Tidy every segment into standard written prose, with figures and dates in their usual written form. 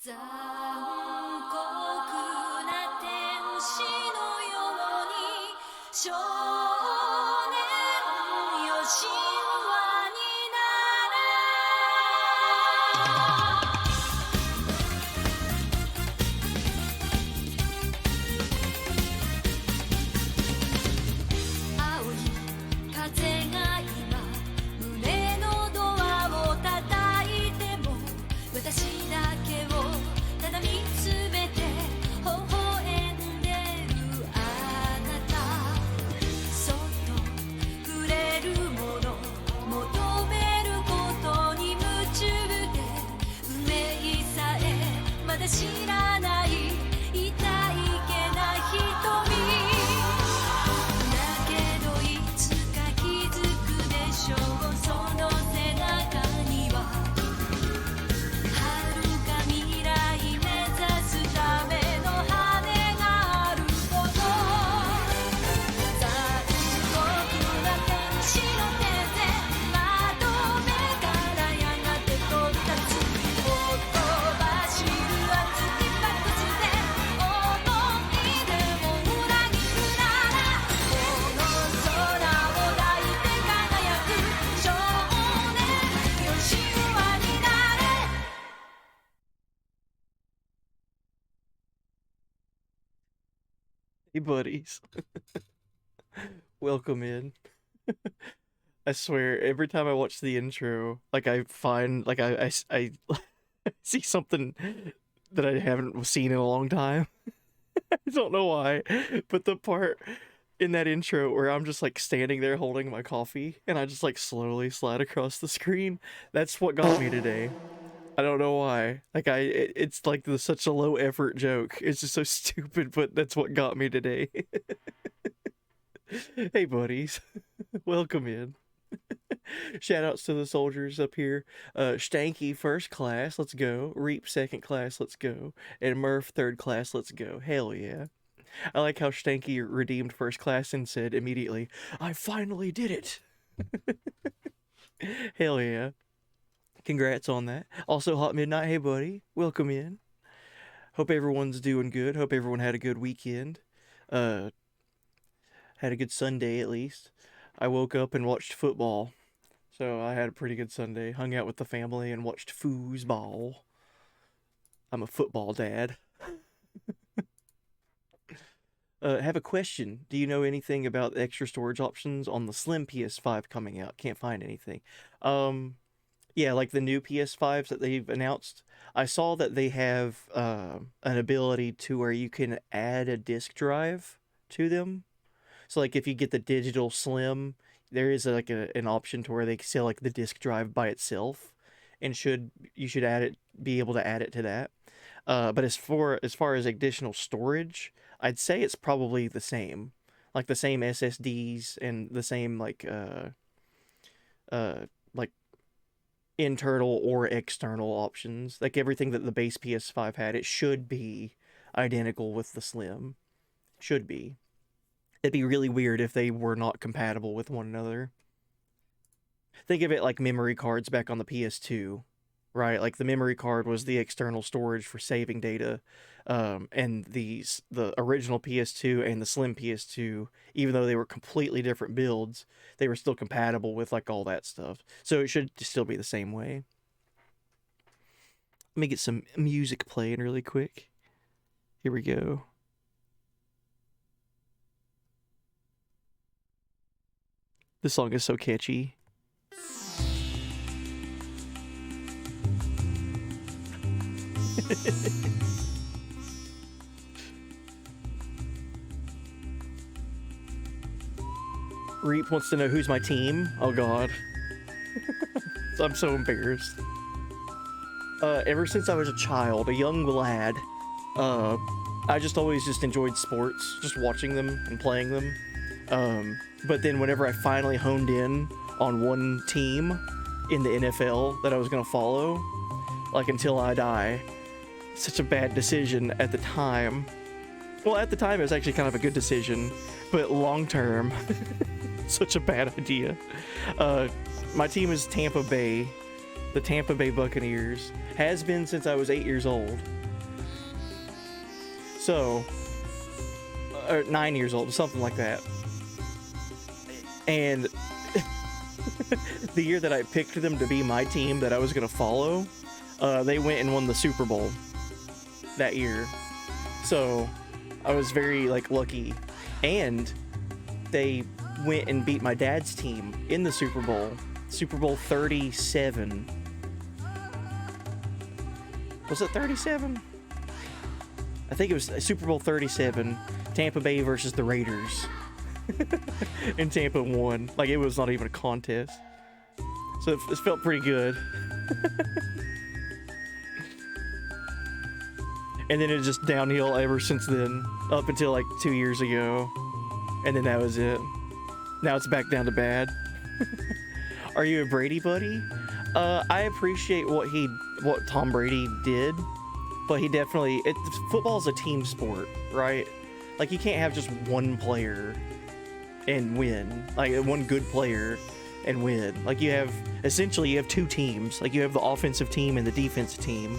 残酷な天使のように少年よ神話になれ青い風が今胸のドアを叩いても私だけをただ見つめて微笑んでるあなたそっとくれるもの求めることに夢中で運命さえまだ知らない痛いけな瞳だけどいつか気づくでしょうその背中には遥か未来目指すための羽があること残酷な天使の手で窓辺からやがて飛び立つほとばしる熱きバックスで思い出も裏切るならこの空を抱いて輝く少年よ神話になれHey buddies, welcome in. I swear, every time I watch the intro, like I find, like I see something that I haven't seen in a long time. I don't know why, but the part in that intro where I'm just like standing there holding my coffee and I just like slowly slide across the screen, that's what got me today. I don't know why. Like it's like such a low effort joke. It's just so stupid, but that's what got me today. Hey buddies, welcome in. Shoutouts to the soldiers up here. Stanky first class, let's go. Reap second class, let's go. And Murph third class, let's go. Hell yeah. I like how Stanky redeemed first class and said immediately, I finally did it. Hell yeah. Congrats on that. Also, Hot Midnight, hey buddy, welcome in. Hope everyone's doing good. Hope everyone had a good weekend. Had a good Sunday at least. I woke up and watched football. So I had a pretty good Sunday. Hung out with the family and watched foosball. I'm a football dad. Have a question. Do you know anything about the extra storage options on the Slim PS5 coming out? Can't find anything. Yeah, like the new PS5s that they've announced. I saw that they have an ability to where you can add a disk drive to them. So like if you get the digital Slim, there is like an option to where they sell like the disk drive by itself, and you should be able to add it to that. But as far as additional storage, I'd say it's probably the same, like the same SSDs and the same like internal or external options. Like everything that the base PS5 had, it should be identical with the Slim. Should be. It'd be really weird if they were not compatible with one another. Think of it like memory cards back on the PS2, right? Like the memory card was the external storage for saving data, and the original PS2 and the Slim PS2, even though they were completely different builds, they were still compatible with like all that stuff. So it should still be the same way. Let me get some music playing really quick. Here we go. This song is so catchy. Reap wants to know who's my team. Oh god. I'm so embarrassed. Ever since I was a child, a young lad, I just always enjoyed sports, just watching them and playing them. But then whenever I finally honed in on one team in the NFL that I was gonna follow, like until I die, such a bad decision at the time. Well, at the time it was actually kind of a good decision, but long term, such a bad idea. My team is Tampa Bay, The Tampa Bay Buccaneers. Has been since I was 8 years old. So, or 9 years old, something like that. And the year that I picked them to be my team that I was going to follow, they went and won the Super Bowl that year. So I was very like lucky. And they went and beat my dad's team in the Super Bowl. Super Bowl 37. Was it 37? I think it was Super Bowl 37. Tampa Bay versus the Raiders. And Tampa won. Like, it was not even a contest. So it felt pretty good. And then it just downhill ever since then, up until like 2 years ago. And then that was it. Now it's back down to bad. Are you a Brady buddy? I appreciate what Tom Brady did, but he definitely, football's a team sport, right? Like, you can't have just one player and win, like one good player and win. Like, essentially you have two teams. Like, you have the offensive team and the defensive team,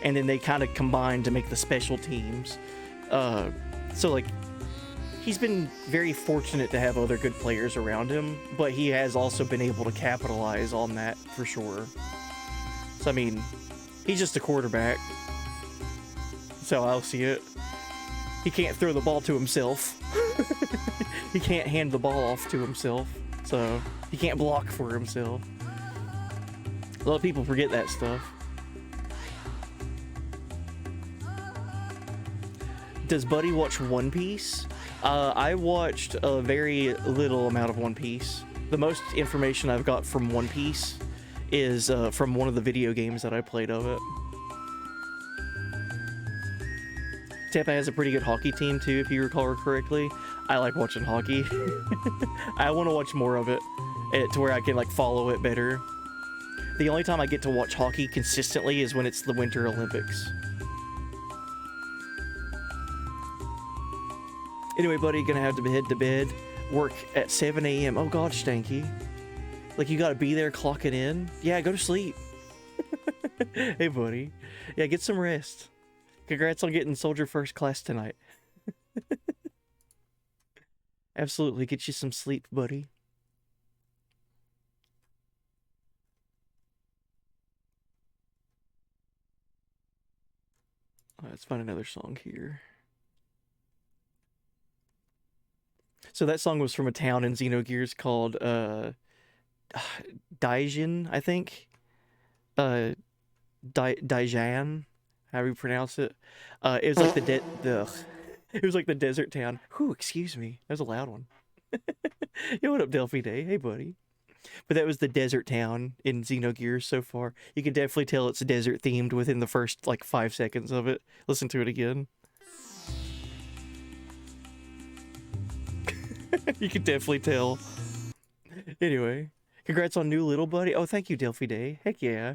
and then they kind of combine to make the special teams. So like, he's been very fortunate to have other good players around him, but he has also been able to capitalize on that for sure. So I mean, he's just a quarterback. That's how I'll see it. He can't throw the ball to himself. He can't hand the ball off to himself, so he can't block for himself. A lot of people forget that stuff. Does Buddy watch One Piece? I watched a very little amount of One Piece. The most information I've got from One Piece is from one of the video games that I played of it. Tampa has a pretty good hockey team too, if you recall correctly. I like watching hockey. I want to watch more of it to where I can like follow it better. The only time I get to watch hockey consistently is when it's the Winter Olympics. Anyway, buddy, gonna have to head to bed. Work at 7 a.m. Oh god, Stanky. Like, you gotta be there clocking in? Yeah, go to sleep. Hey, buddy. Yeah, get some rest. Congrats on getting Soldier First Class tonight. Absolutely, get you some sleep, buddy. Let's find another song here. So that song was from a town in Xenogears called Daijin, I think. Daijan, however you pronounce it. It was like it was like the desert town. Whew, excuse me. That was a loud one. Yo, what up, Delphi Day? Hey, buddy. But that was the desert town in Xenogears so far. You can definitely tell it's desert themed within the first like 5 seconds of it. Listen to it again. You can definitely tell. Anyway, congrats on new little buddy. Oh, thank you, Delphi Day. Heck yeah.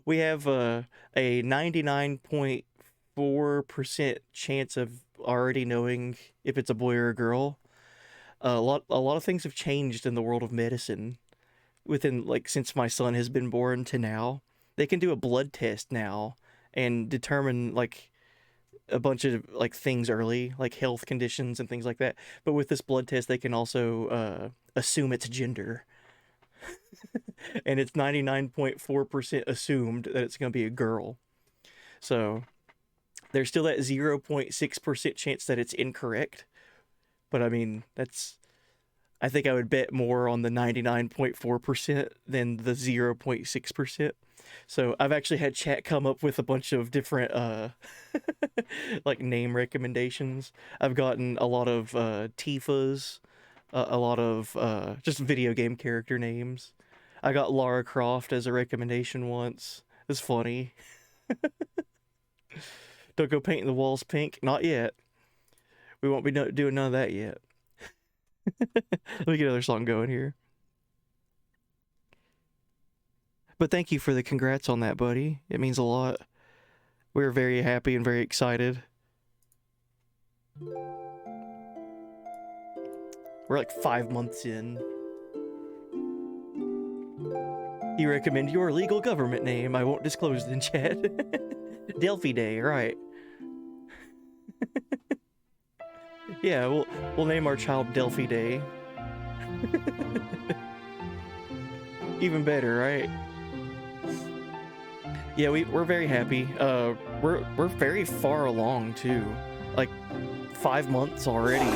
We have a 99.4% chance of already knowing if it's a boy or a girl. A lot of things have changed in the world of medicine within, like, since my son has been born to now. They can do a blood test now and determine like a bunch of like things early, like health conditions and things like that. But with this blood test, they can also assume its gender. And it's 99.4% assumed that it's going to be a girl. So there's still that 0.6% chance that it's incorrect. But I mean, I think I would bet more on the 99.4% than the 0.6%. So I've actually had chat come up with a bunch of different like name recommendations. I've gotten a lot of Tifas, a lot of just video game character names. I got Lara Croft as a recommendation once. It's funny. Don't go painting the walls pink. Not yet. We won't be doing none of that yet. Let me get another song going here. But thank you for the congrats on that, buddy. It means a lot. We're very happy and very excited. We're like 5 months in. You recommend your legal government name. I won't disclose it in chat. Delphi Day, right. Yeah, we'll name our child Delphi Day. Even better, right? Yeah, we're very happy. We're very far along too. Like 5 months already.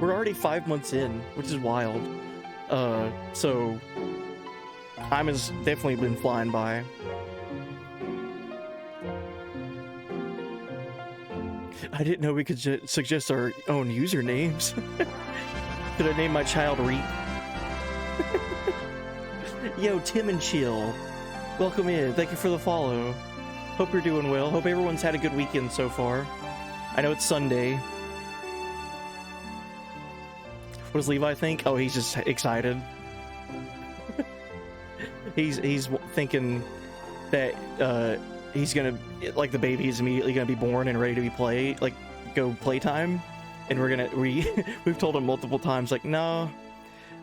We're already 5 months in, which is wild. So time has definitely been flying by. I didn't know we could suggest our own usernames. Could I name my child Reap? Yo, Tim and Chill. Welcome in. Thank you for the follow. Hope you're doing well. Hope everyone's had a good weekend so far. I know it's Sunday. What does Levi think? Oh, he's just excited. he's thinking that he's gonna, like, the baby is immediately gonna be born and ready to be go playtime, and we've told him multiple times, like, no,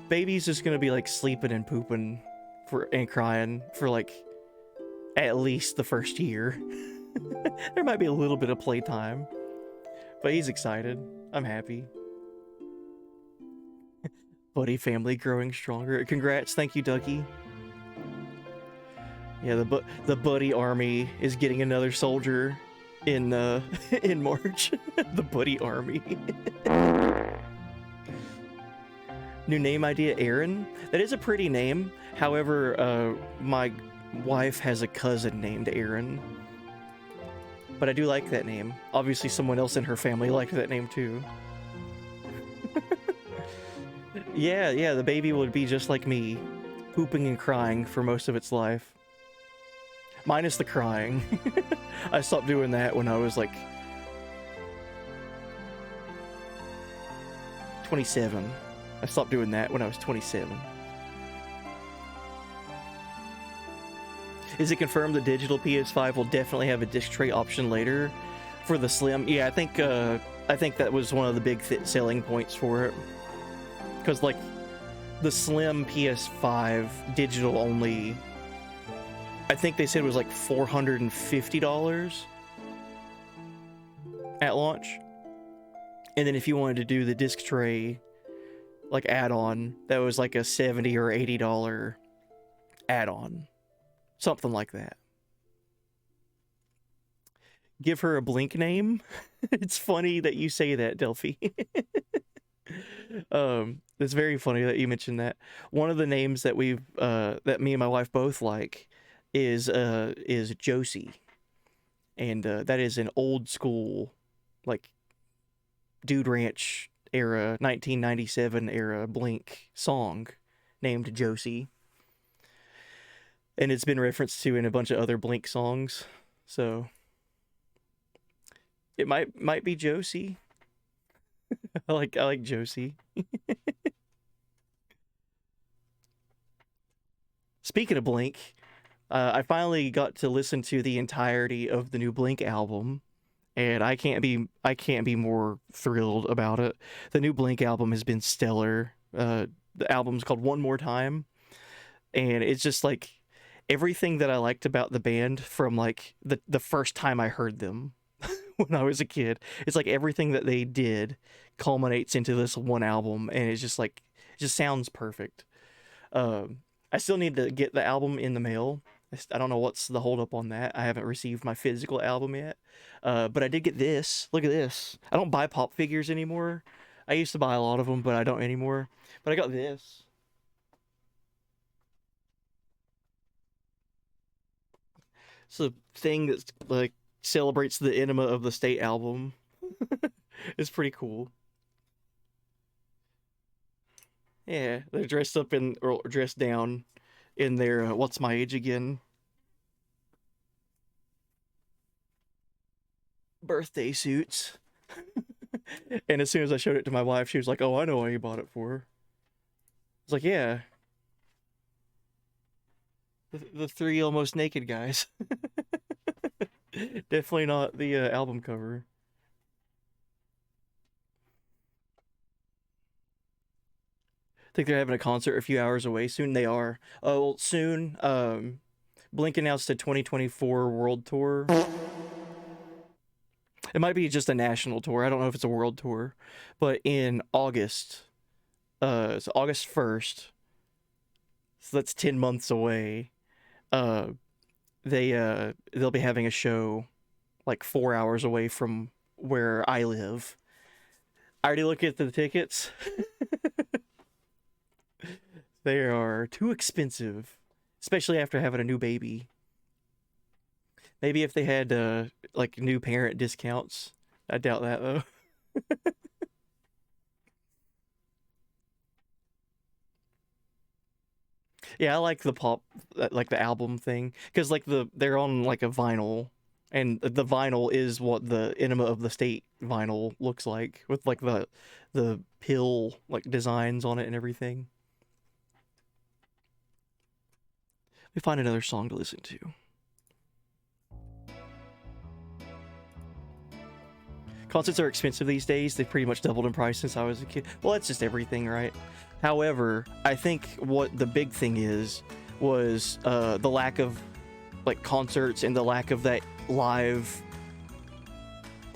baby's just gonna be like sleeping and pooping and crying for like at least the first year. There might be a little bit of playtime, but he's excited. I'm happy. Buddy family growing stronger. Congrats. Thank you, Ducky. Yeah, the Buddy army is getting another soldier in in March. The Buddy army. New name idea, Aaron. That is a pretty name. However, my wife has a cousin named Aaron. But I do like that name. Obviously, someone else in her family liked that name too. Yeah, the baby would be just like me, pooping and crying for most of its life. Minus the crying. I stopped doing that when I was like 27. I stopped doing that when I was 27. Is it confirmed the digital PS5 will definitely have a disc tray option later for the Slim? Yeah, I think that was one of the big selling points for it. Because, like, the Slim PS5 digital only, I think they said it was like $450 at launch. And then if you wanted to do the disc tray, like, add-on, that was like a $70 or $80 add-on. Something like that. Give her a Blink name? It's funny that you say that, Delphi. It's very funny that you mentioned that. One of the names that that me and my wife both like is Josie, and that is an old school, like, Dude Ranch era, 1997 era Blink song named Josie, and it's been referenced to in a bunch of other Blink songs, so it might be Josie. I like Josie. Speaking of Blink, I finally got to listen to the entirety of the new Blink album, and I can't be more thrilled about it. The new Blink album has been stellar. The album's called One More Time, and it's just like everything that I liked about the band from like the first time I heard them when I was a kid. It's like everything that they did culminates into this one album, and it's just like, it just sounds perfect. I still need to get the album in the mail. I don't know what's the holdup on that. I haven't received my physical album yet. But I did get this. Look at this. I don't buy pop figures anymore. I used to buy a lot of them, but I don't anymore. But I got this. It's a thing that's like celebrates the Enema of the State album. It's pretty cool. Yeah, they're dressed up or dressed down in their What's My Age Again birthday suits. And as soon as I showed it to my wife, she was like, "Oh, I know why you bought it for." I was like, "Yeah, the three almost naked guys." Definitely not the album cover. think they're having a concert a few hours away soon. They are. Oh, well, soon. Blink announced a 2024 world tour. It might be just a national tour. I don't know if it's a world tour, but in August, so August 1st, so that's 10 months away. They'll be having a show like 4 hours away from where I live. I already looked at the tickets. They are too expensive, especially after having a new baby. Maybe if they had like new parent discounts. I doubt that though. Yeah, I like the pop, like the album thing, because like they're on like a vinyl, and the vinyl is what the Enema of the State vinyl looks like, with like the pill like designs on it and everything. Let me find another song to listen to. Concerts are expensive these days. They've pretty much doubled in price since I was a kid. Well, that's just everything, right? However, I think what the big thing was the lack of like concerts and the lack of that live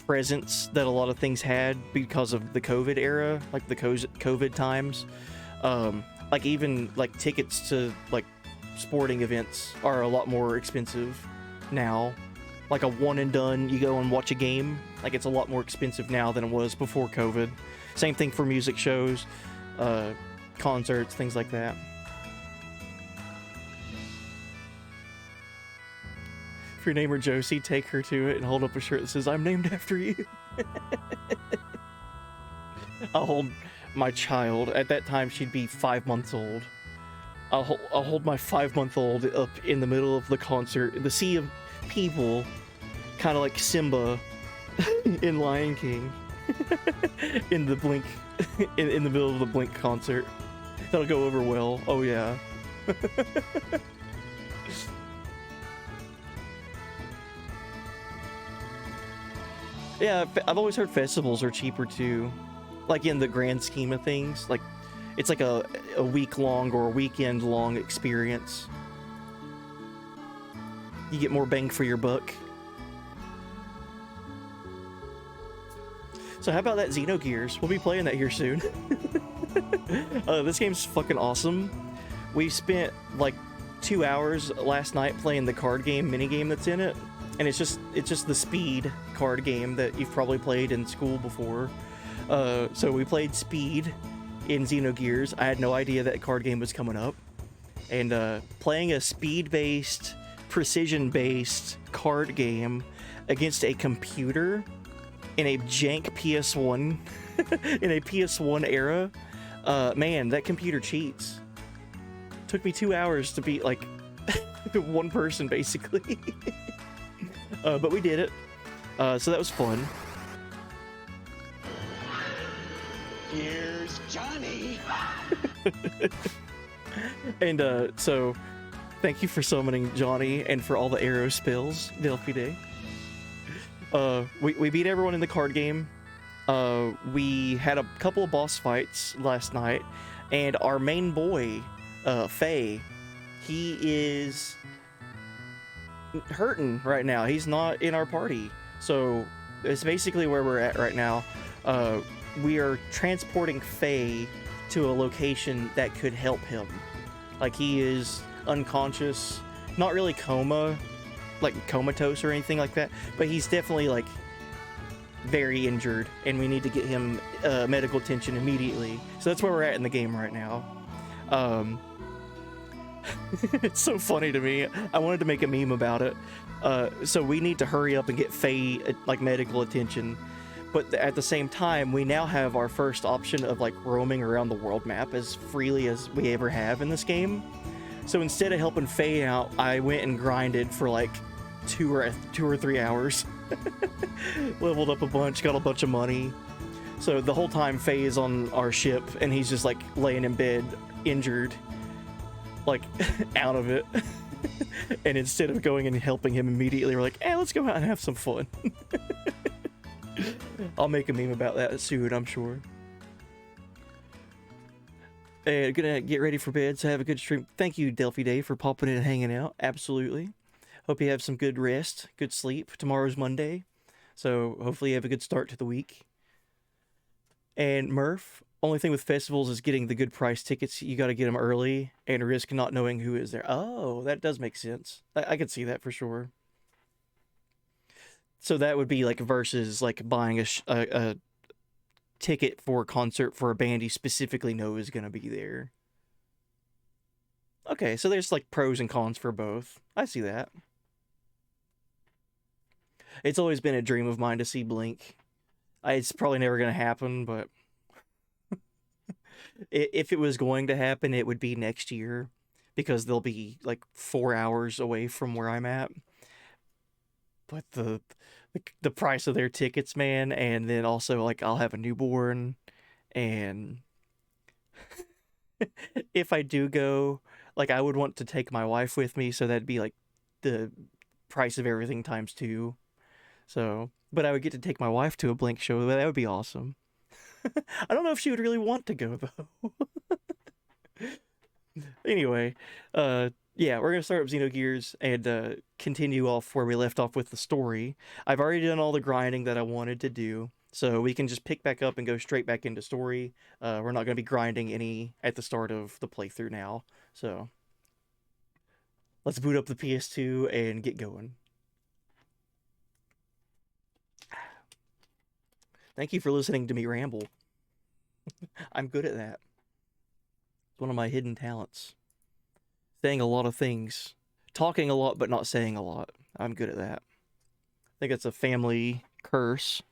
presence that a lot of things had because of the COVID era, like the COVID times. Like even like tickets to like sporting events are a lot more expensive now. Like a one and done, you go and watch a game, like it's a lot more expensive now than it was before COVID. Same thing for music shows, concerts, things like that. If your name were Josie, take her to it and hold up a shirt that says, "I'm named after you." I'll hold my child. At that time, she'd be 5 months old. I'll hold my 5-month-old up in the middle of the concert, the sea of people, kind of like Simba in Lion King, in the Blink, in the middle of the Blink concert. That'll go over well. Oh yeah. Yeah, I've always heard festivals are cheaper too, like in the grand scheme of things. Like it's like a week-long or a weekend-long experience. You get more bang for your buck. So how about that Xenogears? We'll be playing that here soon. This game's fucking awesome. We spent like 2 hours last night playing the card game minigame that's in it, and it's just the speed card game that you've probably played in school before. So we played Speed in Xenogears. I had no idea that card game was coming up, and playing a speed-based, precision-based card game against a computer in a jank PS1 in a PS1 era, man, that computer cheats. Took me 2 hours to beat like one person basically. But we did it, so that was fun. Here's Johnny. And so thank you for summoning Johnny and for all the arrow spills, Delphi Day. We beat everyone in the card game. We had a couple of boss fights last night, and our main boy, Faye, he is hurting right now. He's not in our party, so it's basically where we're at right now. We are transporting Faye to a location that could help him. Like, he is unconscious, not really like comatose or anything like that, but he's definitely like very injured, and we need to get him medical attention immediately. So that's where we're at in the game right now. It's so funny to me. I wanted to make a meme about it. So we need to hurry up and get Faye like medical attention, but at the same time, we now have our first option of like roaming around the world map as freely as we ever have in this game. So instead of helping Faye out, I went and grinded for like 2 or 3 hours. Leveled up a bunch, got a bunch of money. So the whole time Faye is on our ship, and he's just like laying in bed, injured, like out of it. And instead of going and helping him immediately, we're like, hey, let's go out and have some fun. I'll make a meme about that soon, I'm sure. And gonna get ready for bed, so have a good stream. Thank you, Delphi Day, for popping in and hanging out. Absolutely. Hope you have some good rest, good sleep. Tomorrow's Monday, so hopefully you have a good start to the week. And Murph, only thing with festivals is getting the good price tickets. You got to get them early and risk not knowing who is there. Oh, that does make sense. I can see that for sure. So that would be like versus like buying a ticket for a concert for a band you specifically know is going to be there. Okay, so there's like pros and cons for both. I see that. It's always been a dream of mine to see Blink. It's probably never going to happen, but if it was going to happen, it would be next year because they'll be like 4 hours away from where I'm at. But the price of their tickets, man, and then also like I'll have a newborn, and if I do go, like I would want to take my wife with me, so that'd be like the price of everything times 2. So, but I would get to take my wife to a Blink show. That would be awesome. I don't know if she would really want to go though. Anyway, yeah, we're gonna start up Xenogears and continue off where we left off with the story. I've already done all the grinding that I wanted to do, so we can just pick back up and go straight back into story. We're not gonna be grinding any at the start of the playthrough now, so let's boot up the PS2 and get going. Thank you for listening to me ramble. I'm good at that. It's one of my hidden talents. Saying a lot of things. Talking a lot, but not saying a lot. I'm good at that. I think it's a family curse.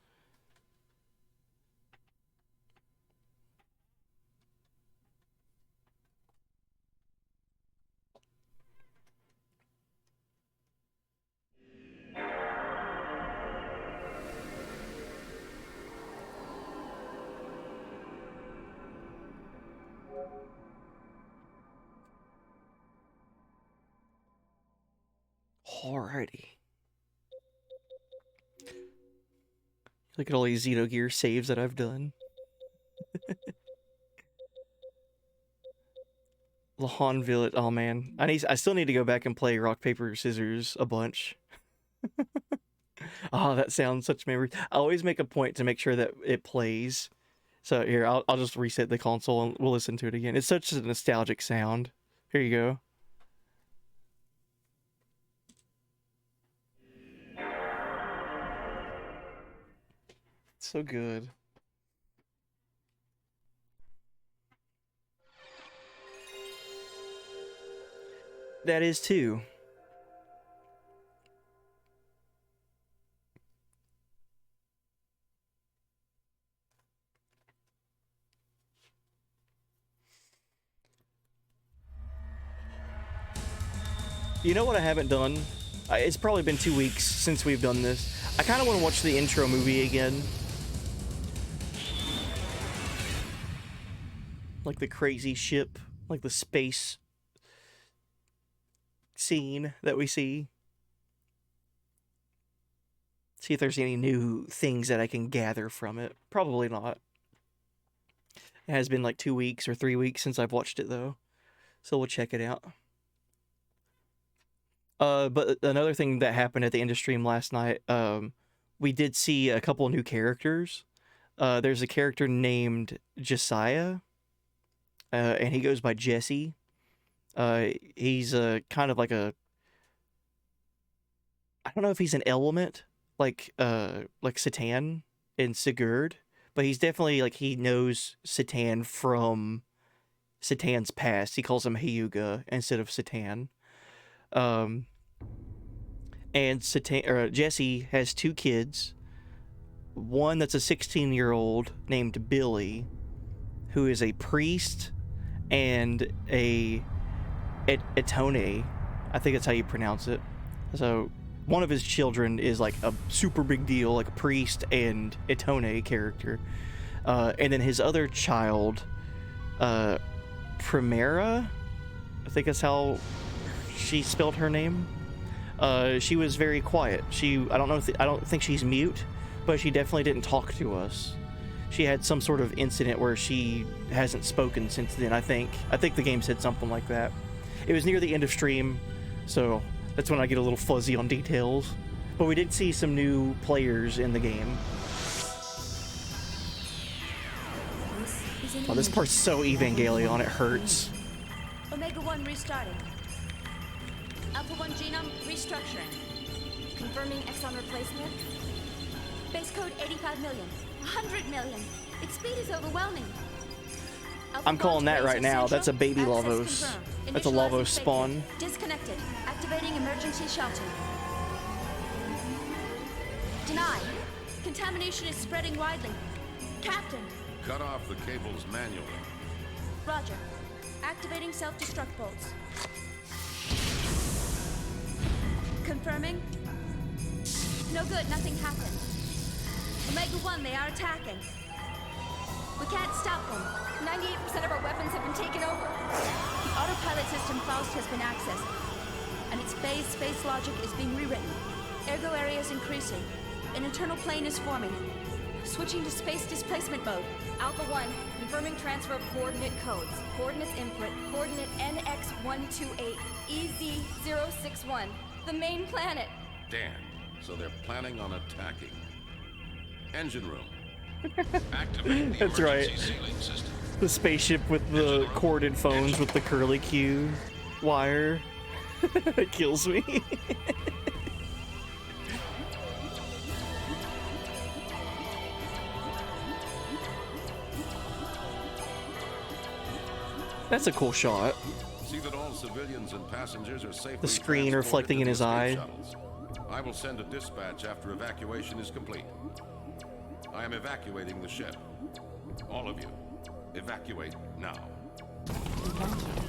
Alrighty. Look at all these Xenogears saves that I've done. Lahan Village. Oh man, I still need to go back and play Rock Paper Scissors a bunch. Oh, that sounds such memory. I always make a point to make sure that it plays. So here, I'll just reset the console and we'll listen to it again. It's such a nostalgic sound. Here you go. So good. That is too. You know what I haven't done? It's probably been 2 weeks since we've done this. I kind of want to watch the intro movie again. Like the crazy ship, like the space scene that we see. See if there's any new things that I can gather from it. Probably not. It has been like 2 weeks or 3 weeks since I've watched it though. So we'll check it out. But another thing that happened at the end of stream last night, we did see a couple new characters. There's a character named Josiah, and he goes by Jesse. He's kind of like a, I don't know if he's an element like Satan and Sigurd, but he's definitely like he knows Satan from Satan's past. He calls him Hyuga instead of Satan. And Jesse has 2 kids. One that's a 16-year-old named Billy, who is a priest and a Etone. I think that's how you pronounce it. So one of his children is like a super big deal, like a priest and Etone character. And then his other child, Primera, I think that's how she spelled her name. She was very quiet. I don't think she's mute, but she definitely didn't talk to us. she had some sort of incident where she hasn't spoken since then. I think the game said something like that. It was near the end of stream, so that's when I get a little fuzzy on details. But we did see some new players in the game. Oh, this part's so Evangelion, it hurts. Omega-1 restarting. Alpha-1 genome restructuring. Confirming exon replacement. Base code 85 million. 100 million. Its speed is overwhelming. I'm calling that right now. That's a baby Lavos. That's a Lavos spawn. Disconnected. Activating emergency shelter. Denied. Contamination is spreading widely. Captain. Cut off the cables manually. Roger. Activating self-destruct bolts. Confirming. No good, nothing happened. Omega-1, they are attacking. We can't stop them. 98% of our weapons have been taken over. The autopilot system Faust has been accessed, and its phase space logic is being rewritten. Ergo area is increasing. An internal plane is forming. Switching to space displacement mode. Alpha-1, confirming transfer of coordinate codes. Coordinates input, coordinate NX128, EZ061. The main planet. Damn. So they're planning on attacking. Engine room. Activate the That's right. emergency sealing system. The spaceship with the corded phones with the curly Q wire. It kills me. That's a cool shot. See that all civilians and passengers are safely The screen transported reflecting to in the his escape eye. shuttles. I will send a dispatch after evacuation is complete. I am evacuating the ship. All of you, evacuate now. Evacuate.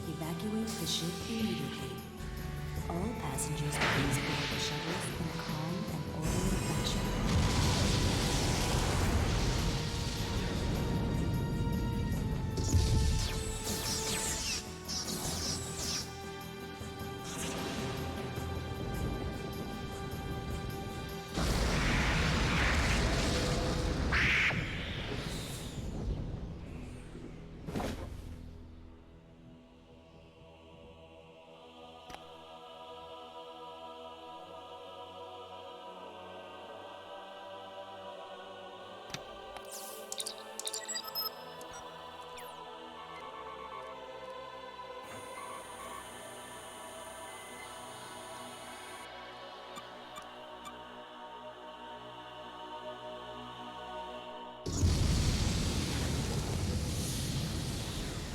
Evacuate the ship immediately. All passengers please board the shuttles in a calm and orderly fashion.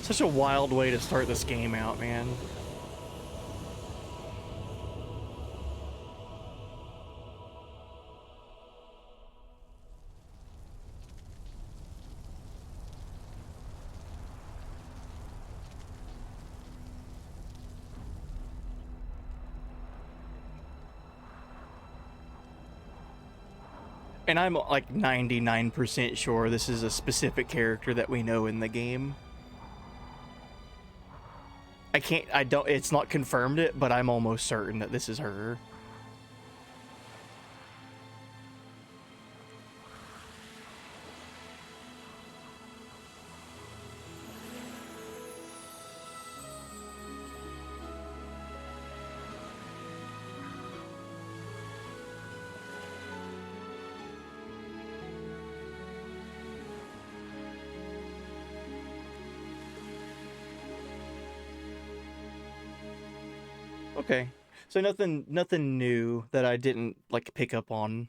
Such a wild way to start this game out, man. And I'm like 99% sure this is a specific character that we know in the game. It's not confirmed it, but I'm almost certain that this is her. Okay, so nothing new that I didn't like pick up on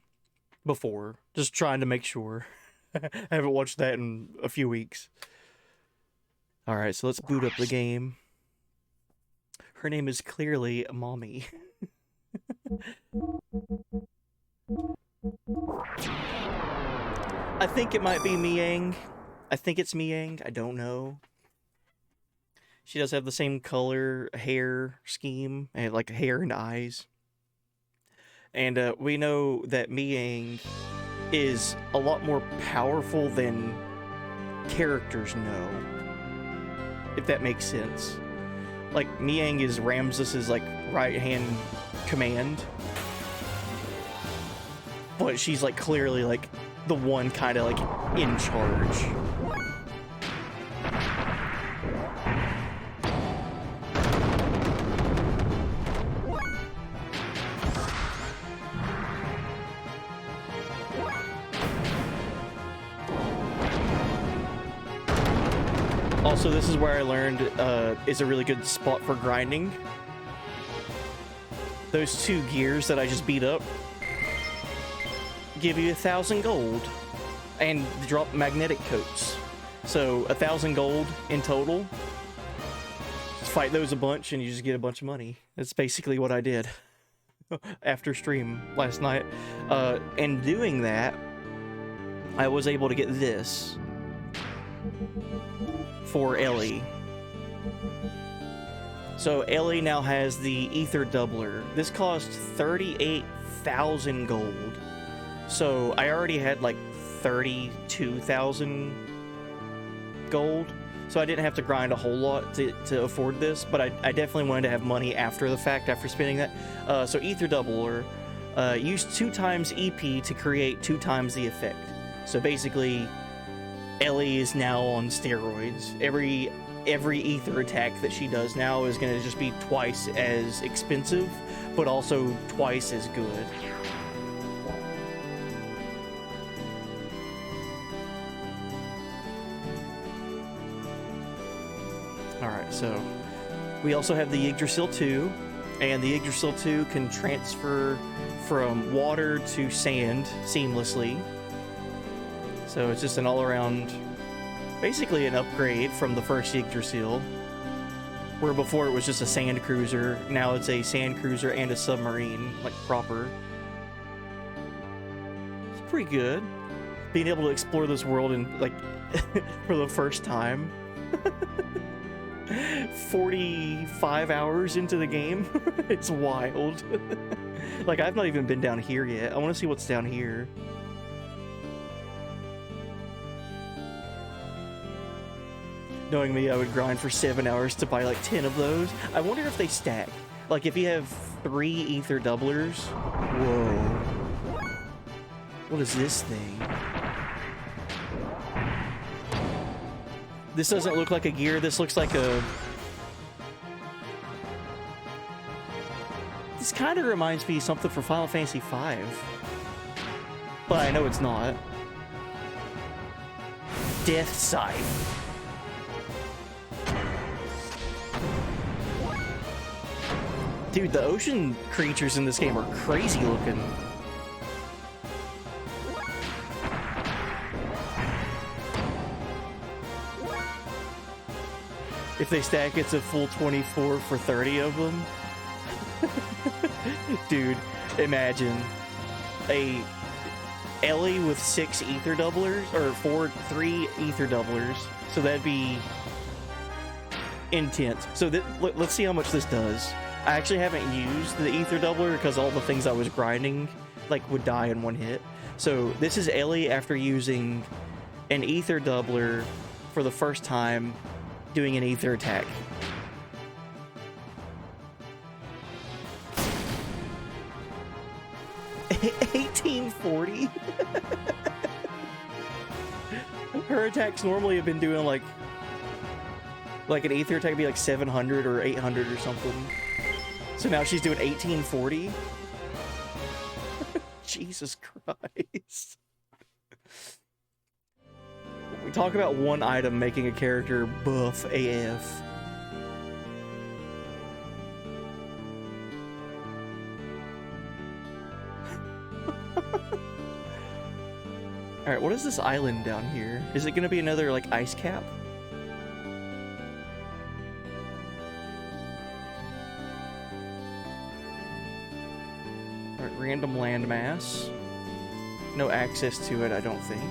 before. Just trying to make sure. I haven't watched that in a few weeks. All right, so let's boot up the game. Her name is clearly Mommy. I think it might be Miang. I think it's Miang. I don't know. She does have the same color hair scheme, and like hair and eyes. And we know that Miang is a lot more powerful than characters know, if that makes sense. Like, Miang is Ramsus's like right-hand command. But but she's like clearly like the one kind of like in charge. Also, this is where I learned is a really good spot for grinding. Those 2 gears that I just beat up give you 1,000 gold and drop magnetic coats. So 1,000 gold in total. Just fight those a bunch and you just get a bunch of money. That's basically what I did after stream last night. And doing that, I was able to get this for Ellie. So Ellie now has the ether doubler. This cost 38,000 gold. So I already had like 32,000 gold. So I didn't have to grind a whole lot to afford this, but I definitely wanted to have money after the fact, after spending that. So ether doubler, use 2 times EP to create 2 times the effect. So basically, Ellie is now on steroids. Every ether attack that she does now is going to just be twice as expensive, but also twice as good. Alright, so we also have the Yggdrasil 2, and the Yggdrasil 2 can transfer from water to sand seamlessly. So it's just an all-around, basically an upgrade from the first Yggdrasil, where before it was just a sand cruiser. Now it's a sand cruiser and a submarine, like proper. It's pretty good. Being able to explore this world in like for the first time. 45 hours into the game. It's wild. Like, I've not even been down here yet. I want to see what's down here. Knowing me, I would grind for 7 hours to buy like 10 of those. I wonder if they stack. Like, if you have 3 ether doublers. Whoa. What is this thing? This doesn't look like a gear. This looks like a... This kind of reminds me of something for Final Fantasy V. But I know it's not. Death Scythe. Dude, the ocean creatures in this game are crazy looking. If they stack, it's a full 24 for 30 of them. Dude, imagine a Ellie with 6 ether doublers, or 3 ether doublers. So that'd be intense. So let's see how much this does. I actually haven't used the ether doubler because all the things I was grinding like would die in one hit. So this is Ellie after using an ether doubler for the first time, doing an ether attack. $1840. Her attacks normally have been doing like an ether attack would be like 700 or 800 or something. So now she's doing 1840. Jesus Christ. We talk about one item making a character buff AF. Alright, what is this island down here? Is it gonna be another, like, ice cap? Alright, random landmass. No access to it, I don't think.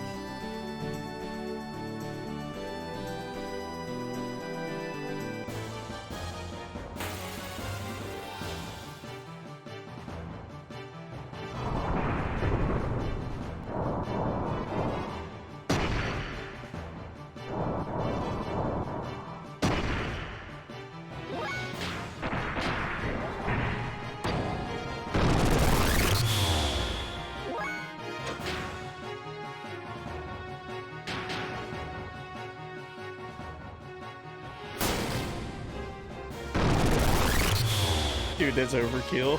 Dude, that's overkill.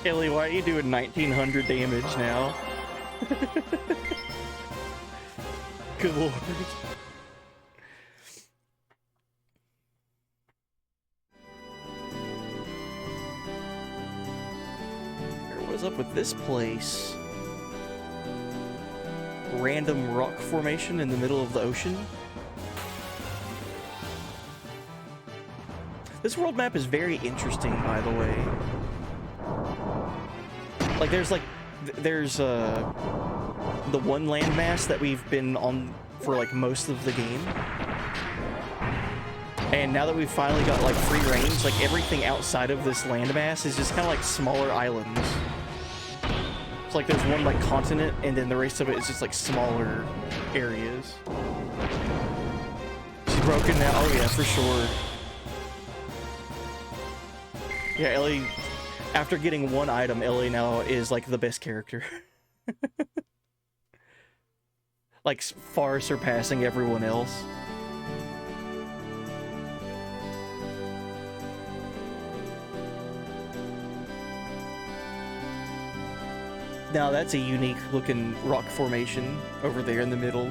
Ellie, why are you doing 1900 damage now? Good lord. What's up with this place? Random rock formation in the middle of the ocean. This world map is very interesting, by the way. Like, there's the one landmass that we've been on for like most of the game. And now that we've finally got like free range, like everything outside of this landmass is just kind of like smaller islands. It's like there's one like continent, and then the rest of it is just like smaller areas. She's broken now. Oh yeah, for sure. Yeah, Ellie, after getting one item, Ellie now is like the best character. Like far surpassing everyone else. Now that's a unique looking rock formation over there in the middle.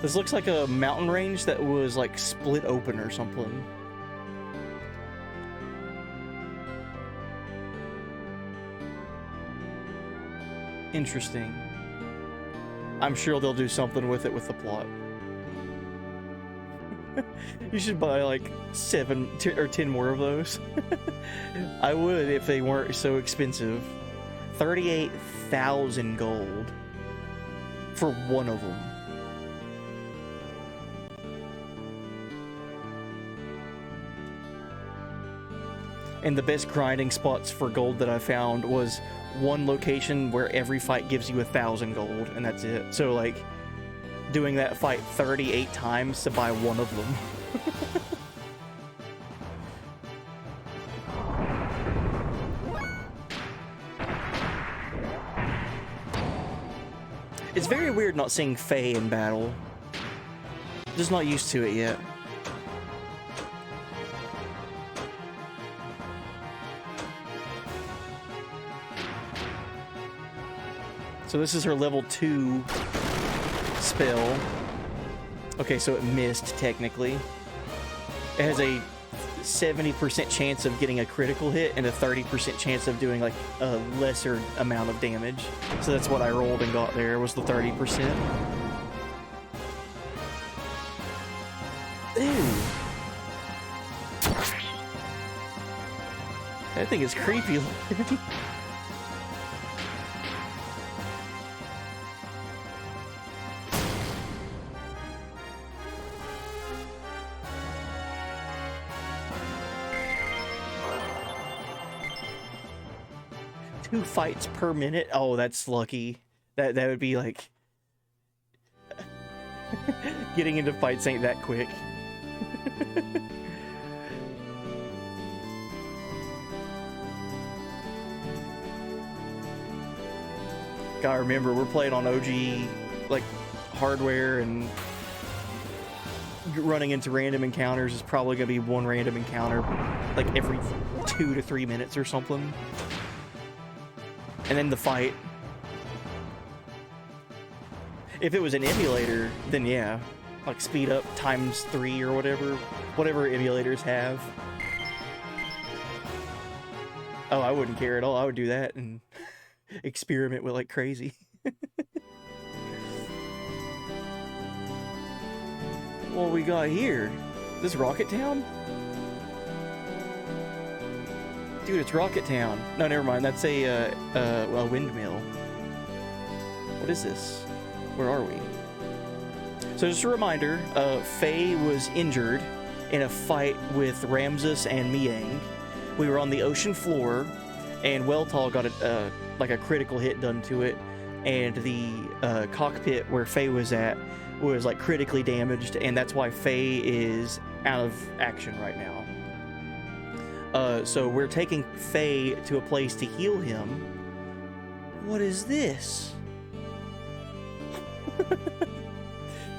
This looks like a mountain range that was like split open or something. Interesting. I'm sure they'll do something with it with the plot. You should buy like 7 or 10 more of those. I would if they weren't so expensive. 38,000 gold for one of them. And the best grinding spots for gold that I found was one location where every fight gives you 1,000 gold, and that's it. So like doing that fight 38 times to buy one of them. It's very weird not seeing Faye in battle. Just not used to it yet. So this is her level 2 spell. Okay, so it missed technically. It has a 70% chance of getting a critical hit and a 30% chance of doing like a lesser amount of damage. So that's what I rolled and got there, was the 30%. Ew. That thing is creepy looking. Two fights per minute. Oh, that's lucky. That would be like getting into fights ain't that quick. Gotta remember, we're playing on OG like hardware, and running into random encounters is probably gonna be one random encounter like every 2 to 3 minutes or something. And then the fight. If it was an emulator, then yeah. Like speed up ×3 or whatever emulators have. Oh, I wouldn't care at all. I would do that and experiment with like crazy. What we got here? This Rocket Town? Dude, it's Rocket Town. No, never mind. That's a windmill. What is this? Where are we? So just a reminder, Faye was injured in a fight with Ramses and Miang. We were on the ocean floor, and Weltall got like a critical hit done to it, and the cockpit where Faye was at was like critically damaged, and that's why Faye is out of action right now. So we're taking Faye to a place to heal him. What is this?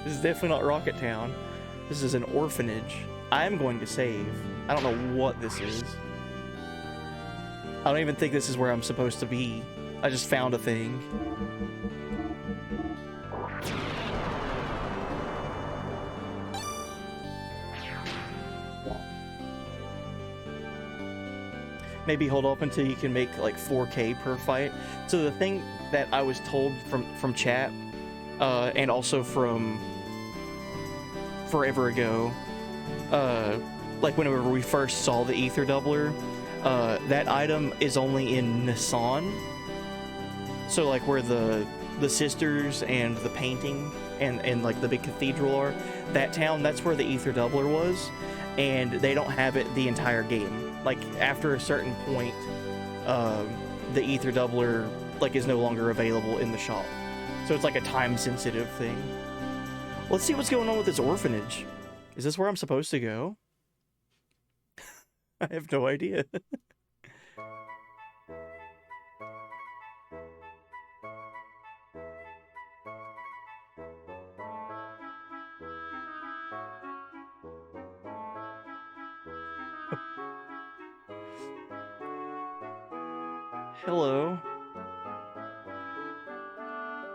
This is definitely not Rocket Town. This is an orphanage. I'm going to save. I don't know what this is. I don't even think this is where I'm supposed to be. I just found a thing. Maybe hold off until you can make like 4K per fight. So the thing that I was told from chat, and also from forever ago, like whenever we first saw the ether doubler, that item is only in Nissan. So like where the sisters and the painting and like the big cathedral are, that town, that's where the ether doubler was, and they don't have it the entire game. Like after a certain point, the ether doubler like is no longer available in the shop. So it's like a time sensitive thing. Let's see what's going on with this orphanage. Is this where I'm supposed to go? I have no idea. Hello.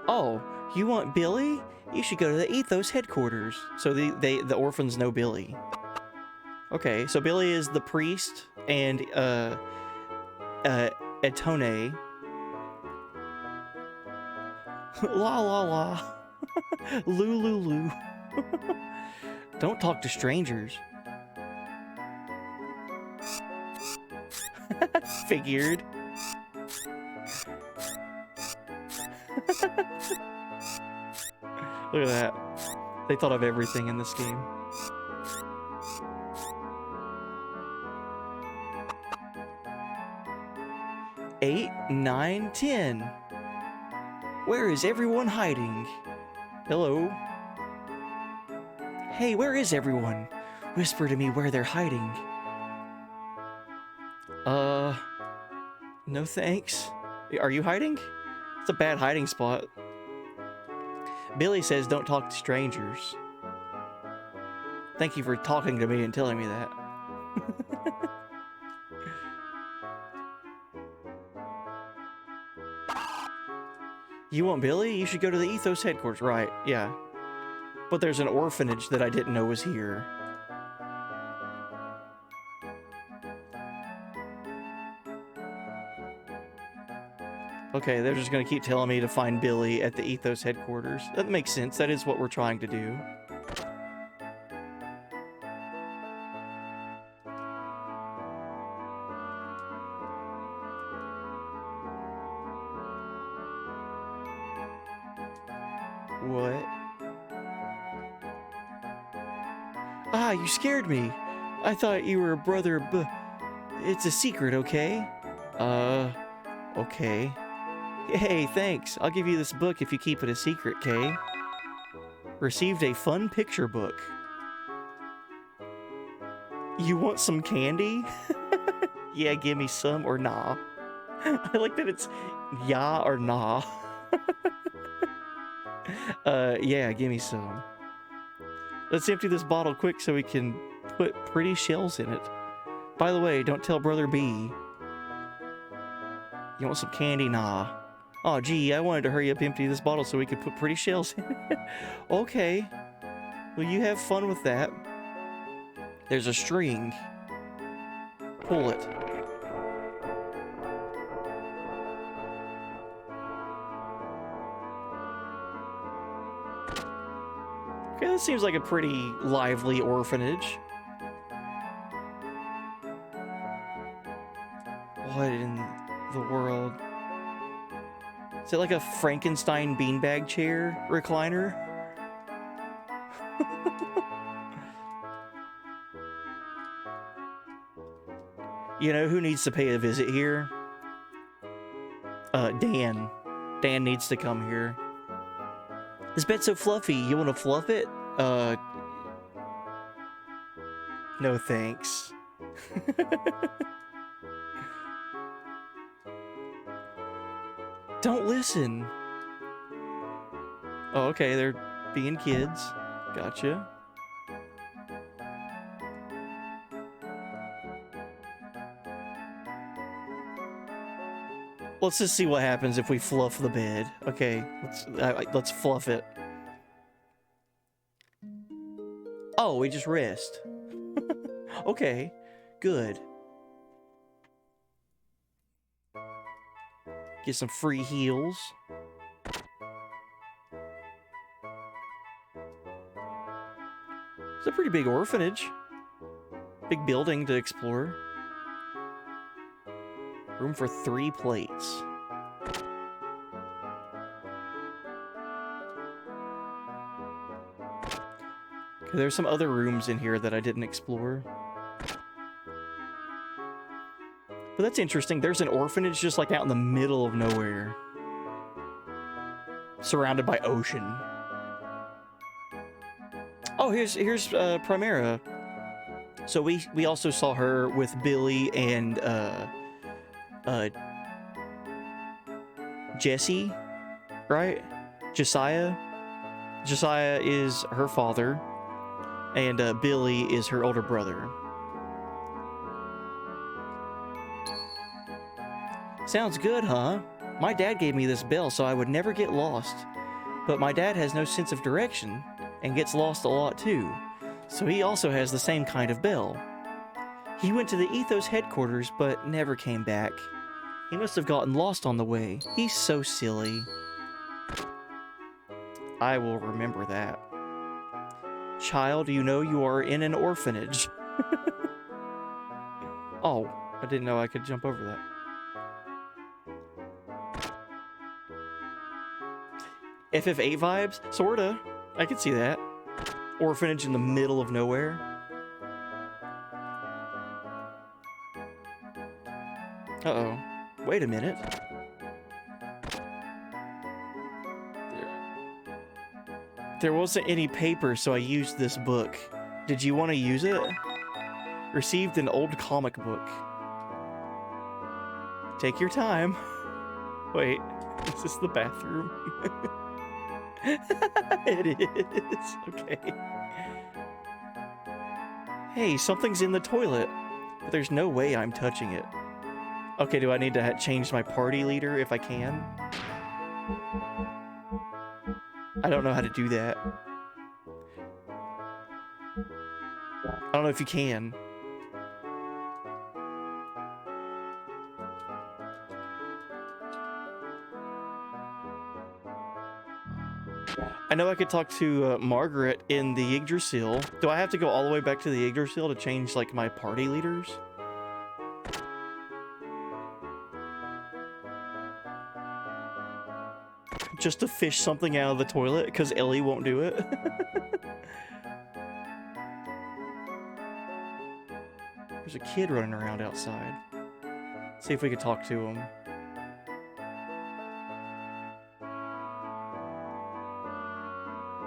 Oh, you want Billy? You should go to the Ethos headquarters. So the orphans know Billy. Okay, so Billy is the priest and Etone. La la la. Loo loo loo. Don't talk to strangers. Figured. Look at that. They thought of everything in this game. Eight, 9, 10. Where is everyone hiding? Hello? Hey, where is everyone? Whisper to me where they're hiding. No thanks. Are you hiding? It's a bad hiding spot. Billy says don't talk to strangers. Thank you for talking to me and telling me that. You want Billy? You should go to the Ethos headquarters. Right, yeah. But there's an orphanage that I didn't know was here. Okay, they're just gonna keep telling me to find Billy at the Ethos headquarters. That makes sense. That is what we're trying to do. What? Ah, you scared me. I thought you were a brother, it's a secret, okay? Okay. Hey, thanks. I'll give you this book if you keep it a secret, Kay. Received a fun picture book. You want some candy? Yeah, give me some or nah. I like that it's yeah or nah. Yeah, give me some. Let's empty this bottle quick so we can put pretty shells in it. By the way, don't tell Brother B. You want some candy? Nah. Oh, gee, I wanted to hurry up empty this bottle so we could put pretty shells in it. Okay. Well, you have fun with that. There's a string. Pull it. Okay, this seems like a pretty lively orphanage. What in the world? Is it like a Frankenstein beanbag chair recliner? You know who needs to pay a visit here? Dan. Dan needs to come here. This bed's so fluffy. You want to fluff it? No thanks. Don't listen. Oh, okay, they're being kids. Gotcha. Let's just see what happens if we fluff the bed. Okay, let's fluff it. Oh, we just rest. Okay, good. Get some free heals. It's a pretty big orphanage. Big building to explore. Room for 3 plates. Okay, there's some other rooms in here that I didn't explore. But that's interesting. There's an orphanage just like out in the middle of nowhere. Surrounded by ocean. Oh, here's Primera. So we also saw her with Billy and Jesse, right? Josiah. Josiah is her father, and Billy is her older brother. Sounds good, huh? My dad gave me this bell so I would never get lost. But my dad has no sense of direction and gets lost a lot too. So he also has the same kind of bell. He went to the Ethos headquarters but never came back. He must have gotten lost on the way. He's so silly. I will remember that. Child, you know you are in an orphanage. Oh, I didn't know I could jump over that. FF8 vibes? Sorta. I could see that. Orphanage in the middle of nowhere. Uh-oh. Wait a minute. There wasn't any paper, so I used this book. Did you want to use it? Received an old comic book. Take your time. Wait, is this the bathroom? It is. Okay. Hey, something's in the toilet. But there's no way I'm touching it. Okay, do I need to change my party leader if I can? I don't know how to do that. I don't know if you can. I know I could talk to Margaret in the Yggdrasil. Do I have to go all the way back to the Yggdrasil to change, like, my party leaders? Just to fish something out of the toilet, because Ellie won't do it? There's a kid running around outside. See if we can talk to him.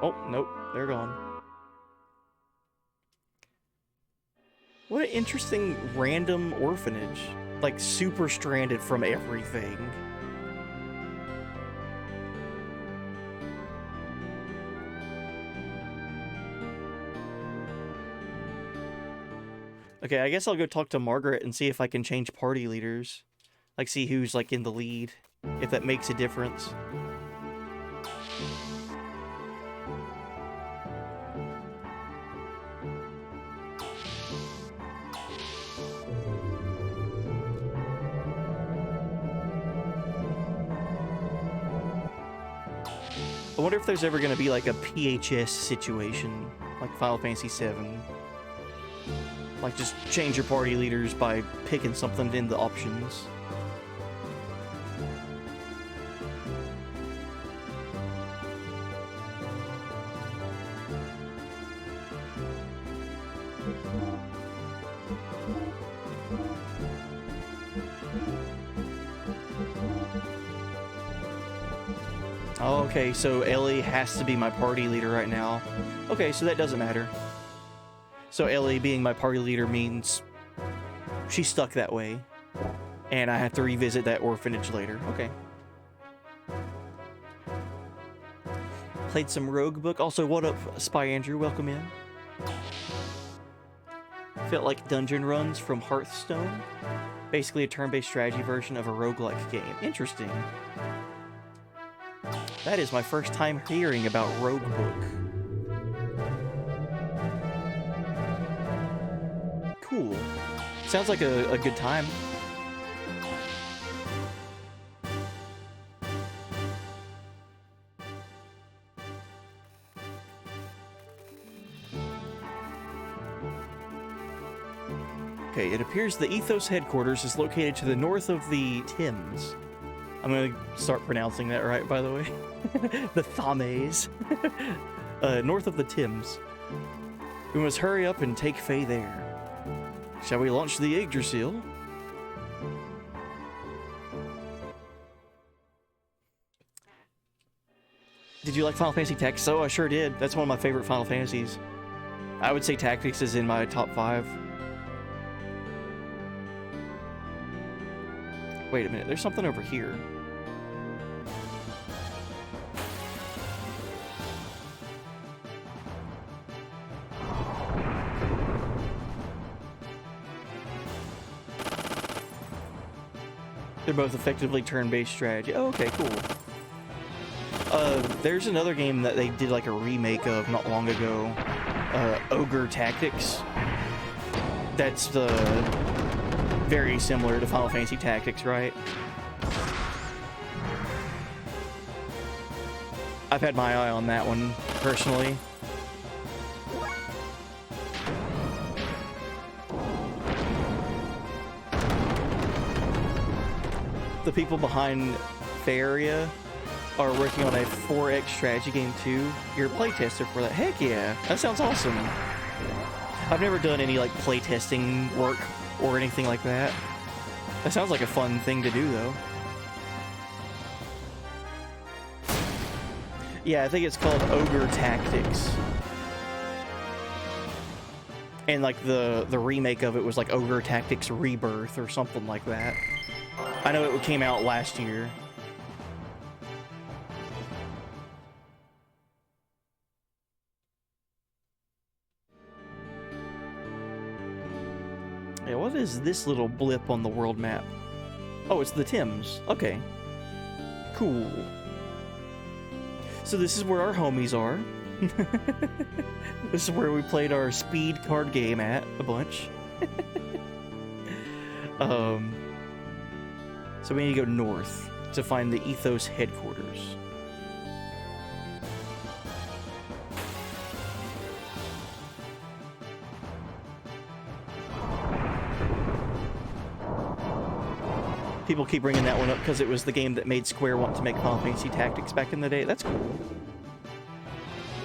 Oh, nope, they're gone. What an interesting random orphanage. Like, super stranded from everything. Okay, I guess I'll go talk to Margaret and see if I can change party leaders. Like, see who's, like, in the lead. If that makes a difference. I wonder if there's ever going to be like a PHS situation, like Final Fantasy VII. Like just change your party leaders by picking something in the options. Oh, okay, so Ellie has to be my party leader right now. Okay, so that doesn't matter. So Ellie being my party leader means she's stuck that way. And I have to revisit that orphanage later. Okay. Played some Rogue Book. Also, what up, Spy Andrew? Welcome in. Felt like dungeon runs from Hearthstone. Basically a turn-based strategy version of a roguelike game. Interesting. That is my first time hearing about Roguebook. Cool. Sounds like a good time. Okay, it appears the Ethos headquarters is located to the north of the Thames. I'm gonna start pronouncing that right, by the way. The Thames. North of the Thames. We must hurry up and take Faye there. Shall we launch the Yggdrasil? Did you like Final Fantasy Tactics? Oh, I sure did. That's one of my favorite Final Fantasies. I would say Tactics is in my top 5. Wait a minute, there's something over here. They're both effectively turn-based strategy. Oh, okay, cool. There's another game that they did like a remake of not long ago. Ogre Tactics. That's very similar to Final Fantasy Tactics, right? I've had my eye on that one, personally. The people behind Faria are working on a 4X strategy game too. You're a playtester for that. Heck yeah, that sounds awesome. I've never done any like playtesting work or anything like that. That sounds like a fun thing to do though. Yeah, I think it's called Ogre Tactics. And like the remake of it was like Ogre Tactics Rebirth or something like that. I know it came out last year. Yeah, what is this little blip on the world map? Oh, it's the Thames. Okay. Cool. So this is where our homies are. This is where we played our speed card game at a bunch. So we need to go north to find the Ethos headquarters. People keep bringing that one up because it was the game that made Square want to make Final Fantasy Tactics back in the day. That's cool.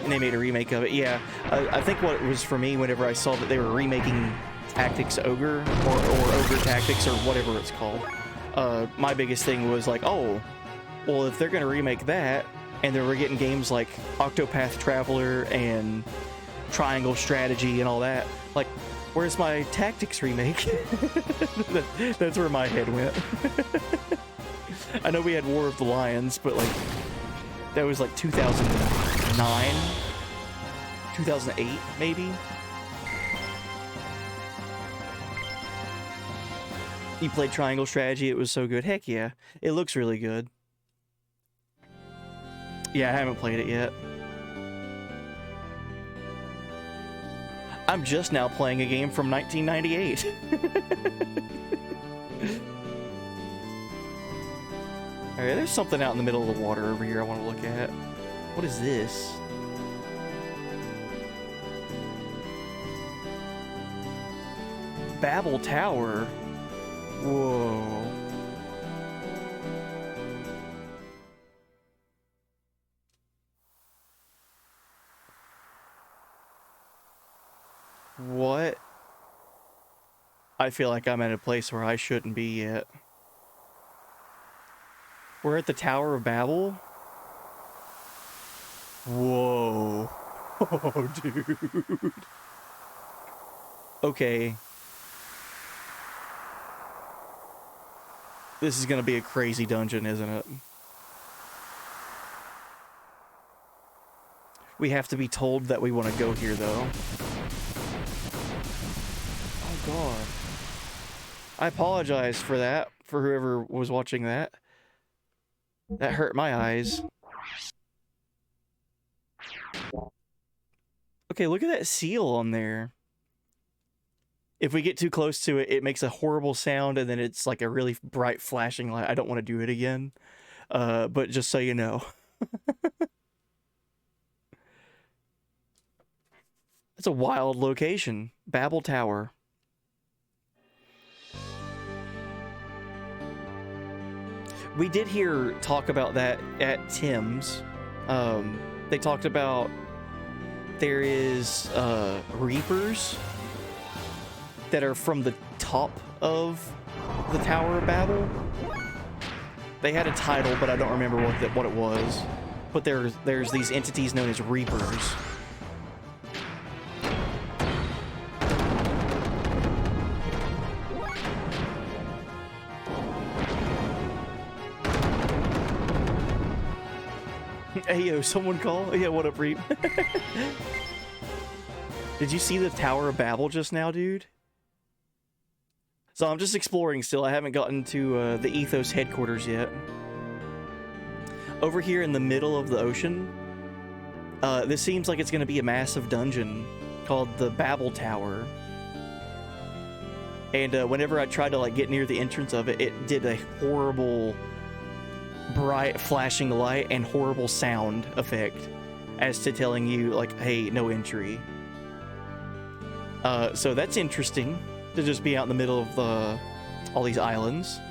And they made a remake of it. Yeah, I think what it was for me whenever I saw that they were remaking Tactics Ogre, or Ogre Tactics, or whatever it's called, my biggest thing was like, oh, well, if they're going to remake that, and then we're getting games like Octopath Traveler and Triangle Strategy and all that, like, where's my Tactics remake? That's where my head went. I know we had War of the Lions, but like, that was like 2009, 2008, maybe? You played Triangle Strategy, it was so good. Heck yeah, it looks really good. Yeah, I haven't played it yet. I'm just now playing a game from 1998. Alright, there's something out in the middle of the water over here I want to look at. What is this? Babel Tower. Whoa. What? I feel like I'm at a place where I shouldn't be yet. We're at the Tower of Babel? Whoa. Oh, dude. Okay. This is gonna be a crazy dungeon, isn't it? We have to be told that we want to go here, though. Oh, God. I apologize for that, for whoever was watching that. That hurt my eyes. Okay, look at that seal on there. If we get too close to it, it makes a horrible sound, and then it's like a really bright flashing light. I don't want to do it again, but just so you know. It's a wild location. Babel Tower. We did hear talk about that at Tim's. They talked about there is Reapers that are from the top of the Tower of Babel. They had a title, but I don't remember what it was. But there's these entities known as Reapers. Hey yo, someone call? Yeah, what up, Reap? Did you see the Tower of Babel just now, dude? So I'm just exploring still. I haven't gotten to the Ethos headquarters yet. Over here in the middle of the ocean, this seems like it's going to be a massive dungeon called the Babel Tower. And whenever I tried to like get near the entrance of it, it did a horrible bright flashing light and horrible sound effect as to telling you like, hey, no entry. So that's interesting to just be out in the middle of all these islands.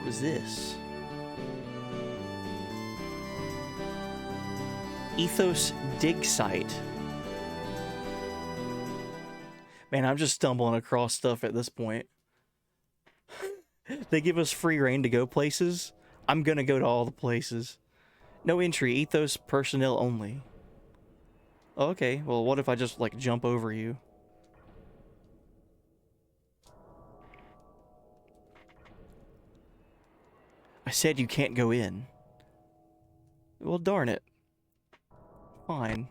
What is this? Ethos dig site. Man, I'm just stumbling across stuff at this point. They give us free reign to go places. I'm gonna go to all the places. No entry, Ethos personnel only. Okay, well, what if I just, like, jump over you? I said you can't go in. Well, darn it. Fine.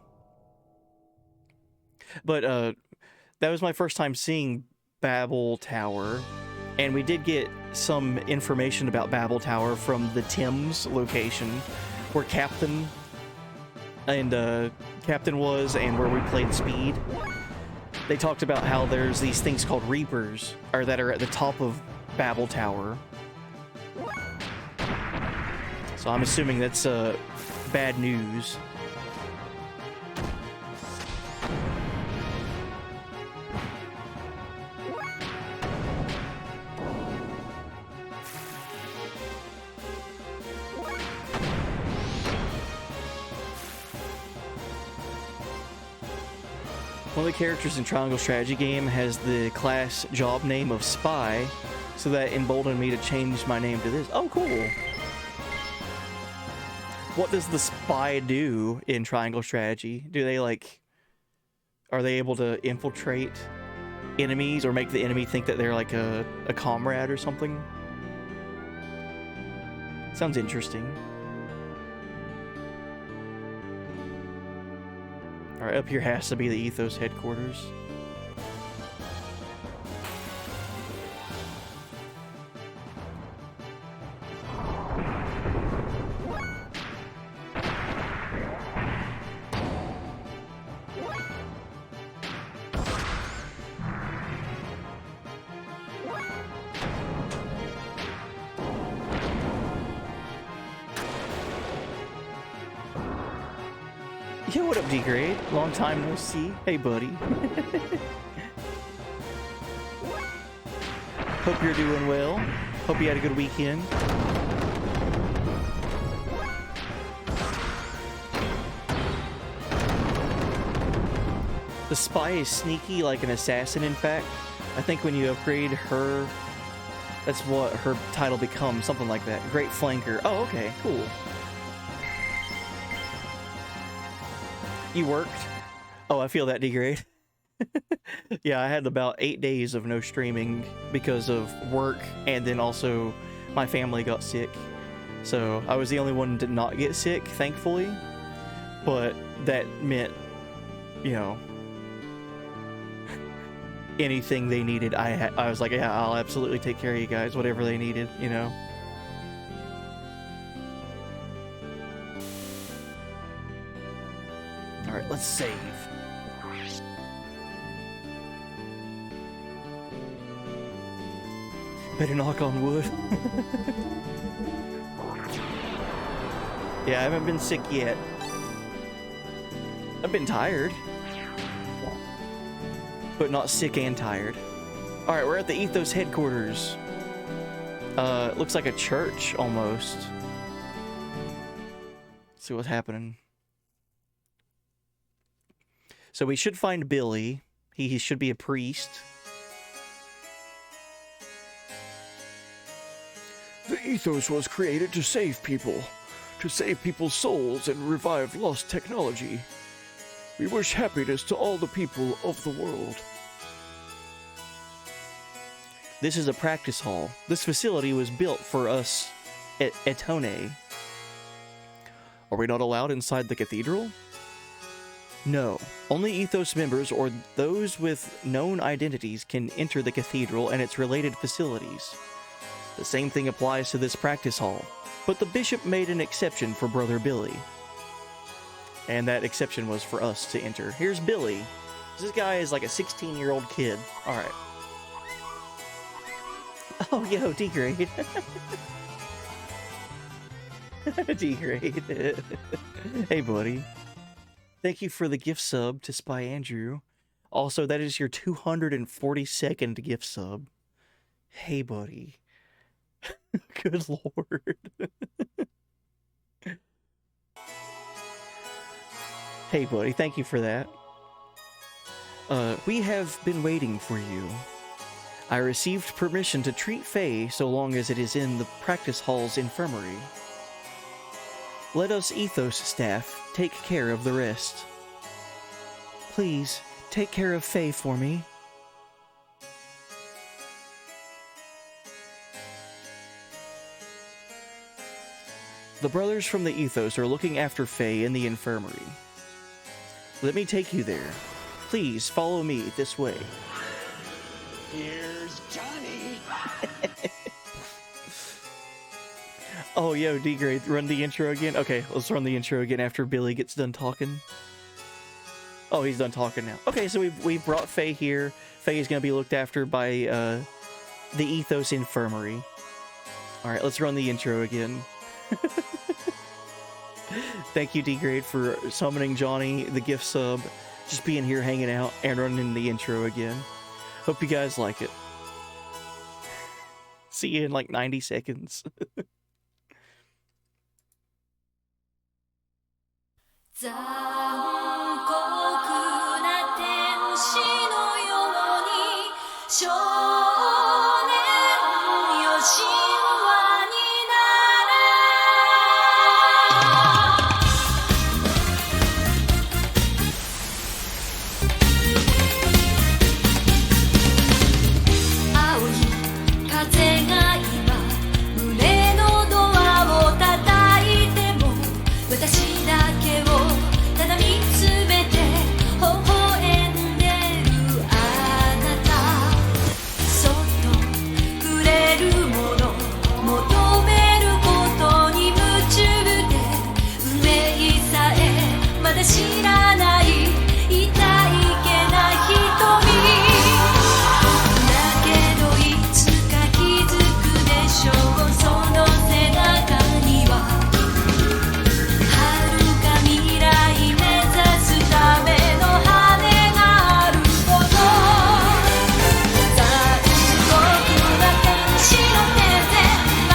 But, that was my first time seeing Babel Tower, and we did get some information about Babel Tower from the Tim's location, where Captain was, and where we played Speed. They talked about how there's these things called Reapers, or that are at the top of Babel Tower. So I'm assuming that's bad news. One of the characters in Triangle Strategy game has the class job name of Spy, so that emboldened me to change my name to this. Oh, cool. What does the Spy do in Triangle Strategy? Do they, like... Are they able to infiltrate enemies or make the enemy think that they're, like, a comrade or something? Sounds interesting. Alright, up here has to be the Ethos headquarters. Yo, what up, D-Grade? Long time no see. Hey, buddy. Hope you're doing well. Hope you had a good weekend. The Spy is sneaky like an assassin, in fact. I think when you upgrade her, that's what her title becomes, something like that. Great Flanker. Oh, okay, cool. You worked? Oh, I feel that, D-Grade. Yeah, I had about 8 days of no streaming because of work, and then also my family got sick. So I was the only one to not get sick, thankfully. But that meant, you know, anything they needed, I was like, yeah, I'll absolutely take care of you guys, whatever they needed, you know. All right, let's save. Better knock on wood. Yeah, I haven't been sick yet. I've been tired, but not sick and tired. All right, we're at the Ethos headquarters. It looks like a church almost. Let's see what's happening. So we should find Billy. He should be a priest. The Ethos was created to save people, to save people's souls and revive lost technology. We wish happiness to all the people of the world. This is a practice hall. This facility was built for us at Etone. Are we not allowed inside the cathedral? No. Only Ethos members or those with known identities can enter the cathedral and its related facilities. The same thing applies to this practice hall, but the bishop made an exception for Brother Billy. And that exception was for us to enter. Here's Billy. This guy is like a 16-year-old kid. Alright. Oh, yo, D-grade. D-grade. Hey, buddy. Thank you for the gift sub to Spy Andrew. Also, that is your 242nd gift sub. Hey, buddy. Good lord. Hey, buddy, thank you for that. We have been waiting for you. I received permission to treat Faye so long as it is in the practice hall's infirmary. Let us Ethos staff take care of the rest. Please, take care of Faye for me. The brothers from the Ethos are looking after Faye in the infirmary. Let me take you there. Please follow me this way. Here's Johnny. Oh, yo, D-grade, run the intro again? Okay, let's run the intro again after Billy gets done talking. Oh, he's done talking now. Okay, so we brought Faye here. Faye is going to be looked after by the Ethos Infirmary. Alright, let's run the intro again. Thank you, D-grade, for summoning Johnny, the gift sub, just being here hanging out and running the intro again. Hope you guys like it. See you in like 90 seconds. 残酷な天使のように少年よ神話になれ青い風が今胸のドアを叩いても私だけをただ見つめて微笑んでるあなたそっとくれるもの求めることに夢中で運命さえまだ知らない痛いけな瞳だけどいつか気づくでしょうその背中には未来目指すための羽があること残酷な天使の手で窓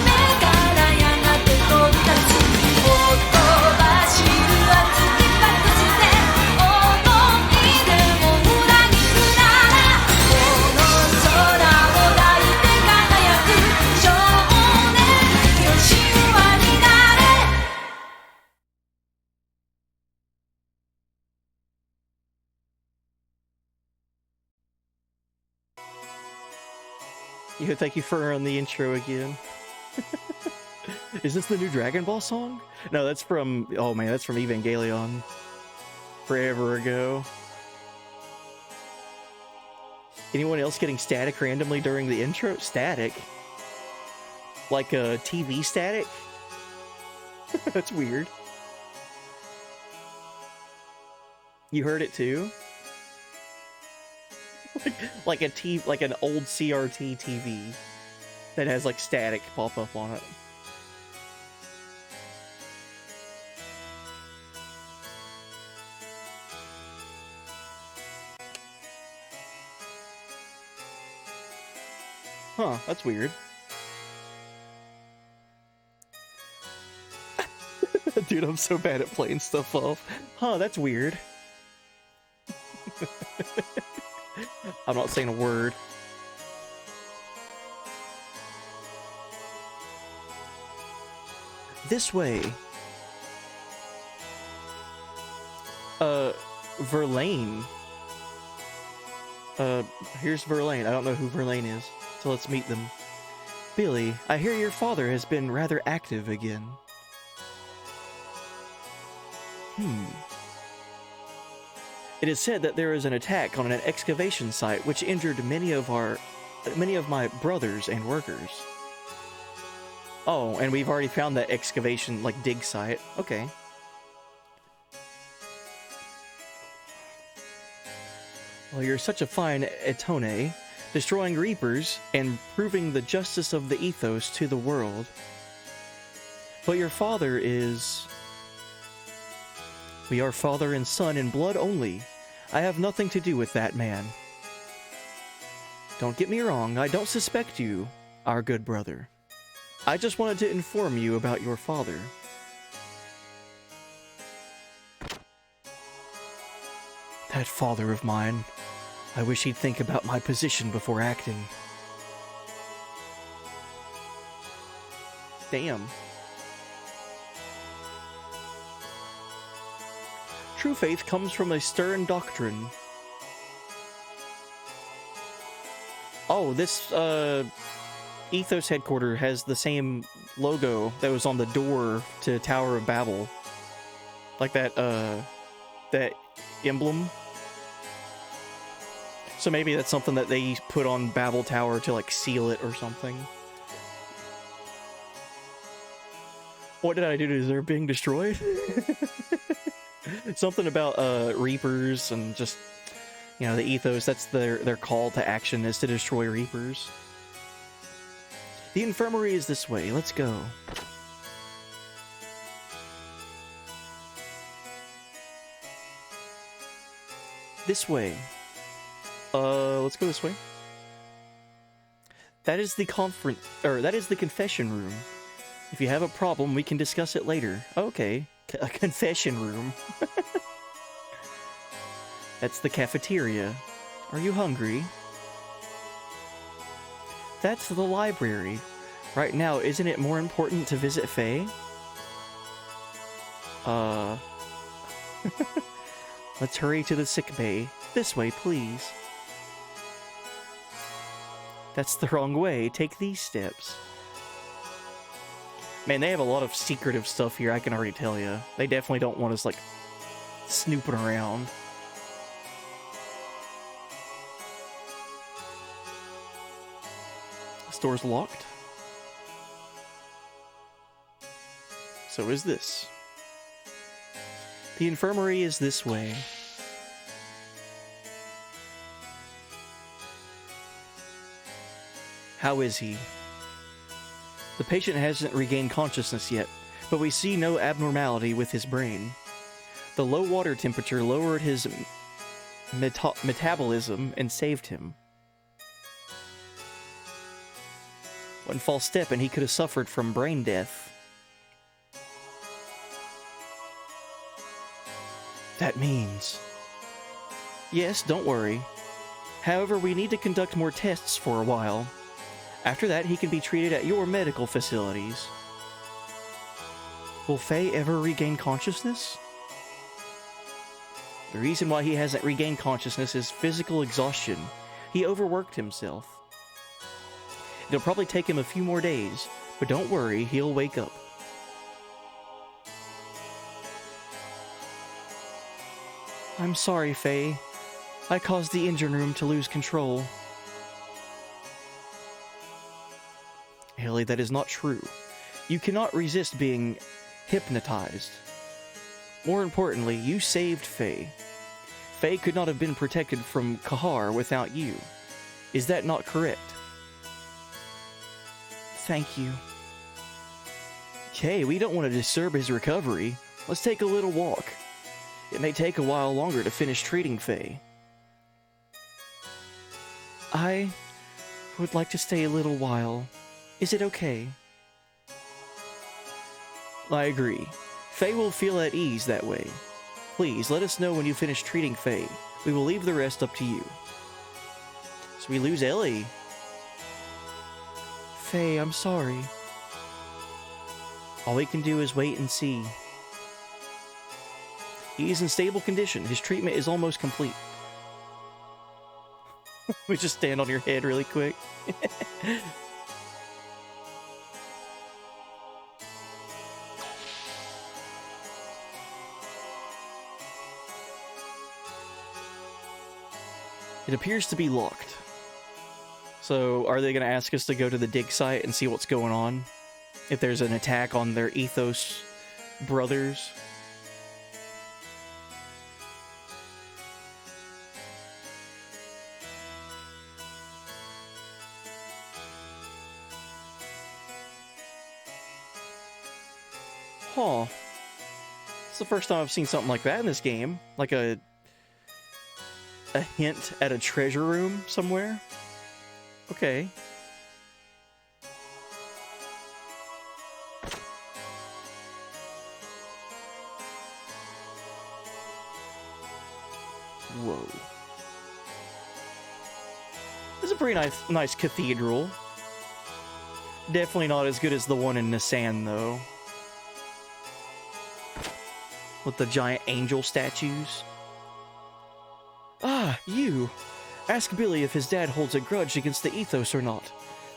辺からやがて飛び立つほとばしる熱き爆発で思い出を裏切るならこの空を抱いて輝く少年よ神話になれYo, thank you for running the intro again. Is this the new Dragon Ball song? No, that's from, oh man, that's from Evangelion. Forever ago. Anyone else getting static randomly during the intro? Static? Like a TV static? That's weird. You heard it too? like an old CRT TV that has like static pop up on it. Huh, that's weird. Dude, I'm so bad at playing stuff off. Huh, that's weird. I'm not saying a word. This way. Verlaine. Here's Verlaine. I don't know who Verlaine is, so let's meet them. Billy, I hear your father has been rather active again. It is said that there is an attack on an excavation site which injured many of my brothers and workers. Oh, and we've already found that excavation, like, dig site. Okay. Well, you're such a fine Etone, destroying Reapers and proving the justice of the ethos to the world. But your father is... We are father and son in blood only. I have nothing to do with that man. Don't get me wrong, I don't suspect you, our good brother. I just wanted to inform you about your father. That father of mine. I wish he'd think about my position before acting. Damn. True faith comes from a stern doctrine. Oh, this, Ethos headquarters has the same logo that was on the door to Tower of Babel. Like that emblem. So maybe that's something that they put on Babel Tower to, like, seal it or something. What did I do to deserve being destroyed? Something about Reapers and just, you know, the ethos. That's their call to action, is to destroy Reapers. The infirmary is this way. Let's go. This way. Let's go this way. That is the confession room. If you have a problem, we can discuss it later. Okay. A confession room. That's the cafeteria. Are you hungry? That's the library. Right now, isn't it more important to visit Faye? Let's hurry to the sick bay. This way, please. That's the wrong way. Take these steps. Man, they have a lot of secretive stuff here, I can already tell you. They definitely don't want us, like, snooping around. The store's locked. So is this. The infirmary is this way. How is he? The patient hasn't regained consciousness yet, but we see no abnormality with his brain. The low water temperature lowered his metabolism and saved him. One false step and he could have suffered from brain death. That means... Yes, don't worry. However, we need to conduct more tests for a while. After that, he can be treated at your medical facilities. Will Faye ever regain consciousness? The reason why he hasn't regained consciousness is physical exhaustion. He overworked himself. It'll probably take him a few more days, But don't worry, he'll wake up. I'm sorry, Faye. I caused the engine room to lose control. Haley, that is not true. You cannot resist being hypnotized. More importantly, you saved Faye. Faye could not have been protected from Kahar without you. Is that not correct? Thank you. Okay, we don't want to disturb his recovery. Let's take a little walk. It may take a while longer to finish treating Faye. I would like to stay a little while. Is it okay? I agree. Faye will feel at ease that way. Please, let us know when you finish treating Faye. We will leave the rest up to you. So we lose Ellie. Faye, I'm sorry. All we can do is wait and see. He is in stable condition. His treatment is almost complete. We just stand on your head really quick. It appears to be locked. So, are they going to ask us to go to the dig site and see what's going on? If there's an attack on their Ethos brothers? Huh. It's the first time I've seen something like that in this game. Like a hint at a treasure room somewhere. Okay. Whoa. This is a pretty nice cathedral. Definitely not as good as the one in Nissan, though. With the giant angel statues. Ah, you! Ask Billy if his dad holds a grudge against the Ethos or not.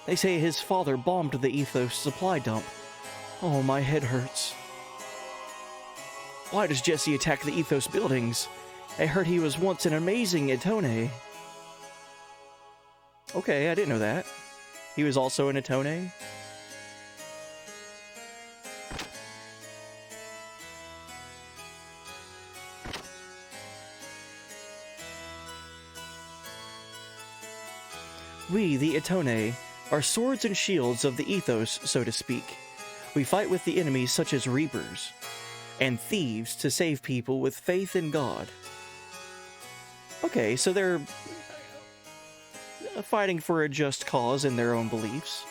They say his father bombed the Ethos supply dump. Oh, my head hurts. Why does Jesse attack the Ethos buildings? I heard he was once an amazing Itone. Okay, I didn't know that. He was also an Itone? We, the Itone, are swords and shields of the Ethos, so to speak. We fight with the enemies such as Reapers and thieves to save people with faith in God. Okay, so they're fighting for a just cause in their own beliefs.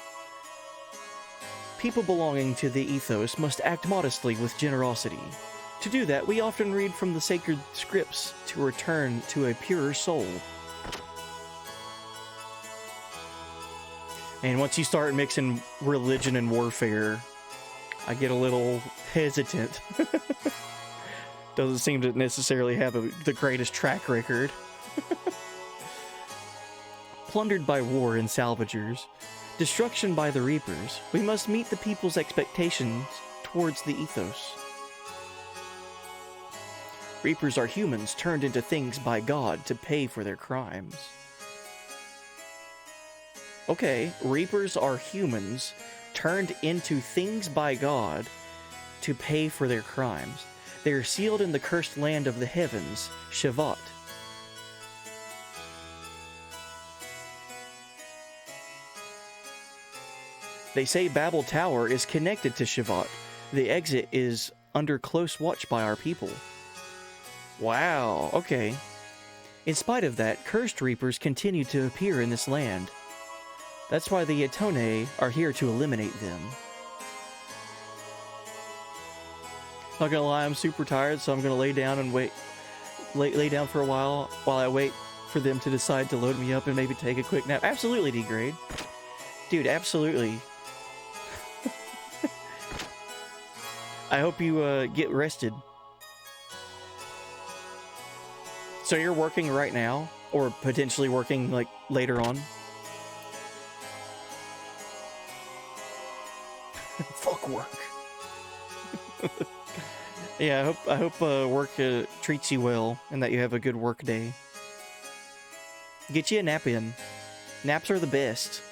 People belonging to the Ethos must act modestly with generosity. To do that, we often read from the sacred scripts to return to a purer soul. And once you start mixing religion and warfare, I get a little hesitant. Doesn't seem to necessarily have the greatest track record. Plundered by war and salvagers, destruction by the Reapers, we must meet the people's expectations towards the Ethos. Reapers are humans turned into things by God to pay for their crimes. Okay, Reapers are humans turned into things by God to pay for their crimes. They are sealed in the cursed land of the heavens, Shavat. They say Babel Tower is connected to Shavat. The exit is under close watch by our people. Wow, okay. In spite of that, cursed Reapers continue to appear in this land. That's why the Itone are here to eliminate them. Not gonna lie, I'm super tired, so I'm gonna lay down and wait. Lay down for a while I wait for them to decide to load me up and maybe take a quick nap. Absolutely, D-Grade. Dude, absolutely. I hope you get rested. So you're working right now? Or potentially working, like, later on? Fuck work. Yeah, I hope work treats you well and that you have a good work day. Get you a nap in. Naps are the best.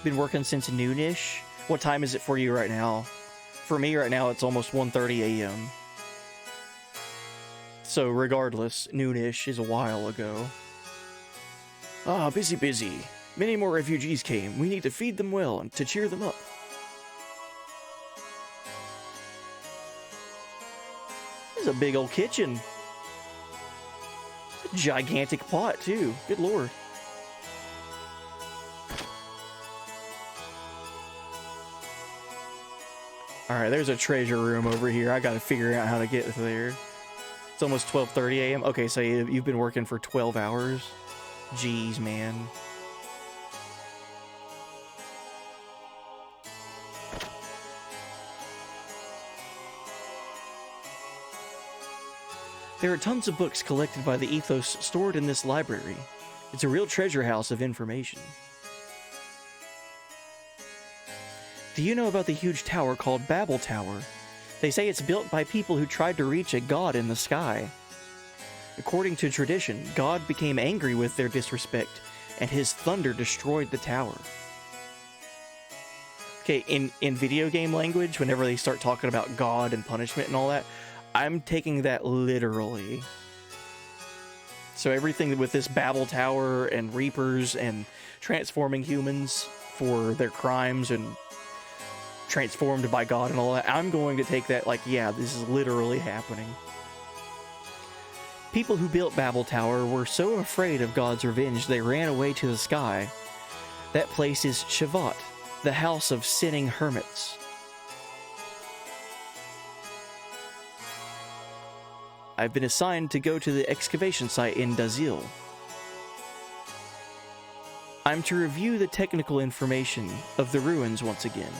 Been working since noonish. What time is it for you right now? For me right now, it's almost 1:30 a.m. So regardless, noonish is a while ago. Ah, busy, busy. Many more refugees came. We need to feed them well and to cheer them up. This is a big old kitchen. A gigantic pot, too. Good lord. Alright, there's a treasure room over here. I gotta figure out how to get there. It's almost 12:30 a.m. Okay, so you've been working for 12 hours? Jeez, man. There are tons of books collected by the Ethos stored in this library. It's a real treasure house of information. Do you know about the huge tower called Babel Tower? They say it's built by people who tried to reach a god in the sky. According to tradition, God became angry with their disrespect, and his thunder destroyed the tower. Okay, in video game language, whenever they start talking about God and punishment and all that, I'm taking that literally. So everything with this Babel Tower and Reapers and transforming humans for their crimes and transformed by God and all that, I'm going to take that like, yeah, this is literally happening. People who built Babel Tower were so afraid of God's revenge they ran away to the sky. That place is Shavat, the house of sinning hermits. I've been assigned to go to the excavation site in Dazil. I'm to review the technical information of the ruins once again.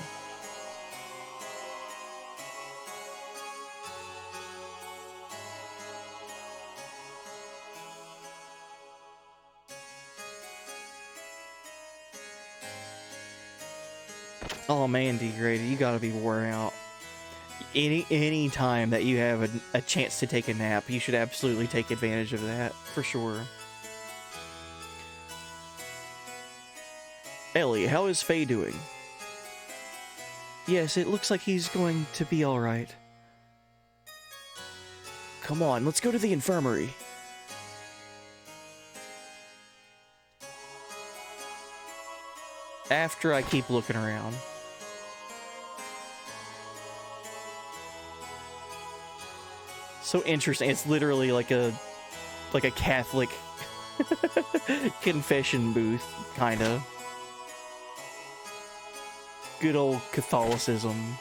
Oh man, Degraded, you gotta be worn out. Any time that you have a chance to take a nap, you should absolutely take advantage of that, for sure. Ellie, how is Faye doing? Yes, it looks like he's going to be alright. Come on, let's go to the infirmary. After I keep looking around. So interesting. It's literally like a Catholic confession booth, kinda. Good old Catholicism.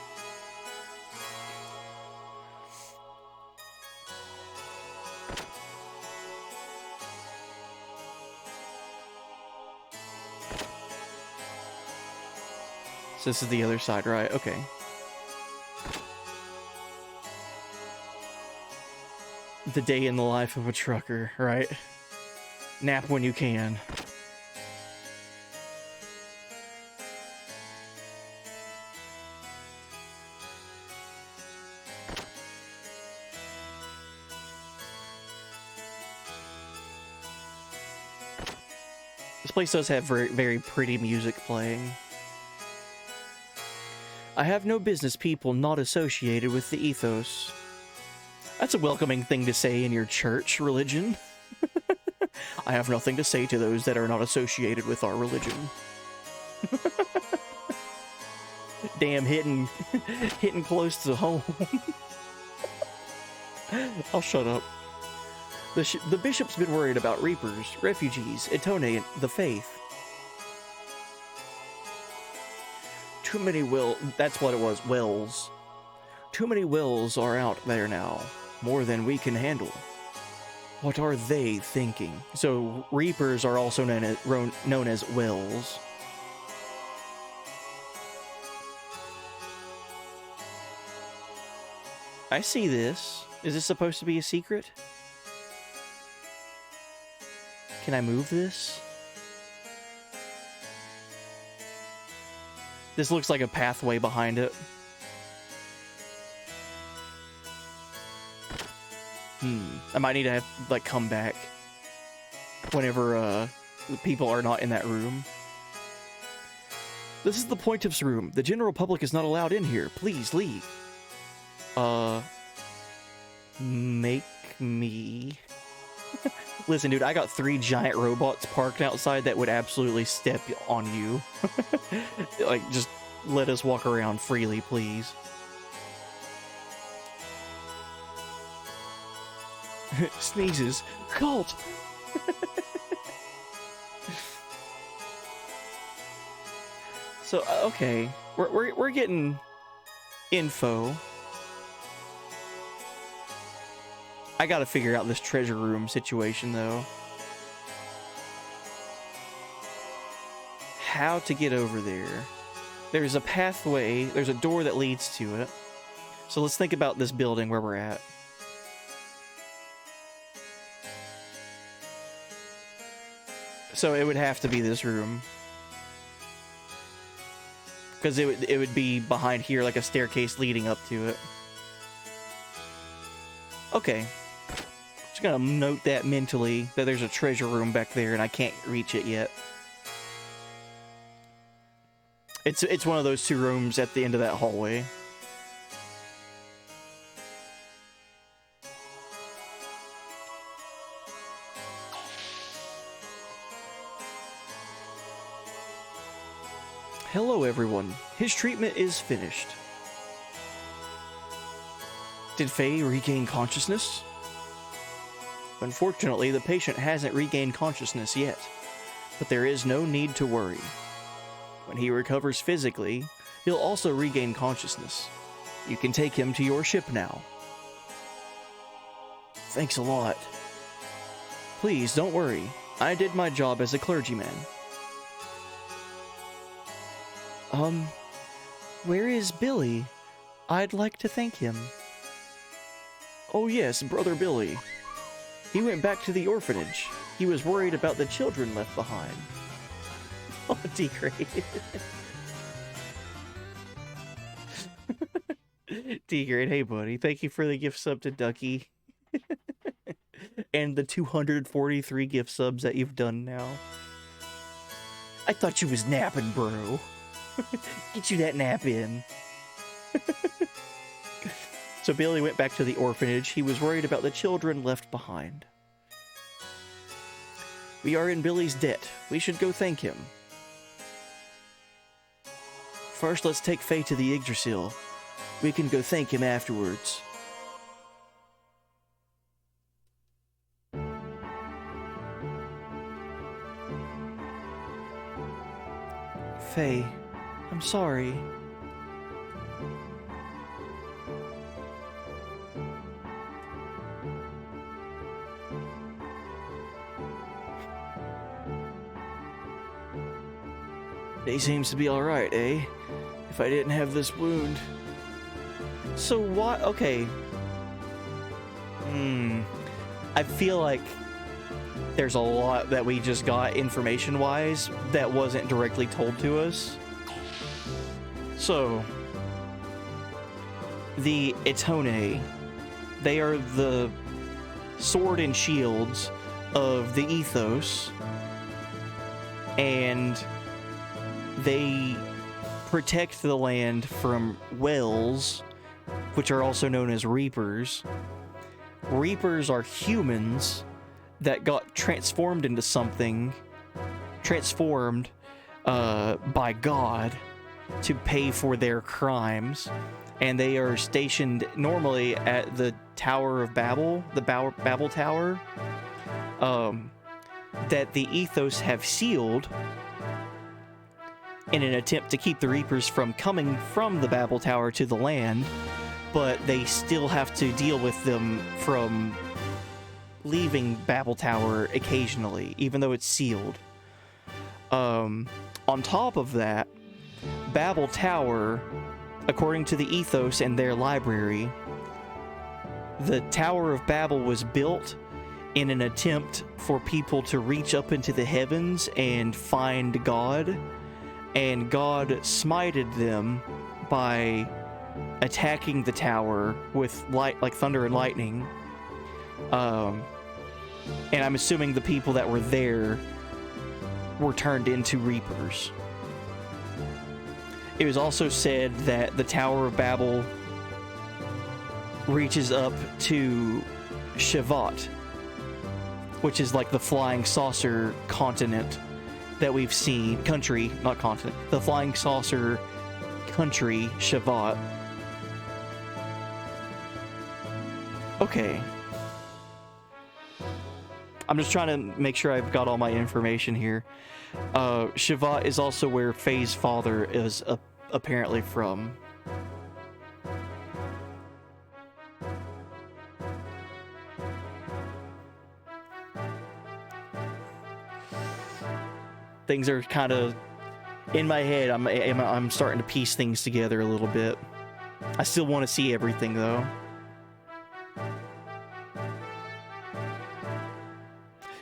So this is the other side, right? Okay. The day in the life of a trucker, right? Nap when you can. This place does have very, very pretty music playing. I have no business people not associated with the ethos. That's a welcoming thing to say in your church religion. I have nothing to say to those that are not associated with our religion. Damn, hitting close to home. I'll shut up. The bishop's been worried about reapers, refugees, Etone, the faith. Too many that's what it was, wells. Too many wells are out there now. More than we can handle. What are they thinking? So, reapers are also known as wells. I see this. Is this supposed to be a secret? Can I move this? This looks like a pathway behind it. I might need to have, like, come back whenever, the people are not in that room. This is the Plaintiff's room. The general public is not allowed in here. Please leave. Make me... Listen, dude, I got 3 giant robots parked outside that would absolutely step on you. Like, just let us walk around freely, please. Sneezes. Cult! So, okay. We're getting info. I gotta figure out this treasure room situation, though. How to get over there. There's a pathway, there's a door that leads to it. So let's think about this building where we're at. So it would have to be this room. Because it would be behind here, like a staircase leading up to it. Okay. Just gonna note that mentally, that there's a treasure room back there and I can't reach it yet. It's one of those 2 rooms at the end of that hallway. Hello, everyone. His treatment is finished. Did Faye regain consciousness? Unfortunately, the patient hasn't regained consciousness yet, but there is no need to worry. When he recovers physically, he'll also regain consciousness. You can take him to your ship now. Thanks a lot. Please, don't worry. I did my job as a clergyman. Where is Billy? I'd like to thank him. Oh yes, Brother Billy. He went back to the orphanage. He was worried about the children left behind. Oh, D-Grade. D-Grade, hey buddy. Thank you for the gift sub to Ducky. And the 243 gift subs that you've done now. I thought you was napping, bro. Get you that nap in. So Billy went back to the orphanage. He was worried about the children left behind. We are in Billy's debt. We should go thank him. First, let's take Faye to the Yggdrasil. We can go thank him afterwards. Faye, I'm sorry. He seems to be alright, eh? If I didn't have this wound. So what? Okay. I feel like there's a lot that we just got information-wise that wasn't directly told to us. So, the Itone, they are the sword and shields of the ethos, and they protect the land from wells, which are also known as reapers. Reapers are humans that got transformed into something, by God to pay for their crimes, and they are stationed normally at the Tower of Babel, the Babel Tower, that the ethos have sealed in an attempt to keep the Reapers from coming from the Babel Tower to the land, but they still have to deal with them from leaving Babel Tower occasionally, even though it's sealed. On top of that, Babel Tower, according to the ethos and their library, the Tower of Babel was built in an attempt for people to reach up into the heavens and find God, and God smited them by attacking the tower with light, like thunder and lightning. And I'm assuming the people that were there were turned into reapers. It was also said that the Tower of Babel reaches up to Shavat, which is like the flying saucer continent that we've seen. Country, not continent. The flying saucer country, Shavat. Okay. I'm just trying to make sure I've got all my information here. Shavat is also where Faye's father is apparently from. Things are kind of in my head. I'm starting to piece things together a little bit. I still want to see everything though.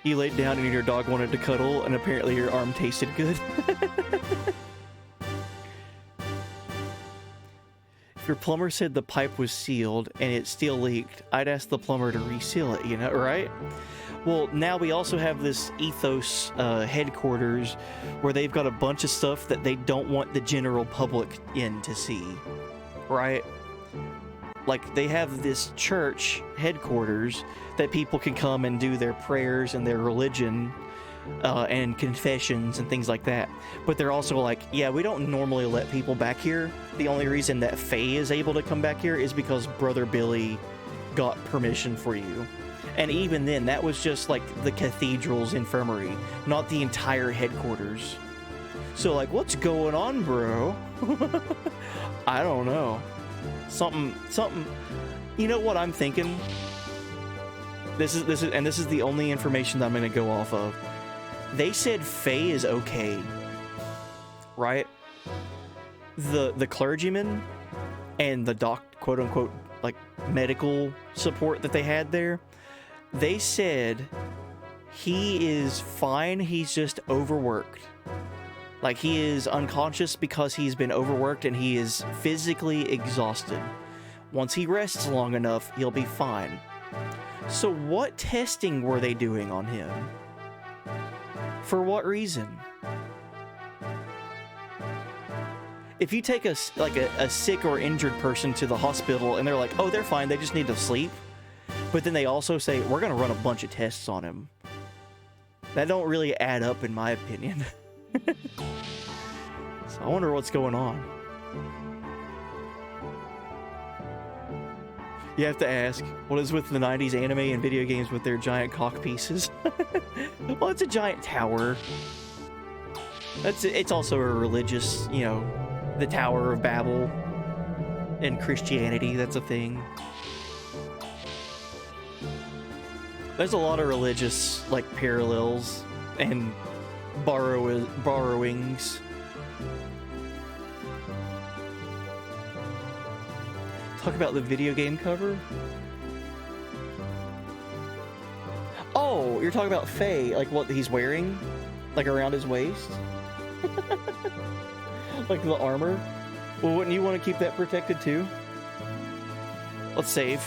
You laid down and your dog wanted to cuddle, and apparently your arm tasted good. If your plumber said the pipe was sealed and it still leaked, I'd ask the plumber to reseal it, you know, right? Well, now we also have this Ethos headquarters where they've got a bunch of stuff that they don't want the general public in to see, right? Like, they have this church headquarters that people can come and do their prayers and their religion and confessions and things like that. But they're also like, yeah, we don't normally let people back here. The only reason that Faye is able to come back here is because Brother Billy got permission for you. And even then, that was just like the cathedral's infirmary, not the entire headquarters. So like, what's going on, bro? I don't know. Something, you know what I'm thinking? This is the only information that I'm gonna go off of. They said Faye is okay, right? The clergyman and the quote unquote, like medical support that they had there, they said he is fine, he's just overworked. Like, he is unconscious because he's been overworked and he is physically exhausted. Once he rests long enough, he'll be fine. So what testing were they doing on him? For what reason? If you take a sick or injured person to the hospital and they're like, oh, they're fine, they just need to sleep. But then they also say, we're going to run a bunch of tests on him. That don't really add up in my opinion. So I wonder what's going on. You have to ask, what is with the 90s anime and video games with their giant cock pieces? Well, it's a giant tower. It's also a religious, you know, the Tower of Babel in Christianity, that's a thing. There's a lot of religious, like, parallels and borrowings. Talk about the video game cover? Oh, you're talking about Faye, like what he's wearing? Like around his waist? Like the armor? Well, wouldn't you want to keep that protected too? Let's save.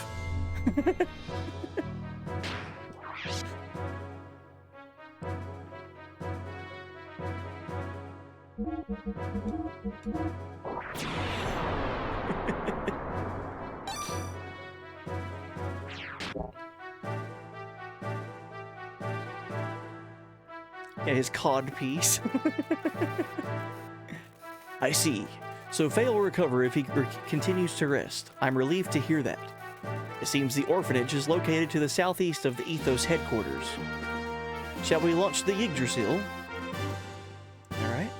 Yeah, his cod piece. I see. So Faye will recover if he continues to rest. I'm relieved to hear that. It seems the orphanage is located to the southeast of the Ethos headquarters. Shall we launch the Yggdrasil? Alright.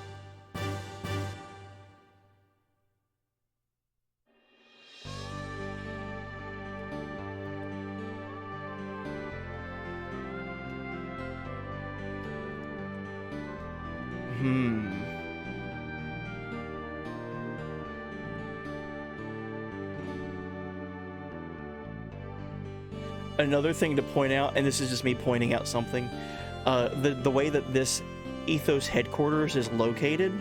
Another thing to point out, and this is just me pointing out something, the way that this Ethos headquarters is located.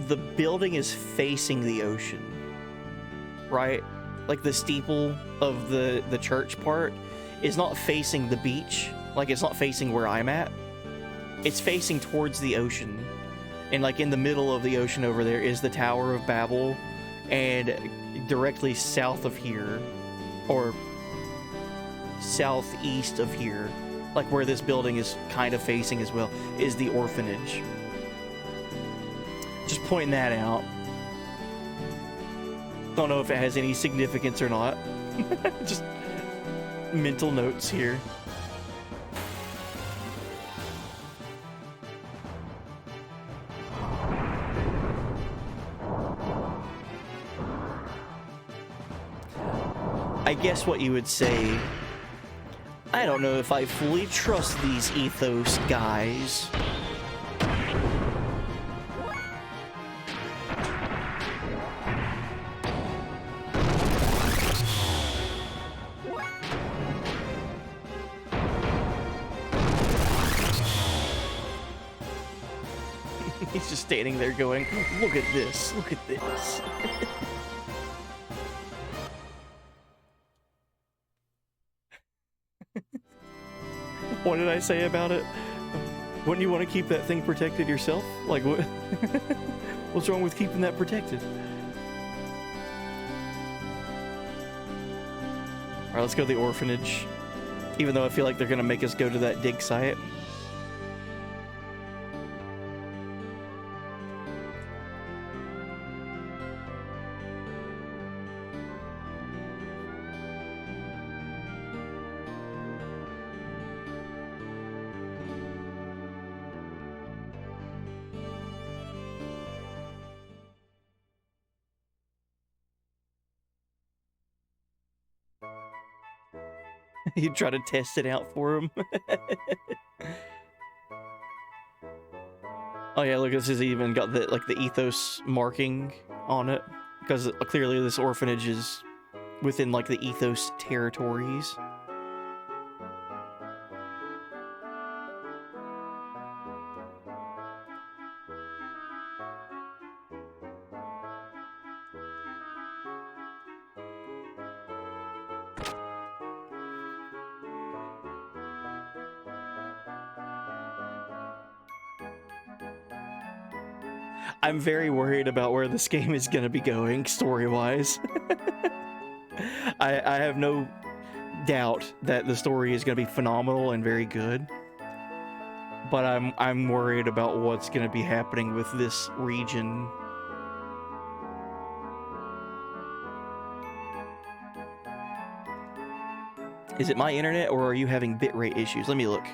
The building is facing the ocean, right? Like the steeple of the church part is not facing the beach. Like it's not facing where I'm at. It's facing towards the ocean. And like in the middle of the ocean over there is the Tower of Babel. And directly south of here, or southeast of here, like where this building is kind of facing as well, is the orphanage. Just pointing that out. Don't know if it has any significance or not. Just mental notes here. I guess what you would say, I don't know if I fully trust these Ethos guys. He's just standing there going, look at this, look at this. What did I say about it? Wouldn't you want to keep that thing protected yourself? Like, what? What's wrong with keeping that protected? Alright, let's go to the orphanage. Even though I feel like they're gonna make us go to that dig site. You try to test it out for him. Oh yeah, look, this has even got the like the Ethos marking on it, because clearly this orphanage is within like the Ethos territories. I'm very worried about where this game is going to be going, story-wise. I have no doubt that the story is going to be phenomenal and very good. But I'm worried about what's going to be happening with this region. Is it my internet, or are you having bitrate issues? Let me look.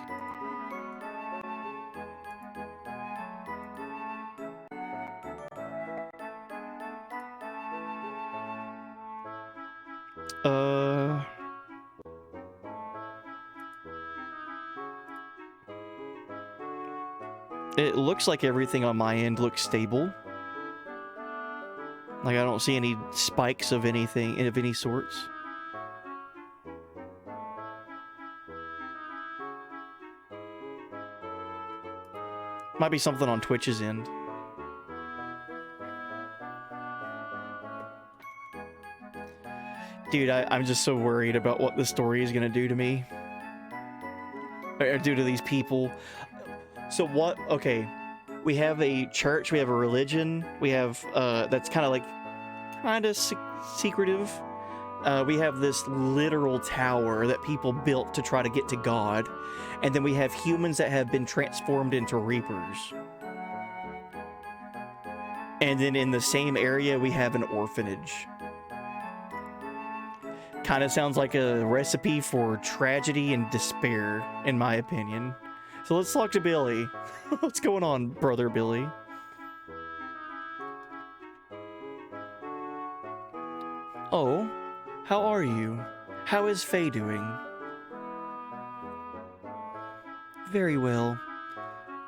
It looks like everything on my end looks stable. Like I don't see any spikes of anything, of any sorts. Might be something on Twitch's end. Dude, I'm just so worried about what the story is gonna do to me. Or do to these people. So what, okay, we have a church, we have a religion, we have, that's kind of like, secretive. We have this literal tower that people built to try to get to God. And then we have humans that have been transformed into reapers. And then in the same area, we have an orphanage. Kind of sounds like a recipe for tragedy and despair, in my opinion. So let's talk to Billy. What's going on, brother Billy? Oh, how are you? How is Faye doing? Very well.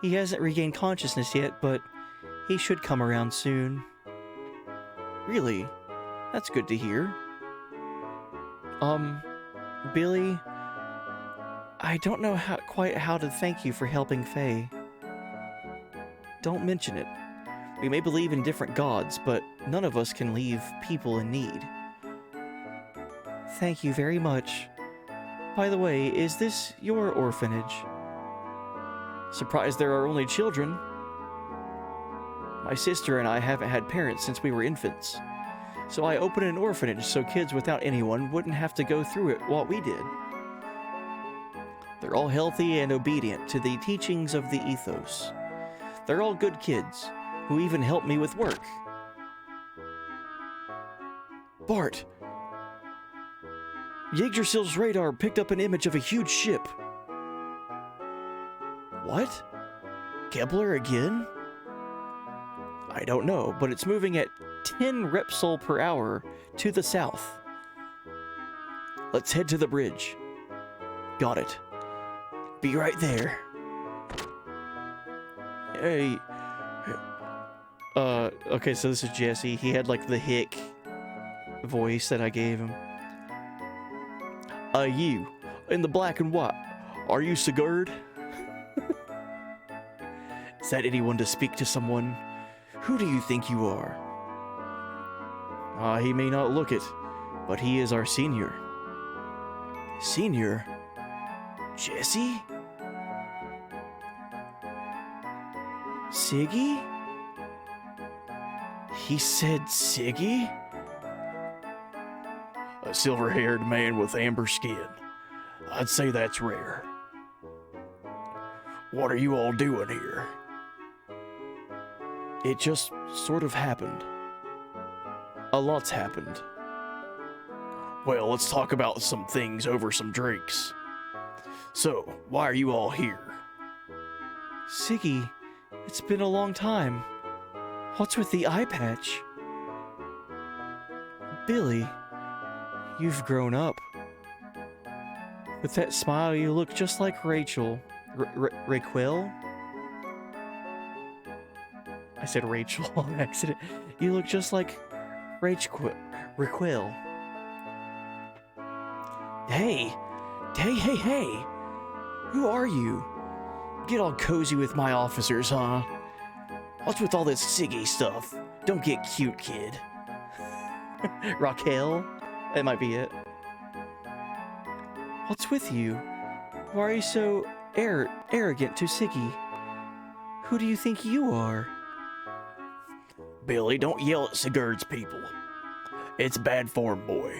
He hasn't regained consciousness yet, but he should come around soon. Really? That's good to hear. Billy, I don't know quite how to thank you for helping Faye. Don't mention it. We may believe in different gods, but none of us can leave people in need. Thank you very much. By the way, is this your orphanage? Surprised there are only children. My sister and I haven't had parents since we were infants. So I opened an orphanage so kids without anyone wouldn't have to go through it what we did. They're all healthy and obedient to the teachings of the ethos. They're all good kids, who even help me with work. Bart! Yggdrasil's radar picked up an image of a huge ship. What? Kepler again? I don't know, but it's moving at 10 Repsol per hour to the south. Let's head to the bridge. Got it. Be right there. Hey. Okay, so this is Jesse. He had like the hick voice that I gave him. You, in the black and white, are you Sigurd? Is that anyone to speak to someone? Who do you think you are? He may not look it, but he is our senior. Senior? Jesse? Siggy? He said Siggy? A silver-haired man with amber skin. I'd say that's rare. What are you all doing here? It just sort of happened. A lot's happened. Well, let's talk about some things over some drinks. So, why are you all here? Siggy, it's been a long time. What's with the eye patch? Billy, you've grown up. With that smile, you look just like Rachel. Raquel? I said Rachel on accident. You look just like Raquel. Hey! Hey! Who are you? Get all cozy with my officers, huh? What's with all this Siggy stuff? Don't get cute, kid. Raquel? That might be it. What's with you? Why are you so arrogant to Siggy? Who do you think you are? Billy, don't yell at Sigurd's people. It's bad form, boy.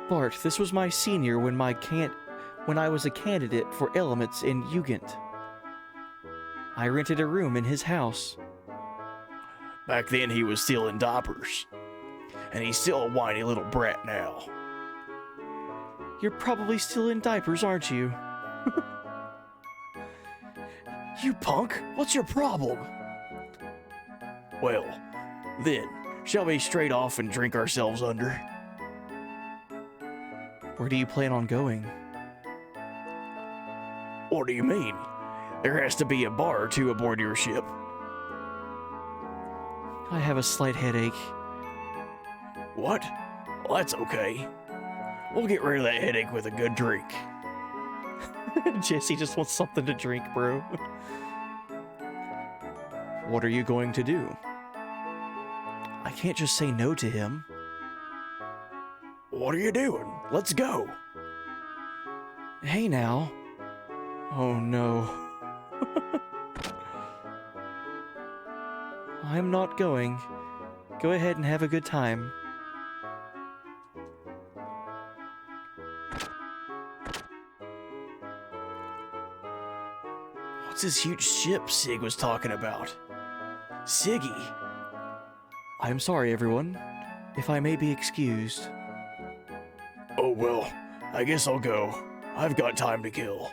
Bart, this was my senior when I was a candidate for elements in Jugend. I rented a room in his house. Back then he was still in diapers. And he's still a whiny little brat now. You're probably still in diapers, aren't you? You punk! What's your problem? Well, then, shall we straight off and drink ourselves under? Where do you plan on going? What do you mean? There has to be a bar or two aboard your ship. I have a slight headache. What? Well, that's okay. We'll get rid of that headache with a good drink. Jesse just wants something to drink, bro. What are you going to do? I can't just say no to him. What are you doing? Let's go. Hey now. Oh no. I'm not going. Go ahead and have a good time. What's this huge ship Sig was talking about? Siggy! I'm sorry, everyone. If I may be excused. Oh well, I guess I'll go. I've got time to kill.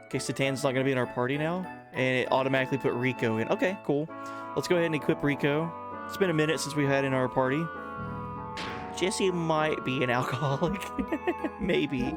Okay, Satan's not gonna be in our party now, and it automatically put Rico in. Okay, cool. Let's go ahead and equip Rico. It's been a minute since we've had in our party. Jesse might be an alcoholic. Maybe.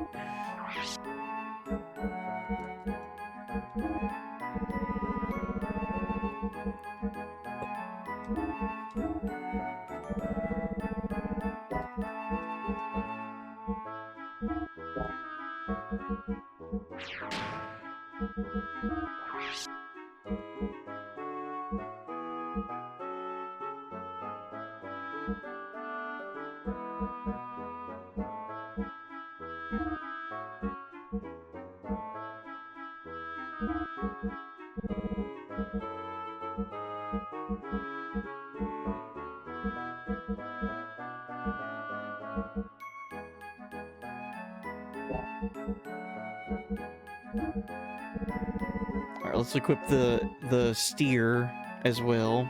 All right, let's equip the steer as well.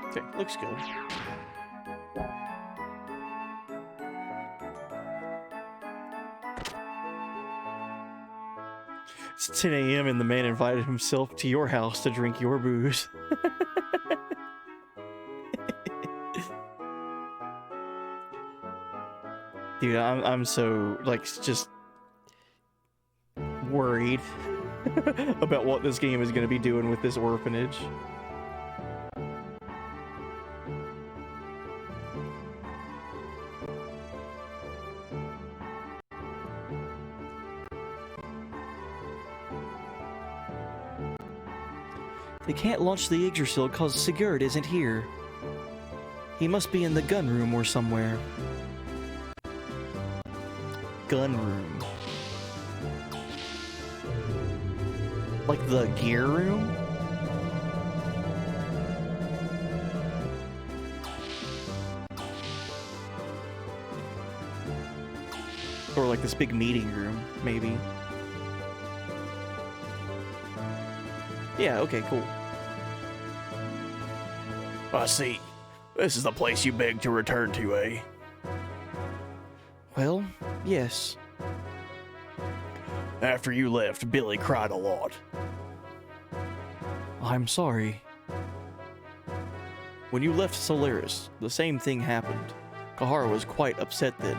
Okay, looks good. It's 10 a.m. and the man invited himself to your house to drink your booze. Dude, I'm so, like, just worried about what this game is going to be doing with this orphanage. They can't launch the Yggdrasil because Sigurd isn't here. He must be in the gun room or somewhere. Gun room. Like the gear room? Or like this big meeting room, maybe. Yeah, okay, cool. I see. This is the place you begged to return to, eh? Well, yes. After you left, Billy cried a lot. I'm sorry. When you left Solaris, the same thing happened. Kahara was quite upset then.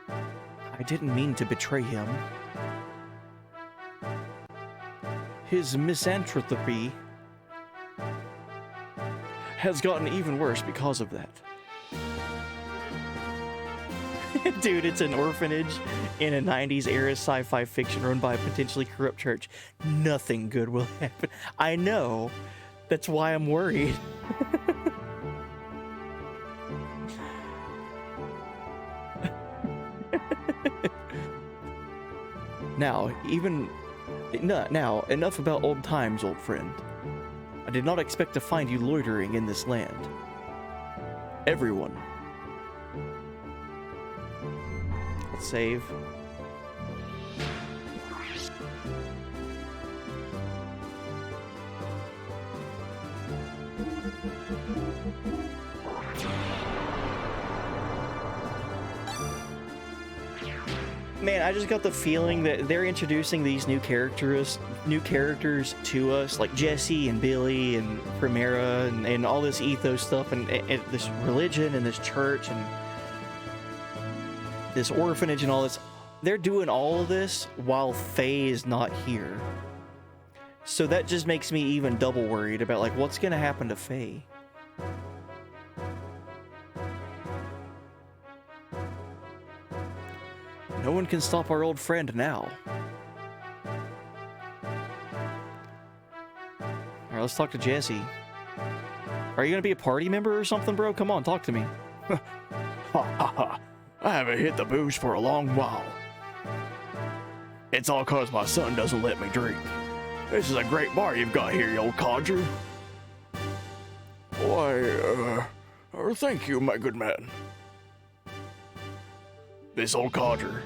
I didn't mean to betray him. His misanthropy has gotten even worse because of that. Dude, it's an orphanage in a 90s era sci-fi fiction run by a potentially corrupt church. Nothing good will happen. I know. That's why I'm worried. Now, enough about old times, old friend. I did not expect to find you loitering in this land. Everyone. Let's save. Man, I just got the feeling that they're introducing these new characters to us, like Jesse and Billy and Primera and all this ethos stuff and this religion and this church and this orphanage and all this. They're doing all of this while Faye is not here. So that just makes me even double worried about like what's gonna happen to Faye. No one can stop our old friend now. Alright, let's talk to Jesse. Are you gonna be a party member or something, bro? Come on, talk to me. Ha ha ha. I haven't hit the booze for a long while. It's all cause my son doesn't let me drink. This is a great bar you've got here, you old codger. Why, thank you, my good man. This old codger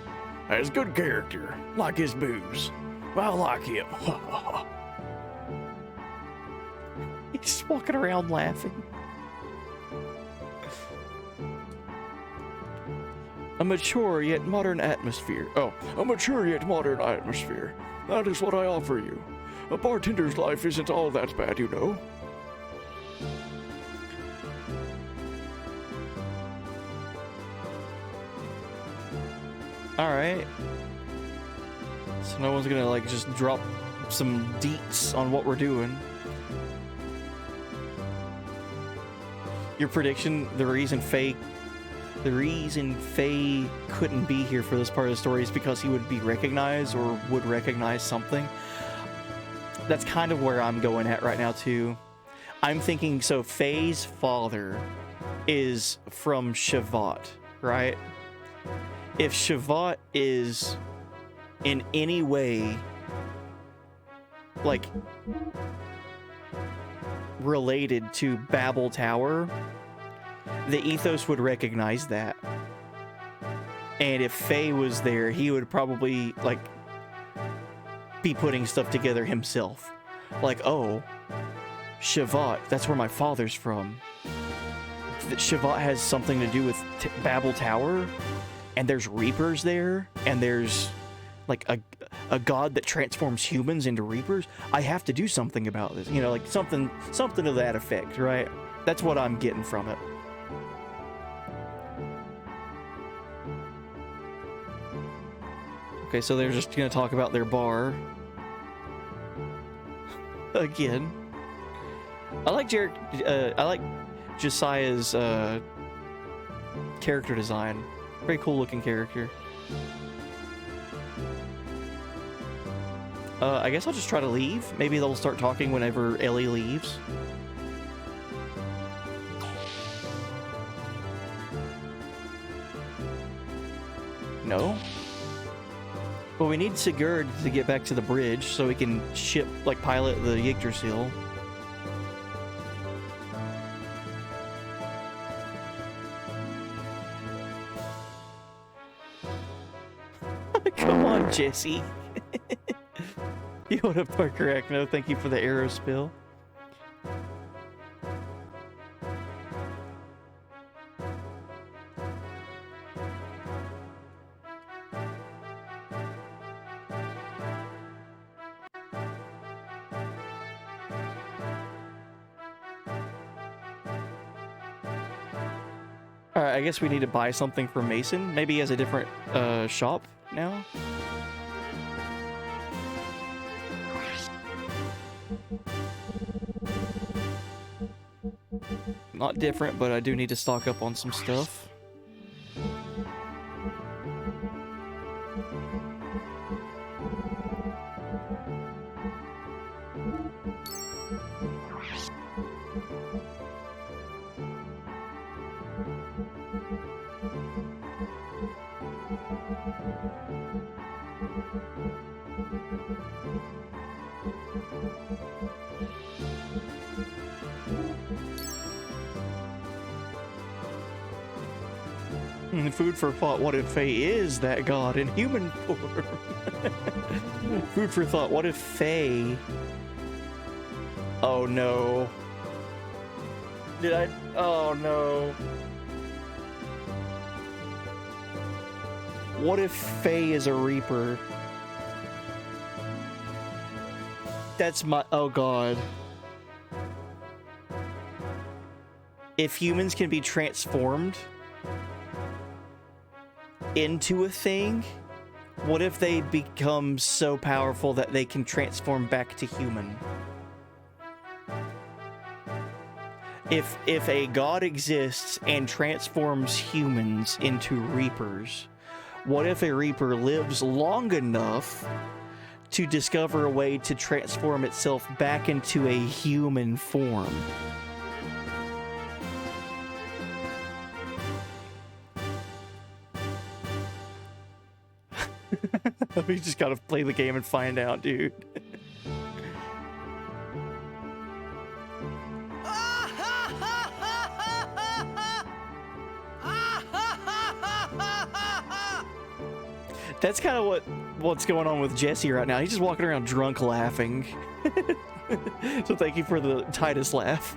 has good character, like his booze. I like him. He's just walking around laughing. A mature yet modern atmosphere. Oh, a mature yet modern atmosphere. That is what I offer you. A bartender's life isn't all that bad, you know. Alright. So no one's gonna, like, just drop some deets on what we're doing. Your prediction, the reason Faye couldn't be here for this part of the story is because he would be recognized or would recognize something. That's kind of where I'm going at right now too. I'm thinking, so Faye's father is from Shavat, right? If Shavat is in any way like related to Babel Tower, the Ethos would recognize that. And if Faye was there, he would probably like be putting stuff together himself. Like, oh, Shavat, that's where my father's from. That Shavat has something to do with Babel Tower, and there's Reapers there, and there's like a god that transforms humans into Reapers. I have to do something about this, you know, like something to that effect, right? That's what I'm getting from it. Okay, so they're just gonna talk about their bar again. I like Josiah's character design. Very cool looking character. I guess I'll just try to leave. Maybe they'll start talking whenever Ellie leaves. No? Well, we need Sigurd to get back to the bridge so we can pilot the Yggdrasil. Come on, Jesse. You want to Parker Acno? Thank you for the arrow spill. Alright, I guess we need to buy something from Mason. Maybe he has a different shop now? Not different, but I do need to stock up on some stuff. Food for thought, what if Faye is that god in human form? Food for thought, what if Faye... Oh no. Oh no. What if Faye is a Reaper? That's my... Oh god. If humans can be transformed into a thing, what if they become so powerful that they can transform back to human? If a god exists and transforms humans into Reapers, what if a Reaper lives long enough to discover a way to transform itself back into a human form? We just gotta play the game and find out, dude. That's kind of what's going on with Jesse right now. He's just walking around drunk laughing. So thank you for the Titus laugh.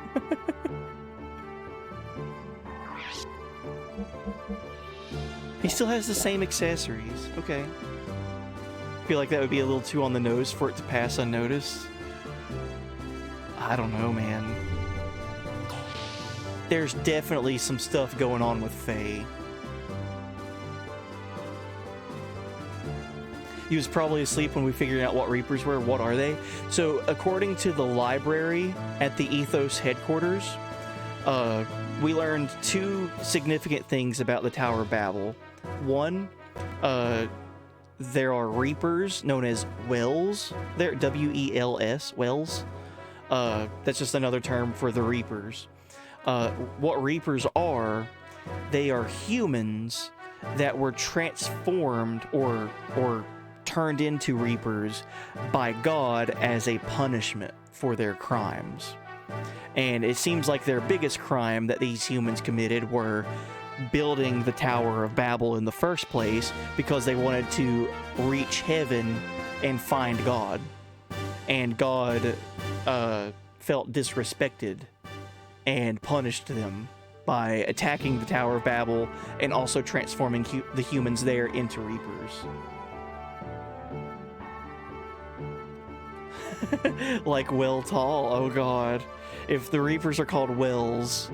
He still has the same accessories. Okay. I feel like that would be a little too on the nose for it to pass unnoticed. I don't know, man. There's definitely some stuff going on with Faye. He was probably asleep when we figured out what Reapers were. What are they? So, according to the library at the Ethos headquarters, we learned two significant things about the Tower of Babel. One, there are Reapers known as Wells. They're W-E-L-S, Wells. That's just another term for the Reapers. What Reapers are, they are humans that were transformed or turned into Reapers by God as a punishment for their crimes. And it seems like their biggest crime that these humans committed were building the Tower of Babel in the first place because they wanted to reach heaven and find God. And God felt disrespected and punished them by attacking the Tower of Babel and also transforming the humans there into Reapers. Like Well Tall, oh god. If the Reapers are called Wells,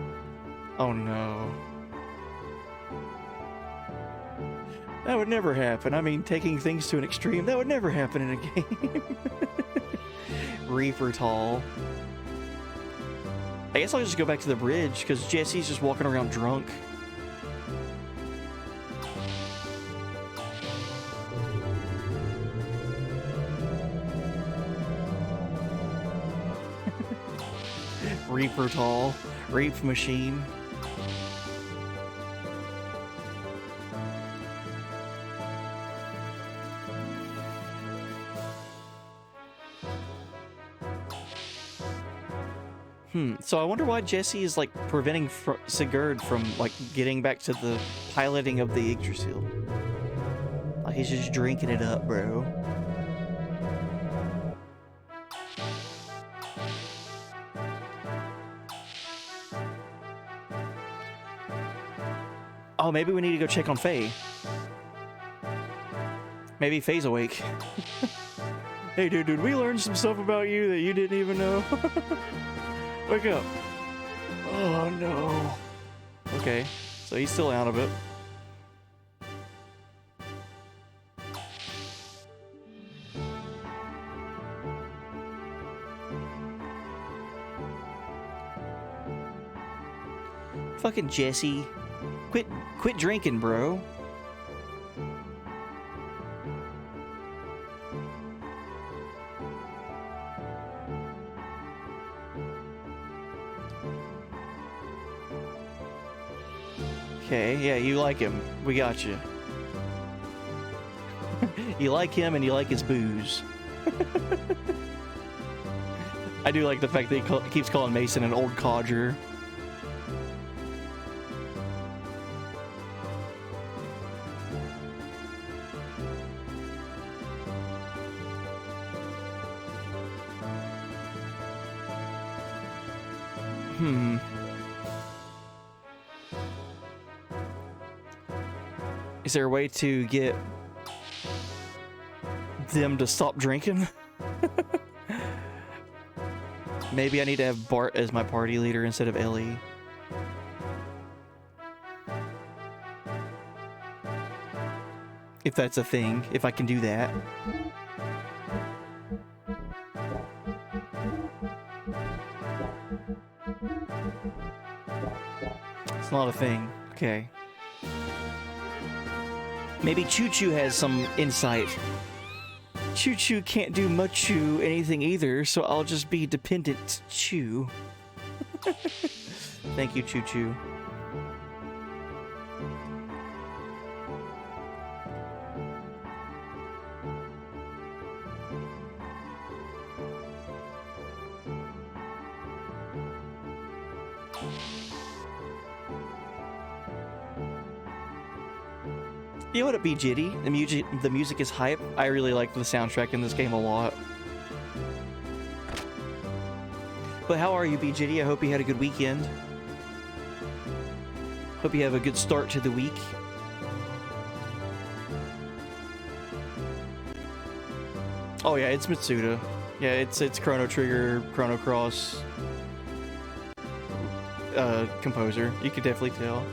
oh no. That would never happen. I mean, taking things to an extreme, that would never happen in a game. Reaper Tall. I guess I'll just go back to the bridge, because Jesse's just walking around drunk. Reaper Tall. Rape Machine. So I wonder why Jesse is, like, preventing Sigurd from, like, getting back to the piloting of the Yggdrasil. Like, he's just drinking it up, bro. Oh, maybe we need to go check on Faye. Maybe Faye's awake. Hey, dude, we learned some stuff about you that you didn't even know. Wake up. Oh, no. Okay, so he's still out of it. Fucking Jesse. Quit drinking, bro. Okay, yeah, you like him. We got you. You like him and you like his booze. I do like the fact that he keeps calling Mason an old codger. Is there a way to get them to stop drinking? Maybe I need to have Bart as my party leader instead of Ellie. If that's a thing, if I can do that. It's not a thing. Okay. Maybe Choo Choo has some insight. Choo Choo can't do much anything either, so I'll just be dependent Choo. Thank you, Choo Choo. You know what, it be Jitty? The music is hype. I really like the soundtrack in this game a lot. But how are you, B Jitty? I hope you had a good weekend. Hope you have a good start to the week. Oh yeah, it's Mitsuda. Yeah, it's Chrono Trigger, Chrono Cross composer. You could definitely tell.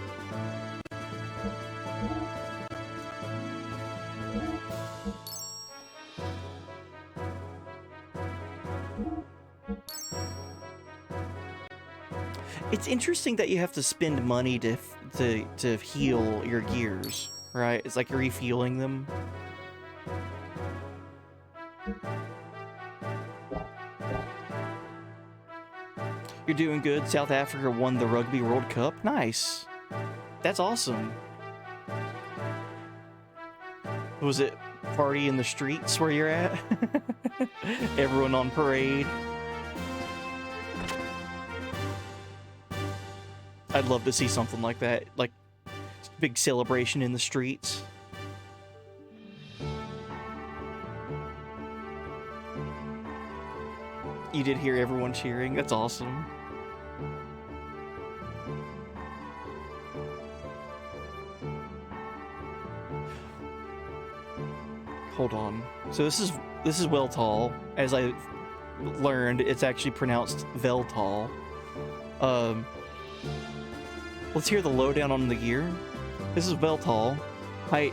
It's interesting that you have to spend money to heal your gears, right? It's like refueling them. You're doing good. South Africa won the Rugby World Cup. Nice. That's awesome. Was it party in the streets where you're at? Everyone on parade. I'd love to see something like that. Like, big celebration in the streets. You did hear everyone cheering. That's awesome. Hold on. So this is Weltall. As I learned, it's actually pronounced Veltall. Let's hear the lowdown on the gear. This is Veltall. Height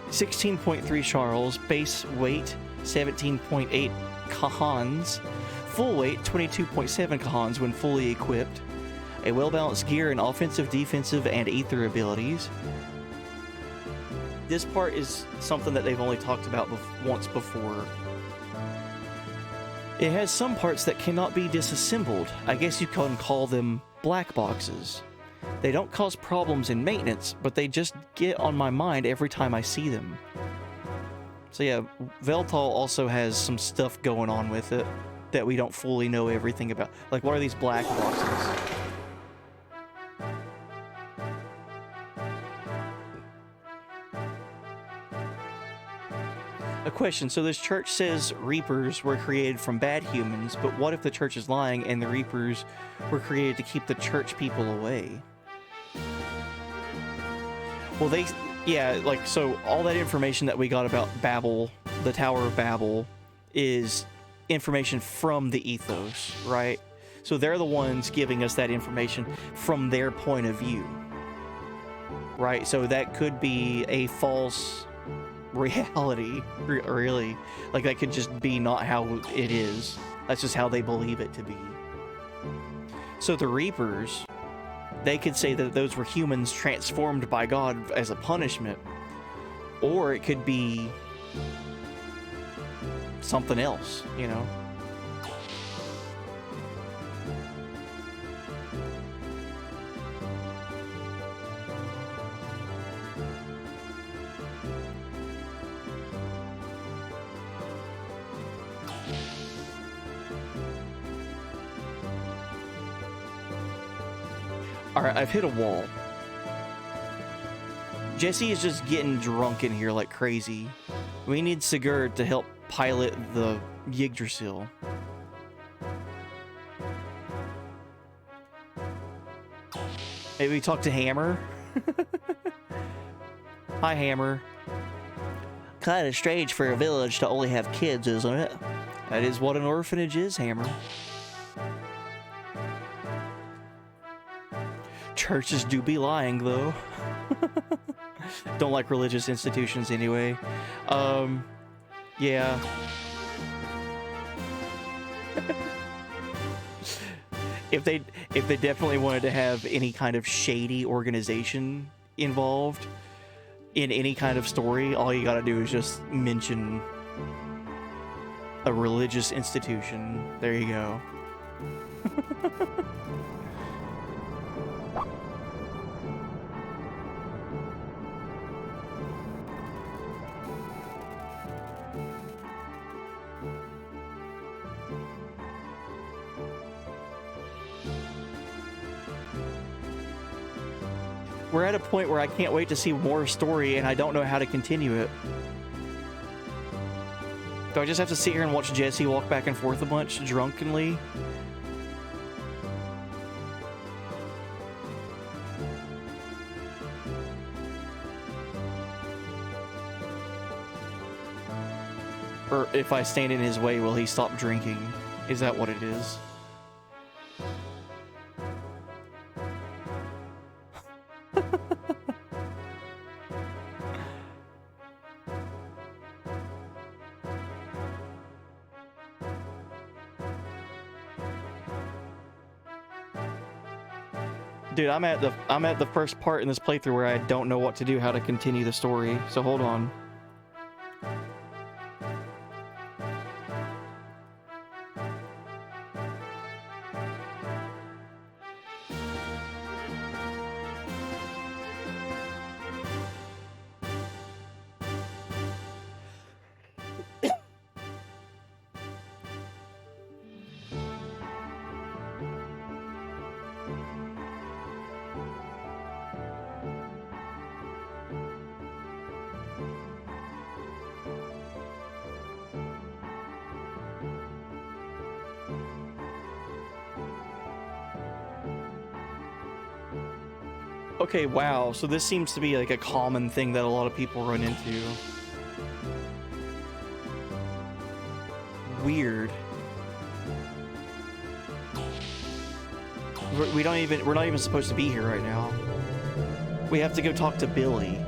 16.3 Charles. Base weight 17.8 Kahans. Full weight 22.7 Kahans when fully equipped. A well-balanced gear in offensive, defensive, and ether abilities. This part is something that they've only talked about once before. It has some parts that cannot be disassembled. I guess you can call them black boxes. They don't cause problems in maintenance, but they just get on my mind every time I see them. So yeah, Veltall also has some stuff going on with it that we don't fully know everything about. Like, what are these black boxes? A question. So this church says Reapers were created from bad humans, but what if the church is lying and the Reapers were created to keep the church people away? Well, yeah, like, so all that information that we got about Babel, the Tower of Babel, is information from the ethos, right? So they're the ones giving us that information from their point of view, right? So that could be a false reality, really. Like, that could just be not how it is. That's just how they believe it to be. So the Reapers, they could say that those were humans transformed by God as a punishment, or it could be something else, you know? Alright, I've hit a wall. Jesse is just getting drunk in here like crazy. We need Sigurd to help pilot the Yggdrasil. Maybe we talk to Hammer? Hi, Hammer. Kinda strange for a village to only have kids, isn't it? That is what an orphanage is, Hammer. Churches do be lying, though. Don't like religious institutions anyway. Yeah. If they definitely wanted to have any kind of shady organization involved in any kind of story, all you gotta do is just mention a religious institution. There you go. We're at a point where I can't wait to see more story, and I don't know how to continue it. Do I just have to sit here and watch Jesse walk back and forth a bunch drunkenly? Or if I stand in his way, will he stop drinking? Is that what it is? Dude, I'm at the first part in this playthrough where I don't know what to do, how to continue the story. So hold on. Okay, wow. So this seems to be like a common thing that a lot of people run into. Weird. We're not even supposed to be here right now. We have to go talk to Billy.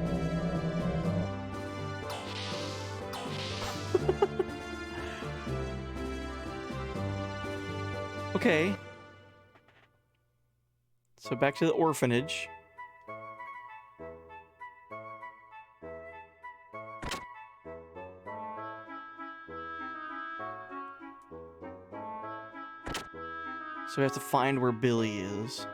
Okay. So back to the orphanage. So we have to find where Billy is.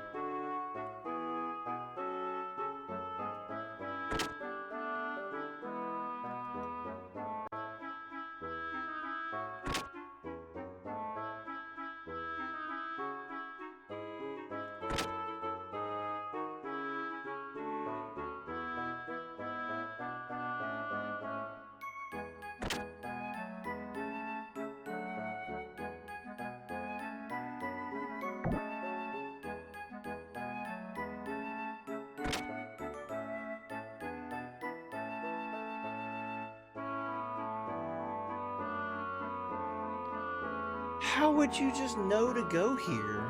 How would you just know to go here?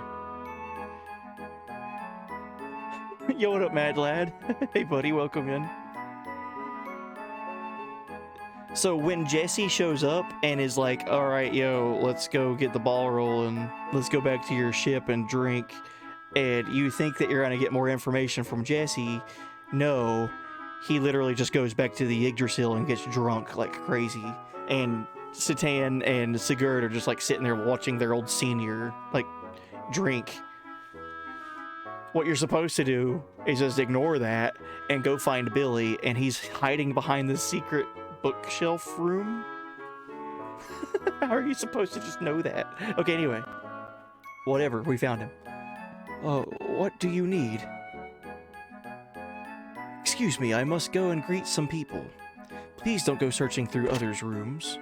Yo, what up, mad lad? Hey, buddy, welcome in. So when Jesse shows up and is like, all right, yo, let's go get the ball rolling. Let's go back to your ship and drink. And you think that you're going to get more information from Jesse. No, he literally just goes back to the Yggdrasil and gets drunk like crazy. And Satan and Sigurd are just like sitting there watching their old senior like drink. What you're supposed to do is just ignore that and go find Billy, and he's hiding behind the secret bookshelf room. How are you supposed to just know that? Okay, anyway. Whatever, we found him. What do you need? Excuse me, I must go and greet some people. Please don't go searching through others' rooms.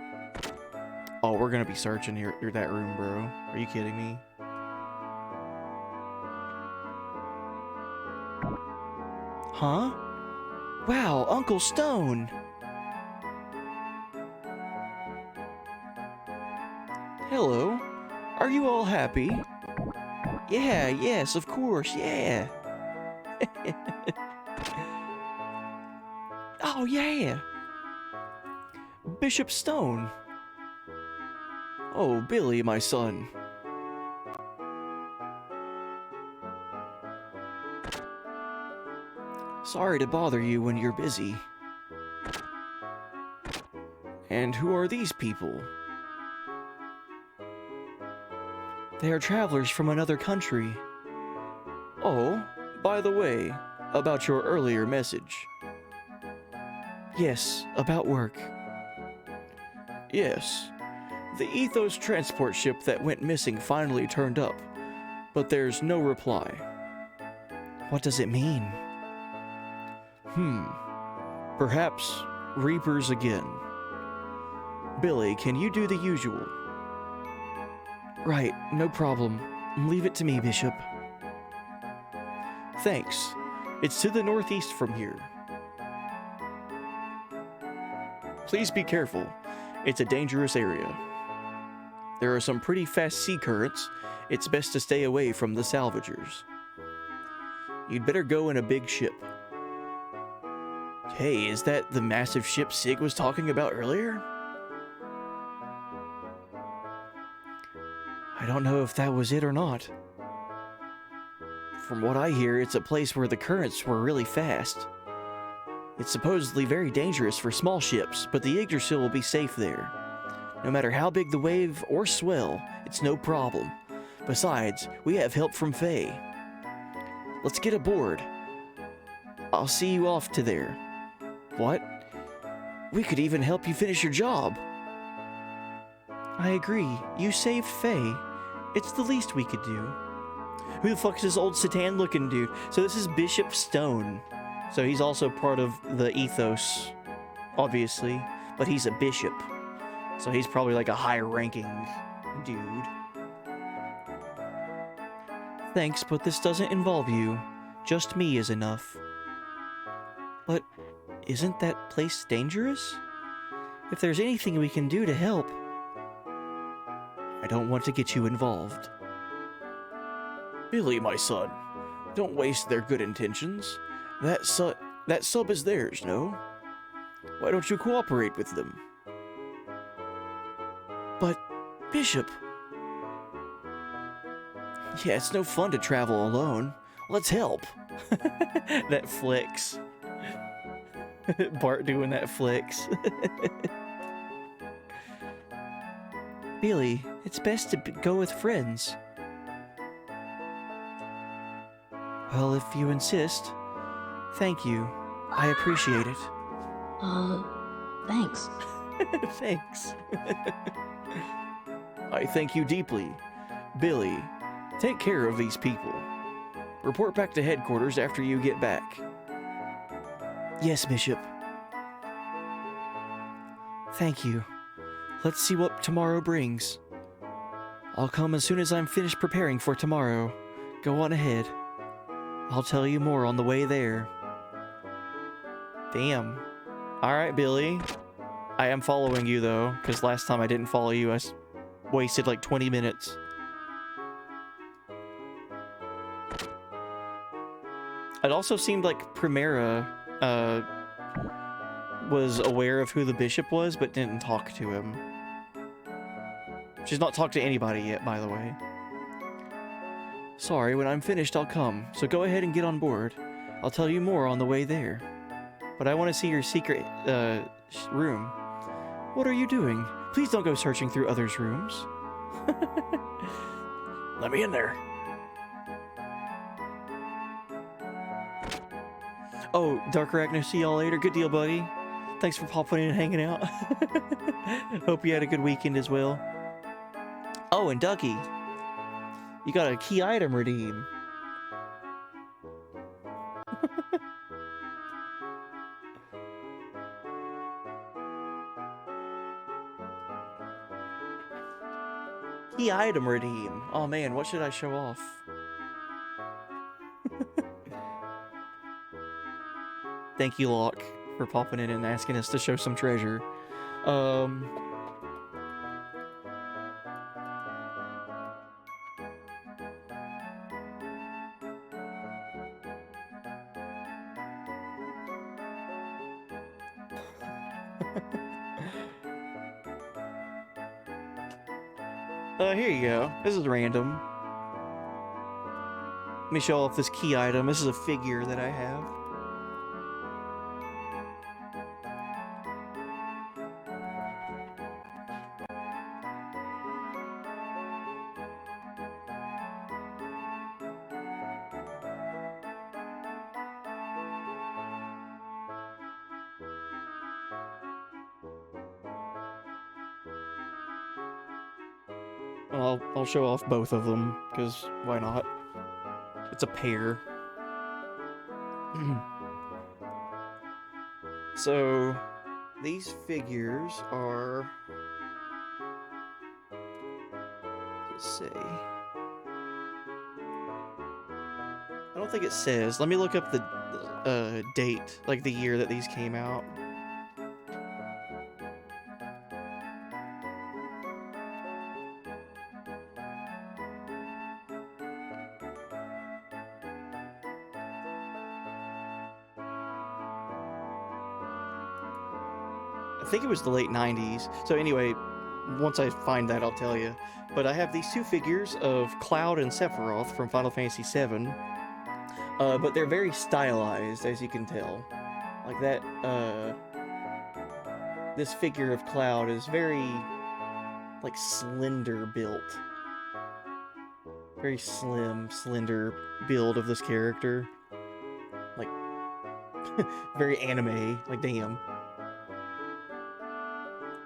Oh, we're gonna be searching here that room, bro. Are you kidding me? Huh? Wow, Uncle Stone! Hello. Are you all happy? Yeah, yes, of course, yeah. Oh, yeah. Bishop Stone. Oh, Billy, my son. Sorry to bother you when you're busy. And who are these people? They are travelers from another country. Oh, by the way, about your earlier message. Yes, about work. Yes. The Ethos transport ship that went missing finally turned up, but there's no reply. What does it mean? Perhaps Reapers again. Billy, can you do the usual? Right, no problem. Leave it to me, Bishop. Thanks. It's to the northeast from here. Please be careful. It's a dangerous area. There are some pretty fast sea currents. It's best to stay away from the salvagers. You'd better go in a big ship. Hey, is that the massive ship Sig was talking about earlier? I don't know if that was it or not. From what I hear, it's a place where the currents were really fast. It's supposedly very dangerous for small ships, but the Yggdrasil will be safe there. No matter how big the wave or swell, it's no problem. Besides, we have help from Faye. Let's get aboard. I'll see you off to there. What? We could even help you finish your job. I agree. You saved Faye. It's the least we could do. Who the fuck is this old Satan-looking dude? So this is Bishop Stone. So he's also part of the ethos, obviously, but he's a bishop. So he's probably like a high-ranking dude. Thanks, but this doesn't involve you. Just me is enough. But isn't that place dangerous? If there's anything we can do to help... I don't want to get you involved. Billy, my son, don't waste their good intentions. That sub is theirs, no? Why don't you cooperate with them? But, Bishop... Yeah, it's no fun to travel alone. Let's help. That flex. Bart doing that flex. Billy, it's best to go with friends. Well, if you insist. Thank you. I appreciate it. Thanks. Thanks. I thank you deeply. Billy, take care of these people. Report back to headquarters after you get back. Yes, Bishop. Thank you. Let's see what tomorrow brings. I'll come as soon as I'm finished preparing for tomorrow. Go on ahead. I'll tell you more on the way there. Damn. Alright, Billy. I am following you, though, because last time I didn't follow you, I wasted like 20 minutes. It also seemed like Primera was aware of who the bishop was, but didn't talk to him. She's not talked to anybody yet, by the way. Sorry, when I'm finished, I'll come, so go ahead and get on board. I'll tell you more on the way there. But I want to see your secret, room. What are you doing? Please don't go searching through others' rooms. Let me in there. Oh, Dark Arachno, see y'all later. Good deal, buddy. Thanks for popping in and hanging out. Hope you had a good weekend as well. Oh, and Ducky, you got a key item redeem. Key item redeem. Oh man, what should I show off? Thank you, Locke, for popping in and asking us to show some treasure. Here you go. This is random. Let me show off this key item. This is a figure that I have. I'll show off both of them, because why not? It's a pair. So, these figures are... Let's see. I don't think it says. Let me look up the date, like the year that these came out. I think it was the late 90s. So anyway, once I find that, I'll tell you. But I have these two figures of Cloud and Sephiroth from Final Fantasy VII. But they're very stylized, as you can tell. Like that, this figure of Cloud is very, like, slender built. Very slim, slender build of this character. Like, very anime, like, damn.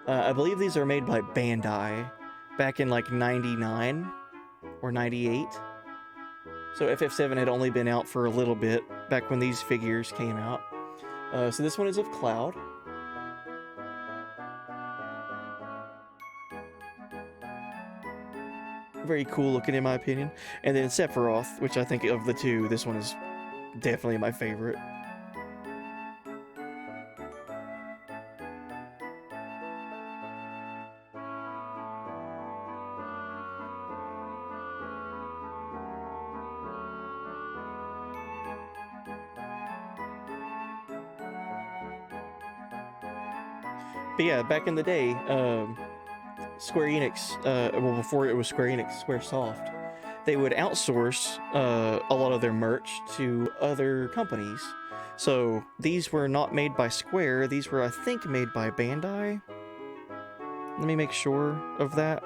I believe these are made by Bandai back in, like, 99 or 98. So FF7 had only been out for a little bit back when these figures came out. So this one is of Cloud. Very cool looking in my opinion. And then Sephiroth, which I think of the two, this one is definitely my favorite. But yeah, back in the day, Square Enix, well, before it was Square Enix, Squaresoft, they would outsource a lot of their merch to other companies. So these were not made by Square, these were, I think, made by Bandai. Let me make sure of that.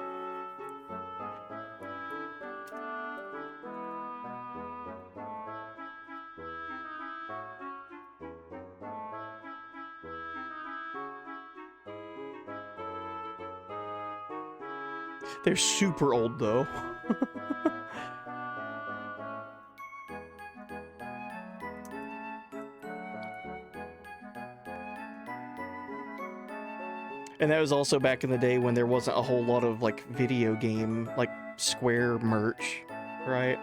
They're super old, though. And that was also back in the day when there wasn't a whole lot of, like, video game, like, Square merch, right?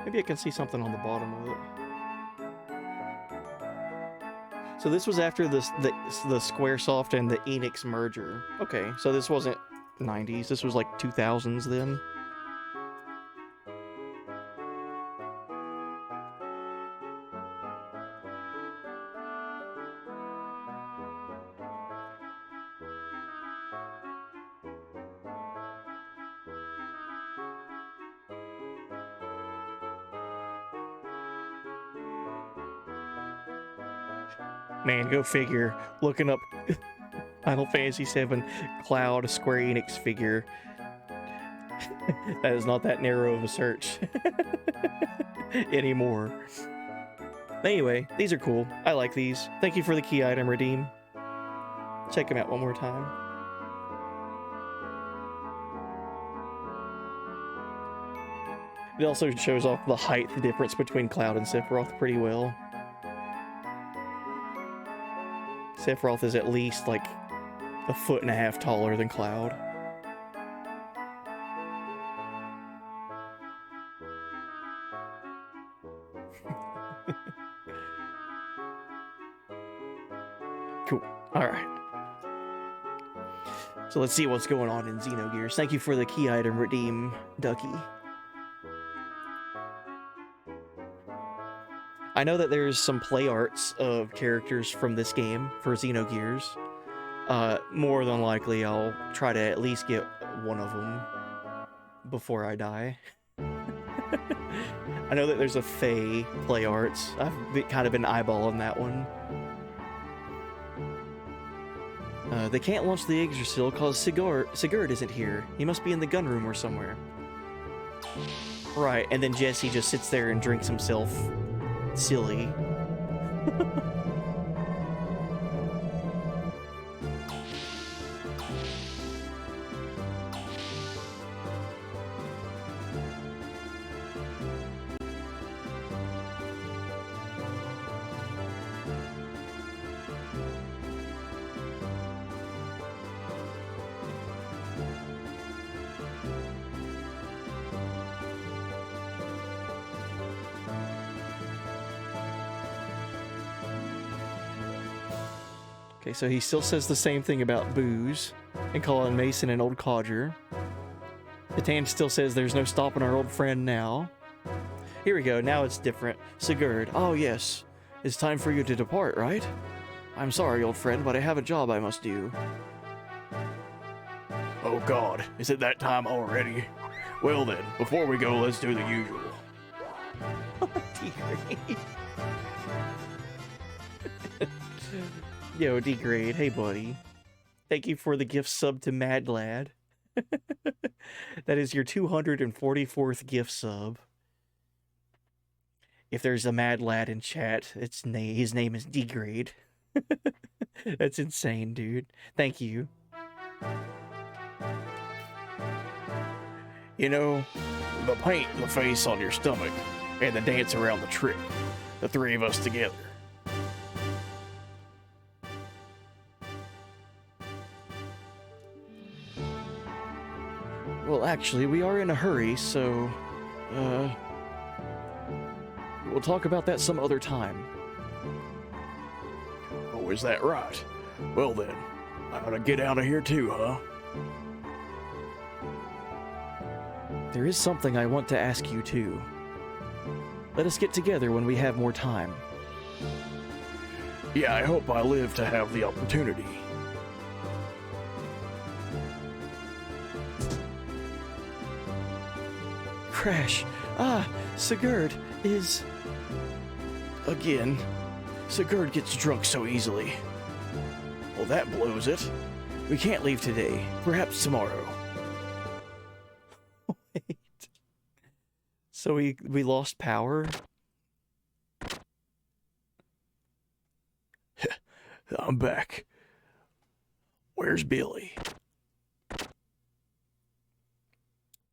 Maybe I can see something on the bottom of it. So this was after the Squaresoft and the Enix merger. Okay, so this wasn't 90s, this was like 2000s then. Man, go figure. Looking up Final Fantasy VII Cloud Square Enix figure. That is not that narrow of a search anymore. Anyway, these are cool. I like these. Thank you for the key item redeem. Check them out one more time. It also shows off the height difference between Cloud and Sephiroth pretty well. Sephiroth is at least like 1.5 feet taller than Cloud. Cool. Alright. So let's see what's going on in Xenogears. Thank you for the key item redeem, Ducky. I know that there's some play arts of characters from this game for Xenogears. More than likely, I'll try to at least get one of them before I die. I know that there's a Fae play arts. Kind of been eyeballing that one. They can't launch the Yggdrasil because Sigurd isn't here. He must be in the gun room or somewhere. Right, and then Jesse just sits there and drinks himself silly. Okay, so he still says the same thing about booze and calling Mason an old codger. Catan still says there's no stopping our old friend now. Here we go, now it's different. Sigurd, oh yes, it's time for you to depart, right? I'm sorry, old friend, but I have a job I must do. Oh God, is it that time already? Well then, before we go, let's do the usual. Degrade. Yo, Degrade, hey buddy. Thank you for the gift sub to Mad Lad. That is your 244th gift sub. If there's a Mad Lad in chat, his name is Degrade. That's insane, dude. Thank you. You know, the paint in the face on your stomach and the dance around the trip. The three of us together. Well, actually, we are in a hurry, so, we'll talk about that some other time. Oh, is that right? Well then, I ought to get out of here too, huh? There is something I want to ask you, too. Let us get together when we have more time. Yeah, I hope I live to have the opportunity. Crash. Sigurd is... Again, Sigurd gets drunk so easily. Well, that blows it. We can't leave today. Perhaps tomorrow. Wait. So we lost power? I'm back. Where's Billy?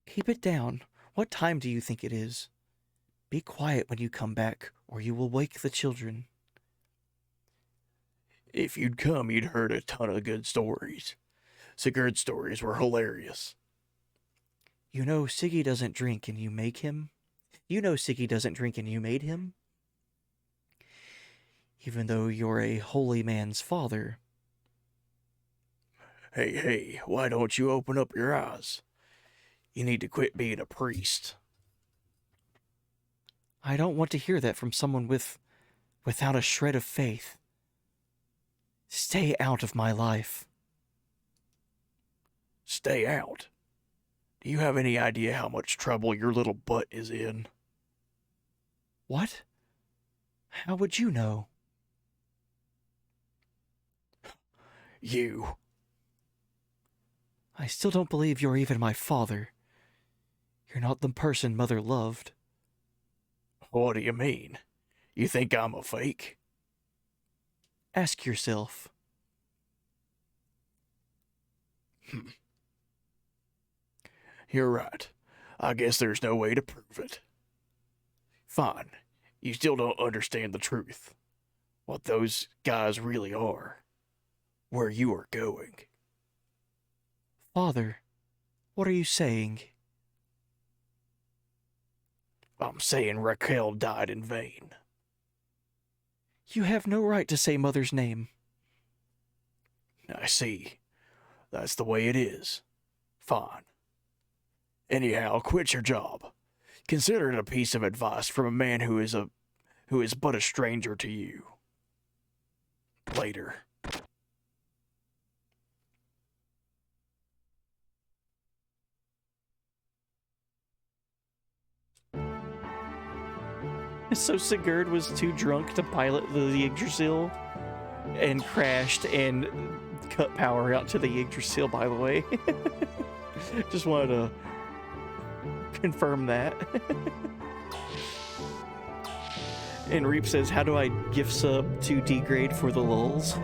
Keep it down. What time do you think it is? Be quiet when you come back, or you will wake the children. If you'd come, you'd heard a ton of good stories. Sigurd's stories were hilarious. You know Siggy doesn't drink and you make him? You know Siggy doesn't drink and you made him? Even though you're a holy man's father. Hey, why don't you open up your eyes? You need to quit being a priest. I don't want to hear that from someone without a shred of faith. Stay out of my life. Stay out? Do you have any idea how much trouble your little butt is in? What? How would you know? You. I still don't believe you're even my father. You're not the person Mother loved. What do you mean? You think I'm a fake? Ask yourself. You're right. I guess there's no way to prove it. Fine. You still don't understand the truth. What those guys really are. Where you are going. Father, what are you saying? I'm saying Raquel died in vain. You have no right to say Mother's name. I see. That's the way it is. Fine. Anyhow, quit your job. Consider it a piece of advice from a man who is but a stranger to you. Later. So Sigurd was too drunk to pilot the Yggdrasil and crashed and cut power out to the Yggdrasil, by the way. Just wanted to confirm that. And Reap says, how do I gift sub to degrade for the lulz?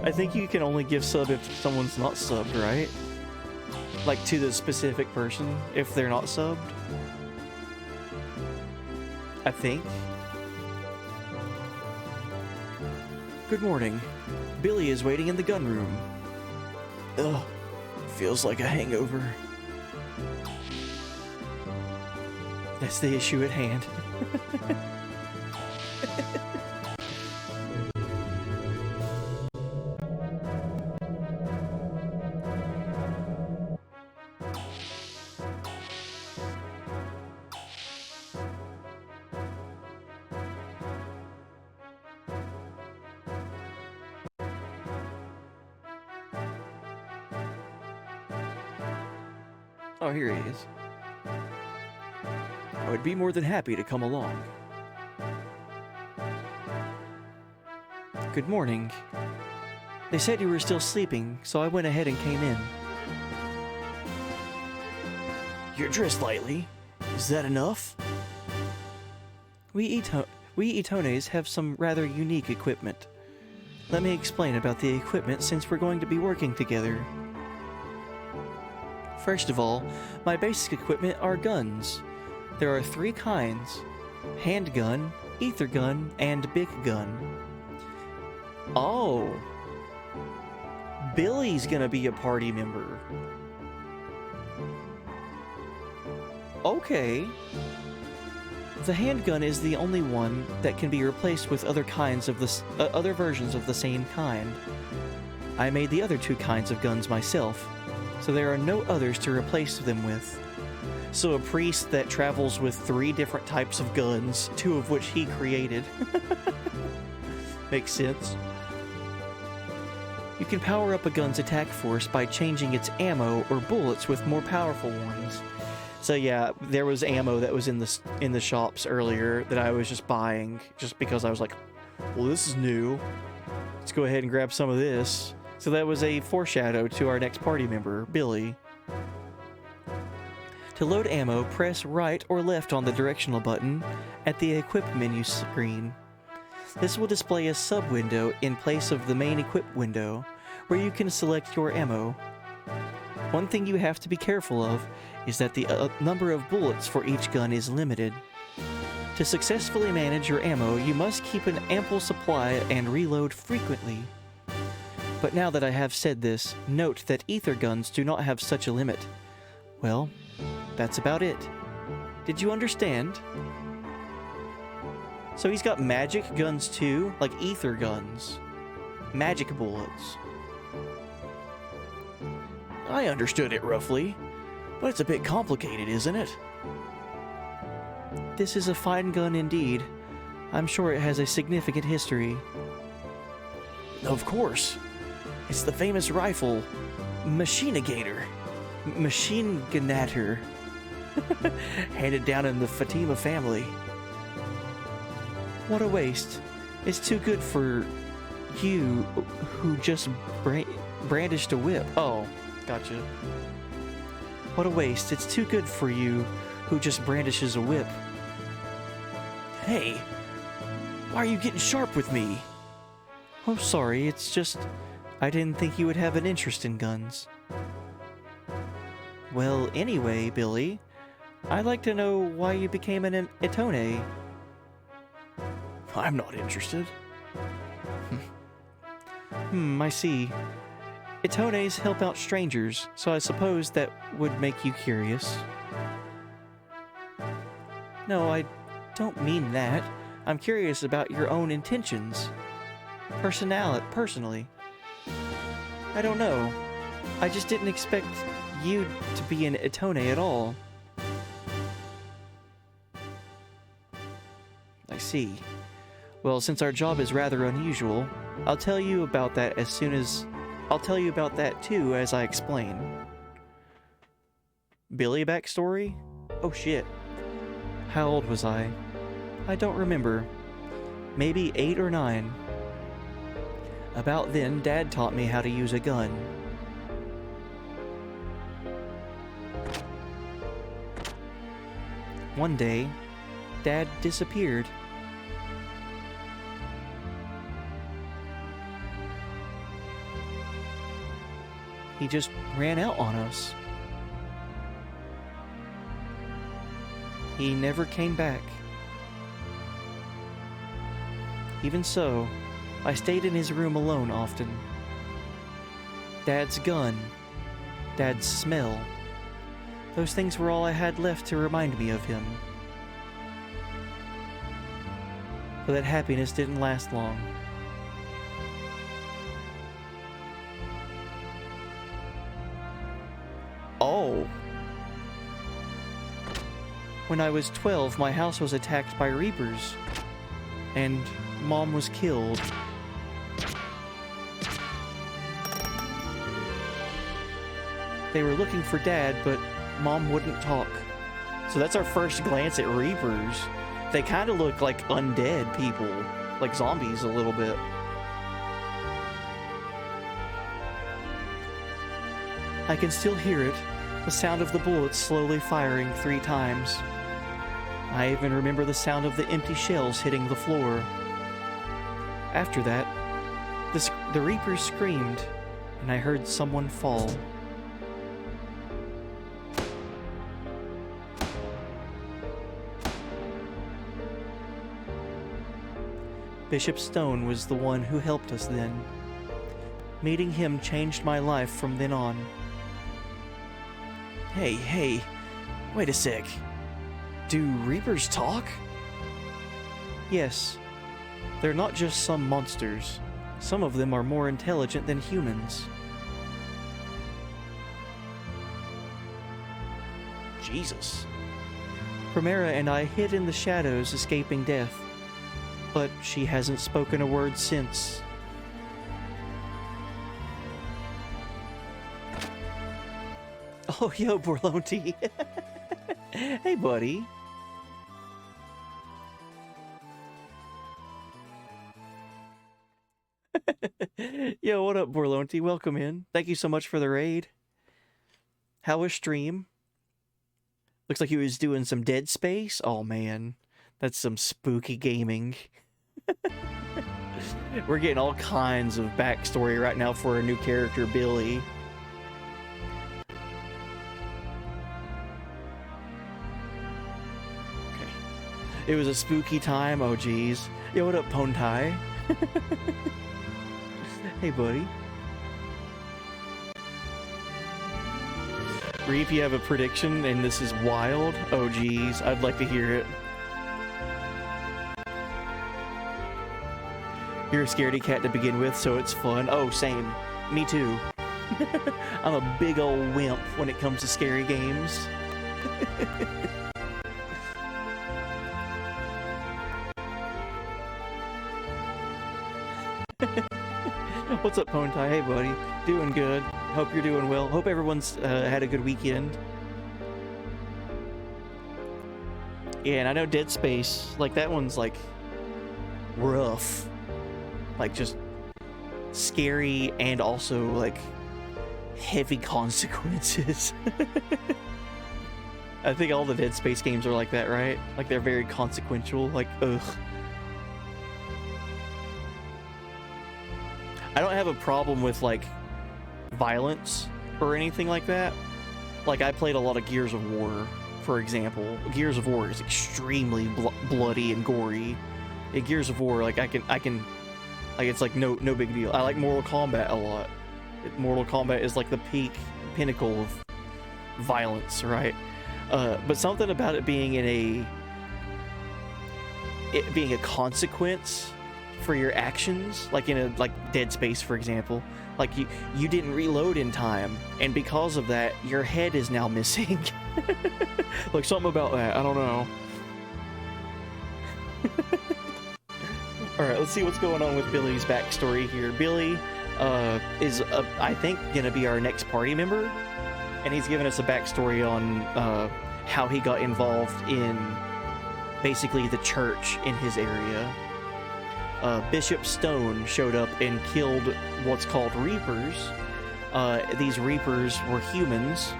I think you can only gift sub if someone's not subbed, right? Like to the specific person if they're not subbed. I think. Good morning. Billy is waiting in the gun room. Ugh, feels like a hangover. That's the issue at hand. Oh, here he is. I would be more than happy to come along. Good morning. They said you were still sleeping, so I went ahead and came in. You're dressed lightly. Is that enough? We Itones have some rather unique equipment. Let me explain about the equipment since we're going to be working together. First of all, my basic equipment are guns. There are 3 kinds: handgun, ether gun, and big gun. Oh! Billy's gonna be a party member. Okay. The handgun is the only one that can be replaced with other kinds of other versions of the same kind. I made the other 2 kinds of guns myself, so there are no others to replace them with. So a priest that travels with 3 different types of guns, 2 of which he created. Makes sense. You can power up a gun's attack force by changing its ammo or bullets with more powerful ones. So yeah, there was ammo that was in the shops earlier that I was just buying just because I was like, well, this is new. Let's go ahead and grab some of this. So that was a foreshadow to our next party member, Billy. To load ammo, press right or left on the directional button at the Equip menu screen. This will display a sub-window in place of the main Equip window, where you can select your ammo. One thing you have to be careful of is that the number of bullets for each gun is limited. To successfully manage your ammo, you must keep an ample supply and reload frequently. But now that I have said this, note that ether guns do not have such a limit. Well, that's about it. Did you understand? So he's got magic guns too, like ether guns. Magic bullets. I understood it roughly, but it's a bit complicated, isn't it? This is a fine gun indeed. I'm sure it has a significant history. Of course. It's the famous rifle, Machinigator. Machine Ganator. Handed down in the Fatima family. What a waste. It's too good for you who just brandished a whip. Oh, gotcha. What a waste. It's too good for you who just brandishes a whip. Hey, why are you getting sharp with me? Oh, sorry. It's just I didn't think you would have an interest in guns. Well, anyway, Billy, I'd like to know why you became an Itone. I'm not interested. I see. Itones help out strangers, so I suppose that would make you curious. No, I don't mean that. I'm curious about your own intentions. Personally. I don't know. I just didn't expect you to be an Itone at all. I see. Well, since our job is rather unusual, I'll tell you about that too as I explain. Billy backstory? Oh shit. How old was I? I don't remember. Maybe 8 or 9. About then, Dad taught me how to use a gun. One day, Dad disappeared. He just ran out on us. He never came back. Even so, I stayed in his room alone often. Dad's gun, Dad's smell, those things were all I had left to remind me of him. But that happiness didn't last long. Oh. When I was 12, my house was attacked by Reapers, and Mom was killed. They were looking for Dad, but Mom wouldn't talk. So that's our first glance at Reapers. They kind of look like undead people, like zombies a little bit. I can still hear it, the sound of the bullets slowly firing 3 times. I even remember the sound of the empty shells hitting the floor. After that, the Reapers screamed, and I heard someone fall. Bishop Stone was the one who helped us then. Meeting him changed my life from then on. Hey, wait a sec. Do Reapers talk? Yes. They're not just some monsters. Some of them are more intelligent than humans. Jesus. Primera and I hid in the shadows, escaping death. But she hasn't spoken a word since. Oh, yo, Borlonti. Hey, buddy. Yo, what up, Borlonti? Welcome in. Thank you so much for the raid. How was stream? Looks like he was doing some Dead Space. Oh, man. That's some spooky gaming. We're getting all kinds of backstory right now for a new character, Billy. Okay. It was a spooky time. Oh, geez. Yo, what up, Pontai? Hey, buddy. Reef, you have a prediction, and this is wild? Oh, geez. I'd like to hear it. You're a scaredy cat to begin with, so it's fun. Oh, same. Me too. I'm a big old wimp when it comes to scary games. What's up, Pontai? Hey, buddy. Doing good. Hope you're doing well. Hope everyone's had a good weekend. Yeah, and I know Dead Space, like, that one's, like, rough. Like, just scary and also, like, heavy consequences. I think all the Dead Space games are like that, right? Like, they're very consequential. Like, ugh. I don't have a problem with, like, violence or anything like that. Like, I played a lot of Gears of War, for example. Gears of War is extremely bloody and gory. In Gears of War, like, I can, like, it's like no big deal. I like Mortal Kombat a lot. Mortal Kombat is like the pinnacle of violence, right? But something about it being being a consequence for your actions, like in a Dead Space, for example, like you didn't reload in time, and because of that, your head is now missing. Like, something about that, I don't know. All right, let's see what's going on with Billy's backstory here. Billy is, I think, gonna be our next party member, and he's giving us a backstory on how he got involved in basically the church in his area. Bishop Stone showed up and killed what's called Reapers. These Reapers were humans,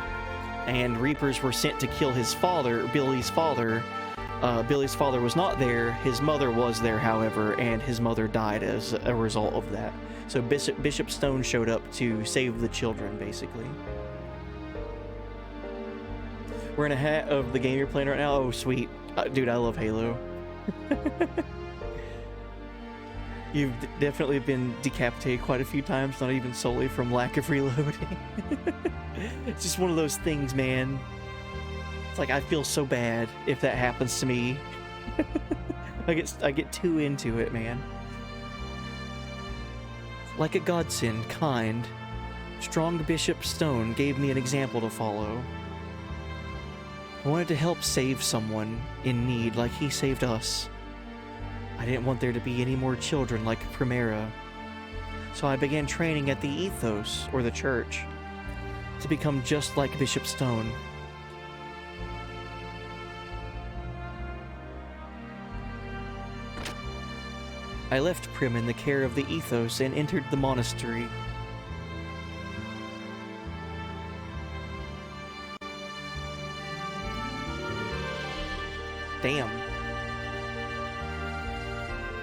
and Reapers were sent to kill his father, Billy's father. Billy's father was not there. His mother was there, however, and his mother died as a result of that. So Bishop Stone showed up to save the children, basically. Wearing a hat of the game you're playing right now? Oh, sweet. Dude, I love Halo. You've definitely been decapitated quite a few times, not even solely from lack of reloading. It's just one of those things, man. It's like, I feel so bad if that happens to me. I get too into it, man. Like a godsend, kind, strong Bishop Stone gave me an example to follow. I wanted to help save someone in need like he saved us. I didn't want there to be any more children like Primera. So I began training at the Ethos, or the church, to become just like Bishop Stone. I left Prim in the care of the Ethos and entered the monastery. Damn.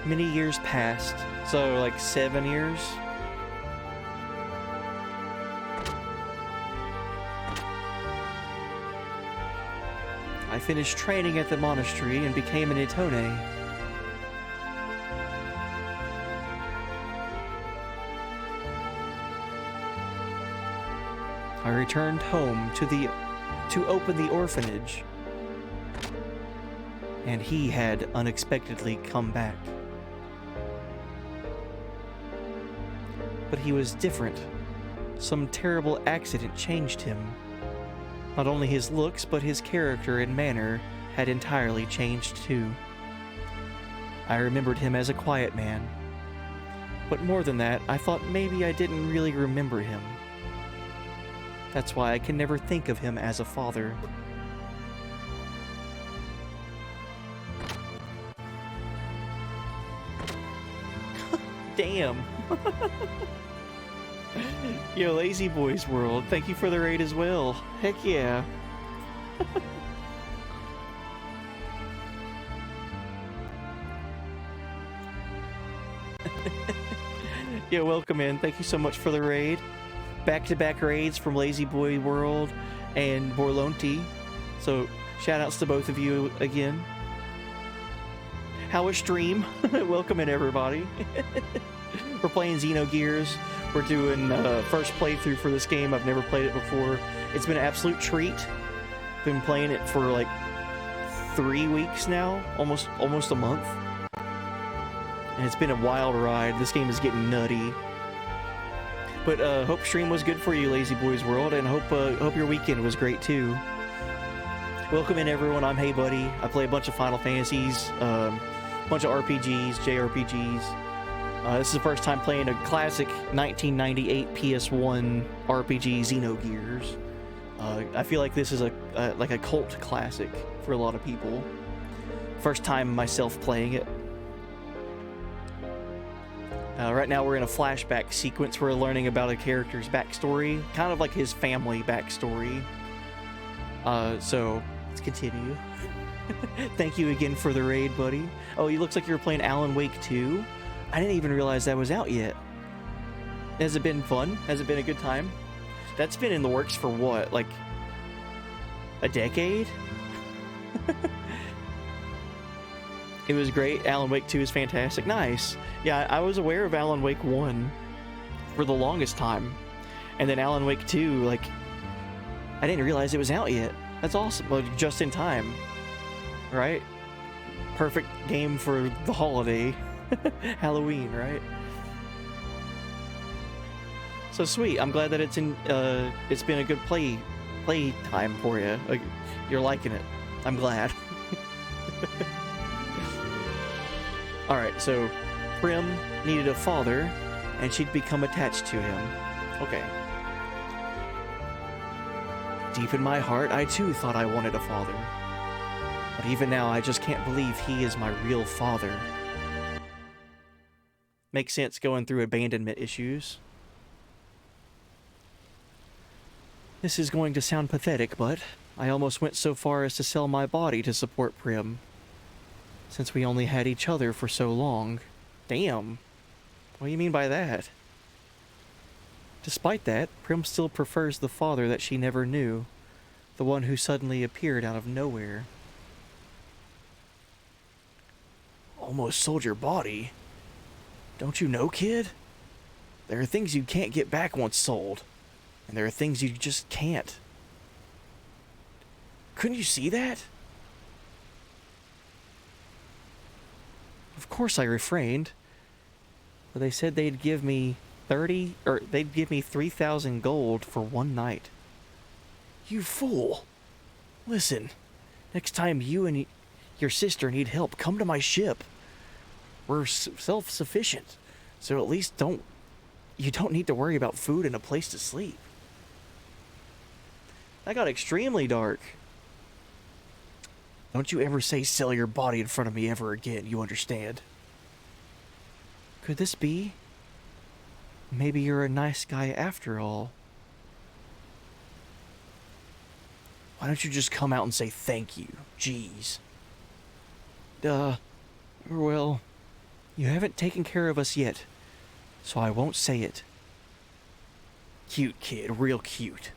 Many years passed, so like 7 years. I finished training at the monastery and became an Itone. I returned home to open the orphanage, and he had unexpectedly come back. But he was different. Some terrible accident changed him. Not only his looks, but his character and manner had entirely changed too. I remembered him as a quiet man. But more than that, I thought maybe I didn't really remember him. That's why I can never think of him as a father. Damn. Yo, Lazy Boys World, thank you for the raid as well. Heck yeah. Yo, welcome in. Thank you so much for the raid. Back-to-back raids from Lazy Boy World and Borlonti. So, shout-outs to both of you again. How was stream? Welcome in, everybody. We're playing Xenogears. We're doing first playthrough for this game. I've never played it before. It's been an absolute treat. Been playing it for like 3 weeks now, almost a month. And it's been a wild ride. This game is getting nutty. But hope stream was good for you, Lazy Boys World, and hope your weekend was great too. Welcome in, everyone. I'm Hey Buddy. I play a bunch of Final Fantasies, a bunch of RPGs, JRPGs. This is the first time playing a classic 1998 PS1 RPG, Xenogears. I feel like this is like a cult classic for a lot of people. First time myself playing it. Right now we're in a flashback sequence. We're learning about a character's backstory, kind of like his family backstory. So let's continue. Thank you again for the raid, buddy. Oh, it looks like you're playing Alan Wake 2. I didn't even realize that was out yet. Has it been fun? Has it been a good time? That's been in the works for what, like a decade? It was great. Alan Wake 2 is fantastic. Nice. Yeah, I was aware of Alan Wake 1 for the longest time. And then Alan Wake 2, like, I didn't realize it was out yet. That's awesome. Like, just in time. Right? Perfect game for the holiday. Halloween, right? So sweet. I'm glad that it's been a good play time for you. Like, you're liking it. I'm glad. Alright, so Prim needed a father, and she'd become attached to him. Okay. Deep in my heart, I too thought I wanted a father. But even now, I just can't believe he is my real father. Makes sense going through abandonment issues. This is going to sound pathetic, but I almost went so far as to sell my body to support Prim. Since we only had each other for so long. Damn. What do you mean by that? Despite that, Prim still prefers the father that she never knew. The one who suddenly appeared out of nowhere. Almost sold your body? Don't you know, kid? There are things you can't get back once sold. And there are things you just can't. Couldn't you see that? Of course I refrained. But they said they'd give me 3,000 gold for one night. You fool. Listen, next time you and your sister need help, come to my ship. We're self-sufficient, so at least you don't need to worry about food and a place to sleep. That got extremely dark. Don't you ever say sell your body in front of me ever again, you understand? Could this be? Maybe you're a nice guy after all. Why don't you just come out and say thank you? Jeez. Well, you haven't taken care of us yet, so I won't say it. Cute kid, real cute.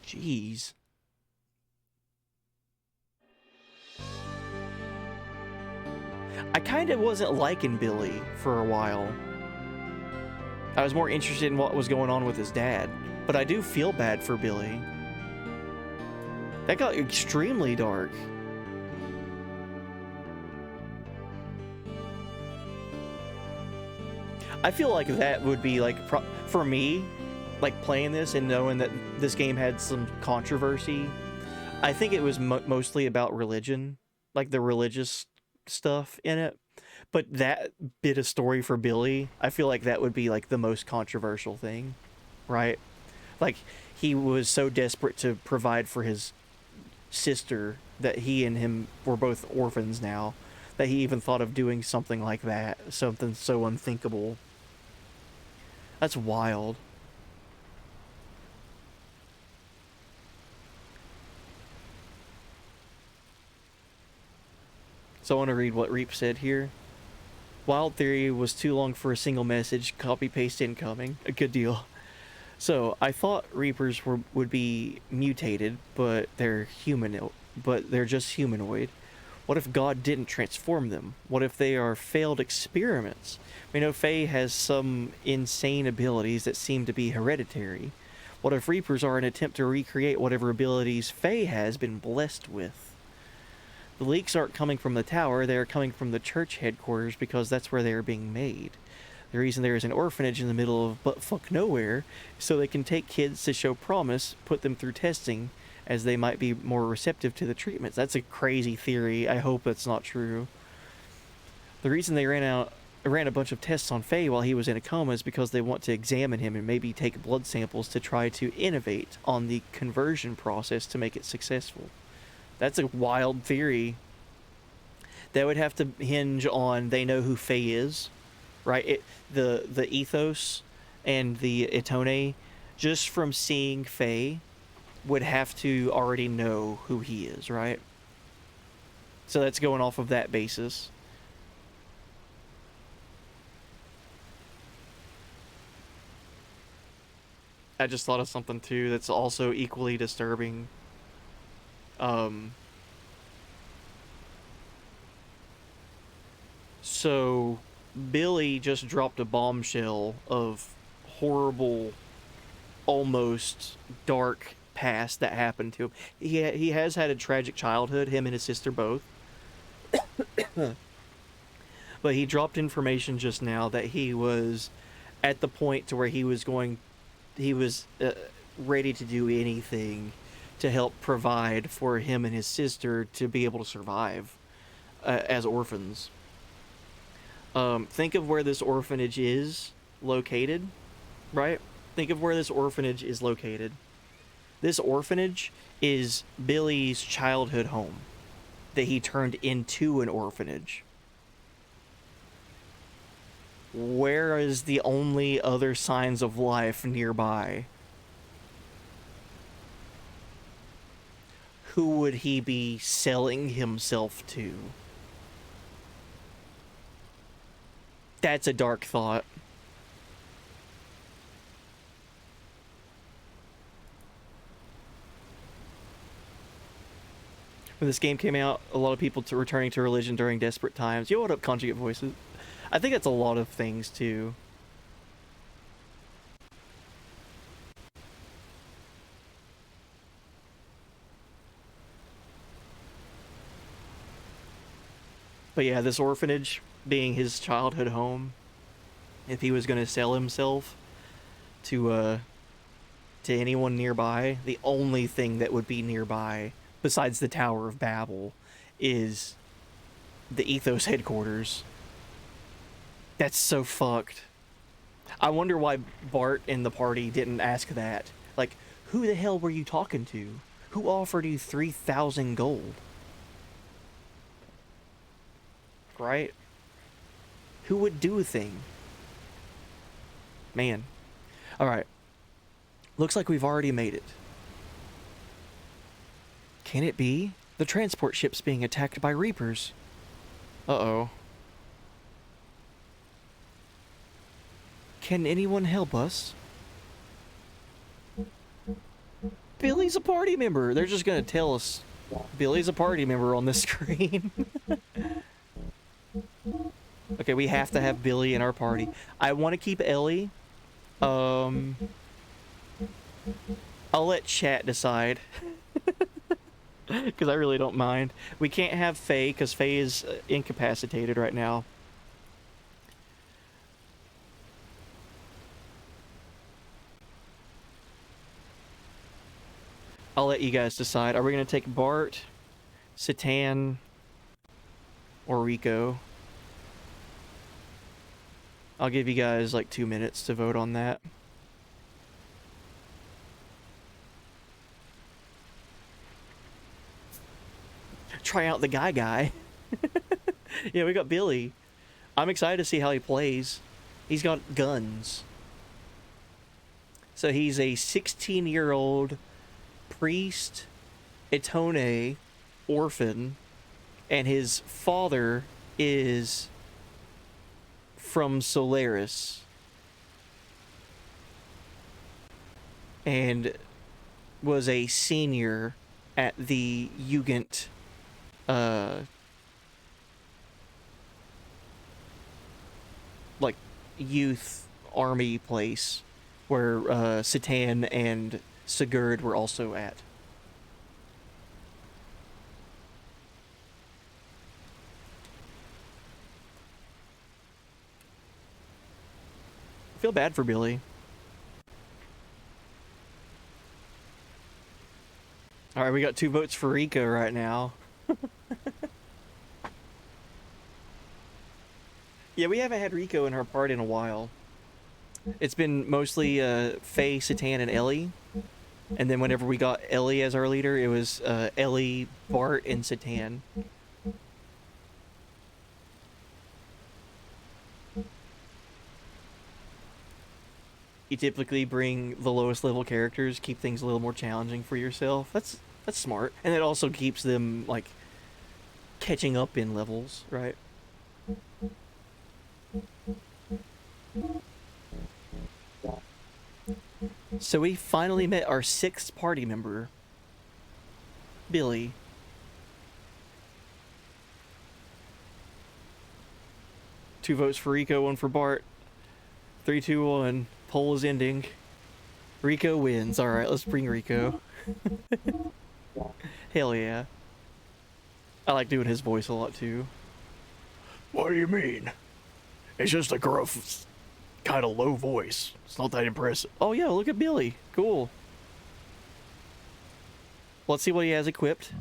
Jeez. I kind of wasn't liking Billy for a while. I was more interested in what was going on with his dad, but I do feel bad for Billy. That got extremely dark. I feel like that would be like, for me, like playing this and knowing that this game had some controversy, I think it was mostly about religion, like the religious stuff in it. But that bit of story for Billy, I feel like that would be like the most controversial thing, right? Like, he was so desperate to provide for his sister that he and him were both orphans now, that he even thought of doing something like that, something so unthinkable. That's wild. So I want to read what Reap said here. Wild theory was too long for a single message. Copy paste incoming. A good deal. So I thought Reapers would be mutated, but they're just humanoid. What if God didn't transform them? What if they are failed experiments? We know Faye has some insane abilities that seem to be hereditary. What if Reapers are an attempt to recreate whatever abilities Faye has been blessed with? The leaks aren't coming from the tower, they are coming from the church headquarters because that's where they are being made. The reason there is an orphanage in the middle of buttfuck nowhere is so they can take kids to show promise, put them through testing, as they might be more receptive to the treatments. That's a crazy theory. I hope it's not true. The reason they ran a bunch of tests on Faye while he was in a coma is because they want to examine him and maybe take blood samples to try to innovate on the conversion process to make it successful. That's a wild theory. That would have to hinge on they know who Faye is, right? The ethos and the Itone, just from seeing Faye, would have to already know who he is, right? So that's going off of that basis. I just thought of something too that's also equally disturbing. So Billy just dropped a bombshell of horrible, almost dark past that happened to him. He has had a tragic childhood, him and his sister both. But he dropped information just now that he was at the point to where he was ready to do anything to help provide for him and his sister to be able to survive as orphans. Think of where this orphanage is located, right? Think of where this orphanage is located. This orphanage is Billy's childhood home that he turned into an orphanage. Where is the only other signs of life nearby? Who would he be selling himself to? That's a dark thought. When this game came out, a lot of people returning to religion during desperate times. Yo, what up, Conjugate Voices? I think that's a lot of things, too. But yeah, this orphanage being his childhood home, if he was going to sell himself to anyone nearby, the only thing that would be nearby besides the Tower of Babel is the Ethos headquarters. That's so fucked. I wonder why Bart and the party didn't ask that. Like, who the hell were you talking to? Who offered you 3,000 gold? Right? Who would do a thing? Man. Alright. Looks like we've already made it. Can it be? The transport ship's being attacked by Reapers. Uh-oh. Can anyone help us? Billy's a party member. They're just gonna tell us Billy's a party member on this screen. Okay, we have to have Billy in our party. I want to keep Ellie. I'll let chat decide. Because I really don't mind. We can't have Faye because Faye is incapacitated right now. I'll let you guys decide. Are we going to take Bart, Satan, or Rico? I'll give you guys like 2 minutes to vote on that. Try out the guy. Yeah, we got Billy. I'm excited to see how he plays. He's got guns. So he's a 16-year-old priest, Etone, orphan, and his father is from Solaris and was a senior at the Jugend like youth army place where Satan and Sigurd were also at. I feel bad for Billy. Alright, we got 2 votes for Rico right now. Yeah, we haven't had Rico in our party in a while. It's been mostly Faye, Satan, and Ellie. And then whenever we got Ellie as our leader, it was Ellie, Bart, and Satan. You typically bring the lowest level characters, keep things a little more challenging for yourself. That's smart. And it also keeps them, like, catching up in levels, right? So we finally met our 6th party member, Billy. Two votes for Rico, 1 for Bart. 3, 2, 1. Poll is ending. Rico wins. Alright, let's bring Rico. Hell yeah. I like doing his voice a lot too. What do you mean? It's just a gruff, kind of low voice. It's not that impressive. Oh yeah, look at Billy. Cool. Let's see what he has equipped.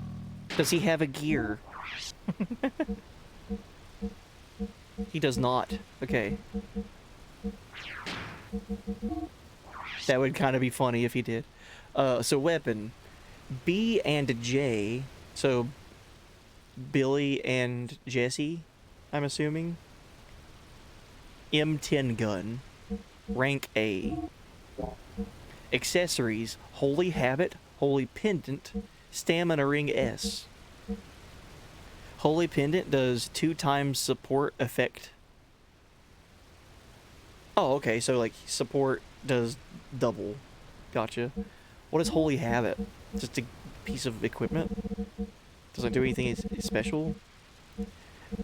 Does he have a gear? He does not. Okay. That would kind of be funny if he did. So weapon. B and J. So Billy and Jesse, I'm assuming. M10 gun. Rank A. Accessories. Holy Habit. Holy Pendant. Stamina Ring S. Holy Pendant does 2 times support effect. Oh, okay, so like support does double. Gotcha. What is Holy Habit? Just a piece of equipment? Doesn't do anything special?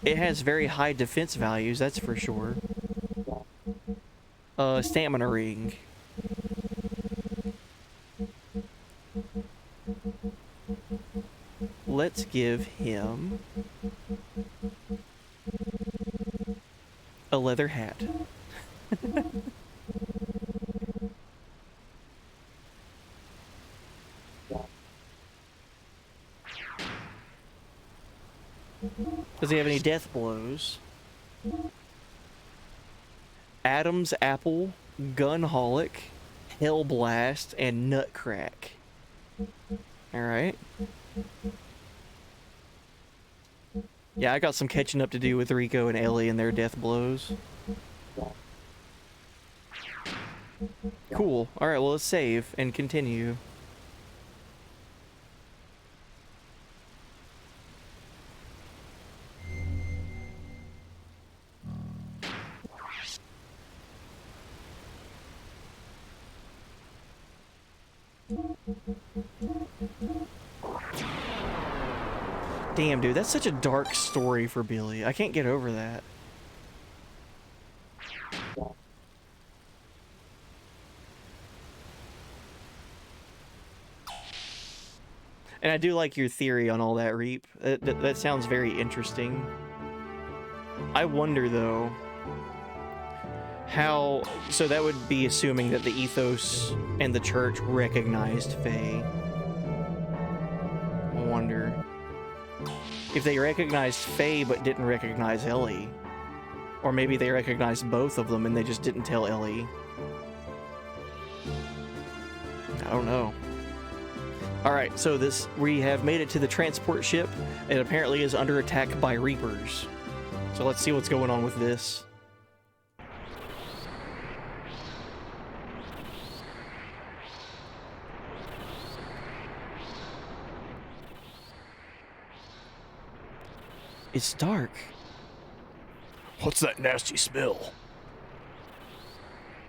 It has very high defense values, that's for sure. Stamina Ring. Let's give him a leather hat. Does he have any death blows? Adam's Apple, Gunholic, Hellblast, and Nutcrack. Alright. Yeah, I got some catching up to do with Rico and Ellie and their death blows. Cool. Alright, well, let's save and continue. Damn, dude, that's such a dark story for Billy. I can't get over that. And I do like your theory on all that, Reap. That sounds very interesting. I wonder, though, how... So that would be assuming that the ethos and the church recognized Faye. I wonder if they recognized Faye but didn't recognize Ellie. Or maybe they recognized both of them and they just didn't tell Ellie. I don't know. Alright, so we have made it to the transport ship. It apparently is under attack by Reapers. So let's see what's going on with this. It's dark. What's that nasty smell?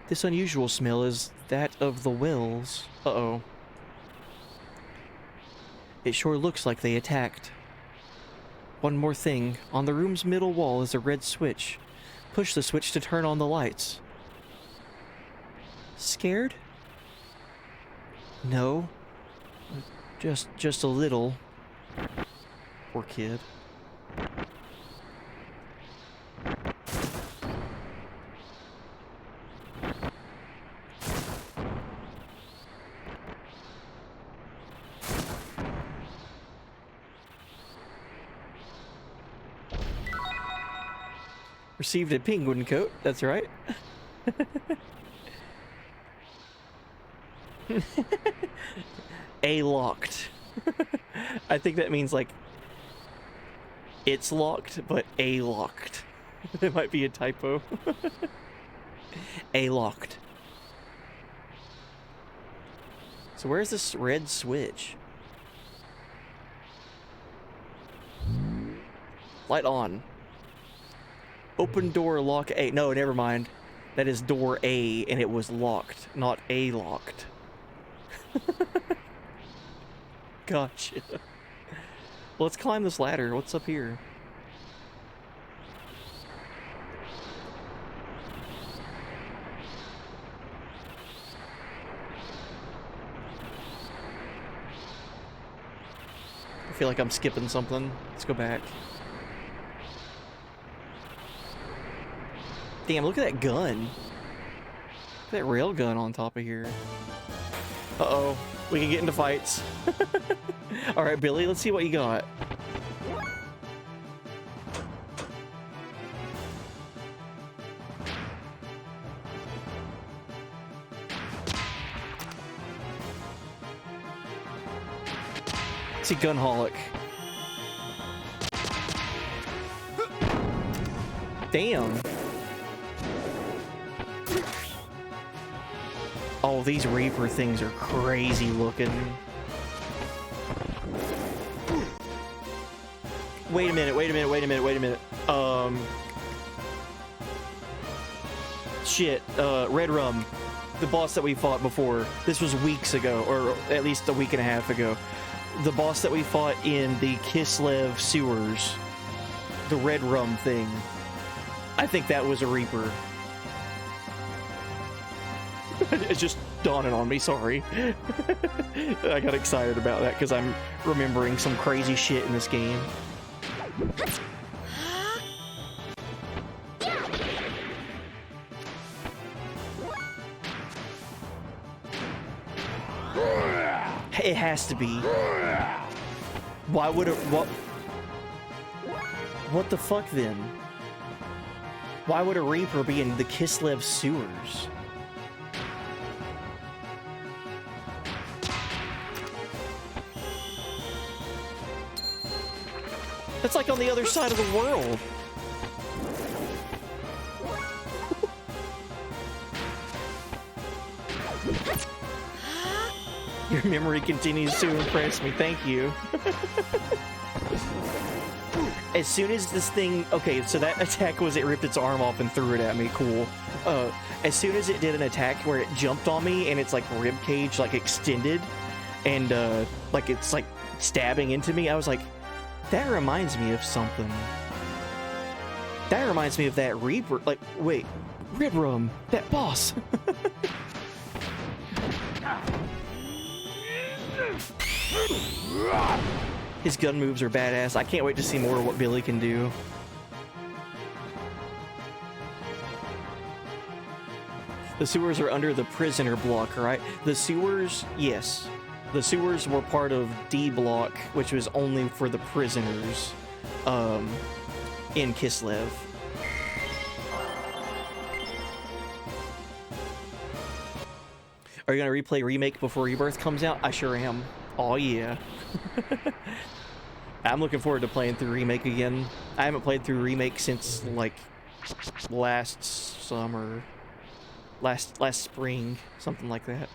This unusual smell is that of the wells. Uh-oh. It sure looks like they attacked. One more thing. On the room's middle wall is a red switch. Push the switch to turn on the lights. Scared? No. Just a little. Poor kid. Received a penguin coat, that's right. A-locked. I think that means like it's locked, but A-locked. That might be a typo. A-locked. So where's this red switch? Light on. Open door, lock A. No, never mind. That is door A, and it was locked, not A-locked. Gotcha. Well, let's climb this ladder. What's up here? I feel like I'm skipping something. Let's go back. Damn, look at that gun. Look at that rail gun on top of here. Uh-oh. We can get into fights. Alright, Billy, let's see what you got. See, Gunholic. Damn. Oh, these Reaper things are crazy looking. Wait a minute, wait a minute, wait a minute, wait a minute. Shit, Red Rum, the boss that we fought before. This was weeks ago, or at least a week and a half ago. The boss that we fought in the Kislev sewers. The Red Rum thing. I think that was a Reaper. It's just dawning on me, sorry. I got excited about that because I'm remembering some crazy shit in this game. It has to be. Why would it... What the fuck then? Why would a Reaper be in the Kislev sewers? That's like on the other side of the world. Your memory continues to impress me. Thank you. As soon as this thing... Okay, so that attack was it ripped its arm off and threw it at me. Cool. As soon as it did an attack where it jumped on me and its like rib cage like extended and like it's like stabbing into me, I was like, that reminds me of something. That reminds me of that Reaper. Like, wait, Ribrum, that boss. His gun moves are badass. I can't wait to see more of what Billy can do. The sewers are under the prisoner block, right? The sewers, yes. The sewers were part of D block, which was only for the prisoners in Kislev. Are you gonna replay Remake before Rebirth comes out? I sure am. Oh yeah. I'm looking forward to playing through Remake again. I haven't played through Remake since like last summer, last spring, something like that.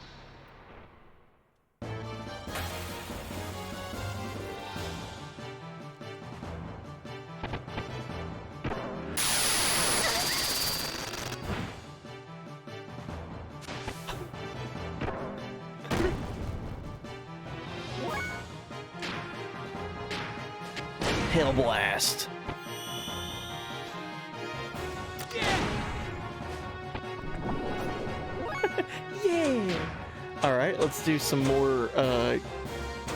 Hellblast. Yeah. All right, let's do some more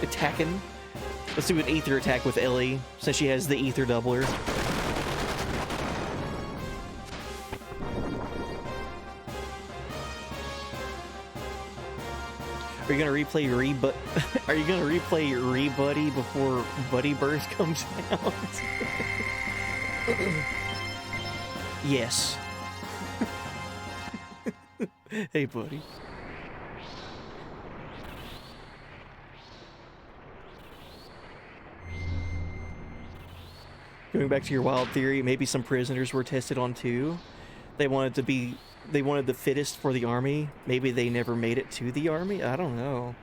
attacking. Let's do an ether attack with Ellie since she has the ether doubler. Are you gonna replay Are you gonna replay Rebuddy before Buddy Burst comes out? Yes. Hey, buddy. Going back to your wild theory, maybe some prisoners were tested on too. They wanted the fittest for the army. Maybe they never made it to the army. I don't know.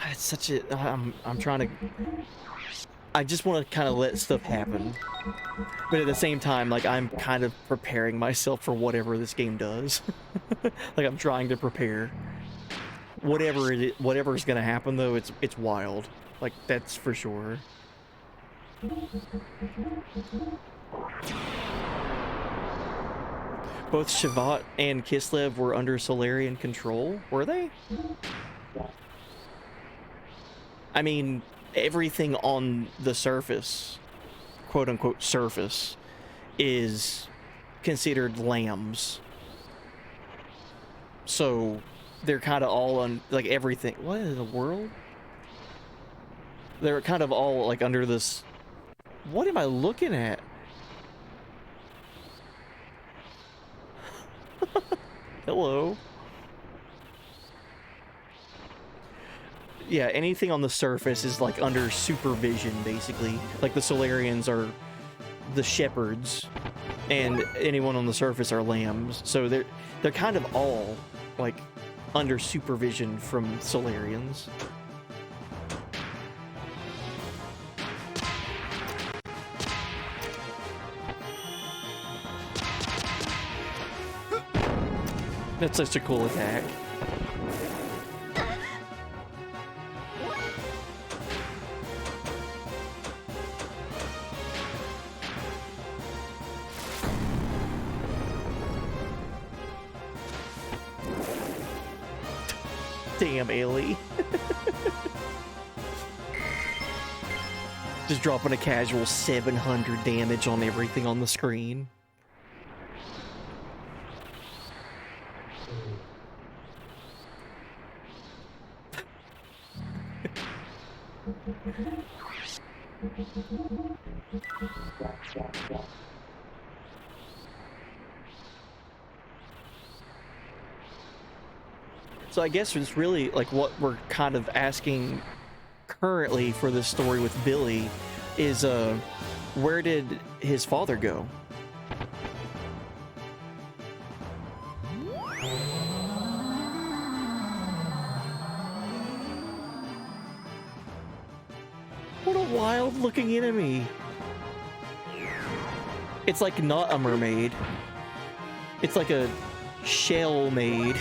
It's such a... I'm trying to... I just want to kind of let stuff happen. But at the same time, like, I'm kind of preparing myself for whatever this game does. Like, I'm trying to prepare. Whatever's gonna happen, though, it's wild. Like, that's for sure. Both Shavat and Kislev were under Solarian control, were they? I mean, everything on the surface, quote-unquote surface, is considered lambs. So, they're kind of all on, like, everything. What in the world? They're kind of all, like, under this... What am I looking at? Hello. Yeah, anything on the surface is like under supervision, basically. Like the Solarians are the shepherds, and anyone on the surface are lambs. So they're kind of all like under supervision from Solarians. That's such a cool attack. Damn, Ailey. Just dropping a casual 700 damage on everything on the screen. So I guess it's really like what we're kind of asking currently for this story with Billy is where did his father go? What a wild looking enemy. It's like not a mermaid. It's like a shell maid.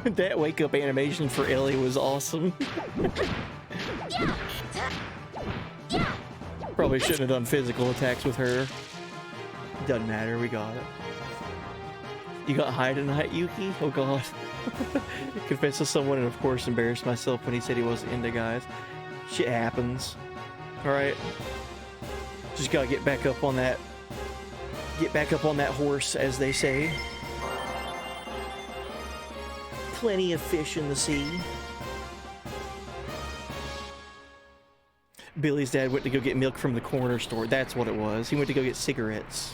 That wake up animation for Ellie was awesome. Probably shouldn't have done physical attacks with her. Doesn't matter, we got it. You got high tonight, Yuki? Oh god. Confess to someone and of course embarrassed myself when he said he wasn't into guys. Shit happens. Alright. Just gotta get back up on that. Get back up on that horse, as they say. Plenty of fish in the sea. Billy's dad went to go get milk from the corner store. That's what it was. He went to go get cigarettes.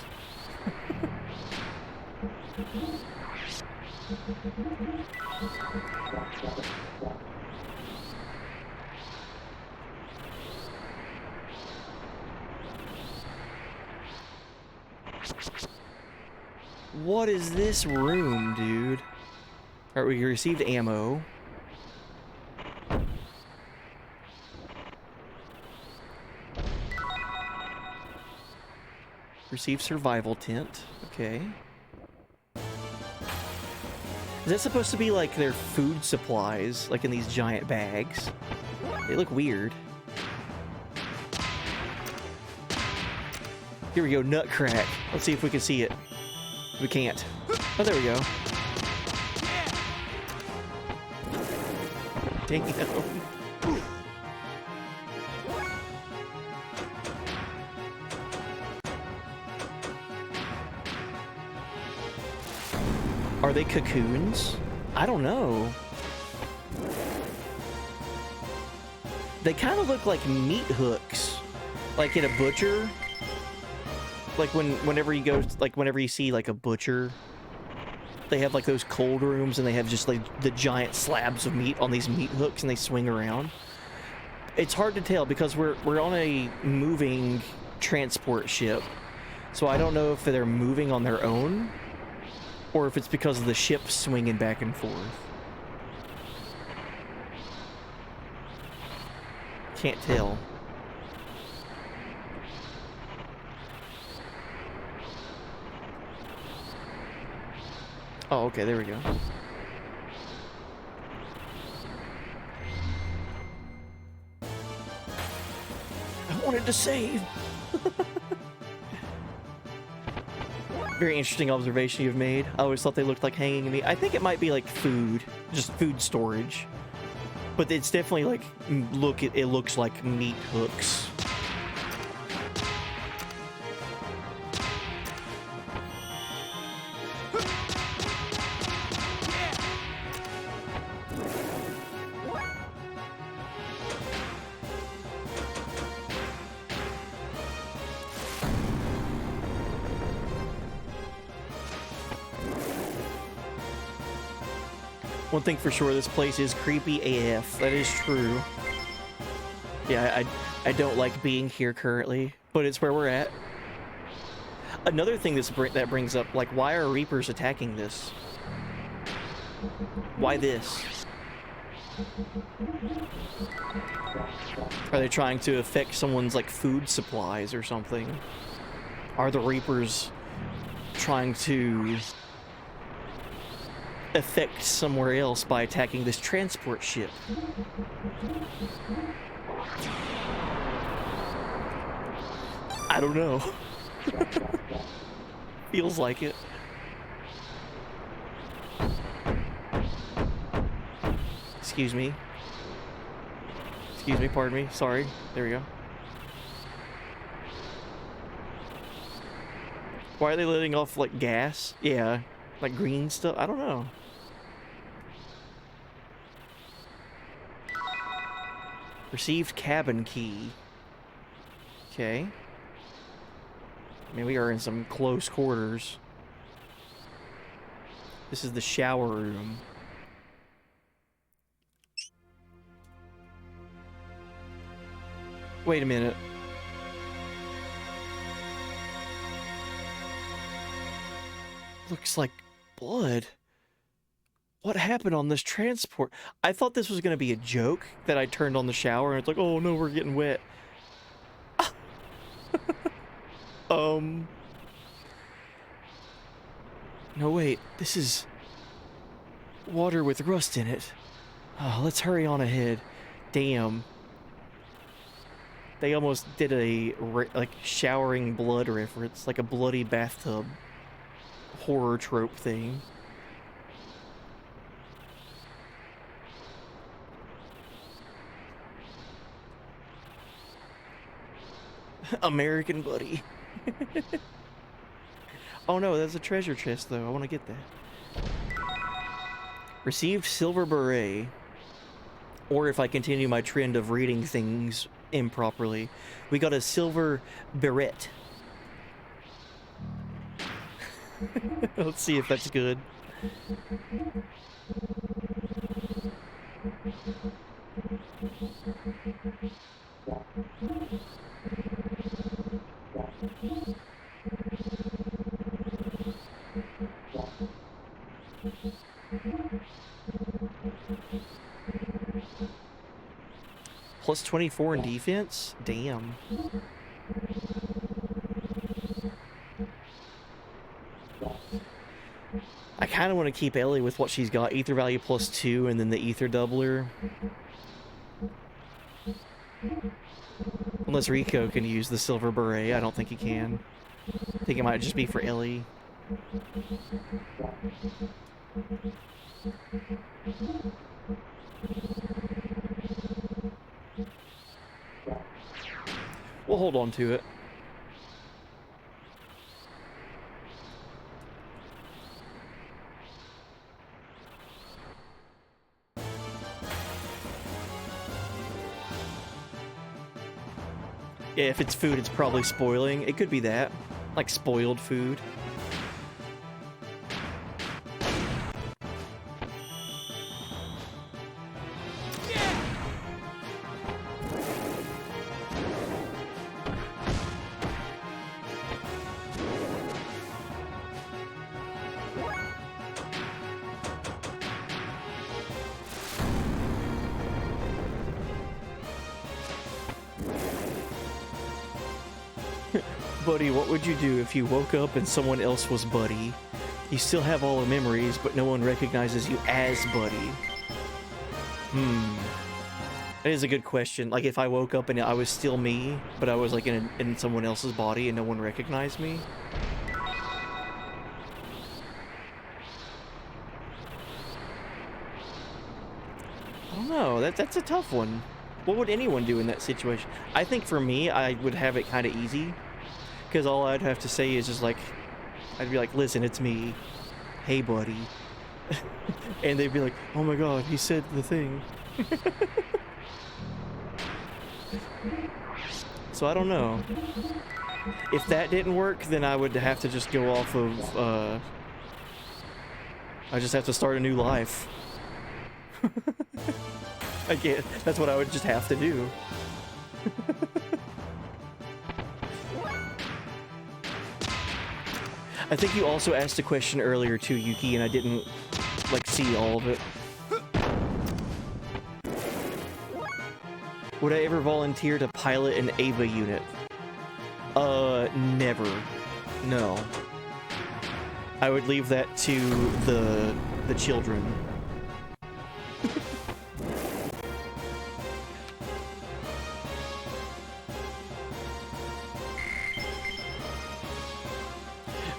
What is this room, dude? Alright, we received ammo. Received survival tent. Okay. Is that supposed to be like their food supplies, like in these giant bags? They look weird. Here we go, nutcrack. Let's see if we can see it. We can't. Oh, there we go. Dang it. Are they cocoons? I don't know. They kind of look like meat hooks, like in a butcher. Like whenever you go, like whenever you see like a butcher, they have like those cold rooms and they have just like the giant slabs of meat on these meat hooks and they swing around. It's hard to tell because we're on a moving transport ship, so I don't know if they're moving on their own or if it's because of the ship swinging back and forth. Can't tell. Oh, okay, there we go. I wanted to save. Very interesting observation you've made. I always thought they looked like hanging meat. I think it might be like food, just food storage. But it's definitely like, it looks like meat hooks. One thing for sure, this place is creepy AF. That is true. Yeah, I don't like being here currently, but it's where we're at. Another thing that brings up, like, why are Reapers attacking this? Why this? Are they trying to affect someone's, like, food supplies or something? Are the Reapers trying to effect somewhere else by attacking this transport ship. I don't know. Feels like it. Excuse me. Excuse me, pardon me. Sorry. There we go. Why are they letting off, like, gas? Yeah. Like green stuff? I don't know. Received cabin key. Okay. I mean, we are in some close quarters. This is the shower room. Wait a minute. Looks like blood. What happened on this transport? I thought this was going to be a joke that I turned on the shower and it's like, oh no, we're getting wet. No, wait. This is water with rust in it. Oh, let's hurry on ahead. Damn. They almost did a, like, showering blood reference, like a bloody bathtub horror trope thing. American Buddy. Oh no, that's a treasure chest though. I want to get that. Received silver beret. Or if I continue my trend of reading things improperly, we got a silver beret. Let's see if that's good. Plus 24 in defense? Damn. I kind of want to keep Ellie with what she's got. Ether value plus 2 and then the ether doubler. Unless Rico can use the silver beret. I don't think he can. I think it might just be for Ellie. We'll hold on to it. Yeah, if it's food, it's probably spoiling. It could be that. Like spoiled food. Buddy, what would you do if you woke up and someone else was Buddy? You still have all the memories, but no one recognizes you as Buddy. That is a good question. Like, if I woke up and I was still me, but I was, like, in someone else's body and no one recognized me? I don't know. That's a tough one. What would anyone do in that situation? I think for me, I would have it kind of easy. Because all I'd have to say is just like, I'd be like, listen, it's me. Hey, buddy. And they'd be like, oh my god, he said the thing. So I don't know. If that didn't work, then I would have to just go off of, I just have to start a new life. I can't, that's what I would just have to do. I think you also asked a question earlier too, Yuki, and I didn't, like, see all of it. Would I ever volunteer to pilot an AVA unit? Never. No. I would leave that to the children.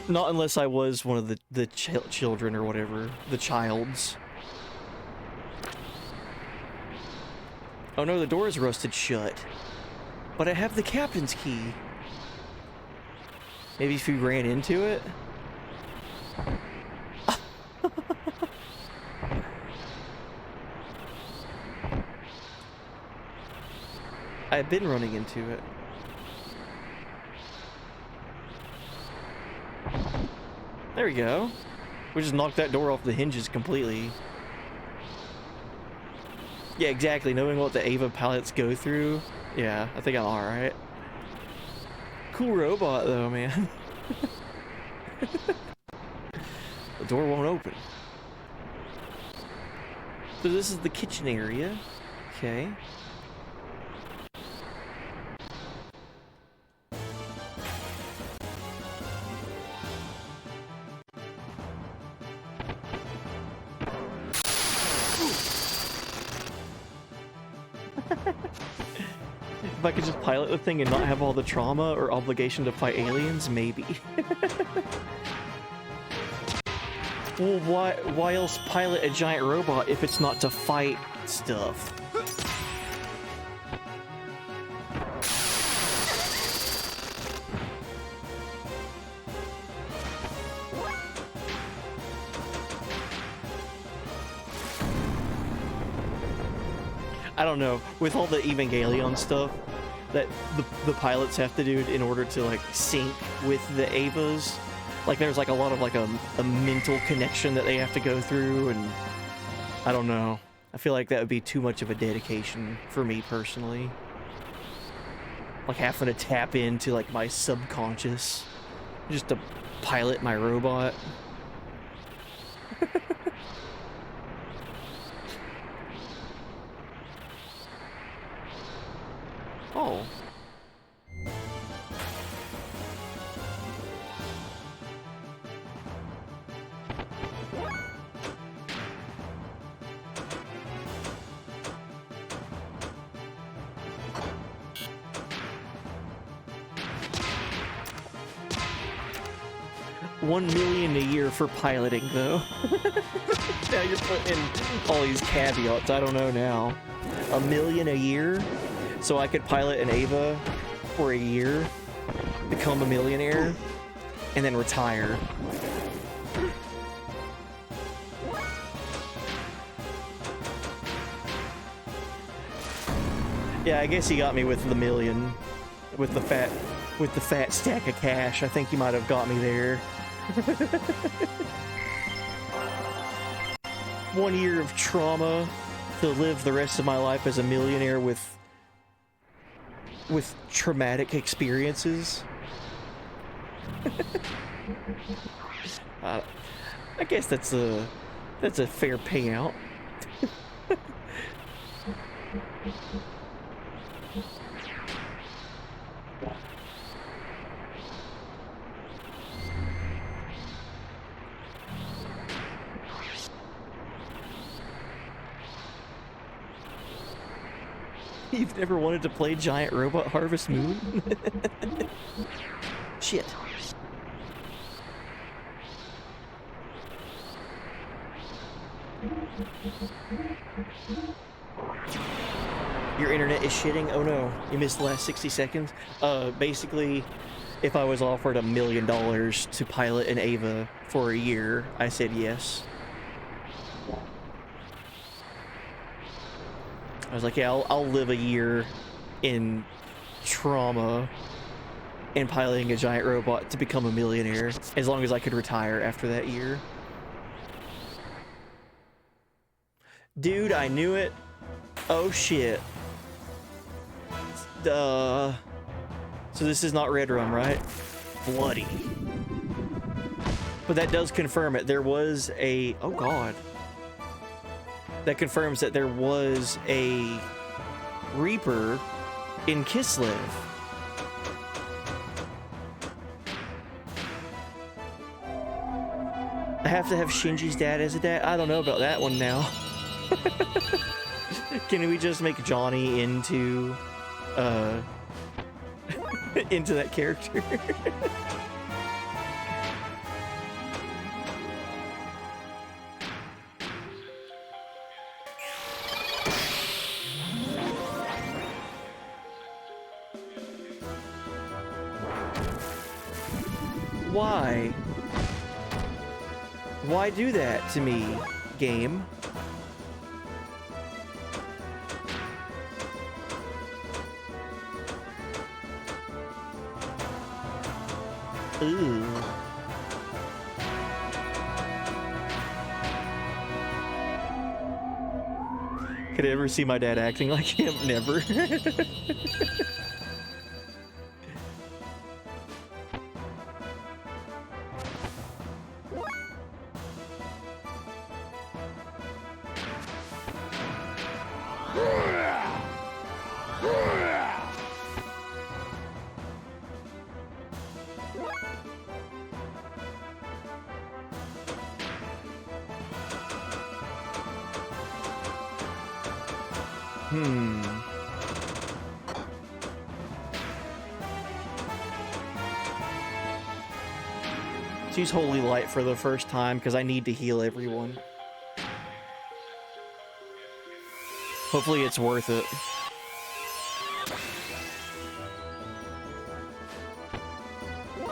Not unless I was one of the children or whatever. The childs. Oh no, the door is rusted shut. But I have the captain's key. Maybe if you ran into it? I've been running into it. There we go. We just knocked that door off the hinges completely. Yeah, exactly. Knowing what the Ava pilots go through, yeah, I think I'm alright. Cool robot, though, man. The door won't open. So this is the kitchen area. Okay. If I could just pilot the thing and not have all the trauma or obligation to fight aliens, maybe. Well, why else pilot a giant robot if it's not to fight stuff? I don't know, with all the Evangelion stuff that the pilots have to do in order to like sync with the Avas, like there's like a lot of like a mental connection that they have to go through, and I don't know. I feel like that would be too much of a dedication for me personally. Like having to tap into like my subconscious just to pilot my robot. Oh. $1 million a year for piloting, though. Now you're putting all these caveats. I don't know now. $1 million a year? So I could pilot an Ava for a year, become a millionaire, and then retire. Yeah, I guess he got me with the million, with the fat stack of cash. I think he might have got me there. 1 year of trauma to live the rest of my life as a millionaire with traumatic experiences. I guess that's a fair payout. You've never wanted to play Giant Robot Harvest Moon? Shit. Your internet is shitting? Oh no, you missed the last 60 seconds. Basically, if I was offered $1 million to pilot an Ava for a year, I said yes. I was like, yeah, I'll live a year in trauma and piloting a giant robot to become a millionaire, as long as I could retire after that year. Dude, I knew it. Oh shit. So this is not Red Rum, right? Bloody. But that does confirm it. There was a... Oh god. That confirms that there was a Reaper in Kislev. have to have Shinji's dad as a dad? I don't know about that one now. Can we just make Johnny into into that character? Why? Why do that to me, game? Ooh. Could I ever see my dad acting like him? Never. Let's use Holy Light for the first time because I need to heal everyone. Hopefully it's worth it.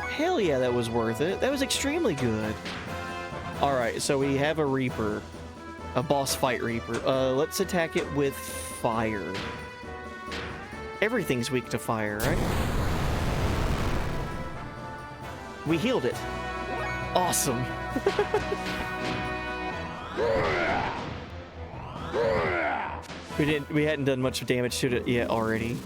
Hell yeah, that was worth it. That was extremely good. Alright, so we have a Reaper. A boss fight Reaper. Let's attack it with fire. Everything's weak to fire, right? We healed it. Awesome. We hadn't done much damage to it yet already.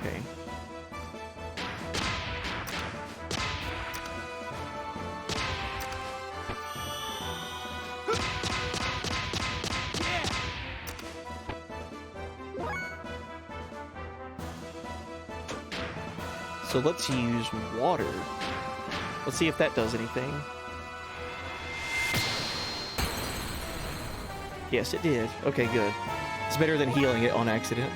Okay. So let's use water. Let's see if that does anything. Yes, it did. Okay, good. It's better than healing it on accident.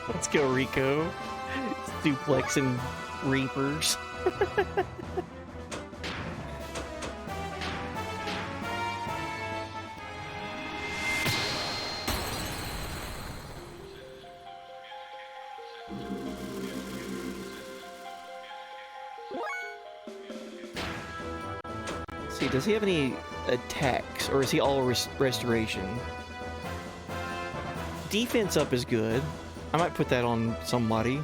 Let's go, Rico. Duplexing Reapers. See, does he have any attacks, or is he all restoration? Defense up is good. I might put that on somebody.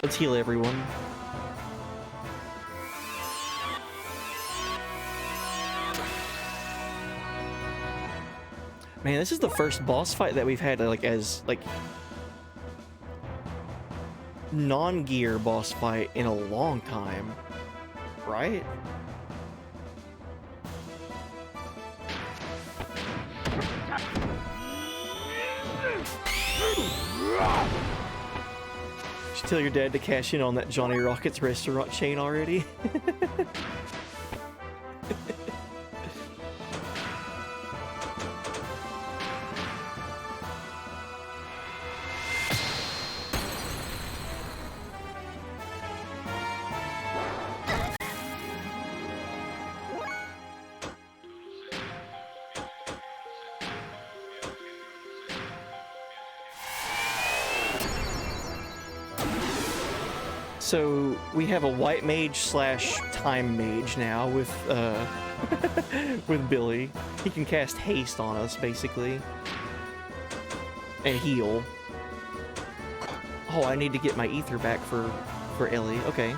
Let's heal everyone. Man, this is the first boss fight that we've had as non-gear boss fight in a long time, right? Should tell your dad to cash in on that Johnny Rockets restaurant chain already. So we have a white mage slash time mage now with with Billy. He can cast haste on us basically. And heal. Oh, I need to get my ether back for Ellie. Okay.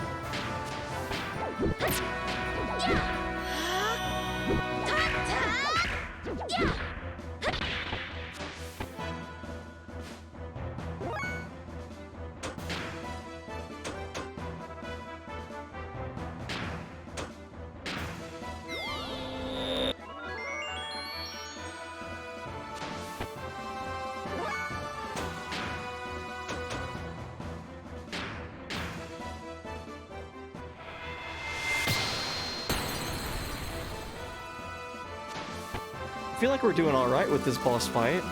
I feel like we're doing all right with this boss fight.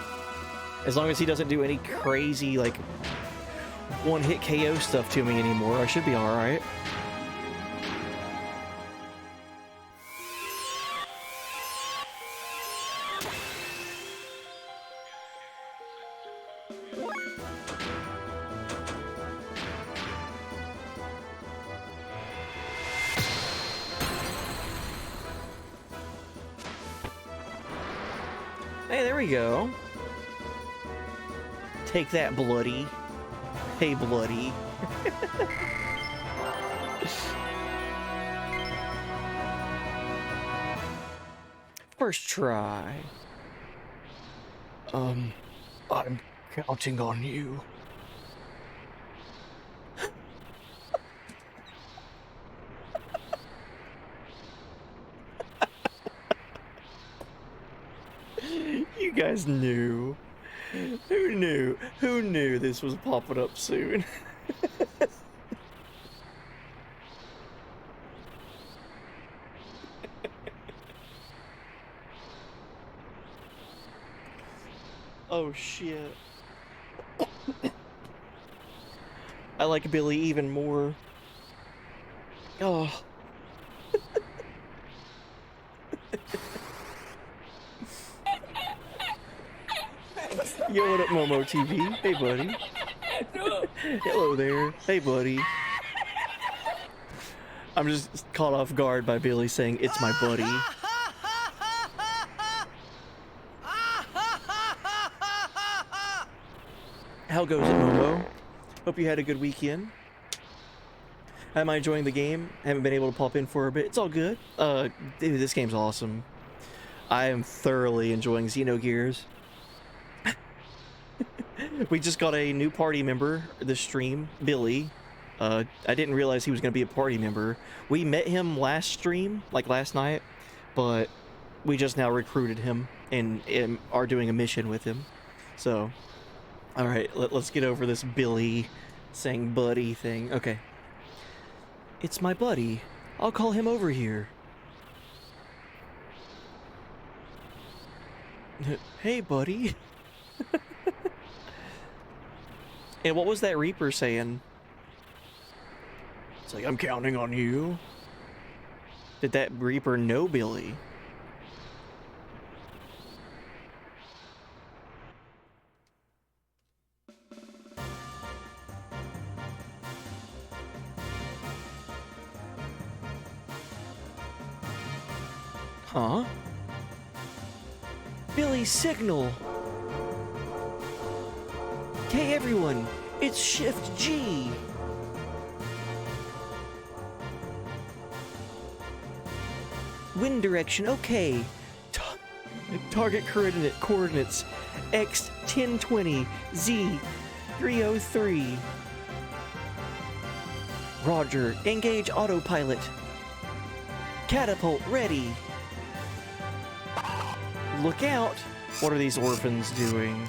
As long as he doesn't do any crazy, like, one-hit KO stuff to me anymore, I should be all right. Hey, there we go. Take that, Bloody. Hey, Bloody. First try. I'm counting on you. You guys knew. Who knew? Who knew this was popping up soon? Oh shit. I like Billy even more. Oh. Yo, what up, Momo TV? Hey, buddy. Hello there. Hey, buddy. I'm just caught off guard by Billy saying, "It's my buddy." How goes it, Momo? Hope you had a good weekend. Am I enjoying the game? Haven't been able to pop in for a bit. It's all good. Dude, this game's awesome. I am thoroughly enjoying Xenogears. We just got a new party member this stream, Billy. I didn't realize he was going to be a party member. We met him last stream, like last night, but we just now recruited him and are doing a mission with him. So, all right, let's get over this Billy saying buddy thing. Okay. It's my buddy. I'll call him over here. Hey, buddy. And what was that Reaper saying? It's like, I'm counting on you. Did that Reaper know Billy? Huh? Billy's signal! Hey everyone, it's Shift G! Wind direction, okay. Target coordinates X 1020, Z 303. Roger, engage autopilot. Catapult ready. Look out! What are these orphans doing?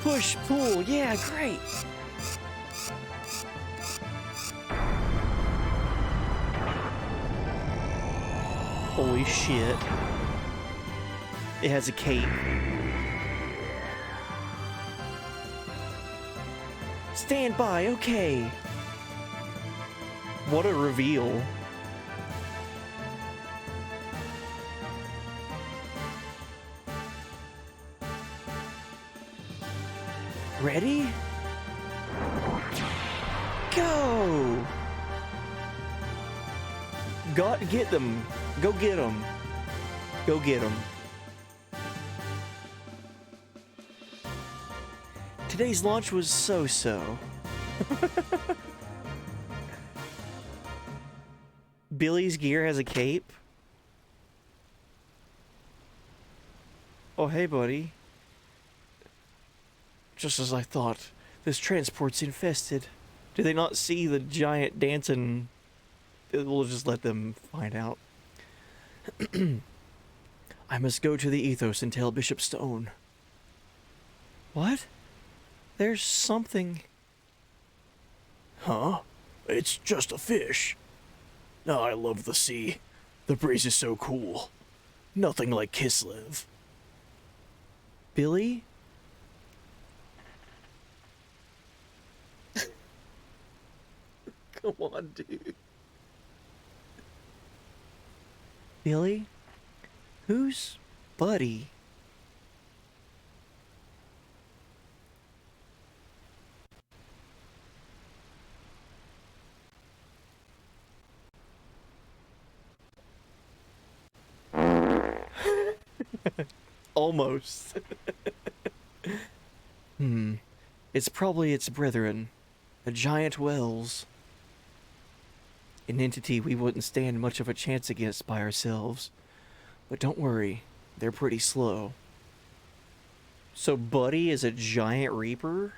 Push, pull, yeah, great! Holy shit. It has a cape. Stand by, okay. What a reveal. Ready? Go! Get them. Go get them. Go get them. Today's launch was so-so. Billy's gear has a cape. Oh, hey, buddy. Just as I thought, this transport's infested. Do they not see the giant dancing? We'll just let them find out. I must go to the Ethos and tell Bishop Stone. What? There's something... Huh? It's just a fish. Oh, I love the sea. The breeze is so cool. Nothing like Kislev. Billy? Come on, dude. Billy? Who's Buddy? Almost. It's probably its brethren, the giant whales. An entity we wouldn't stand much of a chance against by ourselves. But don't worry, they're pretty slow. So Buddy is a giant reaper?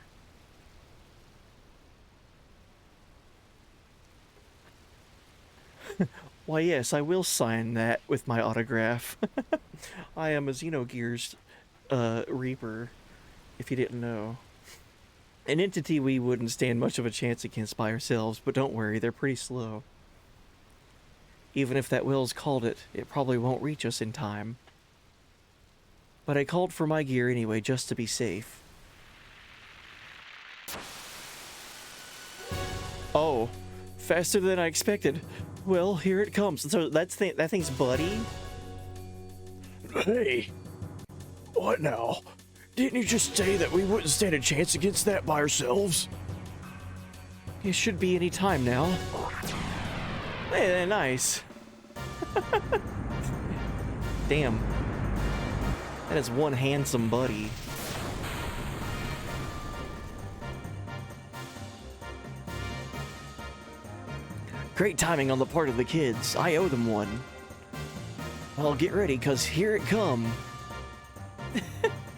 Why yes, I will sign that with my autograph. I am a Xenogears reaper, if you didn't know. An entity we wouldn't stand much of a chance against by ourselves, but don't worry, they're pretty slow. Even if that whale's called it, it probably won't reach us in time. But I called for my gear anyway, just to be safe. Oh, faster than I expected. Well, here it comes. So that thing's Buddy? Hey! What now? Didn't you just say that we wouldn't stand a chance against that by ourselves? It should be any time now. Hey, nice. Damn. That is one handsome Buddy. Great timing on the part of the kids. I owe them one. Well, get ready, cause here it come.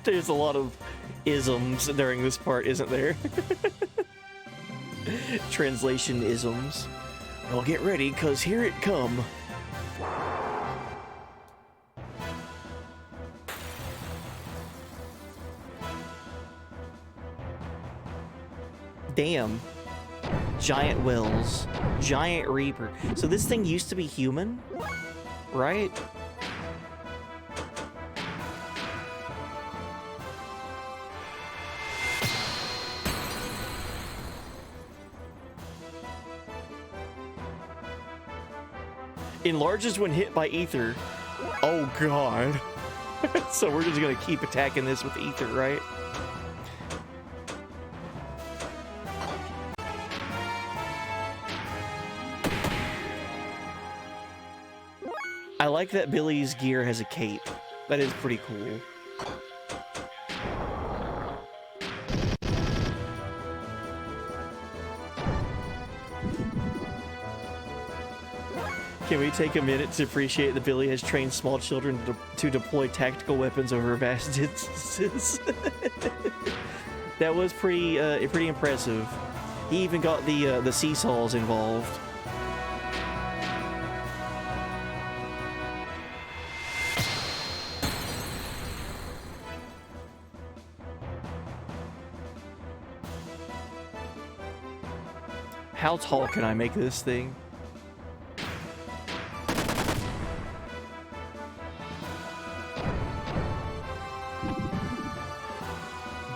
There's a lot of isms during this part, isn't there? Translation isms. Well, get ready, cause here it come. Damn. Giant whales. Giant reaper. So this thing used to be human? Right? Enlarges when hit by ether. Oh god. So we're just gonna keep attacking this with ether, right? I like that Billy's gear has a cape. That is pretty cool. Can we take a minute to appreciate that Billy has trained small children to deploy tactical weapons over vast distances? That was pretty impressive. He even got the seesaws involved. How tall can I make this thing?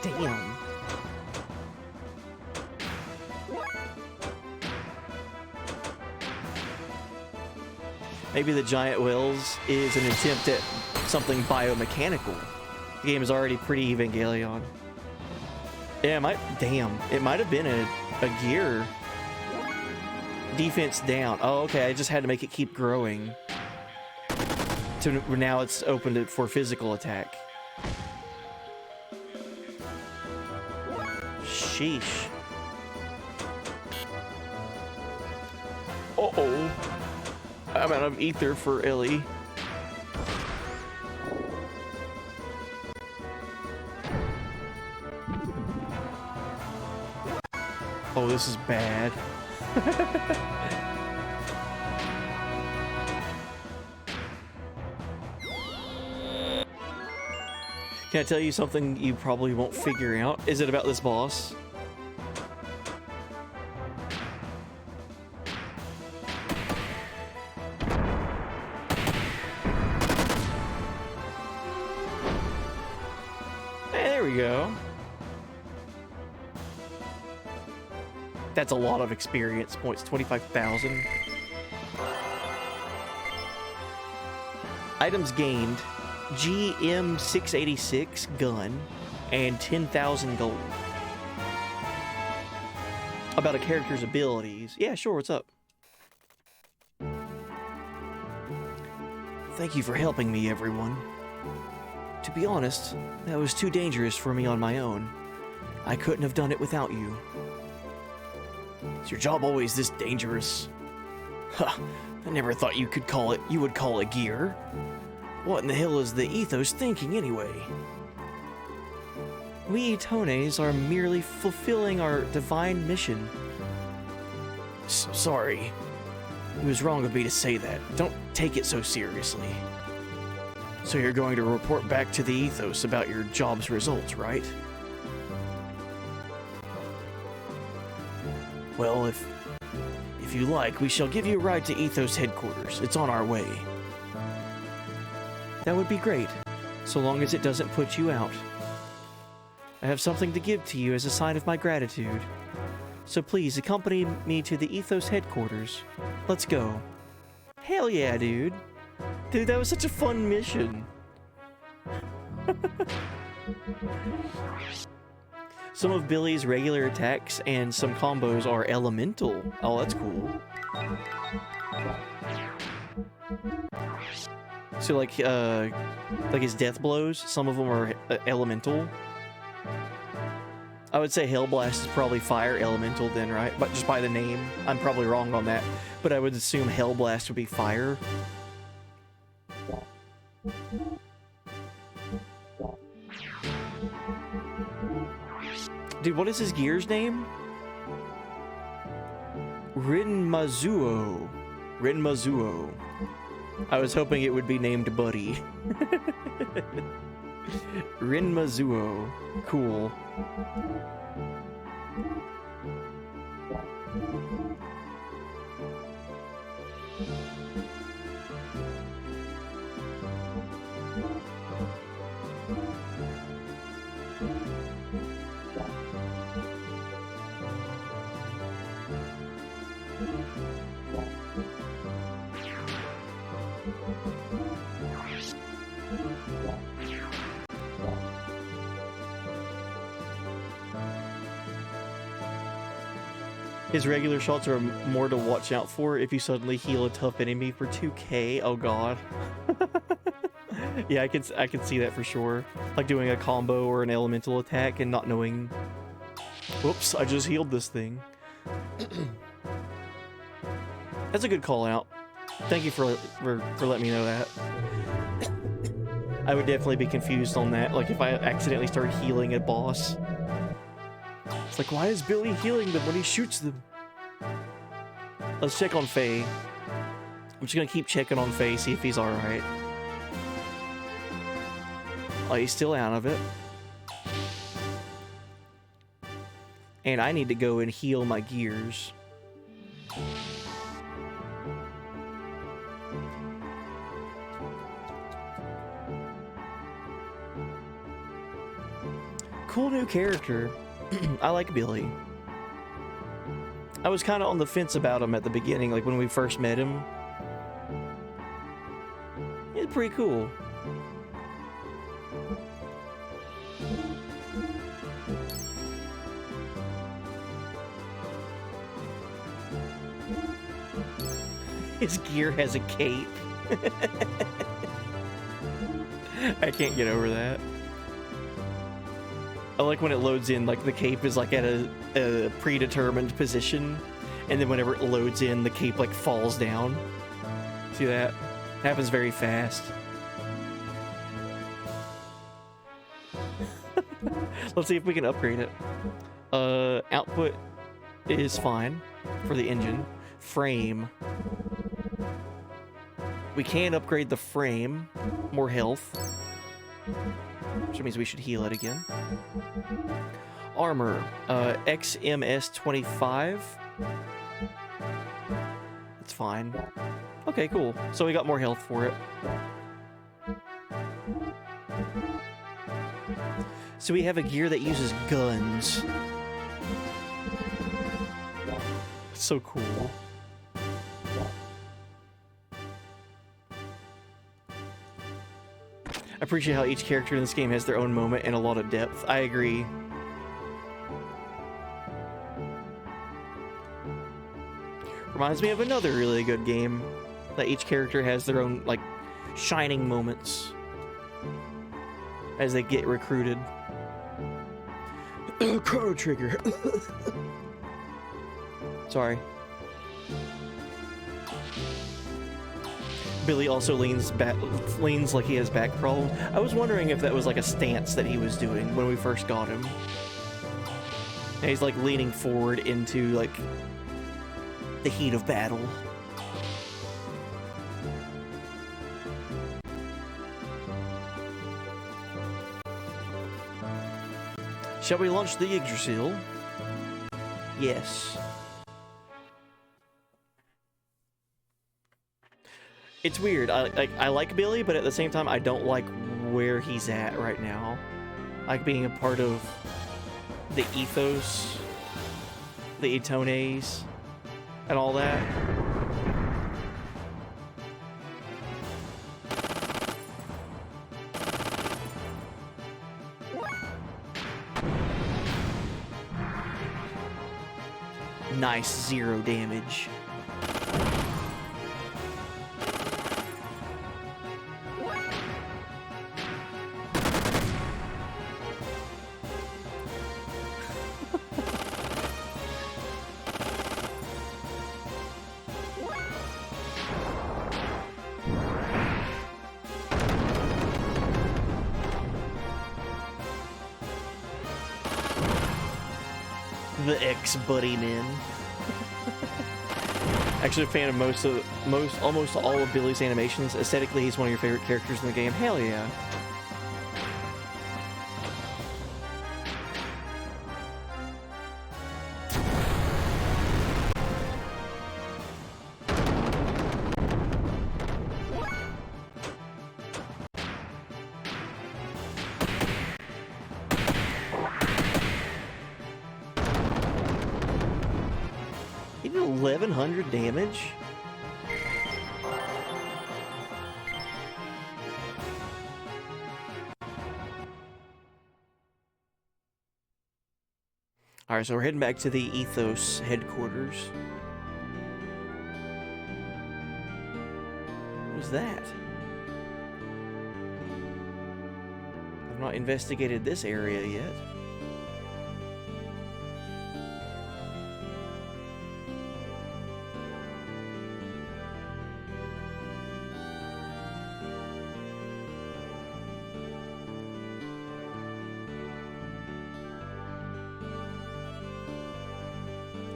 Damn. Maybe the giant whales is an attempt at something biomechanical. The game is already pretty Evangelion. Yeah, it might have been a gear. Defense down. Oh, okay. I just had to make it keep growing. So now it's opened it for physical attack. Sheesh. Uh-oh. I'm out of ether for Ellie. Oh, this is bad. Can I tell you something you probably won't figure out? Is it about this boss? There we go. That's a lot of experience points, 25,000. Items gained, GM686 gun, and 10,000 gold. About a character's abilities. Yeah, sure, what's up? Thank you for helping me, everyone. To be honest, that was too dangerous for me on my own. I couldn't have done it without you. Is your job always this dangerous? Huh, I never thought you would call it gear. What in the hell is the ethos thinking anyway? We Itones are merely fulfilling our divine mission. Sorry. It was wrong of me to say that. Don't take it so seriously. So you're going to report back to the ethos about your job's results, right? Well, if you like, we shall give you a ride to Ethos headquarters. It's on our way. That would be great, so long as it doesn't put you out. I have something to give to you as a sign of my gratitude. So please accompany me to the Ethos headquarters. Let's go. Hell yeah, dude. Dude, that was such a fun mission. Some of Billy's regular attacks and some combos are elemental. Oh, that's cool. So like his death blows, some of them are elemental. I would say Hellblast is probably fire elemental then, right? But just by the name, I'm probably wrong on that. But I would assume Hellblast would be fire. Dude, what is his gear's name? Rinmazuo. Rinmazuo. I was hoping it would be named Buddy. Rinmazuo. Cool. His regular shots are more to watch out for if you suddenly heal a tough enemy for 2k. Oh god. Yeah, I can see that for sure. Like doing a combo or an elemental attack and not knowing. Whoops, I just healed this thing. That's a good call out. Thank you for letting me know that. I would definitely be confused on that. Like if I accidentally started healing a boss. It's like, why is Billy healing them when he shoots them? Let's check on Faye. I'm just gonna keep checking on Faye, see if he's alright. Oh, he's still out of it. And I need to go and heal my gears. Cool new character. I like Billy. I was kind of on the fence about him at the beginning, like when we first met him. He's pretty cool. His gear has a cape. I can't get over that. I like when it loads in, like the cape is like at a predetermined position, and then whenever it loads in, the cape like falls down. See that? Happens very fast. Let's see if we can upgrade it. Output is fine for the engine. Frame. We can upgrade the frame. More health. Which means we should heal it again. Armor. XMS 25. That's fine. Okay, cool. So we got more health for it. So we have a gear that uses guns. So cool. I appreciate how each character in this game has their own moment and a lot of depth. I agree. Reminds me of another really good game that each character has their own, like, shining moments as they get recruited. Chrono Trigger. Sorry. Billy also leans like he has back problems. I was wondering if that was like a stance that he was doing when we first got him. And he's like leaning forward into like the heat of battle. Shall we launch the Yggdrasil? Yes. It's weird. I like Billy, but at the same time, I don't like where he's at right now. I like being a part of the ethos, the Itones, and all that. Nice 0 damage. The xheybuddyx. Actually a fan of almost all of Billy's animations. Aesthetically, he's one of your favorite characters in the game. Hell yeah. He did 1100 damage? Alright, so we're heading back to the Ethos headquarters. What was that? I've not investigated this area yet.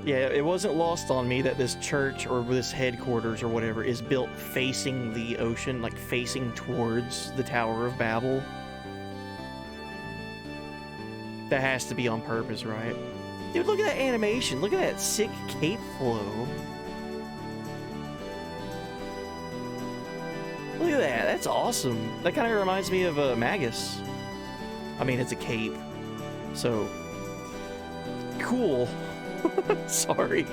Yeah, it wasn't lost on me that this church or this headquarters or whatever is built facing the ocean, like facing towards the Tower of Babel. That has to be on purpose, right? Dude, look at that animation. Look at that sick cape flow. Look at that. That's awesome. That kind of reminds me of Magus. I mean, it's a cape. So, cool. Sorry.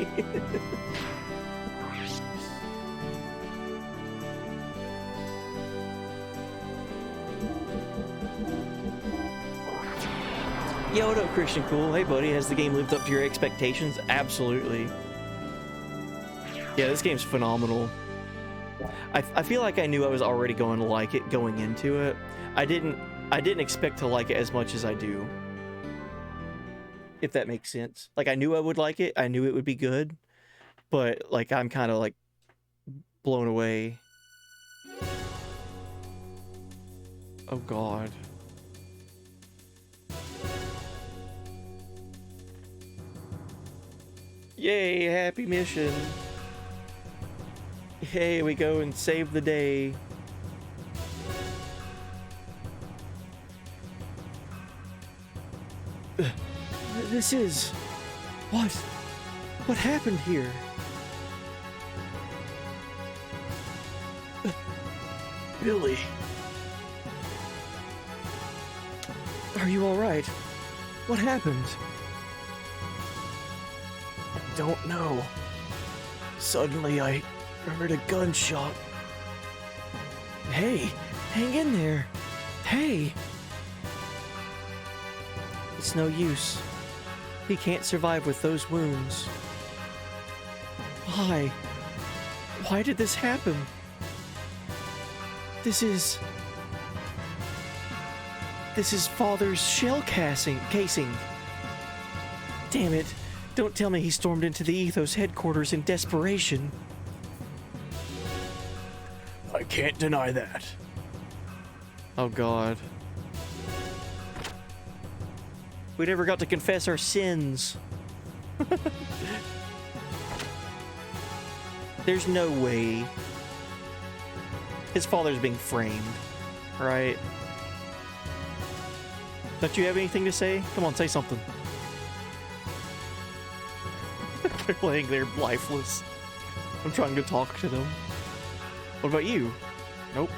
Yo, what up, Christian Cool? Hey, buddy, has the game lived up to your expectations? Absolutely. Yeah, this game's phenomenal. I feel like I knew I was already going to like it going into it. I didn't expect to like it as much as I do. If that makes sense. Like, I knew I would like it. I knew it would be good. But, like, I'm kind of, like, blown away. Oh, God. Yay, happy mission. Hey, we go and save the day. This is... What? What happened here? Billy. Are you alright? What happened? Don't know. Suddenly I heard a gunshot. Hey, hang in there. Hey. It's no use. He can't survive with those wounds. Why? Why did this happen? This is Father's shell casing. Damn it. Don't tell me he stormed into the Ethos headquarters in desperation. I can't deny that. Oh, God. We never got to confess our sins. There's no way. His father's being framed, right? Don't you have anything to say? Come on, say something. They're laying there lifeless. I'm trying to talk to them. What about you? Nope.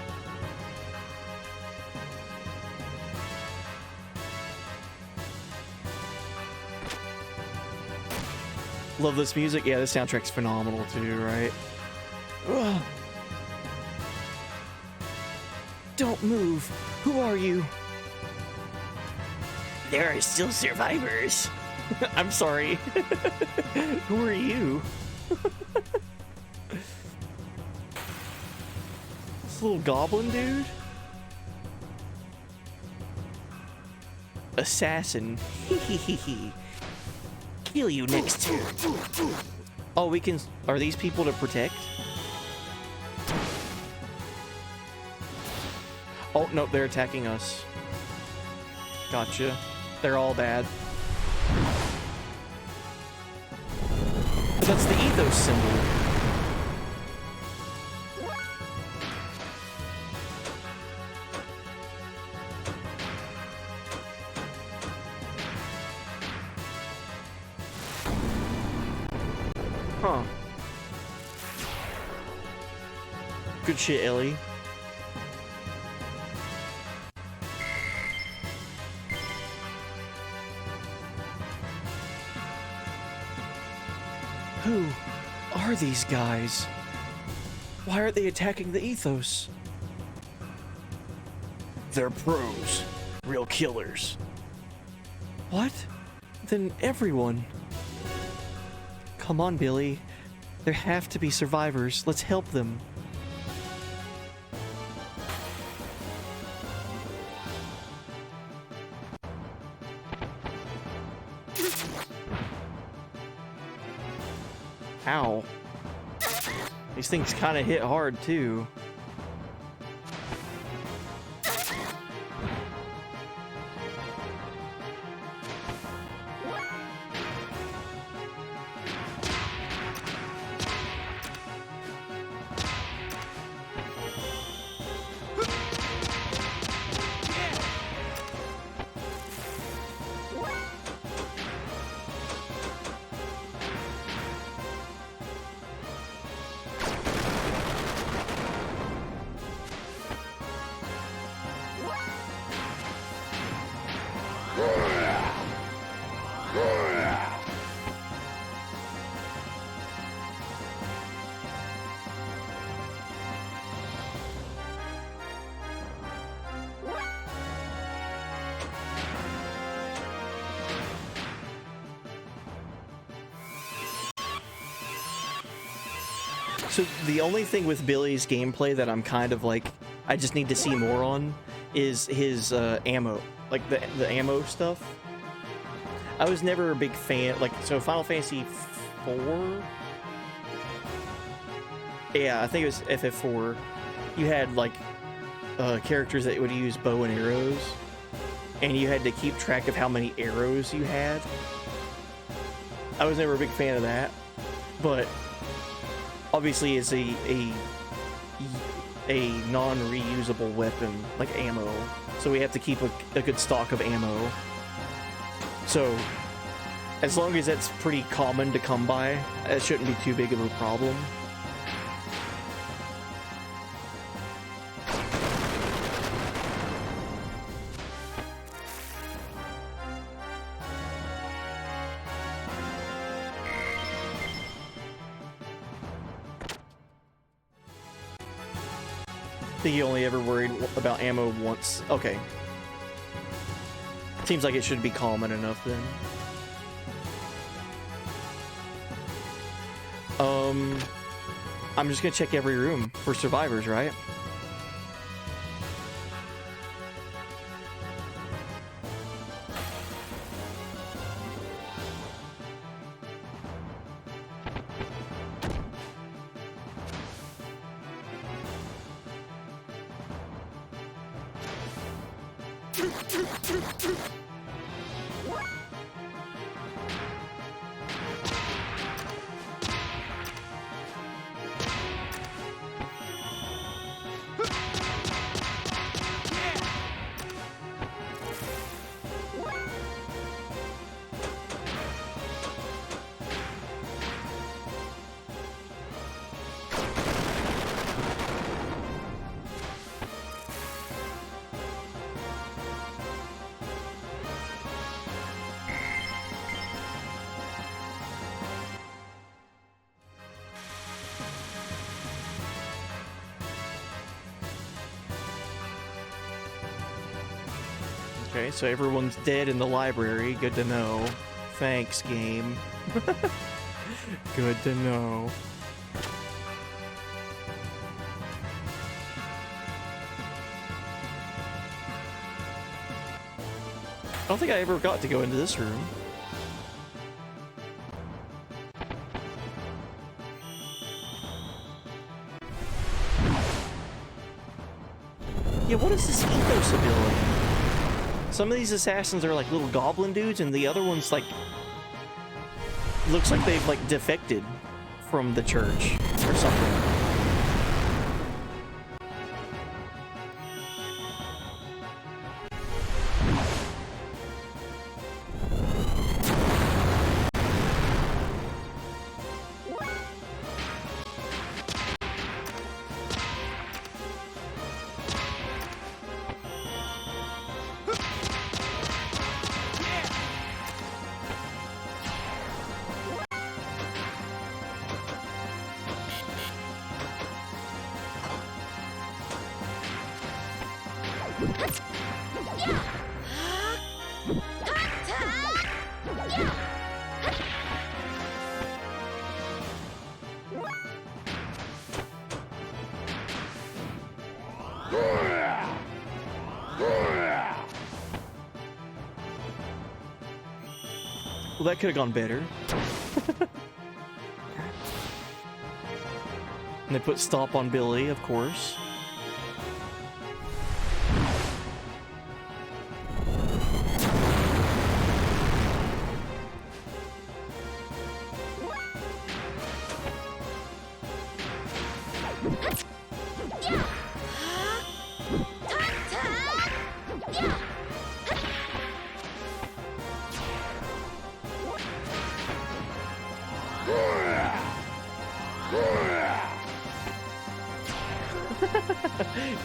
Love this music. Yeah, this soundtrack's phenomenal too, right? Ugh. Don't move. Who are you? There are still survivors. I'm sorry. Who are you? This little goblin dude? Assassin. Kill you next turn. Oh, we can... Are these people to protect? Oh, no, they're attacking us. Gotcha. They're all bad. But that's the ethos symbol. Huh. Good shit, Ellie. Who are these guys? Why are they attacking the ethos? They're pros. Real killers. What? Then everyone. Come on, Billy. There have to be survivors. Let's help them. Ow. These things kind of hit hard, too. So the only thing with Billy's gameplay that I'm kind of like, I just need to see more on is his ammo, like the ammo stuff. I was never a big fan, like, so Final Fantasy 4? Yeah, I think it was FF4. You had like characters that would use bow and arrows, and you had to keep track of how many arrows you had. I was never a big fan of that, but obviously it's a non-reusable weapon, like ammo, so we have to keep a good stock of ammo. So as long as that's pretty common to come by, it shouldn't be too big of a problem. I think you only ever worried about ammo once. Okay. Seems like it should be common enough then. I'm just gonna check every room for survivors, right? Okay, so everyone's dead in the library. Good to know. Thanks, game. Good to know. I don't think I ever got to go into this room. Yeah, what is this ethos ability? Some of these assassins are like little goblin dudes, and the other one's like, looks like they've like defected from the church or something. Well, that could have gone better. And they put stop on Billy, of course.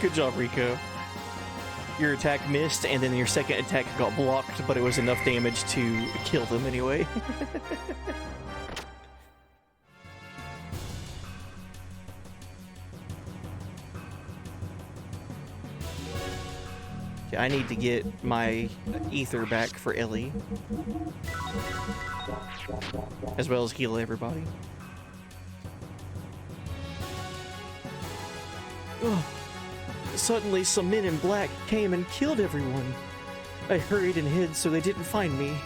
Good job, Rico. Your attack missed, and then your second attack got blocked, but it was enough damage to kill them anyway. Okay, I need to get my ether back for Ellie, as well as heal everybody. Ugh. Suddenly, some men in black came and killed everyone. I hurried and hid so they didn't find me.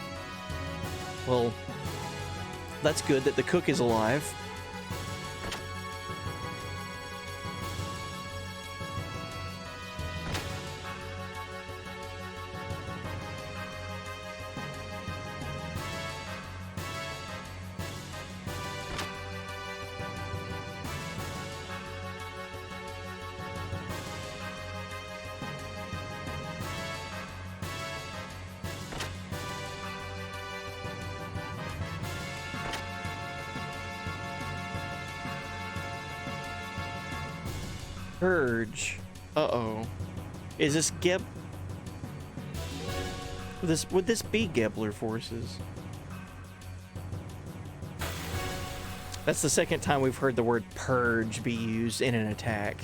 Well, that's good that the cook is alive. Purge. Uh-oh. Is this would this be Gebler forces? That's the second time we've heard the word purge be used in an attack.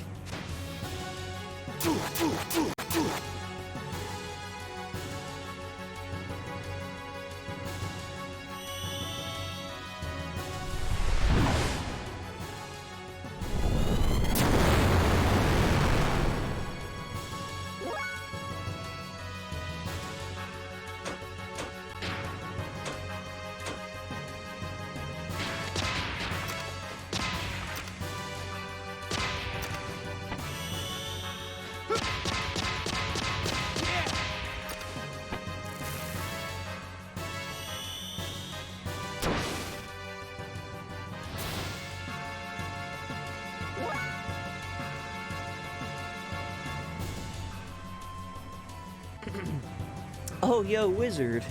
Oh, yo, wizard.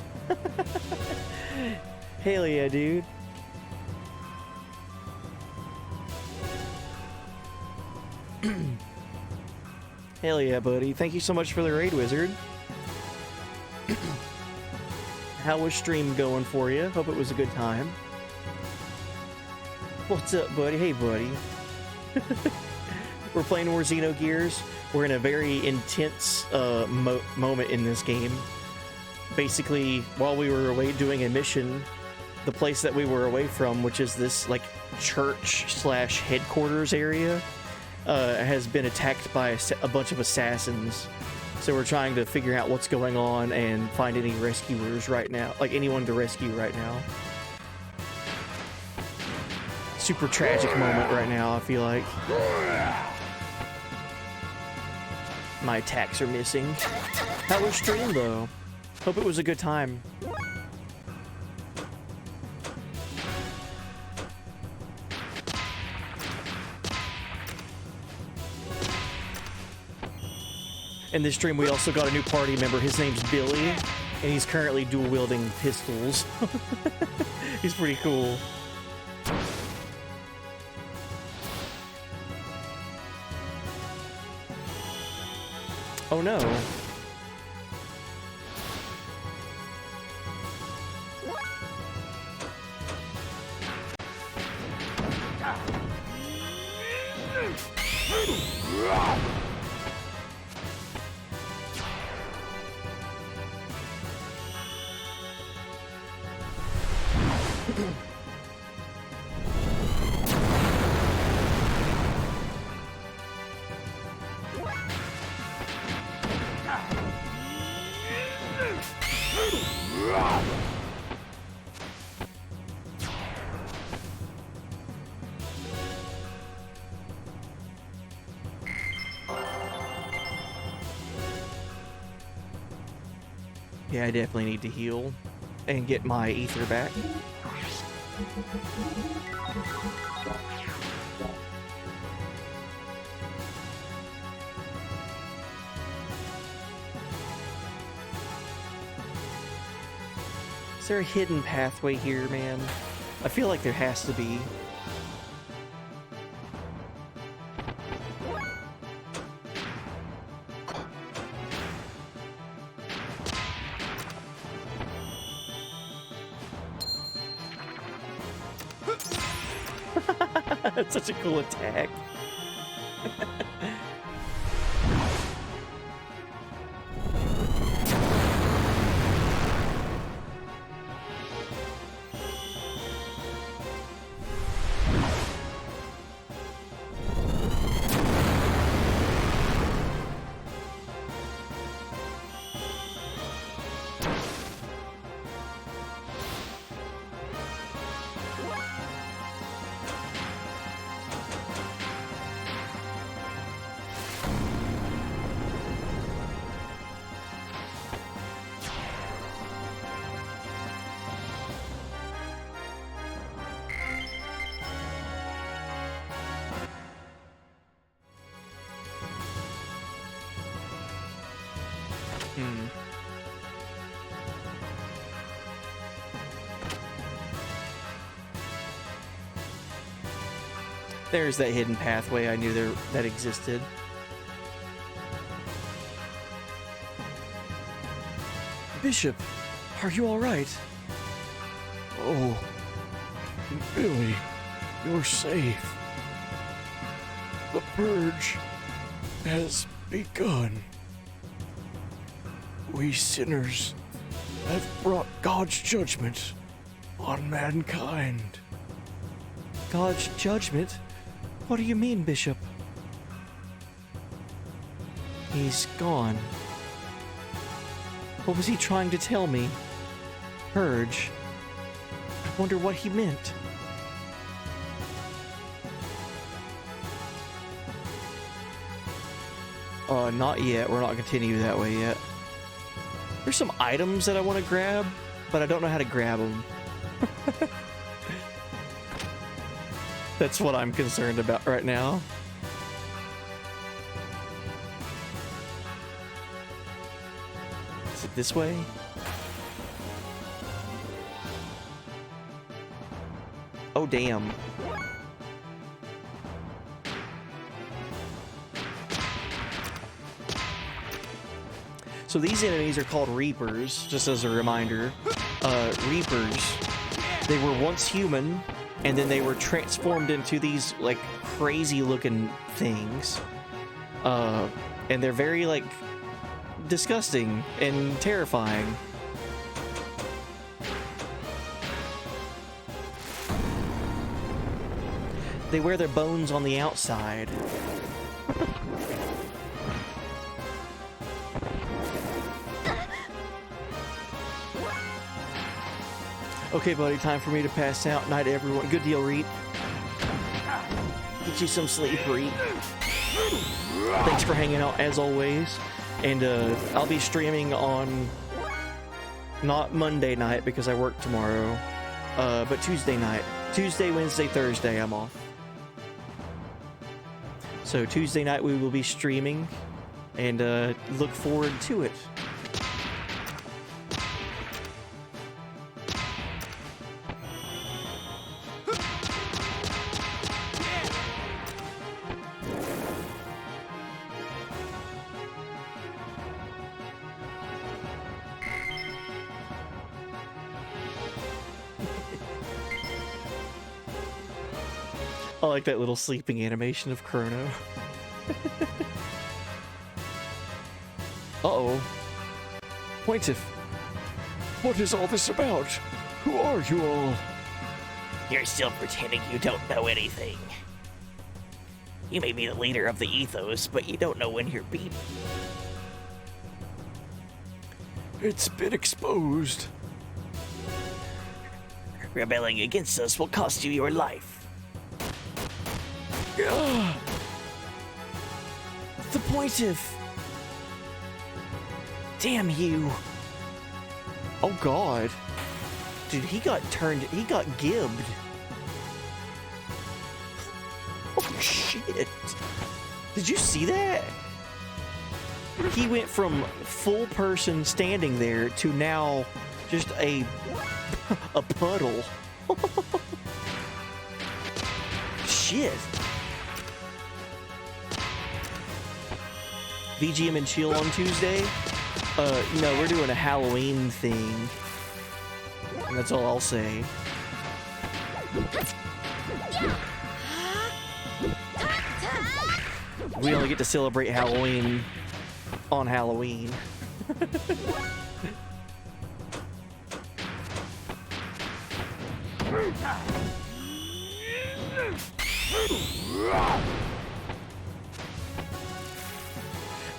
Hell yeah, dude. Hell yeah, buddy. Thank you so much for the raid, wizard. How was stream going for you? Hope it was a good time. What's up, buddy? Hey, buddy. We're playing more Xenogears. We're in a very intense moment in this game. Basically, while we were away doing a mission, the place that we were away from, which is this like church/headquarters area, has been attacked by a bunch of assassins. So we're trying to figure out what's going on and find any rescuers right now, like anyone to rescue right now. Super tragic moment right now, I feel like. My attacks are missing. How was stream though? Hope it was a good time. In this stream, we also got a new party member. His name's Billy, and he's currently dual-wielding pistols. He's pretty cool. Oh no. Yeah, I definitely need to heal and get my ether back. Is there a hidden pathway here, man? I feel like there has to be. That's such a cool attack. There's that hidden pathway I knew that existed. Bishop, are you all right? Oh, Billy, you're safe. The purge has begun. We sinners have brought God's judgment on mankind. God's judgment? What do you mean, Bishop? He's gone. What was he trying to tell me? Purge. I wonder what he meant. Not yet. We're not continuing that way yet. There's some items that I want to grab, but I don't know how to grab them. That's what I'm concerned about right now. Is it this way? Oh, damn. So these enemies are called Reapers, just as a reminder. Reapers, they were once human, and then they were transformed into these, like, crazy-looking things. And they're very, like, disgusting and terrifying. They wear their bones on the outside. Okay, buddy, time for me to pass out. Night, everyone. Good deal, Reed. Get you some sleep, Reed. Thanks for hanging out, as always. And I'll be streaming on not Monday night because I work tomorrow, but Tuesday night. Tuesday, Wednesday, Thursday, I'm off. So Tuesday night we will be streaming, and look forward to it. I like that little sleeping animation of Chrono. Uh-oh. Plaintiff, what is all this about? Who are you all? You're still pretending you don't know anything. You may be the leader of the ethos, but you don't know when you're beaten. It's been exposed. Rebelling against us will cost you your life. The Plaintiff! Damn you! Oh god. Dude, he got gibbed. Oh shit. Did you see that? He went from full person standing there to now just a puddle. Shit. VGM and chill on Tuesday? No, we're doing a Halloween thing. And that's all I'll say. We only get to celebrate Halloween on Halloween.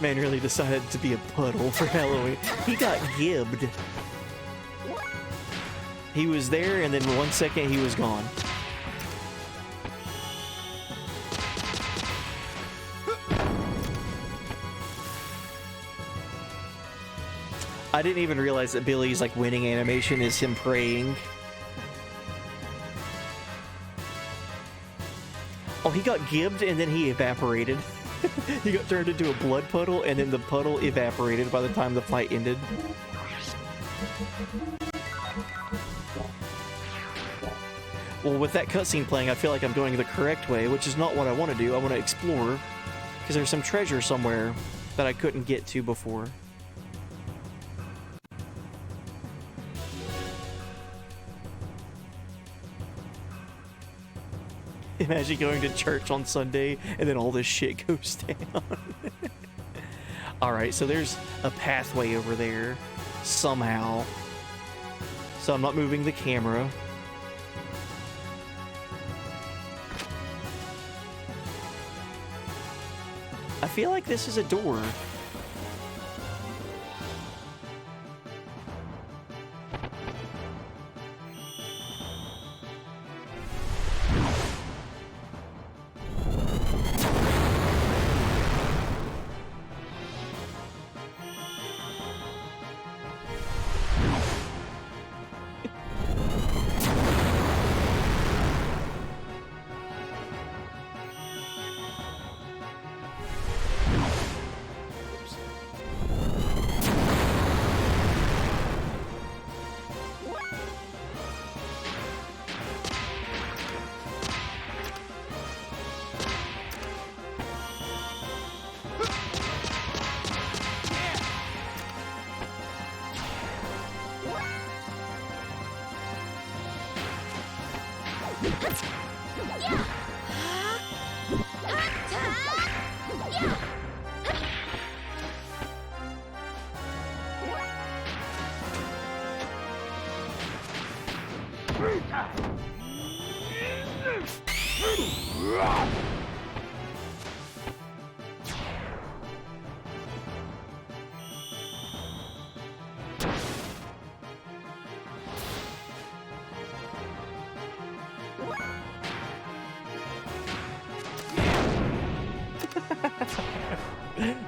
Man really decided to be a puddle for Halloween. He got gibbed. He was there, and then 1 second he was gone. I didn't even realize that Billy's like winning animation is him praying. Oh, he got gibbed and then he evaporated. He got turned into a blood puddle, and then the puddle evaporated by the time the fight ended. Well, with that cutscene playing, I feel like I'm going the correct way, which is not what I want to do. I want to explore, because there's some treasure somewhere that I couldn't get to before. Imagine going to church on Sunday and then all this shit goes down. Alright, so there's a pathway over there somehow. So I'm not moving the camera. I feel like this is a door.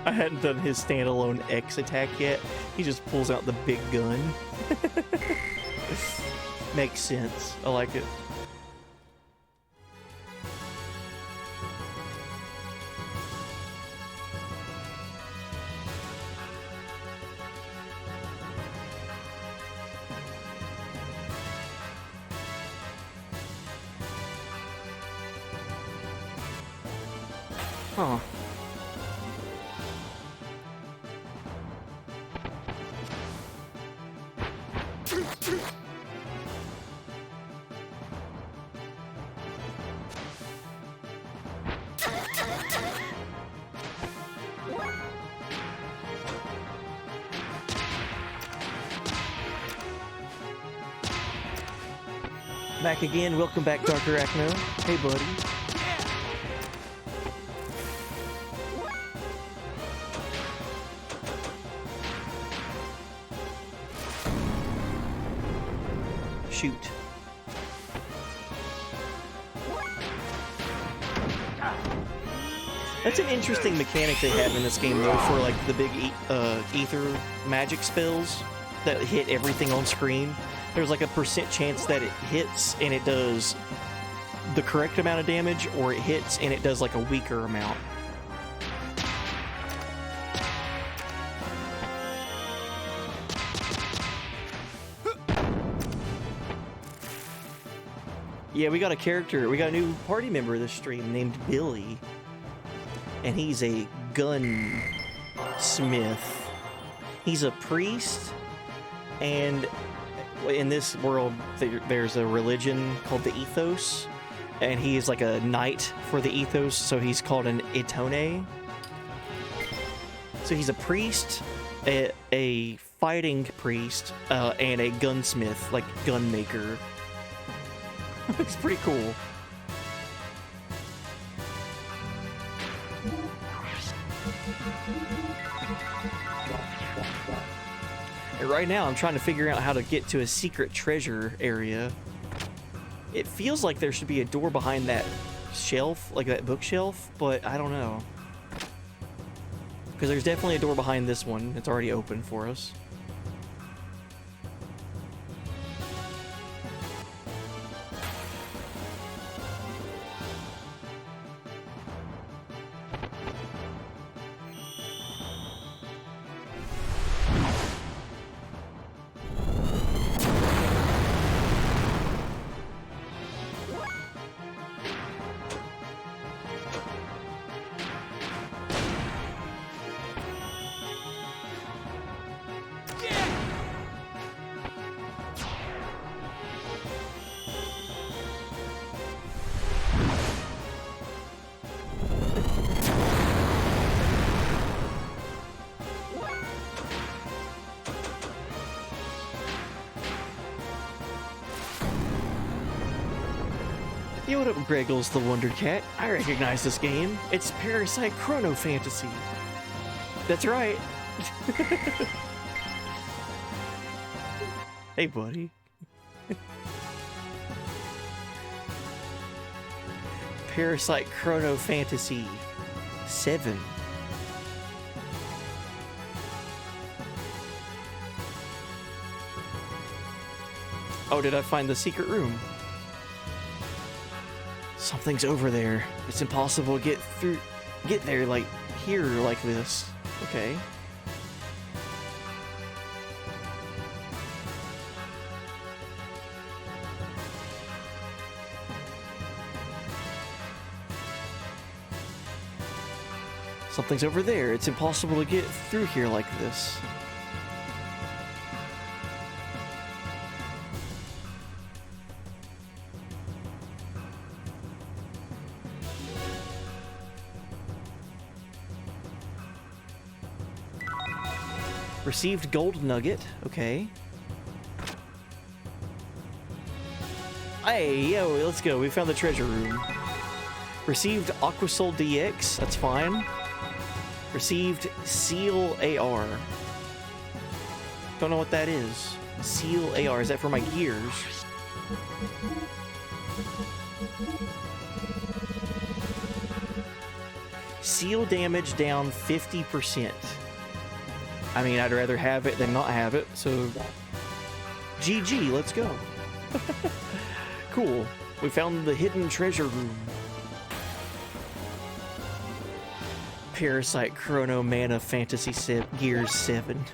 I hadn't done his standalone X attack yet. He just pulls out the big gun. Makes sense. I like it. Huh. Back again. Welcome back, Dark Arachno. Hey, buddy. Shoot. That's an interesting mechanic they have in this game, though, for like the big ether magic spells that hit everything on screen. There's like a % chance that it hits and it does the correct amount of damage, or it hits and it does like a weaker amount. Yeah, we got a new party member this stream named Billy. And he's a gunsmith. He's a priest, and in this world there's a religion called the Ethos, and he is like a knight for the Ethos, so he's called an Itone. So he's a priest, a fighting priest, and a gunsmith, like gun maker. It's pretty cool. And right now I'm trying to figure out how to get to a secret treasure area. It feels like there should be a door behind that shelf, like that bookshelf, but I don't know. Because there's definitely a door behind this one. It's already open for us. Yo, what up, Greggles the Wonder Cat? I recognize this game. It's Parasite Chrono Fantasy. That's right. Hey, buddy. Parasite Chrono Fantasy 7. Oh, did I find the secret room? Something's over there. It's impossible to get there like here like this. Okay. Something's over there. It's impossible to get through here like this. Received gold nugget. Okay. Hey, yo, let's go. We found the treasure room. Received Aquasol DX. That's fine. Received Seal AR. Don't know what that is. Seal AR. Is that for my gears? Seal damage down 50%. I mean, I'd rather have it than not have it, so GG, let's go. Cool. We found the hidden treasure room. Parasite Chrono Mana Fantasy Gears 7.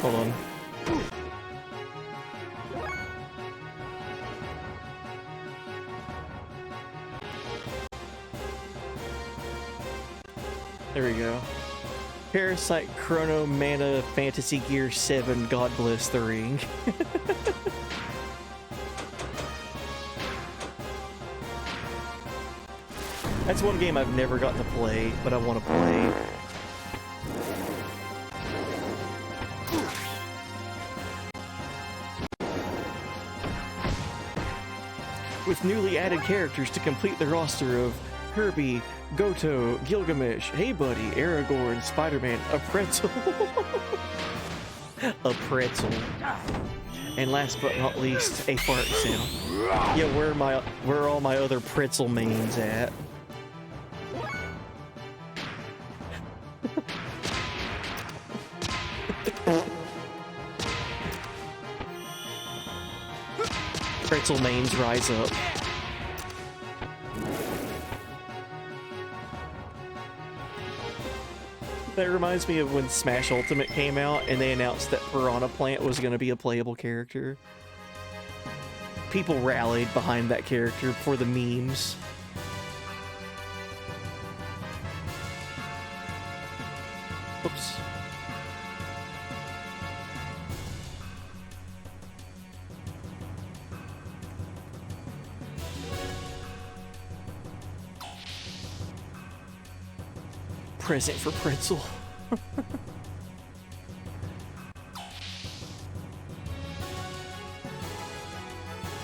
Hold on. There we go. Parasite Chrono Mana Fantasy Gear 7, God bless the ring. That's one game I've never gotten to play, but I want to play. With newly added characters to complete the roster of Kirby, Goto, Gilgamesh, Hey Buddy, Aragorn, Spider-Man, a pretzel. A pretzel. And last but not least, a fart sound. Yeah, where are all my other pretzel mains at? Pretzel mains rise up. That reminds me of when Smash Ultimate came out and they announced that Piranha Plant was going to be a playable character. People rallied behind that character for the memes. Oops. Present for Pretzel.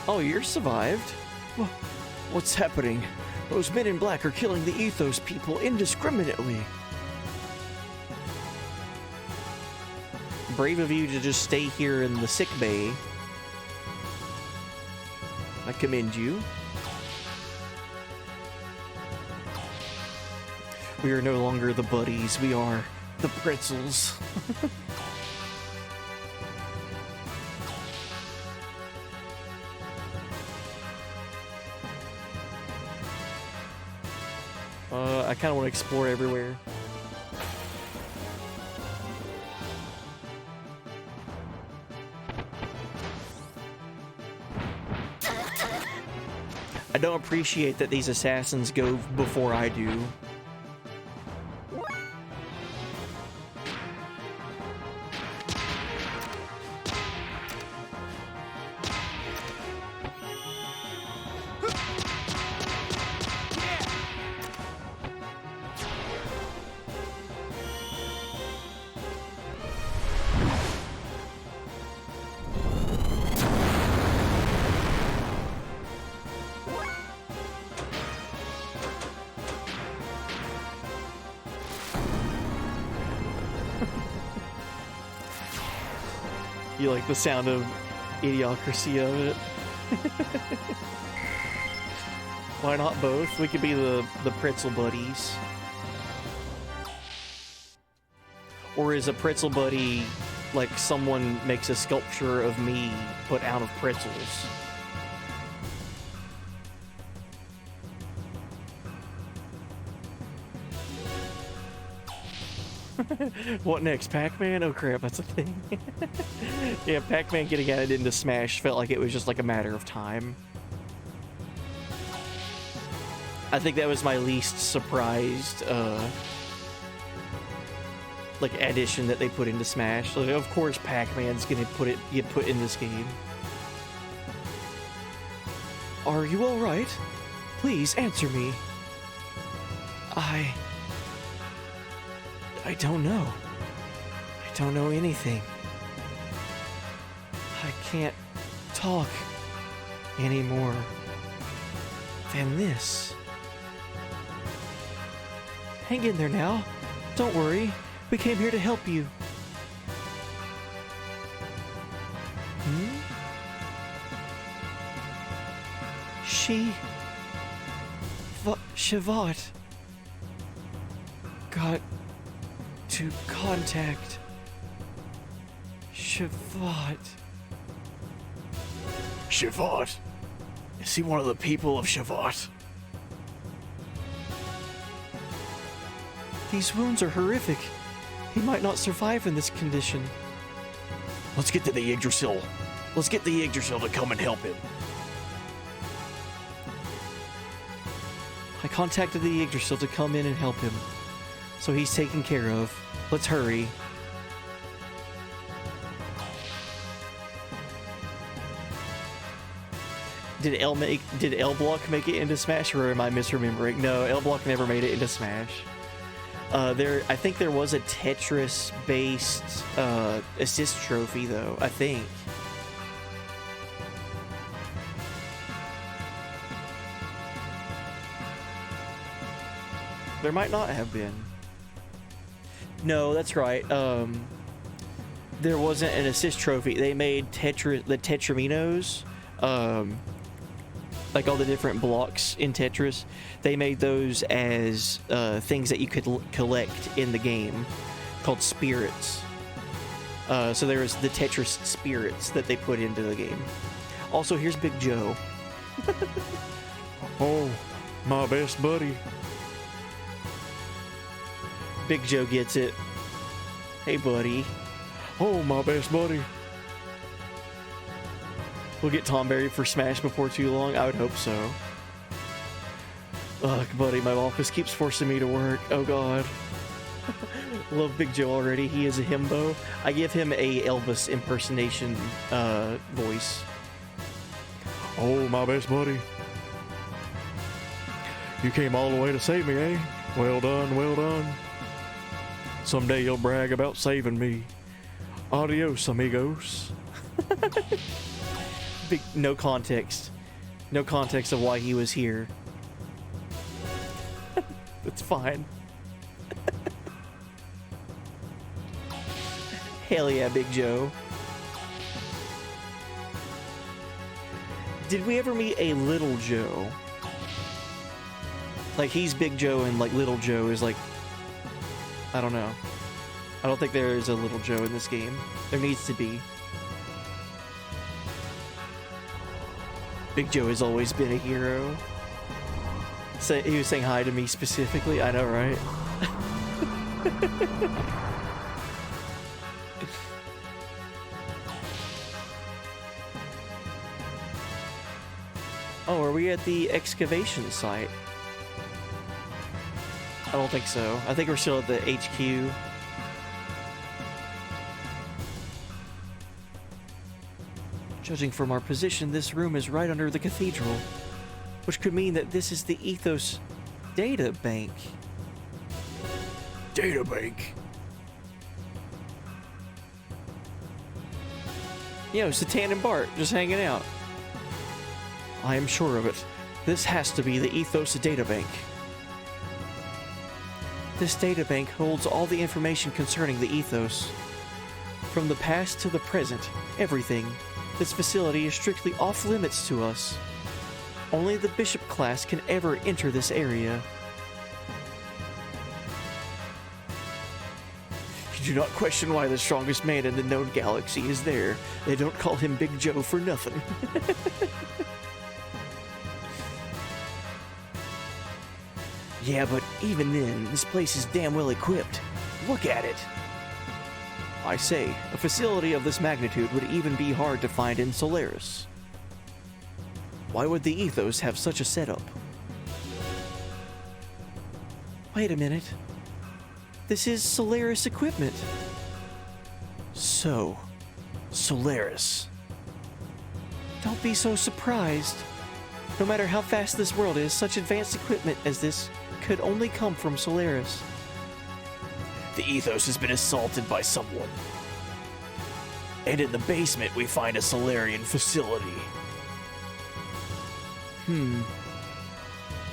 Oh, you're survived? What's happening? Those men in black are killing the Ethos people indiscriminately. Brave of you to just stay here in the sick bay. I commend you. We are no longer the buddies, we are the pretzels. I kind of want to explore everywhere. I don't appreciate that these assassins go before I do. You like the sound of idiocracy of it? Why not both? We could be the pretzel buddies. Or is a pretzel buddy like someone makes a sculpture of me but out of pretzels? What next? Pac-Man? Oh crap, that's a thing. Yeah, Pac-Man getting added into Smash felt like it was just like a matter of time. I think that was my least surprised like addition that they put into Smash. Like, of course Pac-Man's gonna get put in this game. Are you alright? Please answer me. I don't know. I don't know anything. I can't talk any more than this. Hang in there now. Don't worry. We came here to help you. Shavat got to contact Shavat. Shavat? Is he one of the people of Shavat? These wounds are horrific. He might not survive in this condition. Let's get to the Yggdrasil. Let's get the Yggdrasil to come and help him. I contacted the Yggdrasil to come in and help him. So he's taken care of. Let's hurry. Did L Block make it into Smash, or am I misremembering? No, L Block never made it into Smash. I think there was a Tetris-based assist trophy, though. I think. There might not have been. No, that's right. There wasn't an assist trophy. They made the Tetraminos, like all the different blocks in Tetris. They made those as things that you could collect in the game, called spirits. So there was the Tetris spirits that they put into the game. Also, here's Big Joe. Oh, my best buddy. Big Joe gets it. Hey, buddy. Oh, my best buddy. We'll get Tom Berry for Smash before too long. I would hope so. Ugh, buddy, my office keeps forcing me to work. Oh, God. Love Big Joe already. He is a himbo. I give him a Elvis impersonation voice. Oh, my best buddy. You came all the way to save me, eh? Well done, well done. Someday you'll brag about saving me. Adios, amigos. Big, no context. No context of why he was here. It's fine. Hell yeah, Big Joe. Did we ever meet a Little Joe? Like, he's Big Joe and, like, Little Joe is, like... I don't know. I don't think there is a Little Joe in this game. There needs to be. Big Joe has always been a hero. He was saying hi to me specifically. I know, right? Oh, are we at the excavation site? I don't think so. I think we're still at the HQ. Judging from our position, this room is right under the cathedral, which could mean that this is the Ethos data bank. Data bank? You know, Satan and Bart just hanging out. I am sure of it. This has to be the Ethos data bank. This data bank holds all the information concerning the Ethos. From the past to the present, everything. This facility is strictly off limits to us. Only the Bishop class can ever enter this area. You do not question why the strongest man in the known galaxy is there. They don't call him Big Joe for nothing. Yeah, but even then, this place is damn well equipped. Look at it. I say, a facility of this magnitude would even be hard to find in Solaris. Why would the Ethos have such a setup? Wait a minute. This is Solaris equipment. So, Solaris. Don't be so surprised. No matter how fast this world is, such advanced equipment as this could only come from Solaris. The Ethos has been assaulted by someone. And in the basement we find a Solarian facility.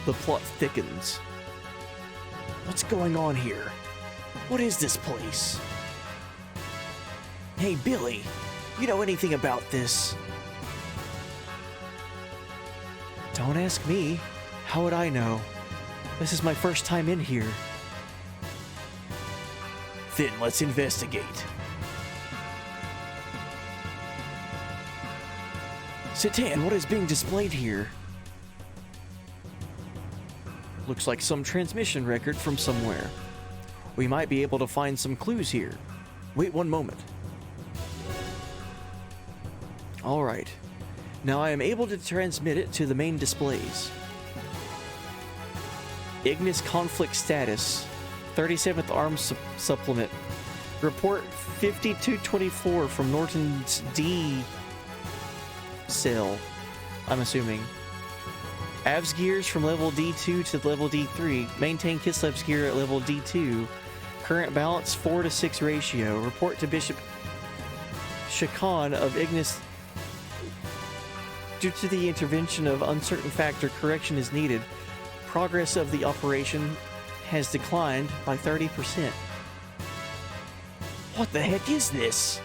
The plot thickens. What's going on here? What is this place? Hey, Billy, you know anything about this? Don't ask me. How would I know? This is my first time in here. Then let's investigate. Citan, what is being displayed here? Looks like some transmission record from somewhere. We might be able to find some clues here. Wait one moment. Alright. Now I am able to transmit it to the main displays. Ignis conflict status. 37th Arms Supplement. Report 5224 from Norton's D cell, I'm assuming. Av's gears from level D2 to level D3. Maintain Kislev's gear at level D2. Current balance 4:6 ratio. Report to Bishop Shakan of Ignis. Due to the intervention of uncertain factor, correction is needed. Progress of the operation has declined by 30%. What the heck is this?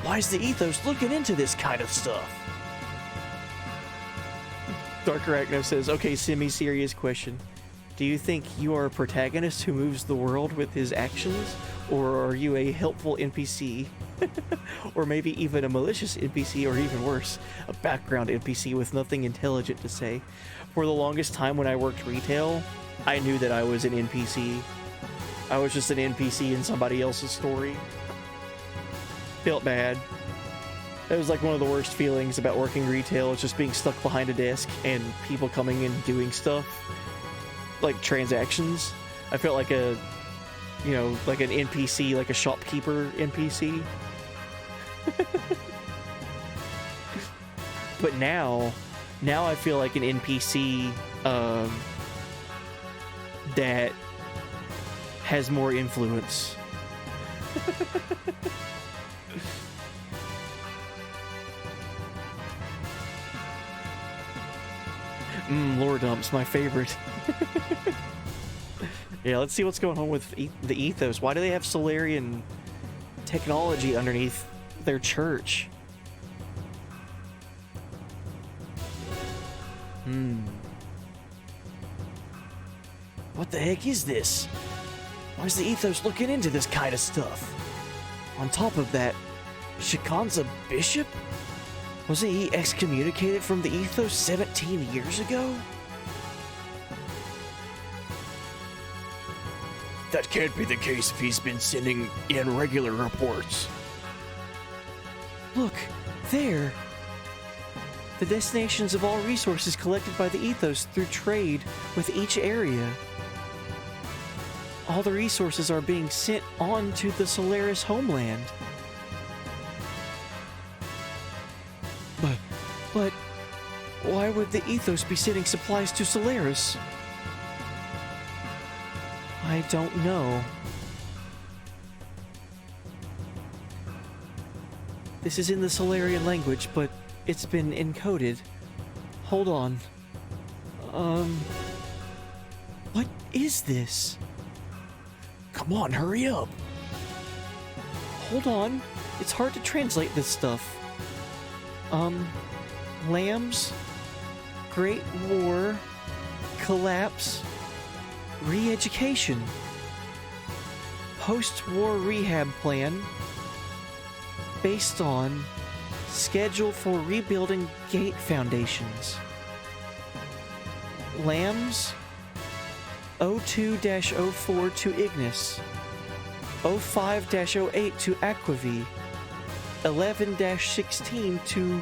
Why is the Ethos looking into this kind of stuff? Dark Arachno says, okay, semi-serious question. Do you think you are a protagonist who moves the world with his actions? Or are you a helpful NPC? Or maybe even a malicious NPC, or even worse, a background NPC with nothing intelligent to say? For the longest time when I worked retail, I knew that I was an NPC. I was just an NPC in somebody else's story. Felt bad. It was like one of the worst feelings about working retail, is just being stuck behind a desk and people coming and doing stuff. Like transactions. I felt like a, you know, like an NPC, like a shopkeeper NPC. But now I feel like an NPC that has more influence. Lore dumps, my favorite. Yeah, let's see what's going on with the Ethos. Why do they have Solarian technology underneath their church? What the heck is this? Why is the Ethos looking into this kind of stuff? On top of that, Shakan's a bishop? Wasn't he excommunicated from the Ethos 17 years ago? That can't be the case if he's been sending in regular reports. Look, there. The destinations of all resources collected by the Ethos through trade with each area. All the resources are being sent on to the Solaris homeland. But why would the Ethos be sending supplies to Solaris? I don't know. This is in the Solarian language, but it's been encoded. Hold on. What is this? Come on, hurry up. hold on. It's hard to translate this stuff. Lambs, Great War, Collapse, Re-education, Post-war rehab plan, based on schedule for rebuilding gate foundations. Lambs, 02-04 to Ignis, 05-08 to Aquavi, 11-16 to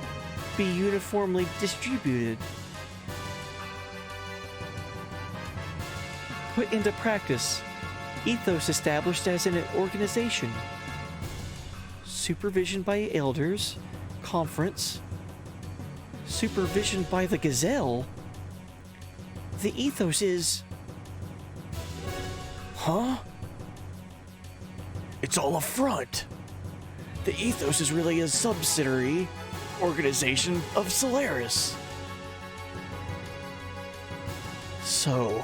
be uniformly distributed. Put into practice. Ethos established as an organization. Supervision by elders. Conference. Supervision by the Gazelle. The ethos is... Huh? It's all a front. The ethos is really a subsidiary organization of Solaris. So,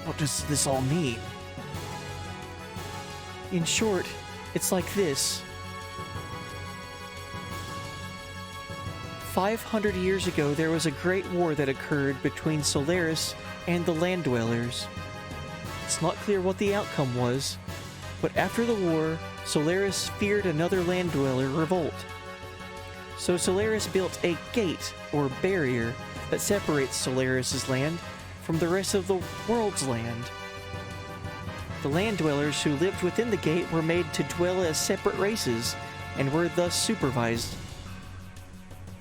what does this all mean? In short, it's like this. 500 years ago, there was a great war that occurred between Solaris and the land dwellers. It's not clear what the outcome was, but after the war, Solaris feared another land dweller revolt. So Solaris built a gate, or barrier, that separates Solaris' land from the rest of the world's land. The land dwellers who lived within the gate were made to dwell as separate races, and were thus supervised.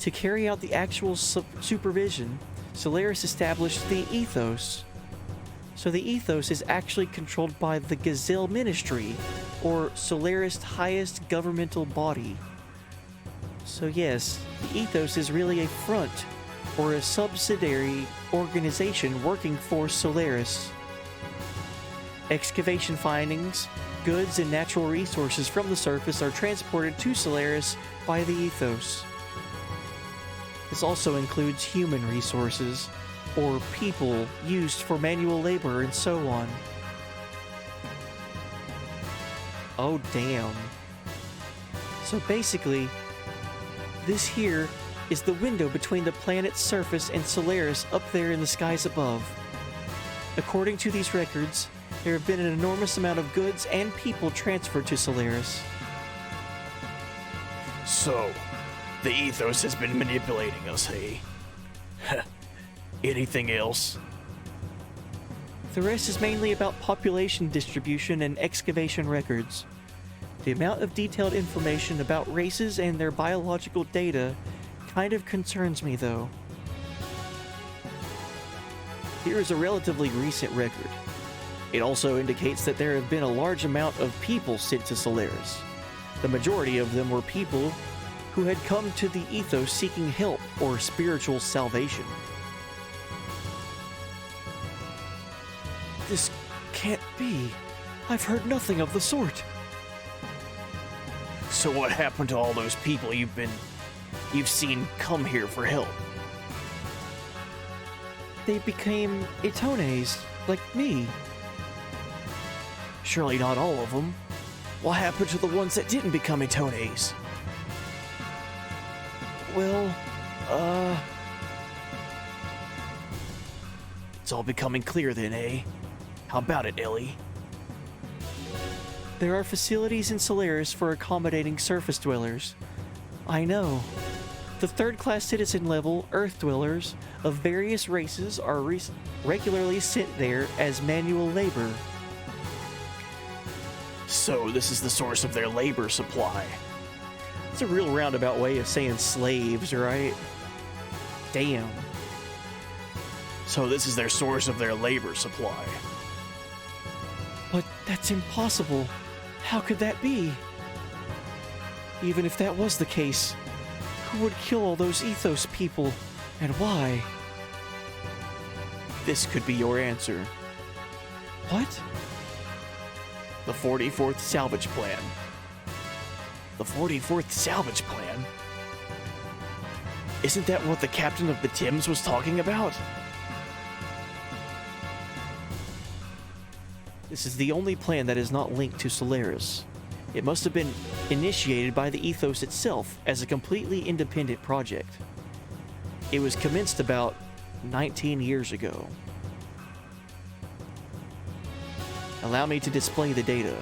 To carry out the actual supervision, Solaris established the ethos. So the ethos is actually controlled by the Gazelle Ministry, or Solaris' highest governmental body. So yes, the ethos is really a front, or a subsidiary organization working for Solaris. Excavation findings, goods, and natural resources from the surface are transported to Solaris by the ethos. This also includes human resources, or people used for manual labor and so on. Oh damn. So basically, this here is the window between the planet's surface and Solaris up there in the skies above. According to these records, there have been an enormous amount of goods and people transferred to Solaris. So, the ethos has been manipulating us, hey? Anything else? The rest is mainly about population distribution and excavation records. The amount of detailed information about races and their biological data kind of concerns me, though. Here is a relatively recent record. It also indicates that there have been a large amount of people sent to Solaris. The majority of them were people who had come to the ethos seeking help or spiritual salvation. This can't be. I've heard nothing of the sort. So what happened to all those people you've seen come here for help? They became Itones, like me. Surely not all of them. What happened to the ones that didn't become Itones? Well, It's all becoming clear then, eh? How about it, Ellie? there are facilities in Solaris for accommodating surface dwellers. I know. The third-class citizen level Earth dwellers of various races are regularly sent there as manual labor. So this is the source of their labor supply. It's a real roundabout way of saying slaves, right? Damn. So this is their source of their labor supply. But that's impossible. How could that be? Even if that was the case, who would kill all those ethos people, and why? This could be your answer. What? The 44th Salvage Plan. The 44th Salvage Plan? Isn't that what the captain of the Thames was talking about? This is the only plan that is not linked to Solaris. It must have been initiated by the Ethos itself as a completely independent project. It was commenced about 19 years ago. Allow me to display the data.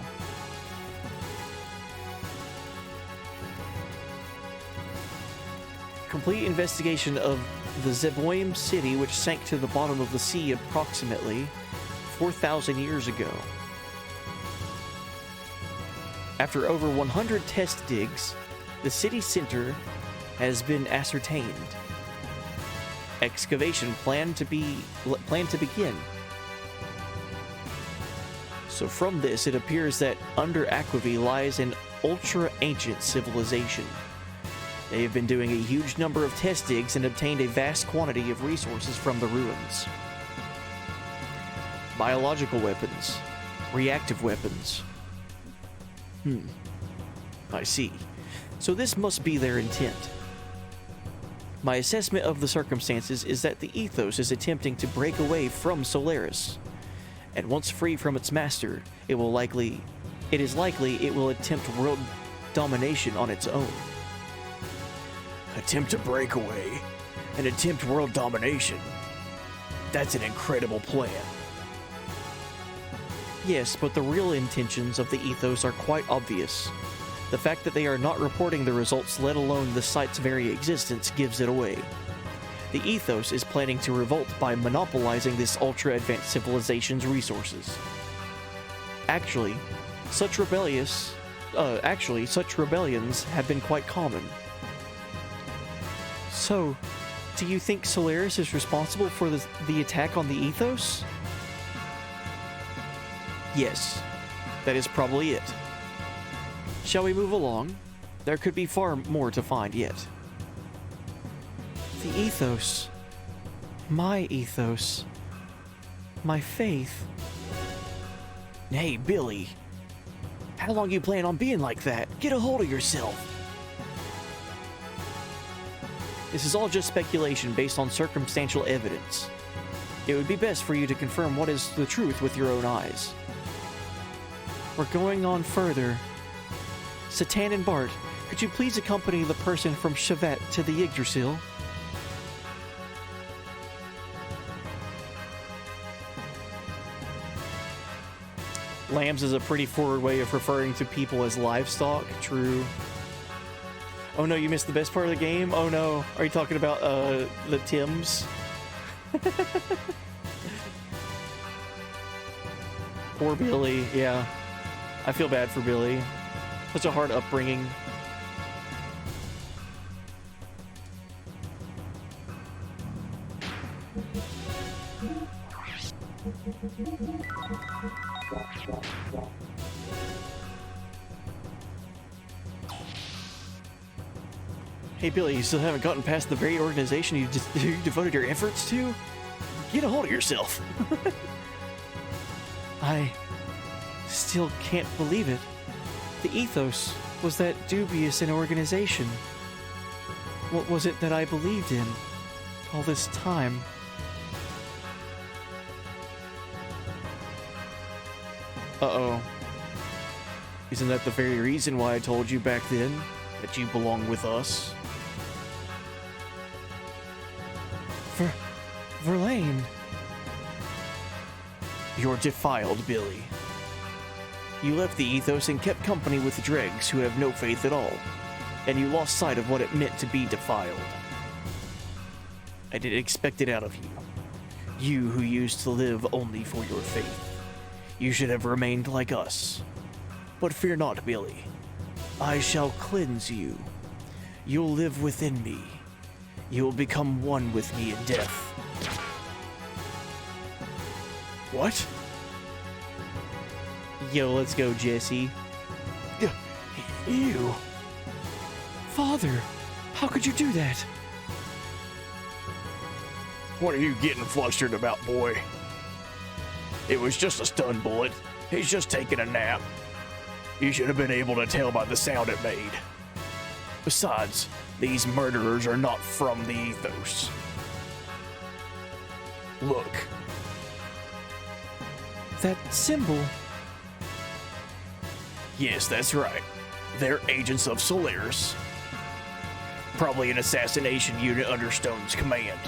Complete investigation of the Zeboim city, which sank to the bottom of the sea approximately 4,000 years ago. After over 100 test digs, the city center has been ascertained. Excavation planned to begin. So from this, it appears that under Aquavi lies an ultra-ancient civilization. They have been doing a huge number of test digs and obtained a vast quantity of resources from the ruins. Biological weapons, reactive weapons. I see. So this must be their intent. My assessment of the circumstances is that the Ethos is attempting to break away from Solaris, and once free from its master, it is likely it will attempt world domination on its own. Attempt to break away and attempt world domination. That's an incredible plan. Yes, but the real intentions of the Ethos are quite obvious. The fact that they are not reporting the results, let alone the site's very existence, gives it away. The Ethos is planning to revolt by monopolizing this ultra-advanced civilization's resources. Actually, such rebellions have been quite common. So, do you think Solaris is responsible for the attack on the Ethos? Yes, that is probably it. Shall we move along? There could be far more to find yet. The Ethos. My Ethos. My faith. Hey, Billy. How long you plan on being like that? Get a hold of yourself. This is all just speculation based on circumstantial evidence. It would be best for you to confirm what is the truth with your own eyes. We're going on further. Satan and Bart, could you please accompany the person from Chevet to the Yggdrasil? Lambs is a pretty forward way of referring to people as livestock. True. Oh no, you missed the best part of the game? Oh no. Are you talking about the Tims? Poor Billy, yeah. I feel bad for Billy. Such a hard upbringing. Hey Billy, you still haven't gotten past the very organization you devoted your efforts to? Get a hold of yourself. I still can't believe it. The Ethos was that dubious an organization. What was it that I believed in all this time? Uh-oh. Isn't that the very reason why I told you back then that you belong with us? Verlaine. You're defiled, Billy. You left the Ethos and kept company with the dregs who have no faith at all, and you lost sight of what it meant to be defiled. I didn't expect it out of you. You who used to live only for your faith. You should have remained like us. But fear not, Billy. I shall cleanse you. You'll live within me. You will become one with me in death. What? Yo, let's go, Jesse. Ew. Father, how could you do that? What are you getting flustered about, boy? It was just a stun bullet. He's just taking a nap. You should have been able to tell by the sound it made. Besides, these murderers are not from the Ethos. Look. That symbol. Yes, that's right. They're agents of Solaris. Probably an assassination unit under Stone's command.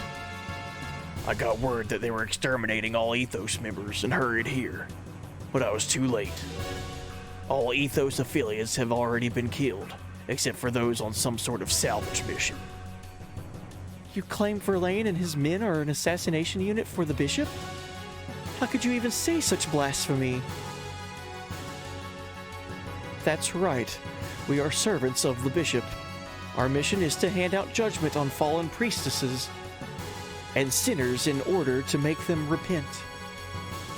I got word that they were exterminating all Ethos members and hurried here, but I was too late. All Ethos affiliates have already been killed, except for those on some sort of salvage mission. You claim Verlaine and his men are an assassination unit for the bishop? How could you even say such blasphemy? That's right. We are servants of the bishop. Our mission is to hand out judgment on fallen priestesses and sinners in order to make them repent.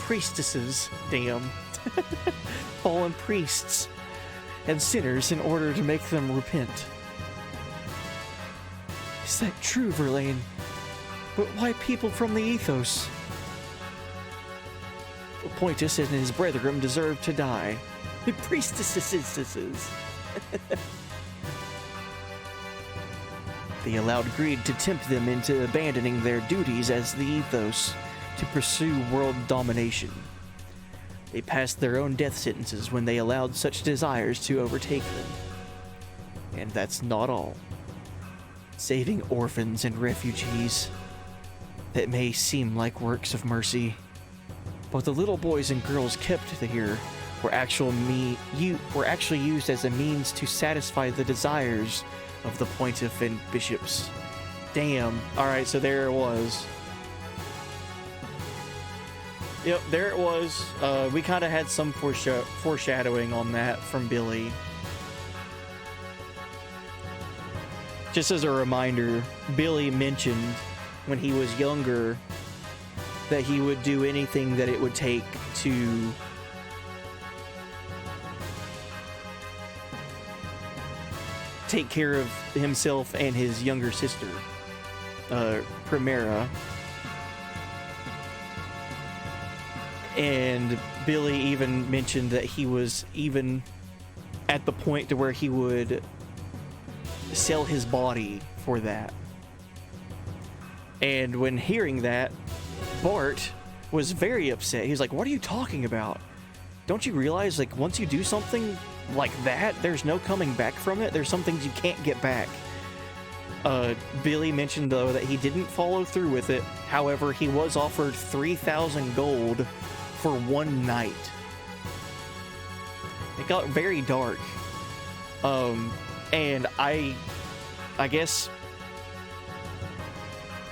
Priestesses, damn. Fallen priests and sinners in order to make them repent. Is that true, Verlaine? But why people from the Ethos? Pointus and his brethren deserve to die. Priestesses. They allowed greed to tempt them into abandoning their duties as the Ethos to pursue world domination. They passed their own death sentences when they allowed such desires to overtake them. And that's not all. Saving orphans and refugees. That may seem like works of mercy, but the little boys and girls kept here were actually used as a means to satisfy the desires of the pontiff and bishops. Damn. Alright, so there it was. Yep, there it was. We kind of had some foreshadowing on that from Billy. Just as a reminder, Billy mentioned when he was younger that he would do anything that it would take to take care of himself and his younger sister, Primera. And Billy even mentioned that he was even at the point to where he would sell his body for that. And when hearing that, Bart was very upset. He was like, what are you talking about? Don't you realize, like, once you do something like that, there's no coming back from it? There's some things you can't get back. Billy mentioned, though, that he didn't follow through with it. However, he was offered 3,000 gold for one night. It got very dark. And I guess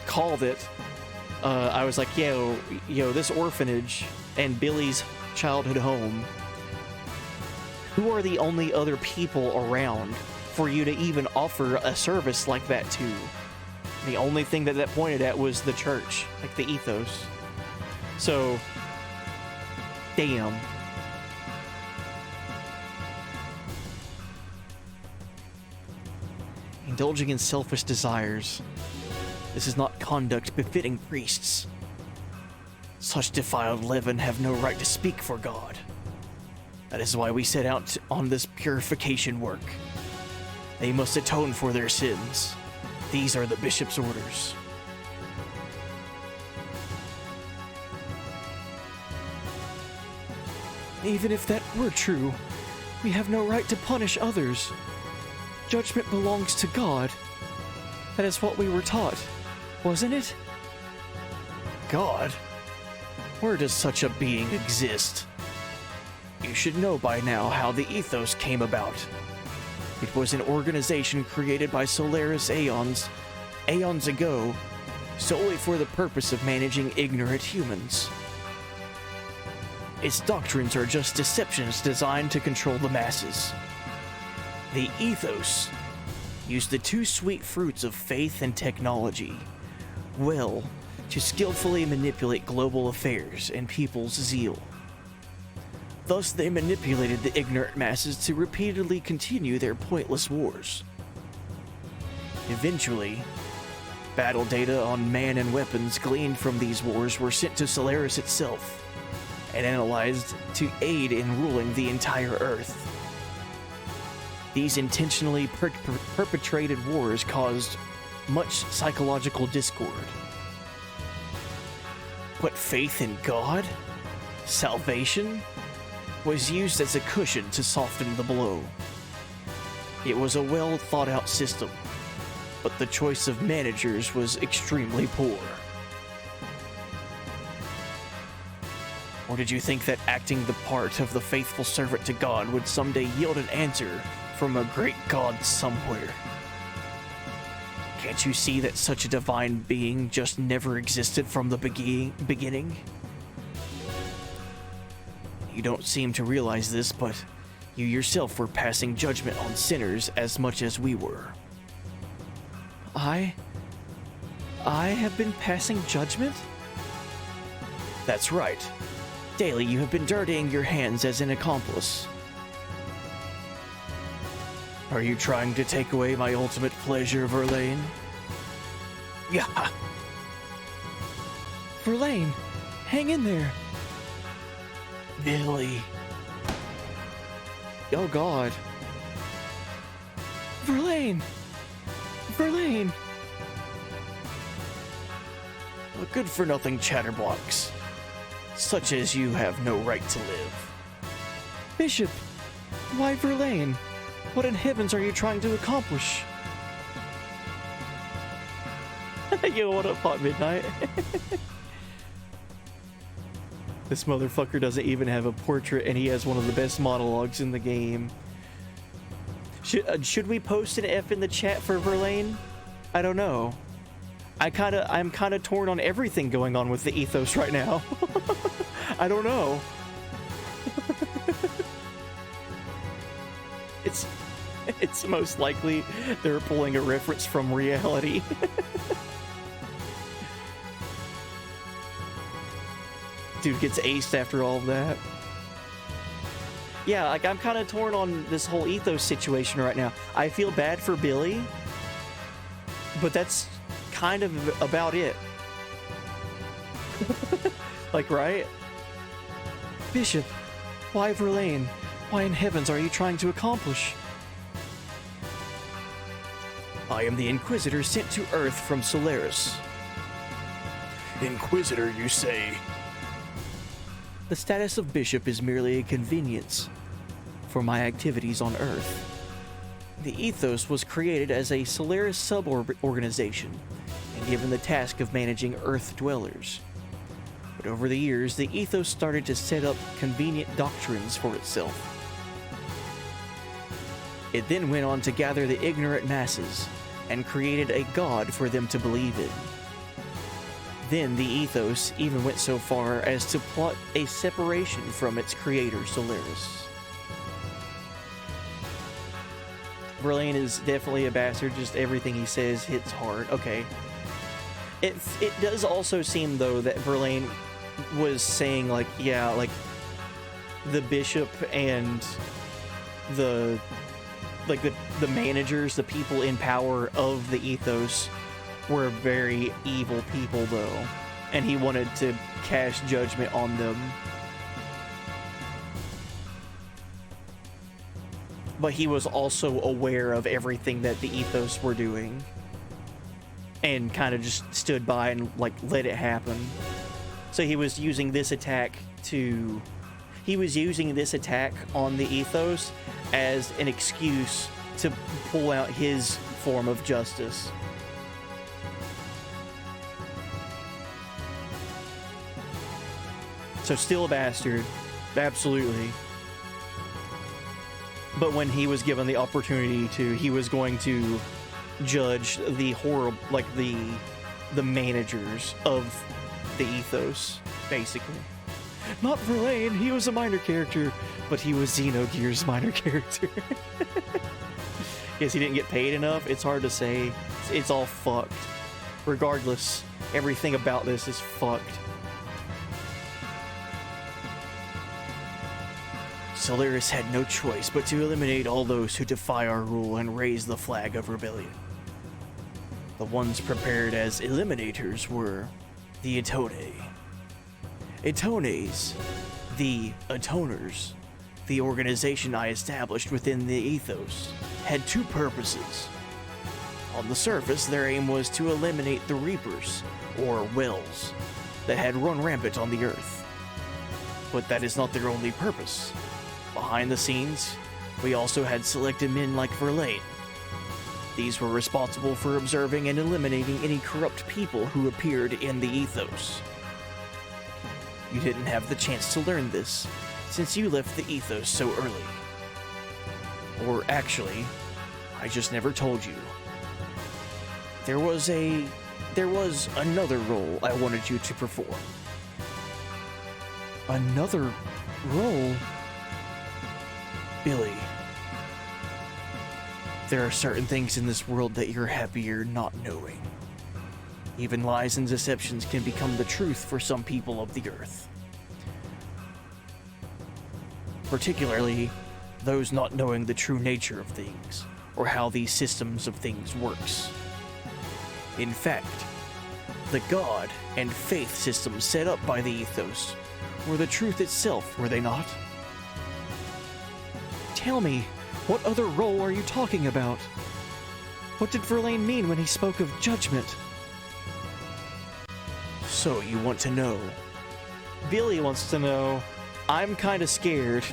called it. I was like, yo, this orphanage and Billy's childhood home, who are the only other people around for you to even offer a service like that to? The only thing that pointed at was the church, like the Ethos. So, damn. Indulging in selfish desires. This is not conduct befitting priests. Such defiled leaven have no right to speak for God. That is why we set out on this purification work. They must atone for their sins. These are the bishop's orders. Even if that were true, we have no right to punish others. Judgment belongs to God. That is what we were taught, wasn't it? God? Where does such a being exist? You should know by now how the Ethos came about. It was an organization created by Solaris aeons ago, solely for the purpose of managing ignorant humans. Its doctrines are just deceptions designed to control the masses. The Ethos use the two sweet fruits of faith and technology well to skillfully manipulate global affairs and people's zeal. Thus, they manipulated the ignorant masses to repeatedly continue their pointless wars. Eventually, battle data on man and weapons gleaned from these wars were sent to Solaris itself and analyzed to aid in ruling the entire Earth. These intentionally perpetrated wars caused much psychological discord. But faith in God? Salvation? was used as a cushion to soften the blow. It was a well thought out system, but the choice of managers was extremely poor. Or did you think that acting the part of the faithful servant to God would someday yield an answer from a great God somewhere? Can't you see that such a divine being just never existed from the beginning? You don't seem to realize this, but you yourself were passing judgment on sinners as much as we were. I have been passing judgment? That's right. Daily, you have been dirtying your hands as an accomplice. Are you trying to take away my ultimate pleasure, Verlaine? Yeah. Verlaine, hang in there. Billy. Oh God. Verlaine! Verlaine! A good-for-nothing chatterbox. Such as you have no right to live. Bishop! Why Verlaine? What in heavens are you trying to accomplish? Yo, what up, Hot Midnight? This motherfucker doesn't even have a portrait, and he has one of the best monologues in the game. Should we post an F in the chat for Verlaine? I don't know. I'm kind of torn on everything going on with the ethos right now. I don't know. It's most likely they're pulling a reference from reality. Dude gets aced after all of that. Yeah, like I'm kind of torn on this whole ethos situation right now. I feel bad for Billy, but that's kind of about it. Like, right? Bishop, why Verlaine? Why in heavens are you trying to accomplish? I am the Inquisitor sent to Earth from Solaris. Inquisitor, you say? The status of Bishop is merely a convenience for my activities on Earth. The Ethos was created as a Solaris sub-organization and given the task of managing Earth dwellers. But over the years, the Ethos started to set up convenient doctrines for itself. It then went on to gather the ignorant masses and created a god for them to believe in. Then the Ethos even went so far as to plot a separation from its creator, Solaris. Verlaine is definitely a bastard, just everything he says hits hard. Okay. It does also seem, though, that Verlaine was saying, like, yeah, like, the Bishop and the managers, the people in power of the Ethos were very evil people, though, and he wanted to cast judgment on them. But he was also aware of everything that the Ethos were doing and kind of just stood by and, like, let it happen. So he was using this attack on the Ethos as an excuse to pull out his form of justice. So still a bastard, absolutely. But when he was given the opportunity to, he was going to judge the horrible, like the managers of the Ethos, basically. Not Verlaine, he was a minor character, but he was Xenogears' minor character. Guess he didn't get paid enough? It's hard to say. It's all fucked. Regardless, everything about this is fucked. Solaris had no choice but to eliminate all those who defy our rule and raise the flag of rebellion. The ones prepared as eliminators were the Atone. Atones, the Atoners, the organization I established within the Ethos, had two purposes. On the surface, their aim was to eliminate the Reapers, or Wells, that had run rampant on the Earth. But that is not their only purpose. Behind the scenes, we also had selected men like Verlaine. These were responsible for observing and eliminating any corrupt people who appeared in the ethos. You didn't have the chance to learn this, since you left the ethos so early. Or actually, I just never told you. There was another role I wanted you to perform. Another role? Billy, there are certain things in this world that you're happier not knowing. Even lies and deceptions can become the truth for some people of the earth. Particularly those not knowing the true nature of things, or how these systems of things works. In fact, the God and faith systems set up by the ethos were the truth itself, were they not? Tell me, what other role are you talking about? What did Verlaine mean when he spoke of judgment? So you want to know? Billy wants to know. I'm kinda scared.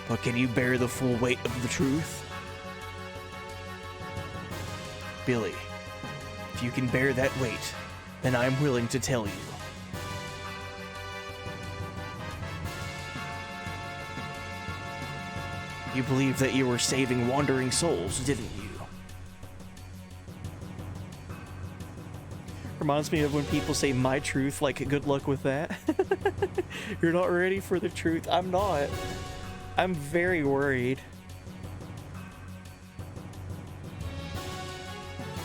But can you bear the full weight of the truth? Billy, if you can bear that weight, then I'm willing to tell you. You believe that you were saving wandering souls, didn't you? Reminds me of when people say my truth, like good luck with that. You're not ready for the truth. I'm not. I'm very worried.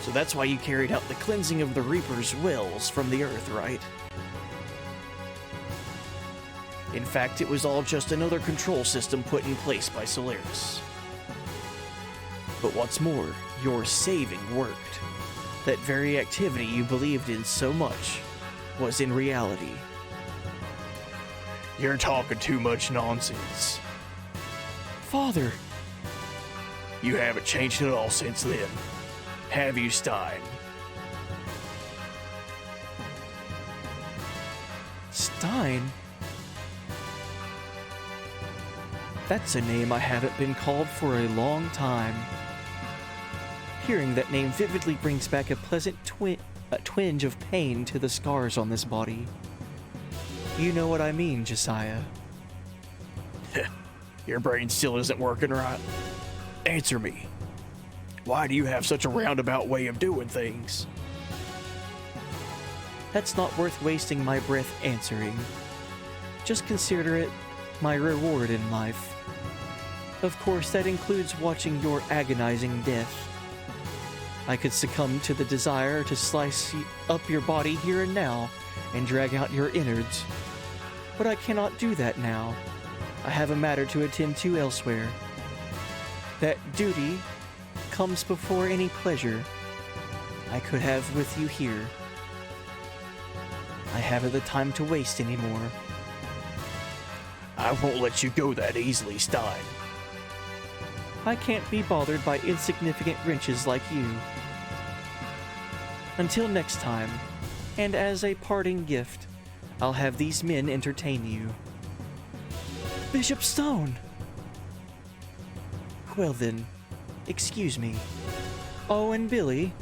So that's why you carried out the cleansing of the Reaper's wells from the earth, right? In fact, it was all just another control system put in place by Solaris. But what's more, your saving worked. That very activity you believed in so much was in reality. You're talking too much nonsense. Father! You haven't changed at all since then, have you, Stein? Stein? That's a name I haven't been called for a long time. Hearing that name vividly brings back a pleasant twinge of pain to the scars on this body. You know what I mean, Josiah. Your brain still isn't working right. Answer me. Why do you have such a roundabout way of doing things? That's not worth wasting my breath answering. Just consider it my reward in life. Of course, that includes watching your agonizing death. I could succumb to the desire to slice up your body here and now and drag out your innards. But I cannot do that now. I have a matter to attend to elsewhere. That duty comes before any pleasure I could have with you here. I haven't the time to waste anymore. I won't let you go that easily, Stein. I can't be bothered by insignificant wrenches like you. Until next time, and as a parting gift, I'll have these men entertain you. Bishop Stone! Well then, excuse me. Oh, and Billy,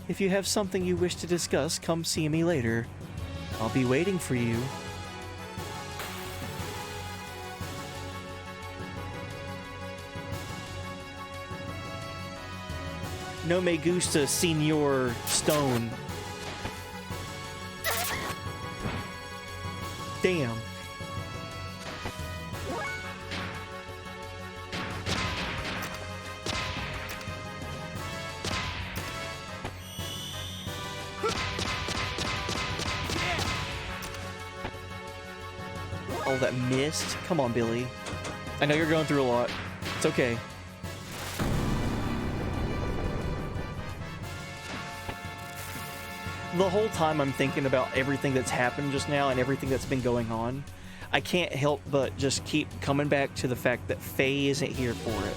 if you have something you wish to discuss, come see me later. I'll be waiting for you. No me gusta, Senor Stone. Damn. Oh, that missed? Come on, Billy. I know you're going through a lot. It's okay. The whole time I'm thinking about everything that's happened just now and everything that's been going on, I can't help but just keep coming back to the fact that Faye isn't here for it.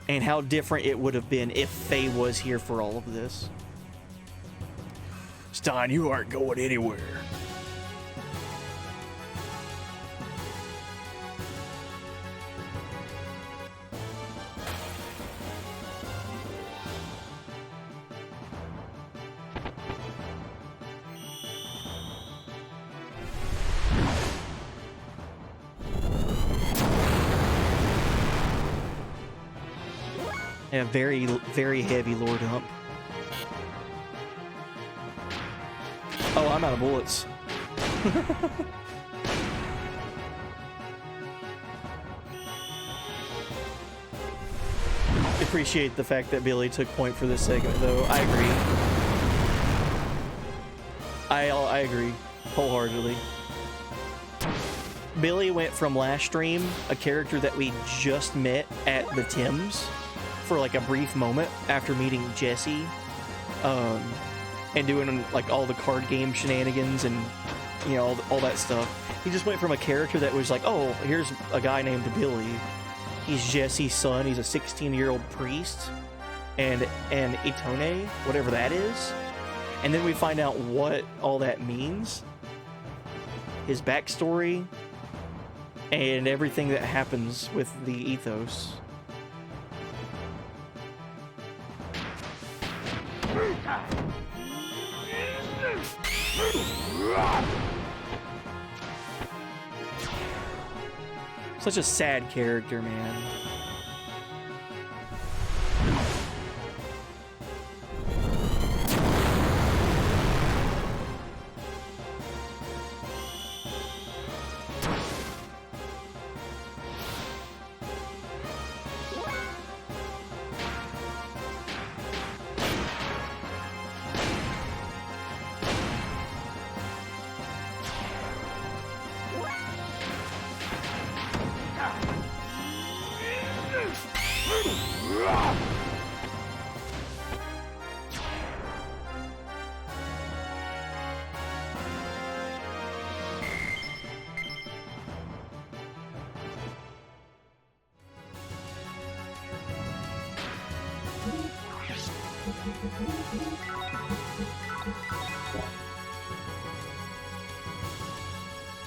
And how different it would have been if Faye was here for all of this. Stein, you aren't going anywhere. Yeah, very, very heavy lore dump. Oh, I'm out of bullets. Appreciate the fact that Billy took point for this segment, though. I agree. I agree wholeheartedly. Billy went from last stream, a character that we just met at the Tims for like a brief moment after meeting Jesse, and doing like all the card game shenanigans and, you know, all that stuff. He just went from a character that was like, oh, here's a guy named Billy. He's Jesse's son. He's a 16-year-old priest, and Itone, whatever that is. And then we find out what all that means, his backstory, and everything that happens with the ethos. Such a sad character, man.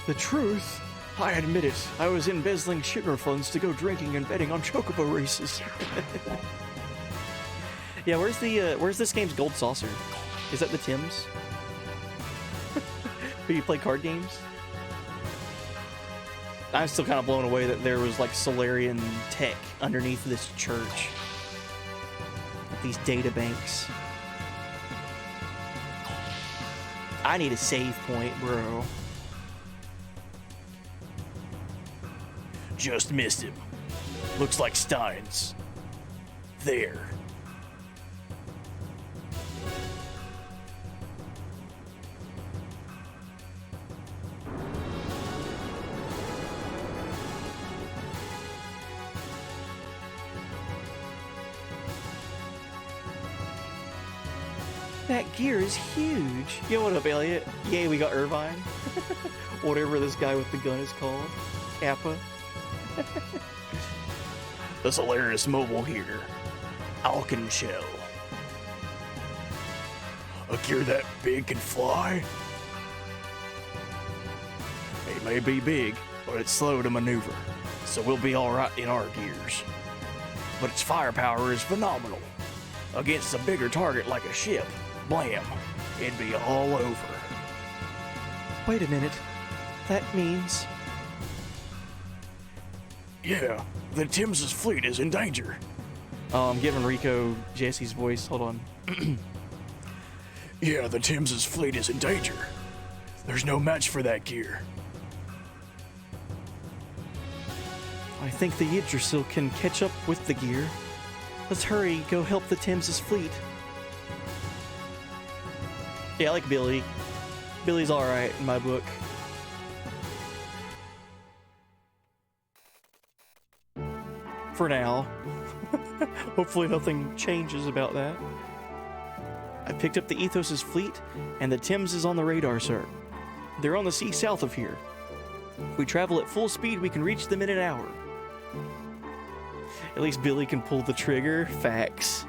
The truth? I admit it. I was embezzling sugar funds to go drinking and betting on chocobo races. Yeah, where's this game's gold saucer? Is that the Tims? Who you play card games? I'm still kind of blown away that there was like Solarian tech underneath this church. These data banks. I need a save point, bro. Just missed him. Looks like Stein's. There. That gear is huge. Yo, what up, Elliot? Yay, we got Irvine. Whatever this guy with the gun is called. Kappa. The Solaris mobile here. Alkenshell. A gear that big can fly? It may be big, but it's slow to maneuver, so we'll be alright in our gears. But its firepower is phenomenal. Against a bigger target like a ship, blam, it'd be all over. Wait a minute. That means... Yeah, the Tim's fleet is in danger. Oh, I'm giving Rico Jesse's voice. Hold on. Yeah, the Tim's fleet is in danger. There's no match for that gear. I think the Yggdrasil can catch up with the gear. Let's hurry, go help the Thames' fleet. Yeah, I like Billy. Billy's alright in my book. For now. Hopefully nothing changes about that. I picked up the Ethos' fleet, and the Thames is on the radar, sir. They're on the sea south of here. If we travel at full speed, we can reach them in an hour. At least Billy can pull the trigger. Facts.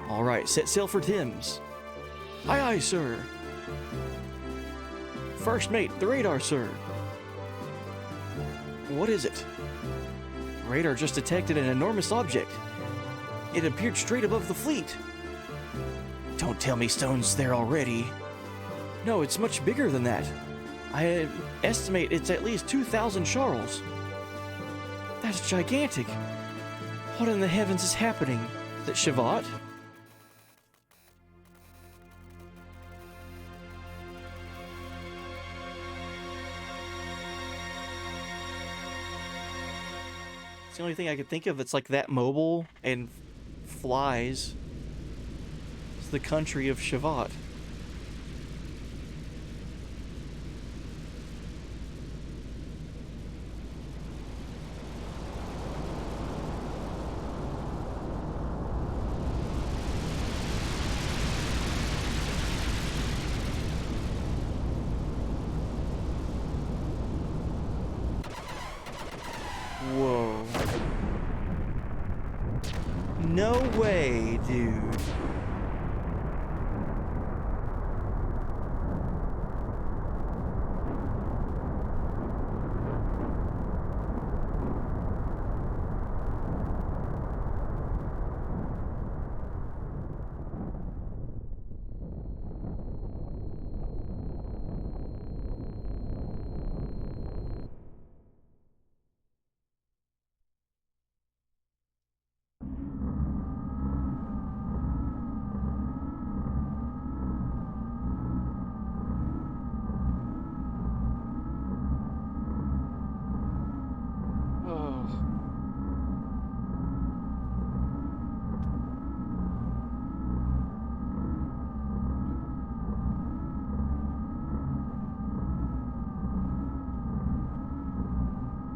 Alright, set sail for Thames. Aye, aye, sir. First mate, the radar, sir. What is it? Radar just detected an enormous object. It appeared straight above the fleet. Don't tell me Stone's there already. No, it's much bigger than that. I estimate it's at least 2,000 Charles. That's gigantic. What in the heavens is happening? Is it Shavat? It's the only thing I could think of that's like that mobile and flies. It's the country of Shavat. Whoa. No way, dude.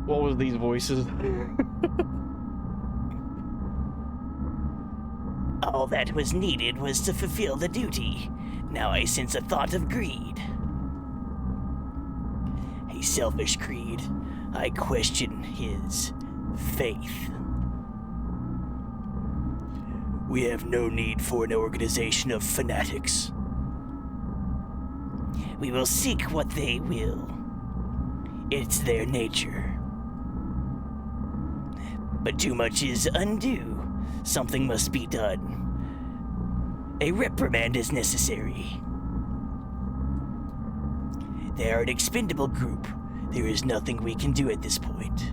What was these voices? All that was needed was to fulfill the duty. Now I sense a thought of greed. A selfish greed. I question his faith. We have no need for an organization of fanatics. We will seek what they will. It's their nature. But too much is undue. Something must be done. A reprimand is necessary. They are an expendable group. There is nothing we can do at this point.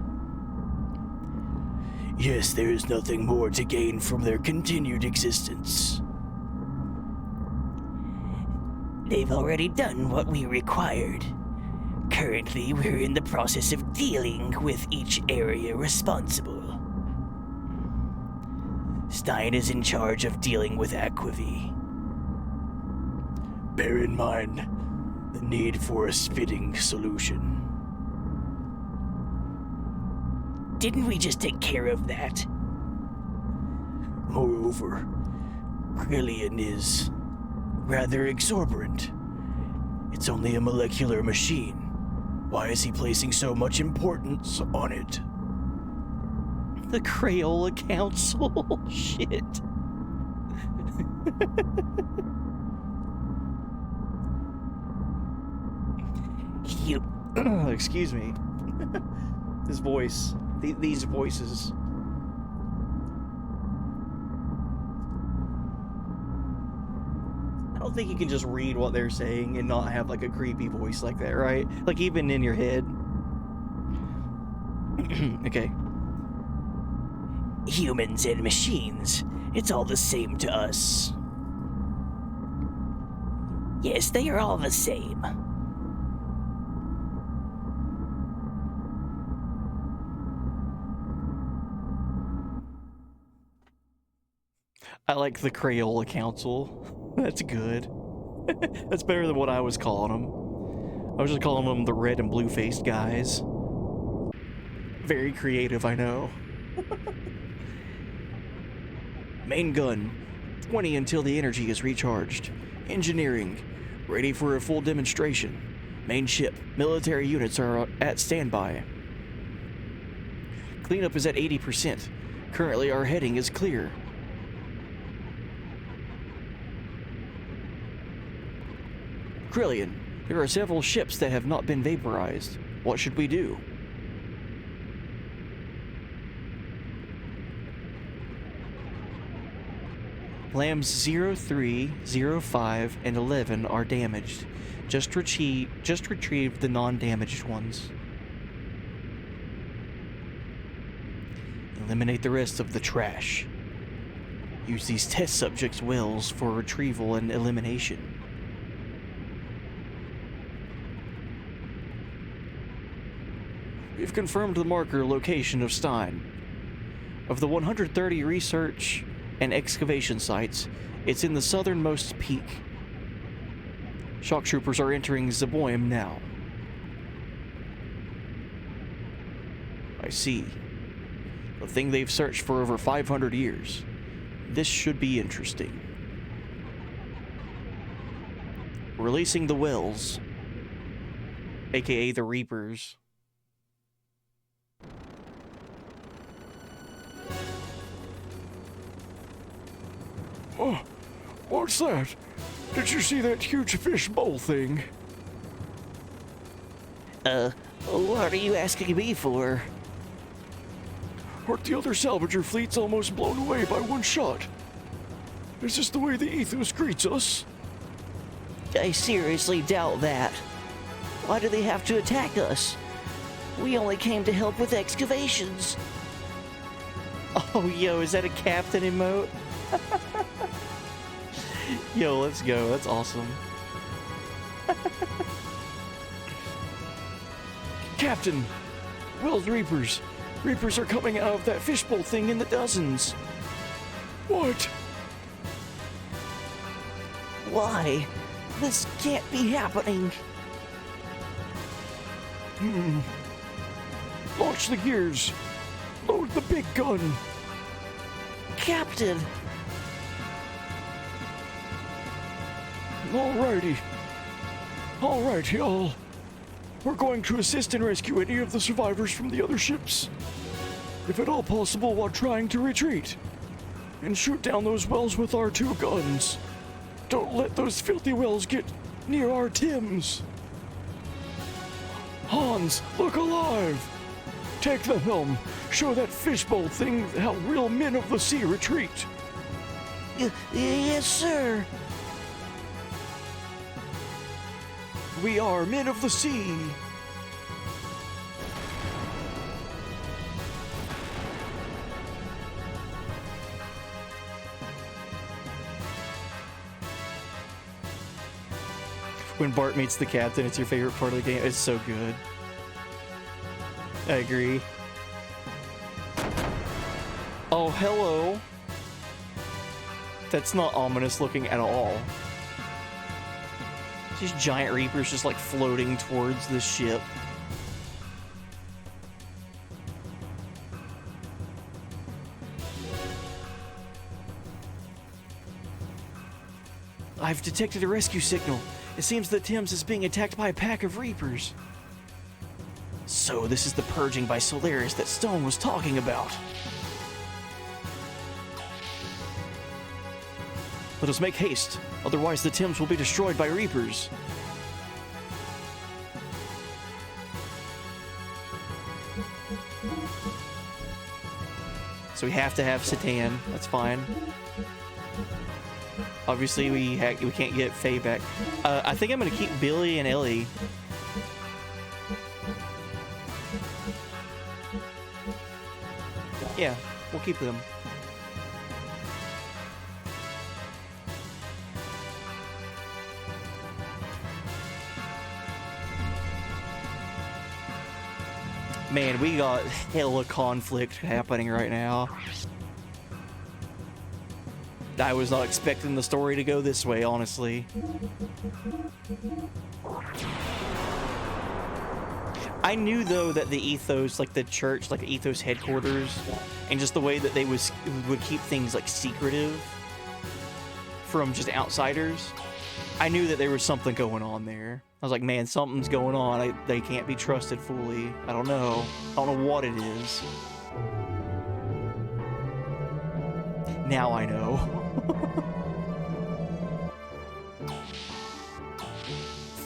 Yes, there is nothing more to gain from their continued existence. They've already done what we required. Currently, we're in the process of dealing with each area responsible. Stein is in charge of dealing with Aquavi. Bear in mind the need for a spitting solution. Didn't we just take care of that? Moreover, Krillian is rather exorbitant. It's only a molecular machine. Why is he placing so much importance on it? The Crayola Council. Shit. You... Excuse me. This voice. These voices. I don't think you can just read what they're saying and not have like a creepy voice like that, right? Like even in your head. Okay. Humans and machines, it's all the same to us. Yes, they are all the same. I like the Crayola Council. That's good. That's better than what I was calling them. I was just calling them the red and blue faced guys. Very creative, I know. Main gun, 20 until the energy is recharged. Engineering, ready for a full demonstration. Main ship, military units are at standby. Cleanup is at 80%. Currently our heading is clear. Krillian, there are several ships that have not been vaporized. What should we do? Lambs 0, 3, 0, 5, and 11 are damaged. Just retrieve the non-damaged ones. Eliminate the rest of the trash. Use these test subjects' wells for retrieval and elimination. We've confirmed the marker location of Stein. Of the 130 research and excavation sites, it's in the southernmost peak. Shock troopers are entering Zeboim now. I see. The thing they've searched for over 500 years. This should be interesting. Releasing the wells, aka the Reapers. Oh, what's that? Did you see that huge fishbowl thing? What are you asking me for? Aren't the other salvager fleets almost blown away by one shot? Is this the way the Ethos greets us? I seriously doubt that. Why do they have to attack us? We only came to help with excavations. Oh, yo, is that a captain emote? Yo, let's go. That's awesome. Captain! Will's Reapers! Reapers are coming out of that fishbowl thing in the dozens! What? Why? This can't be happening. Launch the gears! Load the big gun! Captain! Alrighty. Alright, y'all. We're going to assist and rescue any of the survivors from the other ships. If at all possible while trying to retreat. And shoot down those wells with our 2 guns. Don't let those filthy wells get near our Tims. Hans, look alive! Take the helm. Show that fishbowl thing how real men of the sea retreat. Yes, sir. We are men of the sea. When Bart meets the captain, it's your favorite part of the game. It's so good. I agree. Oh, hello. That's not ominous looking at all. These giant reapers just like floating towards the ship. I've detected a rescue signal. It seems that Thames is being attacked by a pack of reapers. So this is the purging by Solaris that Stone was talking about. Let us make haste, otherwise the Thames will be destroyed by reapers. So we have to have Satan. That's fine. Obviously, we can't get Faye back. I think I'm gonna keep Billy and Ellie. Yeah, we'll keep them. Man, we got hella conflict happening right now. I was not expecting the story to go this way, honestly. I knew, though, that the Ethos, like the church, like Ethos headquarters, and just the way that they would keep things, like, secretive from just outsiders, I knew that there was something going on there. I was like, man, something's going on. They can't be trusted fully. I don't know. I don't know what it is. Now I know.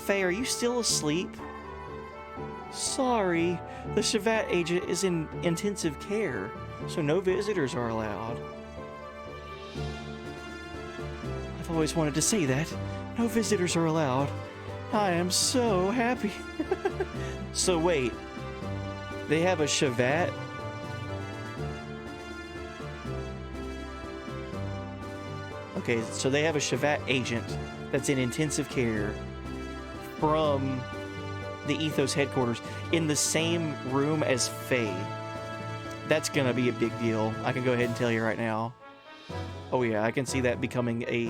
Faye, are you still asleep? Sorry, the Shavat agent is in intensive care, so no visitors are allowed. I've always wanted to say that. No visitors are allowed. I am so happy. So wait, they have a Shavat? Okay, so they have a Shavat agent that's in intensive care from the Ethos headquarters in the same room as Faye. That's gonna be a big deal. I can go ahead and tell you right now. Oh yeah, I can see that becoming a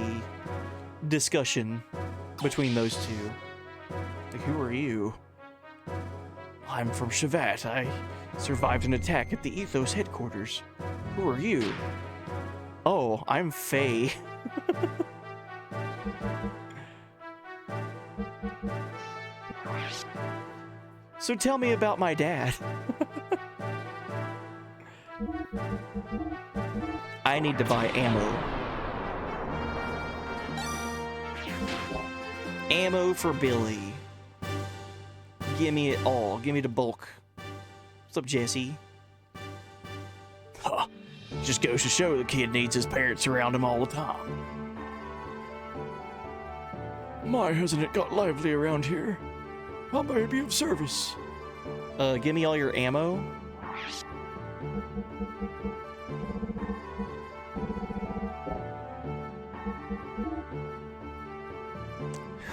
discussion between those two. Like, who are you? I'm from Shavat. I survived an attack at the Ethos headquarters. Who are you? Oh, I'm Faye. So tell me about my dad. I need to buy ammo. Ammo for Billy. Give me it all. Give me the bulk. What's up, Jesse? Huh. Just goes to show the kid needs his parents around him all the time. My, hasn't it got lively around here? How may I be of service? Give me all your ammo.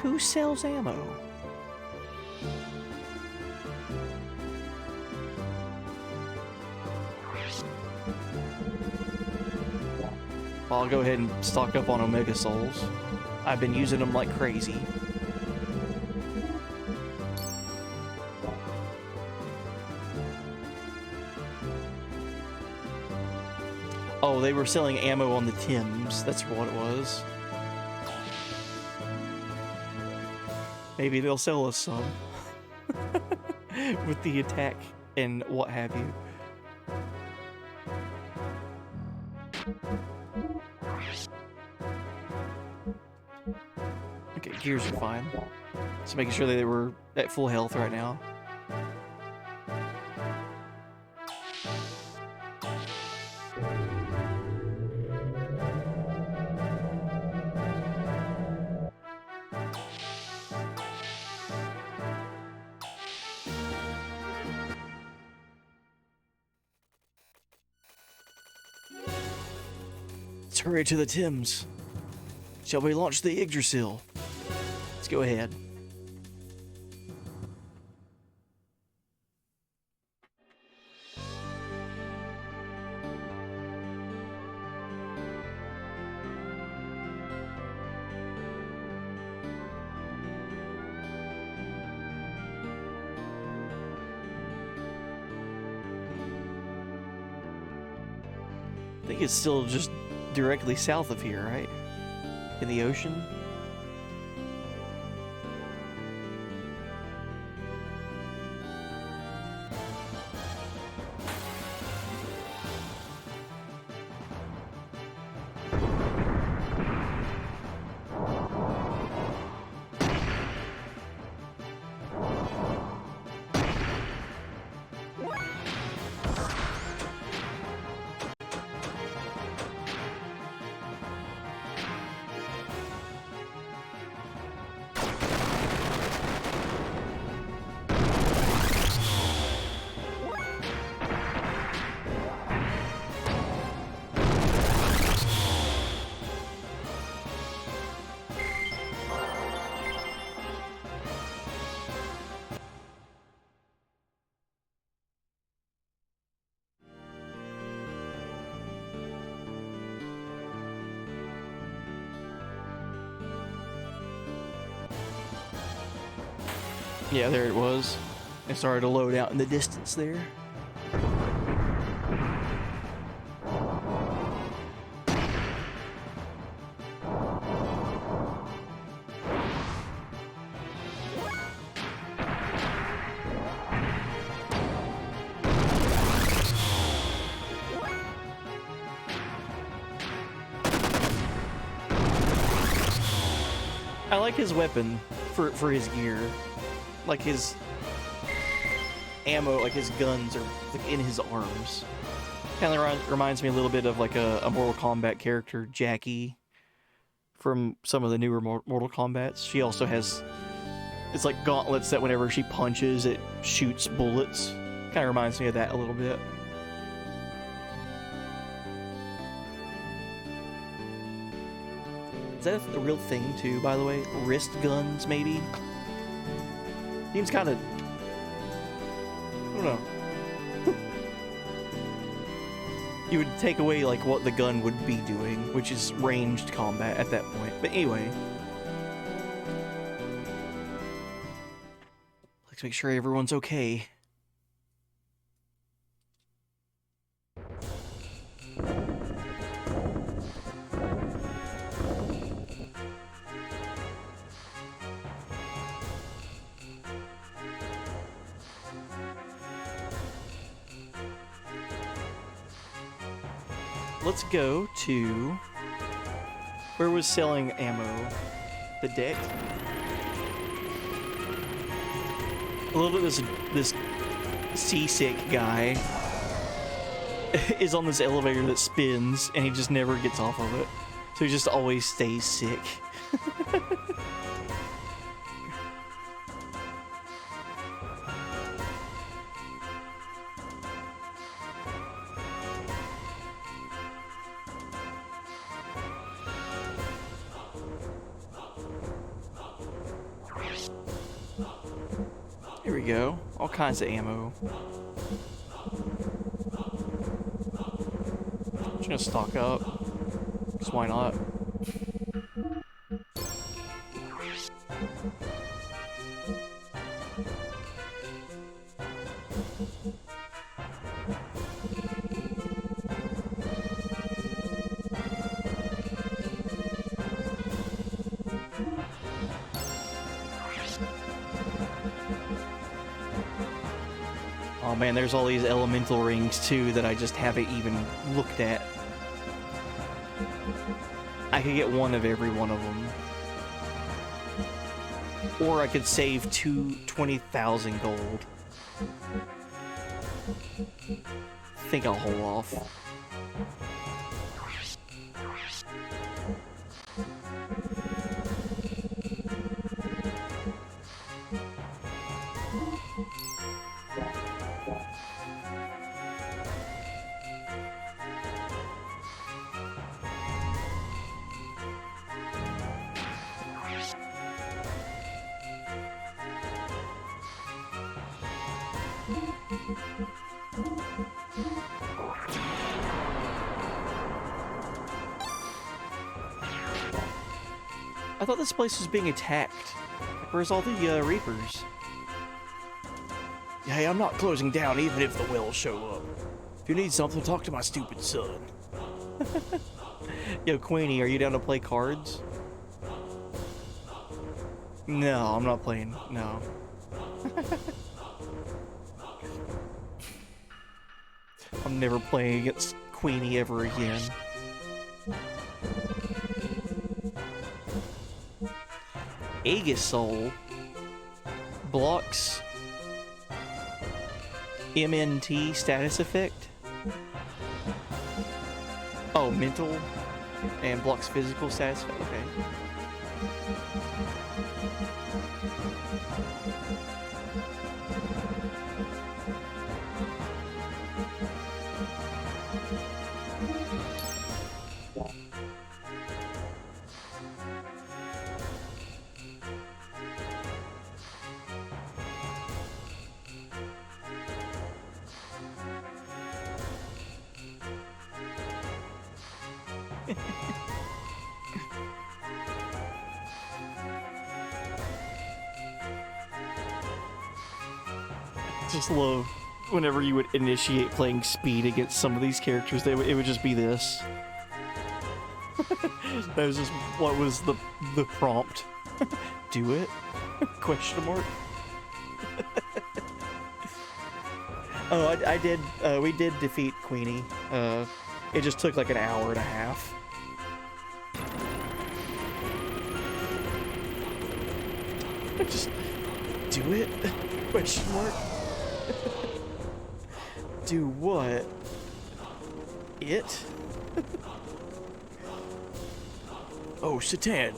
Who sells ammo? I'll go ahead and stock up on Omega Souls. I've been using them like crazy. Oh, they were selling ammo on the Tims. That's what it was. Maybe they'll sell us some. With the attack and what have you. Okay, gears are fine. Just making sure that they were at full health right now. Let's hurry to the Tims. Shall we launch the Yggdrasil? Let's go ahead. I think it's still just directly south of here, right? In the ocean? Yeah, there it was. It started to load out in the distance there. I like his weapon. for his gear. Like his ammo, like his guns are like in his arms. Kind of reminds me a little bit of like a Mortal Kombat character, Jackie, from some of the newer Mortal Kombats. She also has, it's like gauntlets that whenever she punches, it shoots bullets. Kind of reminds me of that a little bit. Is that a real thing too, by the way? Wrist guns, maybe? Seems kind of... I don't know. You would take away, like, what the gun would be doing, which is ranged combat at that point. But anyway. Let's make sure everyone's okay. Let's go to where was selling ammo? The deck. A little bit this seasick guy is on this elevator that spins and he just never gets off of it. So he just always stays sick. Here we go. All kinds of ammo. Just gonna stock up. Because why not? Oh man, there's all these elemental rings too that I just haven't even looked at. I could get one of every one of them. Or I could save 20,000 gold. I think I'll hold off. I thought this place was being attacked. Like, where's all the Reapers? Hey, I'm not closing down even if the whales show up. If you need something, talk to my stupid son. Yo, Queenie, are you down to play cards? No, I'm not playing. No. I'm never playing against Queenie ever again. Aegisol blocks MNT status effect. Oh, mental and blocks physical status effect. Okay. Just love whenever you would initiate playing speed against some of these characters, it would just be this. That was just what was the prompt. Do it? Question mark. Oh, I did. We did defeat Queenie. It just took like an hour and a half. Just do it? Question mark. Do what? It? Oh, Satan.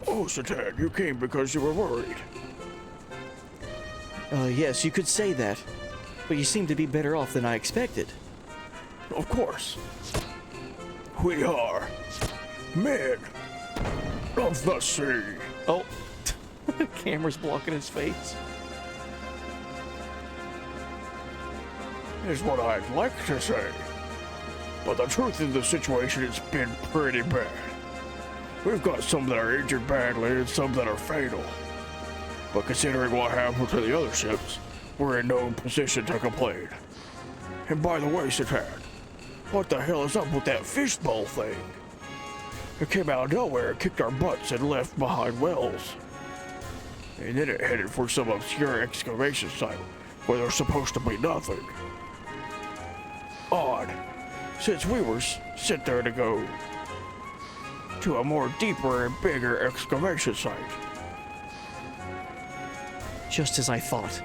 Oh, Satan, you came because you were worried. Yes, you could say that. But you seem to be better off than I expected. Of course. We are men of the sea. Oh, camera's blocking his face. Is what I'd like to say. But the truth of the situation, it's been pretty bad. We've got some that are injured badly and some that are fatal. But considering what happened to the other ships, we're in no position to complain. And by the way, Satan, what the hell is up with that fishbowl thing? It came out of nowhere, kicked our butts, and left behind wells. And then it headed for some obscure excavation site where there's supposed to be nothing. Odd, since we were sent there to go to a more deeper and bigger excavation site. Just as I thought.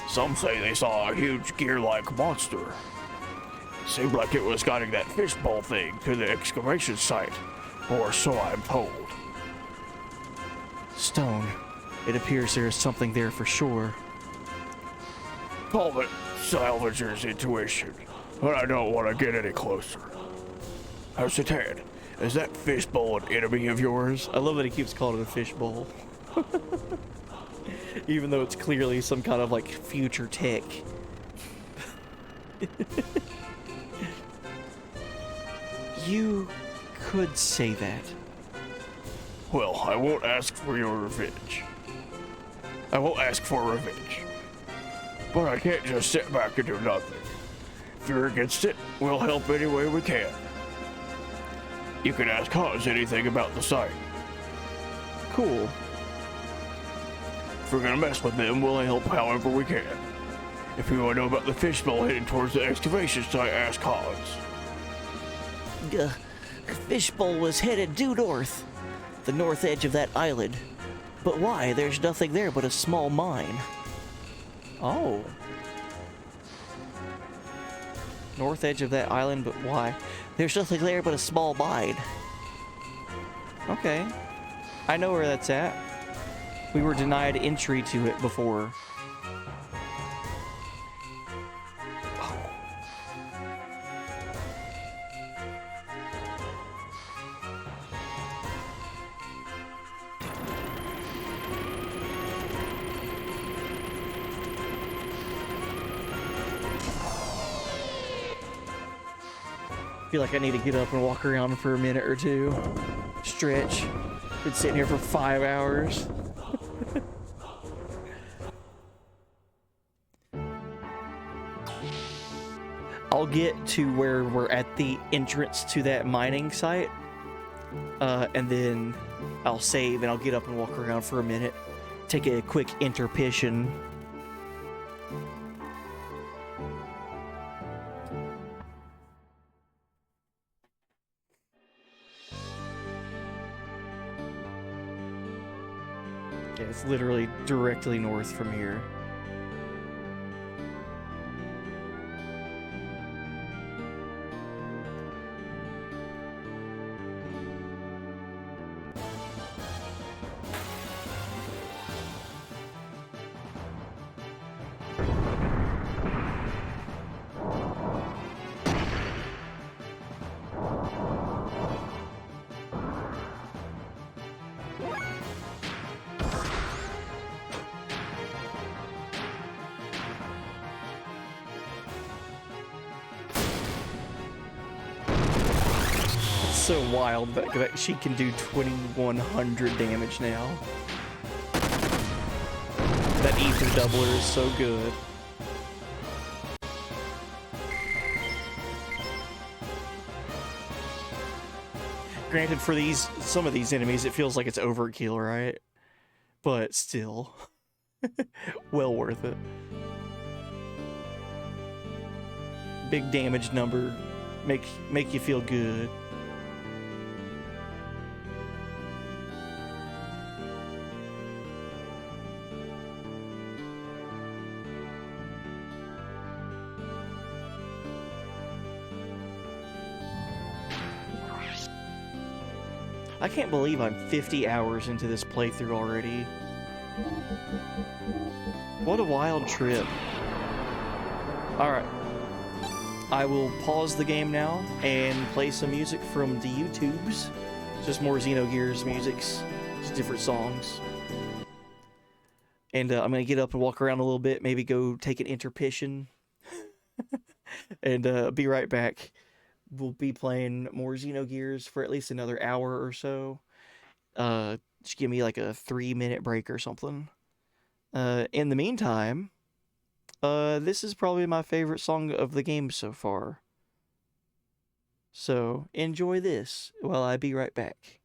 Some say they saw a huge gear-like monster. Seemed like it was guiding that fishbowl thing to the excavation site, or so I'm told. Stone. It appears there is something there for sure. Call it Salvager's intuition, but I don't want to get any closer. How's it, Ted? Is that fishbowl an enemy of yours? I love that he keeps calling it a fishbowl. Even though it's clearly some kind of like future tech. You could say that. Well, I won't ask for your revenge. I won't ask for revenge. But I can't just sit back and do nothing. If you're against it, we'll help any way we can. You can ask Hans anything about the site. Cool. If we're gonna mess with them, we'll help however we can. If you want to know about the fishbowl heading towards the excavation site, ask Hans. Fishbowl was headed due north, the north edge of that island. But why? There's nothing there but a small mine. Oh. North edge of that island, but why? There's nothing there but a small mine. Okay. I know where that's at. We were denied entry to it before. I feel like I need to get up and walk around for a minute or two. Stretch. Been sitting here for 5 hours. I'll get to where we're at the entrance to that mining site. And then I'll save and I'll get up and walk around for a minute. Take a quick intermission. Yeah, it's literally directly north from here. So wild that she can do 2100 damage now. That ether doubler is so good. Granted, for some of these enemies, it feels like it's overkill, right? But still, well worth it. Big damage number, make you feel good. I can't believe I'm 50 hours into this playthrough already. What a wild trip. Alright. I will pause the game now and play some music from the YouTubes. Just more Xenogears musics. Just different songs. And I'm going to get up and walk around a little bit. Maybe go take an intermission. And be right back. We'll be playing more Xenogears for at least another hour or so. Just give me like a 3-minute break or something. In the meantime, this is probably my favorite song of the game so far. So enjoy this while I be right back.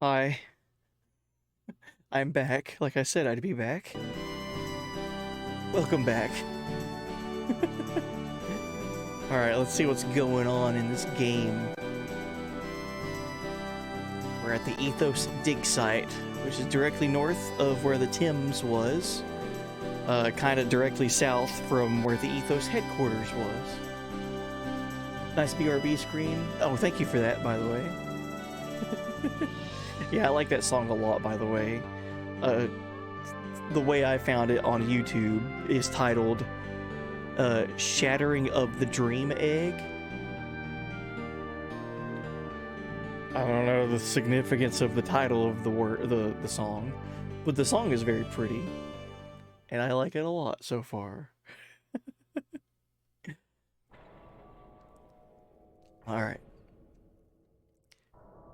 Hi. I'm back. Like I said, I'd be back. Welcome back. Alright, let's see what's going on in this game. We're at the Ethos dig site, which is directly north of where the Thames was. Kind of directly south from where the Ethos headquarters was. Nice BRB screen. Oh, thank you for that, by the way. Yeah, I like that song a lot, by the way. The way I found it on YouTube is titled Shattering of the Dream Egg. I don't know the significance of the title of the song, but the song is very pretty, and I like it a lot so far. All right.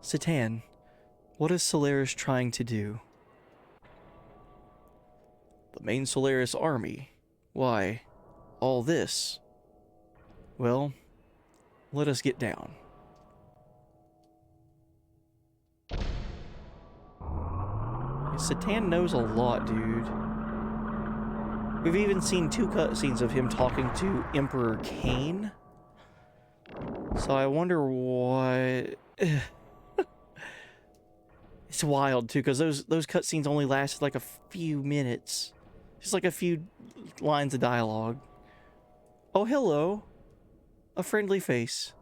Satan, what is Solaris trying to do? The main Solaris army. Why? All this? Well, let us get down. Satan knows a lot, dude. We've even seen 2 cutscenes of him talking to Emperor Cain. So I wonder what... It's wild, too, because those cutscenes only lasted like a few minutes. Just like a few lines of dialogue. Oh, hello. A friendly face.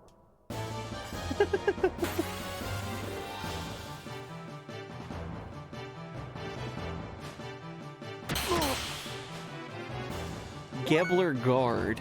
Gebler Guard.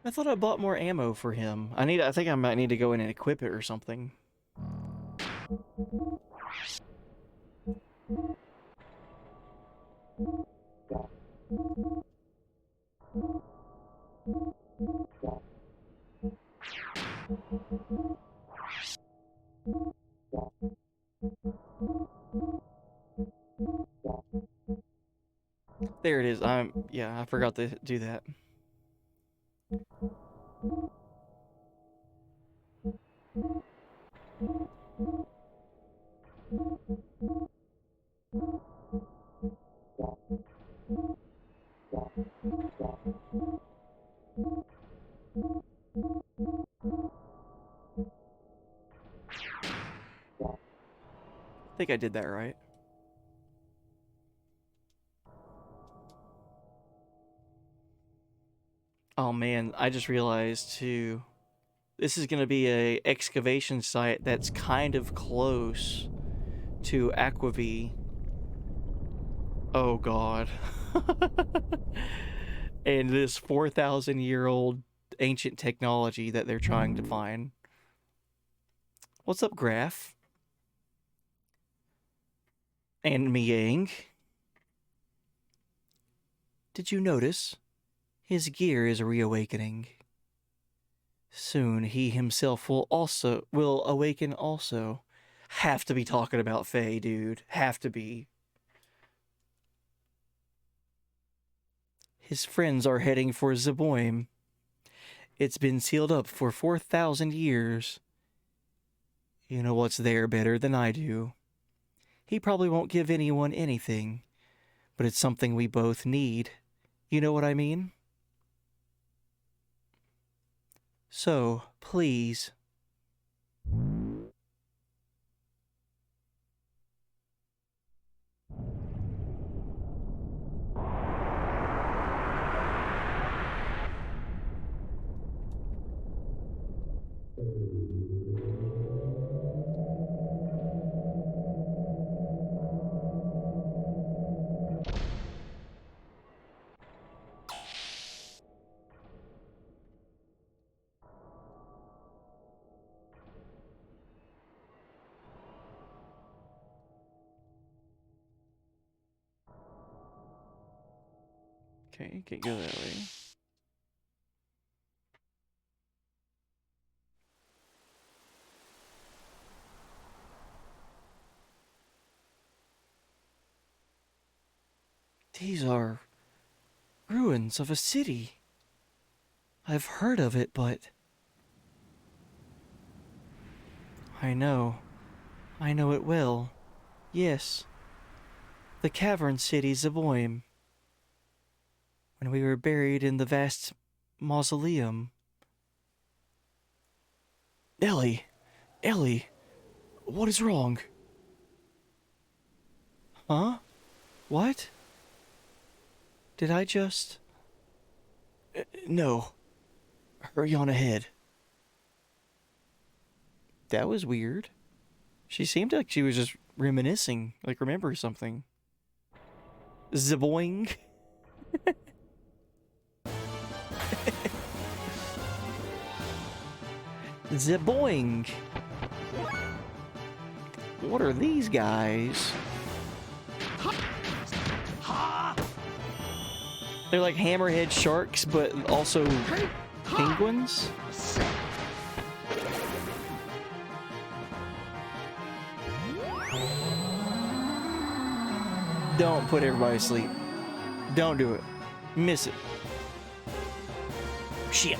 I thought I bought more ammo for him. I think I might need to go in and equip it or something. There it is. Yeah, I forgot to do that. I think I did that right. Oh man, I just realized too. This is going to be a excavation site that's kind of close to Aquavie. Oh god. And this 4,000-year-old ancient technology that they're trying to find. What's up, Graph? And Miang? Did you notice? His gear is reawakening. Soon he himself will awaken also. Have to be talking about Faye, dude. Have to be. His friends are heading for Zeboim. It's been sealed up for 4,000 years. You know what's there better than I do. He probably won't give anyone anything, but it's something we both need. You know what I mean? So, please. Okay, can't go that way. These are ruins of a city. I've heard of it, but... I know. I know it well. Yes. The cavern city Zeboim. When we were buried in the vast mausoleum. Ellie! Ellie! What is wrong? Huh? What? Did I just... No. Hurry on ahead. That was weird. She seemed like she was just reminiscing, like remember something. Zaboing. Zaboing. What are these guys? They're like hammerhead sharks, but also penguins? Don't put everybody to sleep. Don't do it. Miss it. Shit.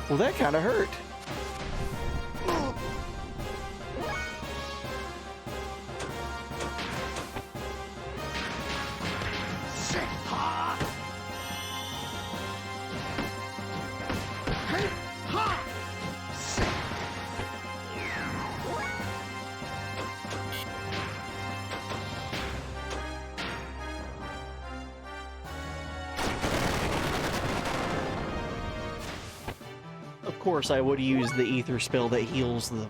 Well, that kind of hurt. Of course, I would use the ether spell that heals them.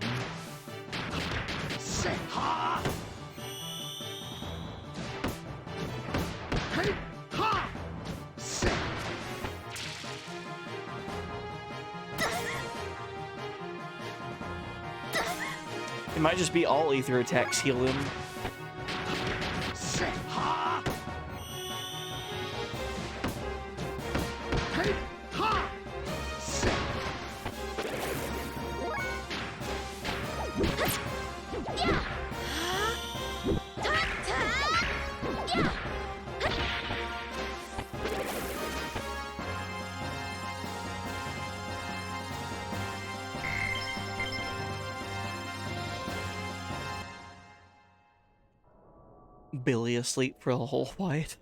It might just be all ether attacks heal them. Billy asleep for the whole fight.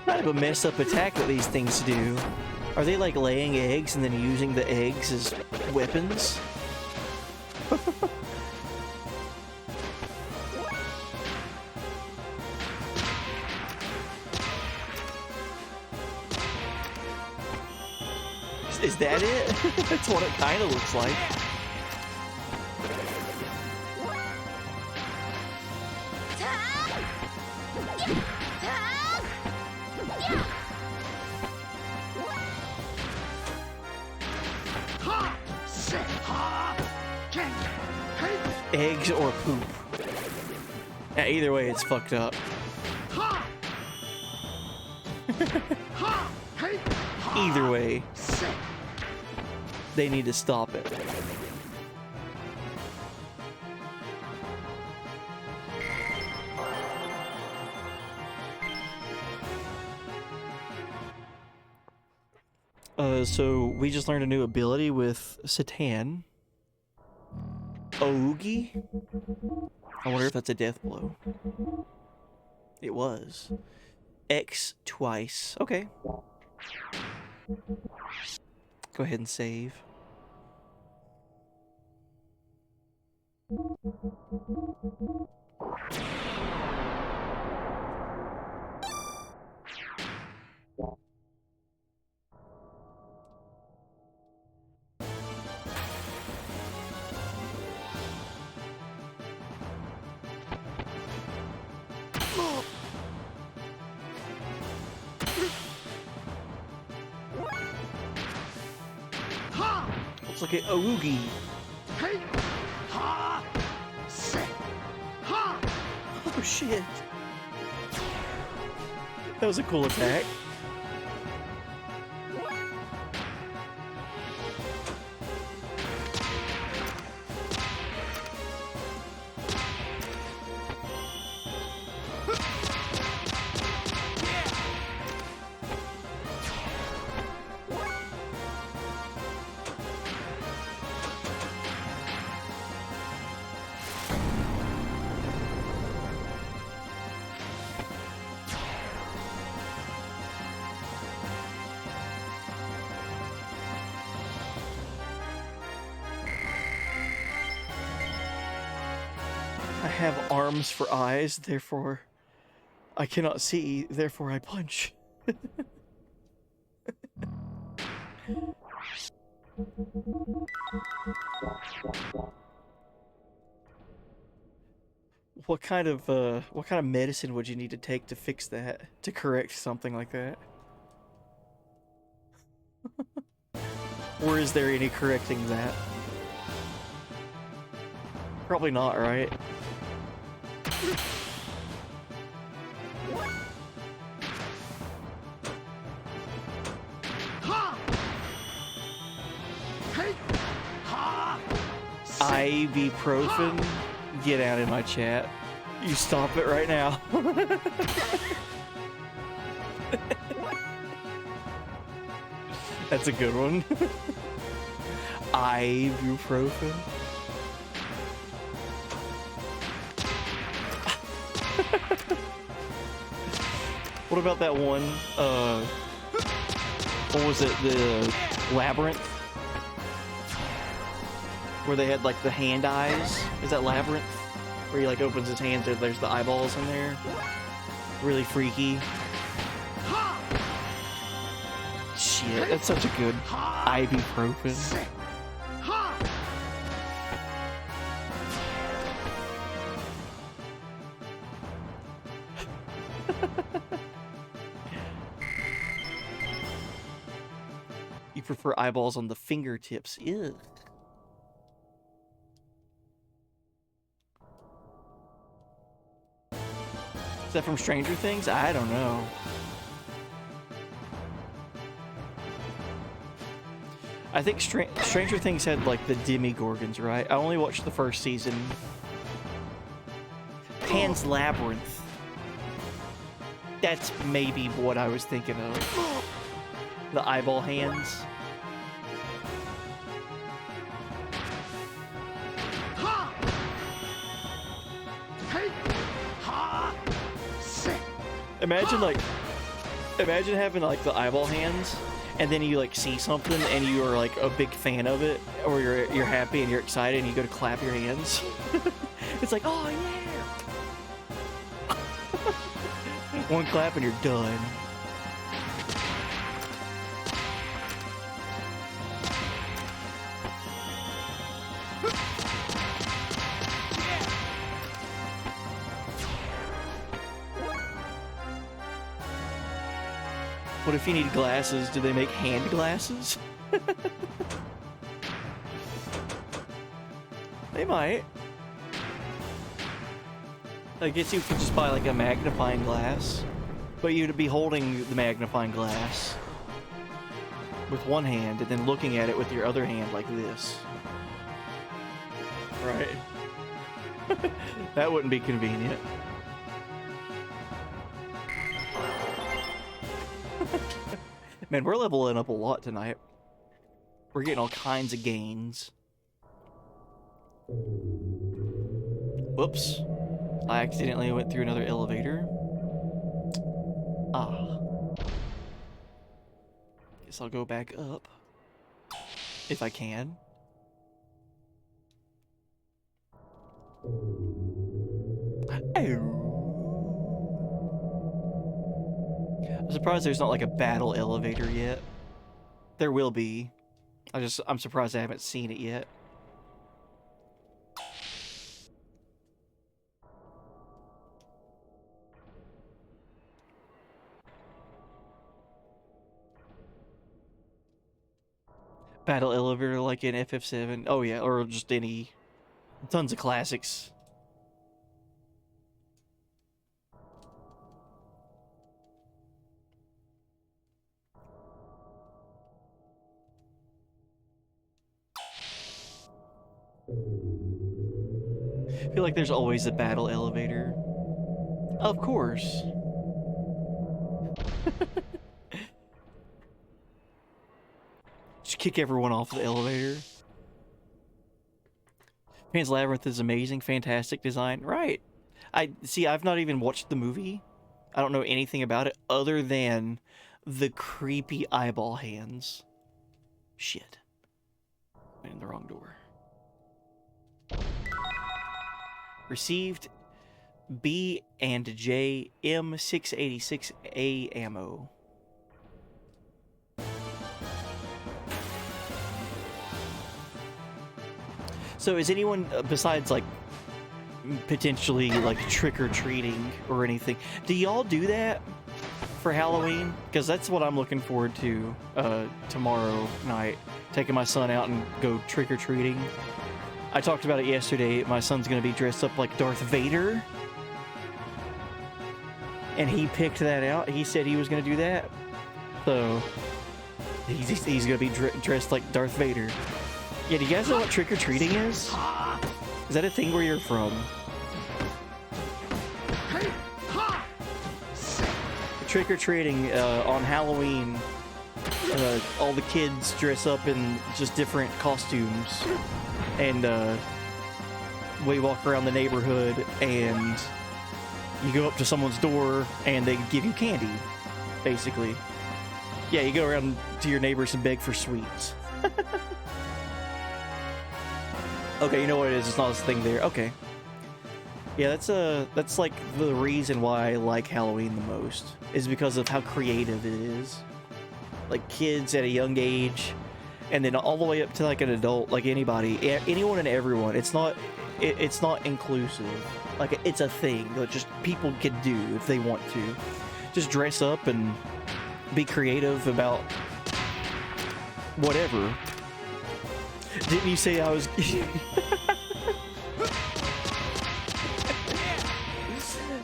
Kind of a messed up attack that these things do. Are they like laying eggs and then using the eggs as weapons? Is that it? That's what it kind of looks like. Eggs or poop. Yeah, either way, it's fucked up. Either way, they need to stop it. So we just learned a new ability with Satan. Oogie? I wonder if that's a death blow. It was. X twice. Okay. Go ahead and save. Looks like an oogie. Oh shit. That was a cool attack. I have arms for eyes, therefore I cannot see, therefore I punch. What kind of medicine would you need to take to fix that, to correct something like that? Or is there any correcting that? Probably not, right? Ibuprofen? Get out of my chat. You stop it right now. That's a good one. Ibuprofen? What about that one, what was it, the Labyrinth? Where they had, like, the hand eyes? Is that Labyrinth? Where he, like, opens his hands and there's the eyeballs in there? Really freaky. Shit, that's such a good ibuprofen. You prefer eyeballs on the fingertips. Ew. Is that from Stranger Things? I don't know. I think Stranger Things had, like, the Demigorgons, right? I only watched the first season. Pan's Labyrinth. That's maybe what I was thinking of. The eyeball hands. Imagine having, like, the eyeball hands, and then you, like, see something and you are, like, a big fan of it, or you're happy and you're excited and you go to clap your hands. It's like, oh yeah! One clap and you're done. What if you need glasses? Do they make hand glasses? They might. I guess you could just buy, like, a magnifying glass, but you'd be holding the magnifying glass with one hand and then looking at it with your other hand like this. Right? That wouldn't be convenient. Man, we're leveling up a lot tonight. We're getting all kinds of gains. Whoops. I accidentally went through another elevator. Ah. Guess I'll go back up. If I can. I'm surprised there's not like a battle elevator yet. There will be. I'm surprised I haven't seen it yet. Battle elevator like in FF7. Oh yeah, or just any. Tons of classics. I feel like there's always a battle elevator. Of course. Just kick everyone off the elevator. Pan's Labyrinth is amazing, fantastic design. Right. I've not even watched the movie. I don't know anything about it other than the creepy eyeball hands. Shit. Went in the wrong door. Received B and J M686A ammo. So is anyone besides like potentially like trick-or-treating or anything, do y'all do that for Halloween? Because that's what I'm looking forward to tomorrow night, taking my son out and go trick-or-treating. I talked about it yesterday. My son's gonna be dressed up like Darth Vader, and he picked that out. He said he was gonna do that, so he's gonna be dressed like Darth Vader. Yeah, do you guys know what trick-or-treating is? Is that a thing where you're from? Trick-or-treating on Halloween, all the kids dress up in just different costumes, and we walk around the neighborhood, and you go up to someone's door, and they give you candy, basically. Yeah, you go around to your neighbors and beg for sweets. Okay, you know what it is. It's not this thing there. Okay. Yeah, that's like the reason why I like Halloween the most, is because of how creative it is. Like kids at a young age, and then all the way up to like an adult, like anybody, anyone and everyone. It's not inclusive. Like it's a thing that just people can do if they want to. Just dress up and be creative about whatever. Didn't you say I was?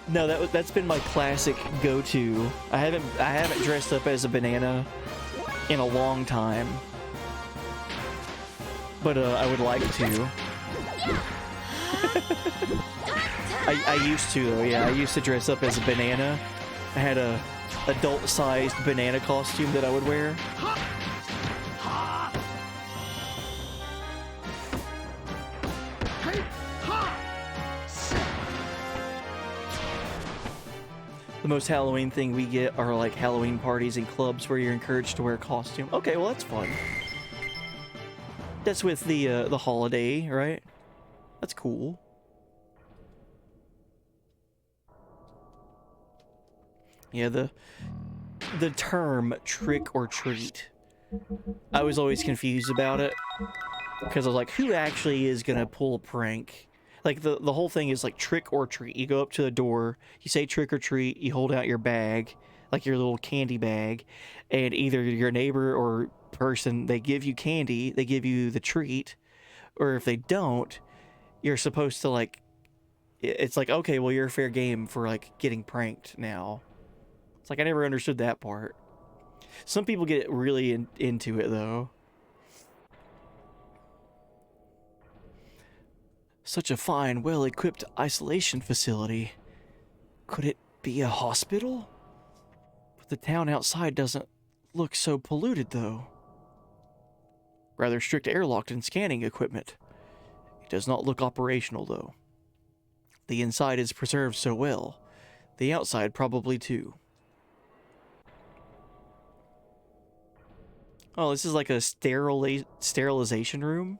No, that's been my classic go-to. I haven't dressed up as a banana in a long time, but I would like to. I used to though. Yeah, I used to dress up as a banana. I had a adult-sized banana costume that I would wear. The most Halloween thing we get are like Halloween parties and clubs where you're encouraged to wear a costume. Okay, well that's fun. That's with the holiday, right? That's cool. Yeah, the term trick or treat, I was always confused about it because I was like, who actually is gonna pull a prank? Like, the whole thing is, like, trick or treat. You go up to the door, you say trick or treat, you hold out your bag, like your little candy bag, and either your neighbor or person, they give you candy, they give you the treat, or if they don't, you're supposed to, like, it's like, okay, well, you're fair game for, like, getting pranked now. It's like, I never understood that part. Some people get really into it, though. Such a fine, well-equipped isolation facility. Could it be a hospital? But the town outside doesn't look so polluted, though. Rather strict airlock and scanning equipment. It does not look operational, though. The inside is preserved so well. The outside probably, too. Oh, this is like a sterilization room?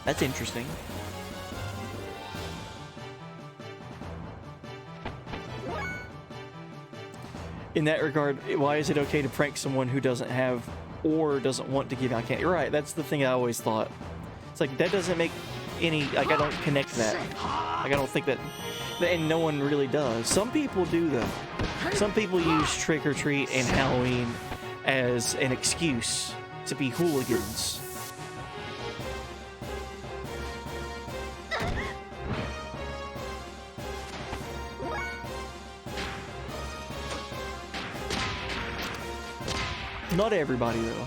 That's interesting. in that regard, why is it okay to prank someone who doesn't have or doesn't want to give out candy? Right, that's the thing I always thought. It's like, that doesn't make any, like, I don't connect that. Like, I don't think that, and no one really does. Some people do, though. Some people use trick or treat and Halloween as an excuse to be hooligans. Not everybody, though.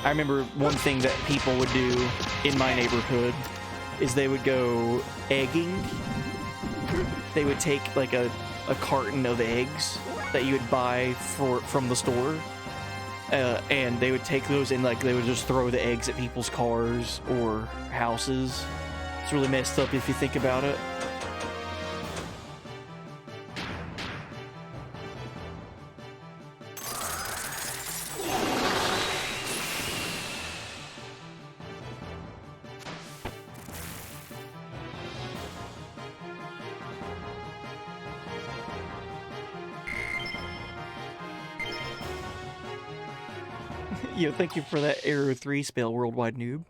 I remember one thing that people would do in my neighborhood is they would go egging. They would take like a carton of eggs that you would buy from the store, and they would take those and like they would just throw the eggs at people's cars or houses. It's really messed up if you think about it. Yo, thank you for that Arrow 3 spell, Worldwide Noob.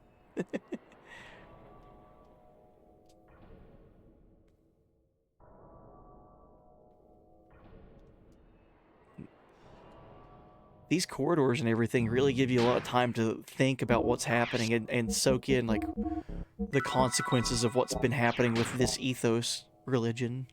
These corridors and everything really give you a lot of time to think about what's happening and soak in, like, the consequences of what's been happening with this ethos religion.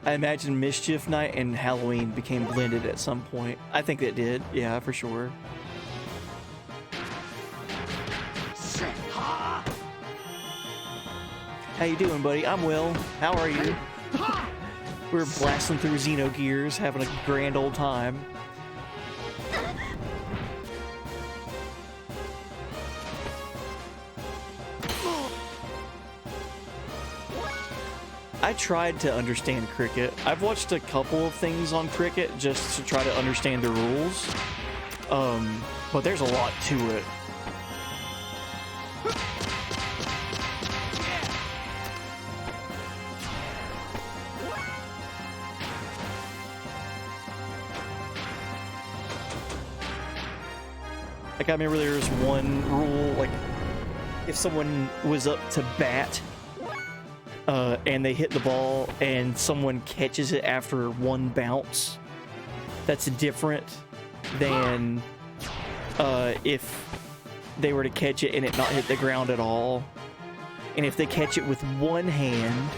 I imagine Mischief Night and Halloween became blended at some point. I think it did, yeah, for sure. How you doing, buddy? I'm well. How are you? We're blasting through Xenogears, having a grand old time. I tried to understand cricket. I've watched a couple of things on cricket just to try to understand the rules. But there's a lot to it. Like, I remember there was one rule, like, if someone was up to bat, and they hit the ball and someone catches it after one bounce, that's different than if they were to catch it and it not hit the ground at all. And if they catch it with one hand,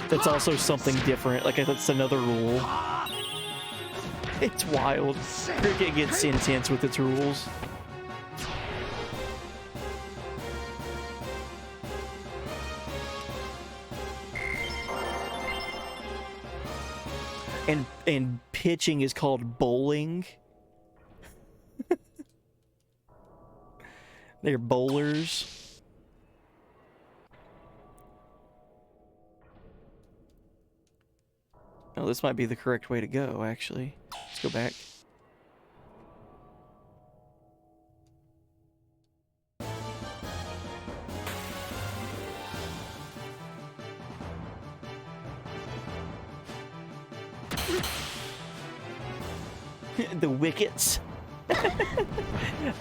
that's also something different. Like, that's another rule. It's wild. Cricket gets intense with its rules. And pitching is called bowling. They're bowlers. Oh, this might be the correct way to go, actually. Let's go back. The wickets.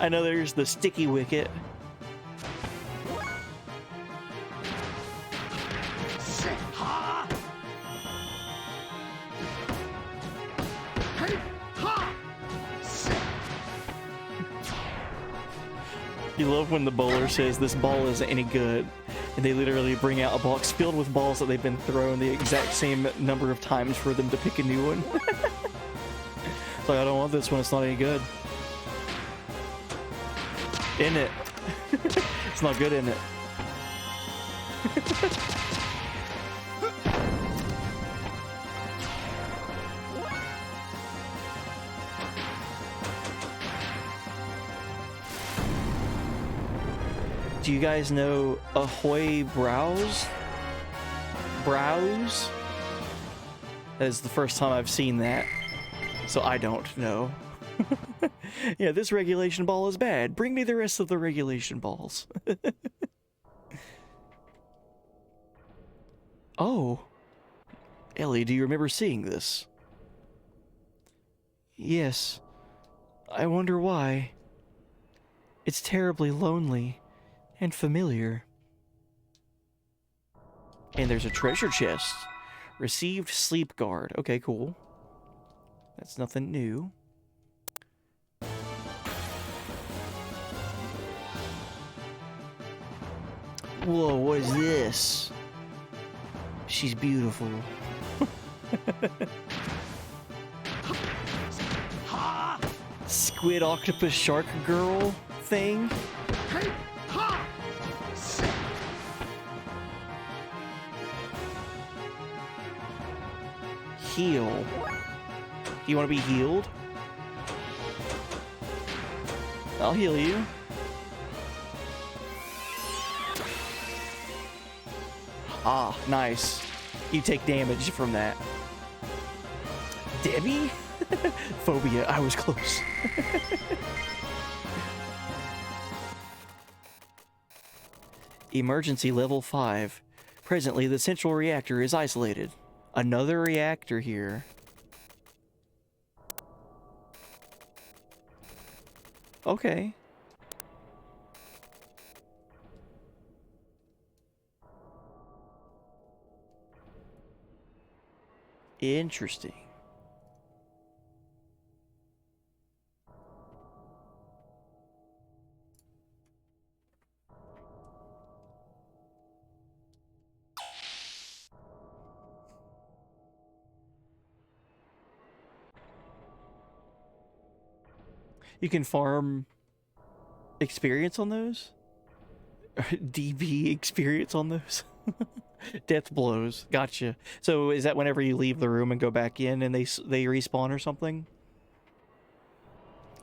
I know there's the sticky wicket. You love when the bowler says this ball isn't any good, and they literally bring out a box filled with balls that they've been thrown the exact same number of times for them to pick a new one. It's like, I don't want this one, it's not any good. In it. It's not good in it. Do you guys know Ahoy Browse? That is the first time I've seen that. So I don't know. Yeah, this regulation ball is bad. Bring me the rest of the regulation balls. Oh. Ellie, do you remember seeing this? Yes. I wonder why. It's terribly lonely and familiar. And there's a treasure chest. Received sleep guard. Okay, cool. That's nothing new. Whoa, what is this? She's beautiful. Squid octopus shark girl thing. Heal. Do you want to be healed? I'll heal you. Ah, nice. You take damage from that. Debbie? Phobia, I was close. Emergency level 5. Presently, the central reactor is isolated. Another reactor here. Okay. Interesting. You can farm experience on those? DB experience on those? Death blows. Gotcha. So is that whenever you leave the room and go back in and they respawn or something?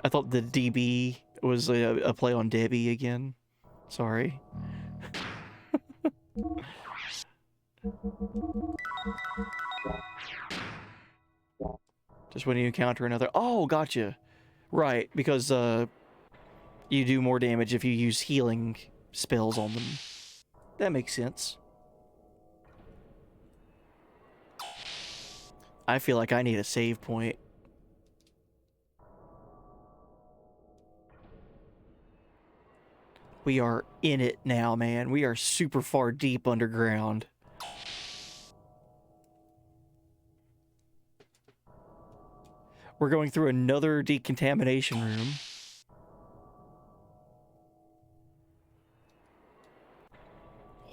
I thought the DB was a play on Debbie again. Sorry. Just when you encounter another... Oh, gotcha. Right, because you do more damage if you use healing spells on them. That makes sense. I feel like I need a save point. We are in it now, man. We are super far deep underground. We're going through another decontamination room.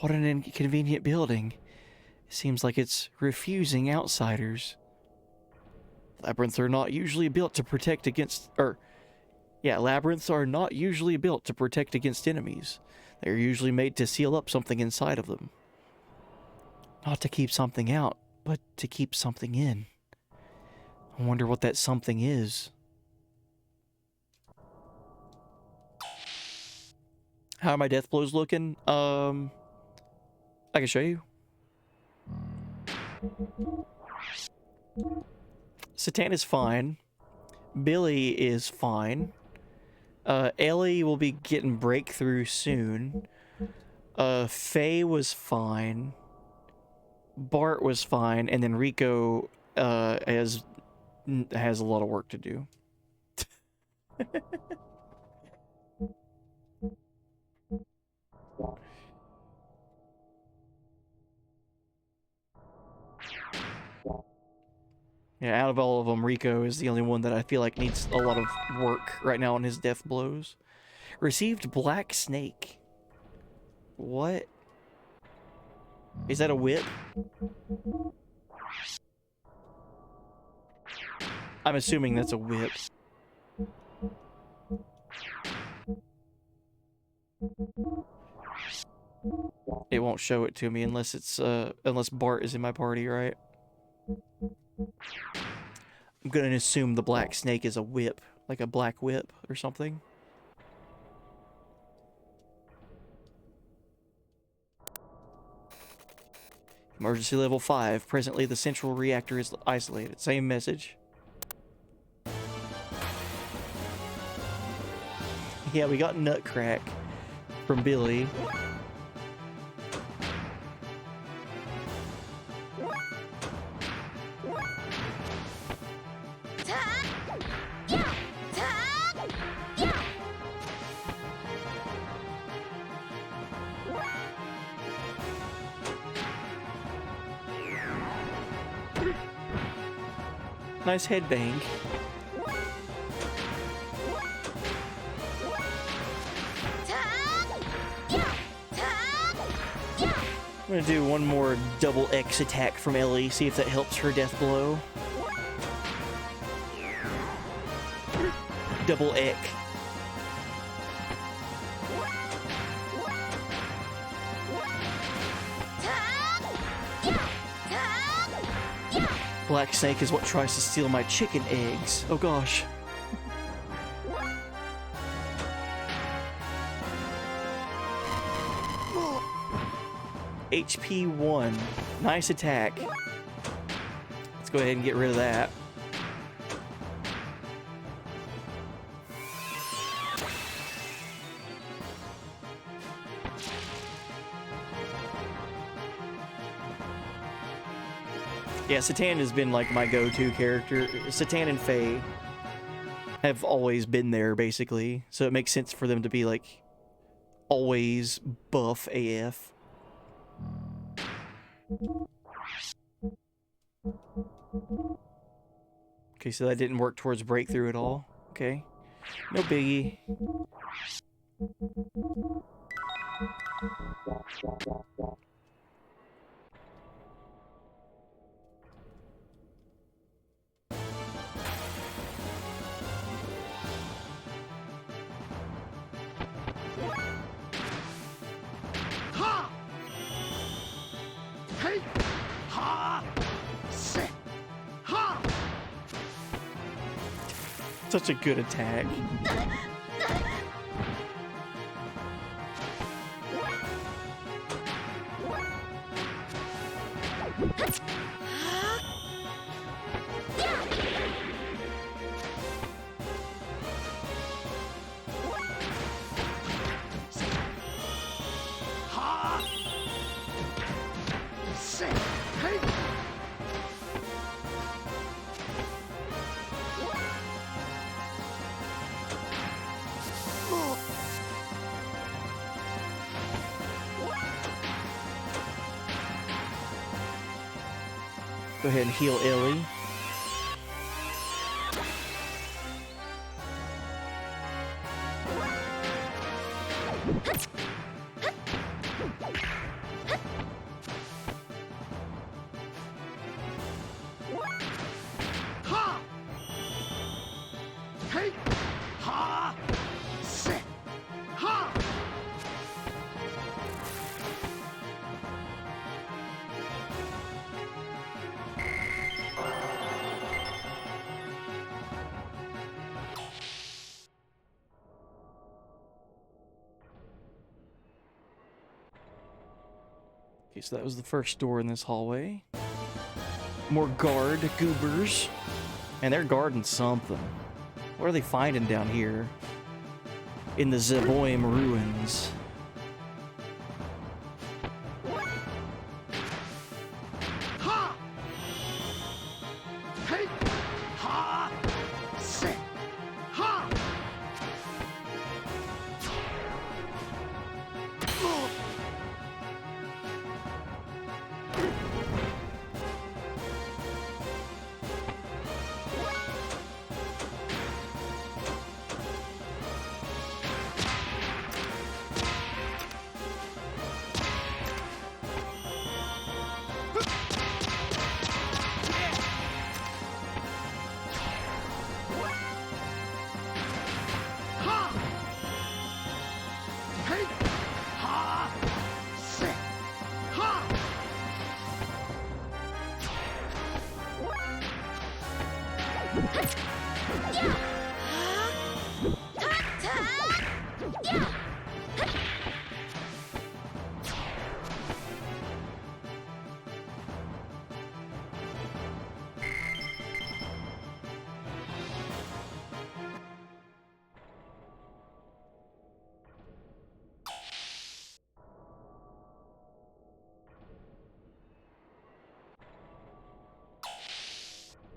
What an inconvenient building. It seems like it's refusing outsiders. Labyrinths are not usually built to protect against... labyrinths are not usually built to protect against enemies. They're usually made to seal up something inside of them. Not to keep something out, but to keep something in. I wonder what that something is. How are my death blows looking? I can show you. Satan is fine. Billy is fine. Ellie will be getting breakthrough soon. Faye was fine. Bart was fine, and then Rico has a lot of work to do. Yeah, out of all of them, Rico is the only one that I feel like needs a lot of work right now on his death blows. Received Black Snake. What? Is that a whip? I'm assuming that's a whip. It won't show it to me unless it's unless Bart is in my party, right? I'm gonna assume the Black Snake is a whip, like a black whip or something. Emergency level 5. Presently, the central reactor is isolated. Same message. Yeah, we got Nutcrack from Billy. Nice headbang. I'm gonna do one more double X attack from Ellie, see if that helps her death blow. Double X. Black Snake is what tries to steal my chicken eggs. Oh gosh. HP 1. Nice attack. Let's go ahead and get rid of that. Yeah, Satan has been like my go-to character. Satan and Faye have always been there, basically. So it makes sense for them to be like always buff AF. Okay, so that didn't work towards breakthrough at all. Okay, no biggie. Such a good attack. Go ahead and heal Ellie. Okay, so that was the first door in this hallway. More guard goobers. And they're guarding something. What are they finding down here? In the Zeboim ruins.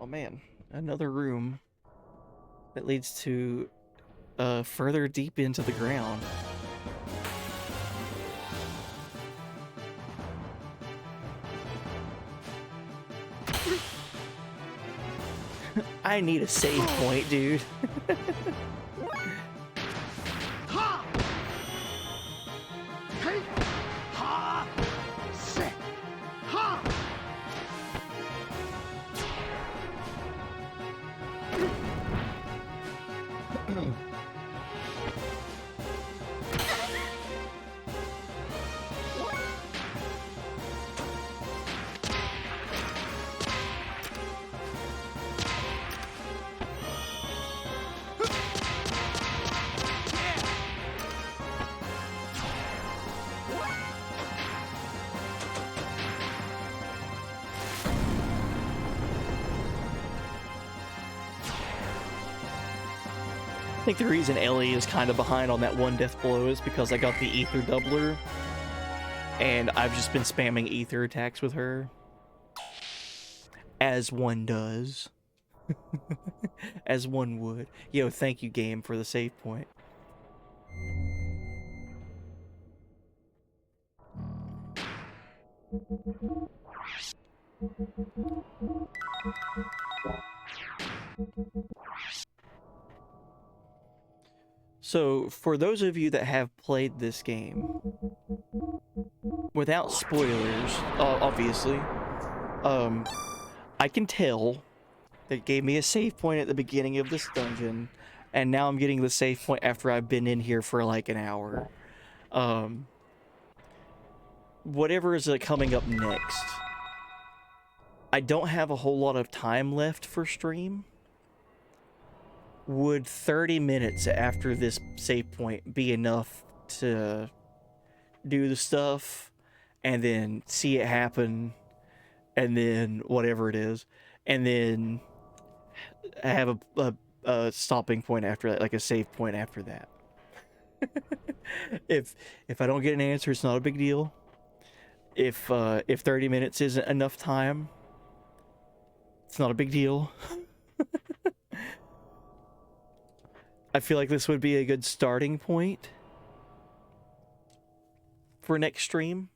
Oh man, another room that leads to further deep into the ground. I need a save point, dude. I think the reason Ellie is kind of behind on that one death blow is because I got the ether doubler, and I've just been spamming ether attacks with her. As one does. As one would. Yo, thank you, game, for the save point. So, for those of you that have played this game, without spoilers, obviously, I can tell that it gave me a save point at the beginning of this dungeon, and now I'm getting the save point after I've been in here for like an hour. Whatever is coming up next, I don't have a whole lot of time left for stream. Would 30 minutes after this save point be enough to do the stuff and then see it happen and then whatever it is, and then have a stopping point after that, like a save point after that? If I don't get an answer, it's not a big deal. If 30 minutes isn't enough time, it's not a big deal. I feel like this would be a good starting point for next stream.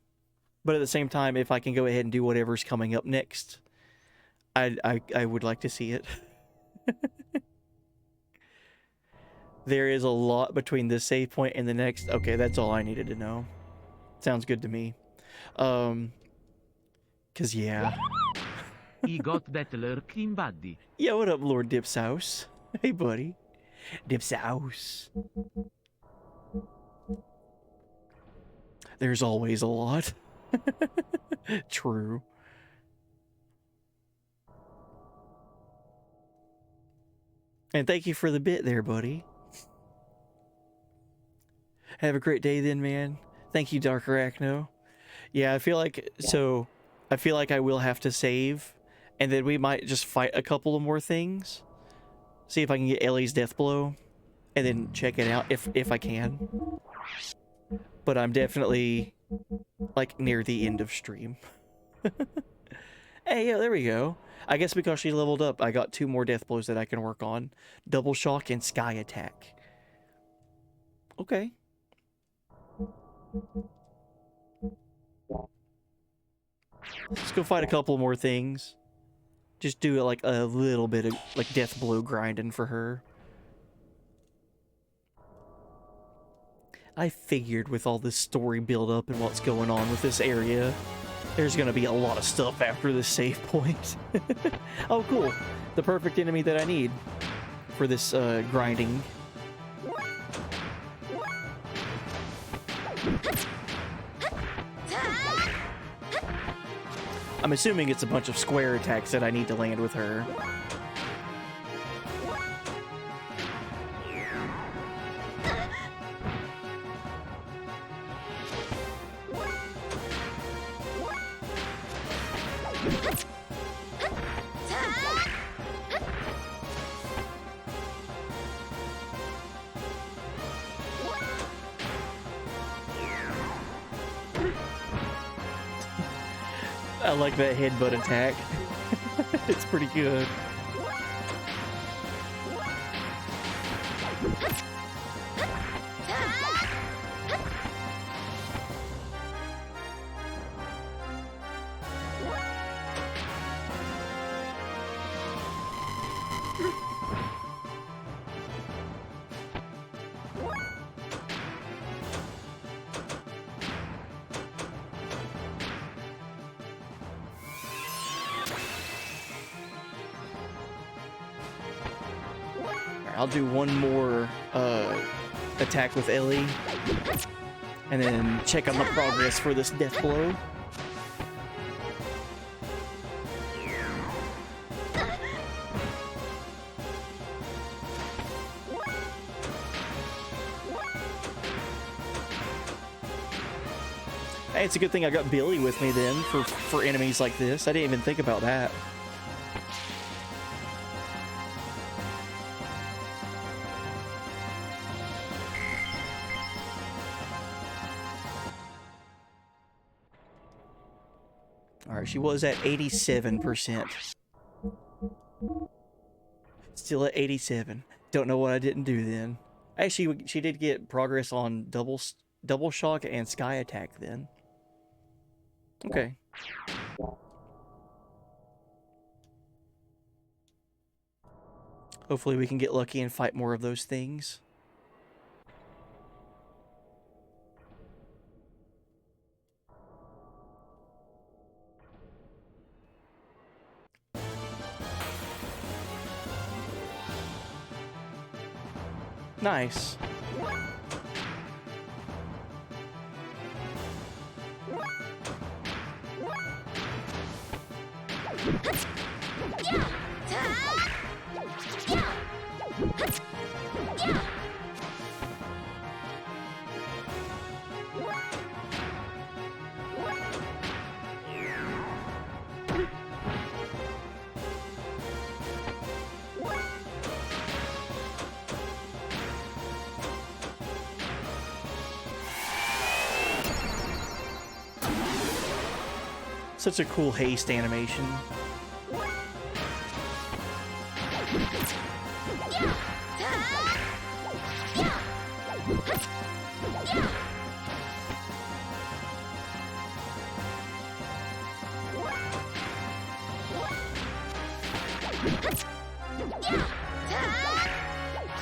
But at the same time, if I can go ahead and do whatever's coming up next, I would like to see it. There is a lot between this save point and the next. Okay, that's all I needed to know. Sounds good to me. 'Cause yeah. He got that lurking buddy. Yeah, what up, Lord Dip's house? Hey, buddy. Dip's house. There's always a lot. True. And thank you for the bit there, buddy. Have a great day then, man. Thank you, Dark Arachno. Yeah, I feel like I will have to save, and then we might just fight a couple of more things. See if I can get Ellie's death blow, and then check it out if I can. But I'm definitely like near the end of stream. Hey, yeah, there we go. I guess because she leveled up, I got 2 more death blows that I can work on. Double shock and sky attack. Okay. Let's go fight a couple more things. Just do like a little bit of like death blow grinding for her. I figured with all this story build up and what's going on with this area, there's gonna be a lot of stuff after this save point. Oh, cool. The perfect enemy that I need for this grinding. I'm assuming it's a bunch of square attacks that I need to land with her. I like that headbutt attack. It's pretty good. I'll do one more attack with Ellie, and then check on the progress for this death blow. Hey, it's a good thing I got Billy with me then for enemies like this. I didn't even think about that. Alright, she was at 87%. Still at 87. Don't know what I didn't do then. Actually, she did get progress on double shock and sky attack then. Okay. Hopefully we can get lucky and fight more of those things. Nice. Such a cool haste animation.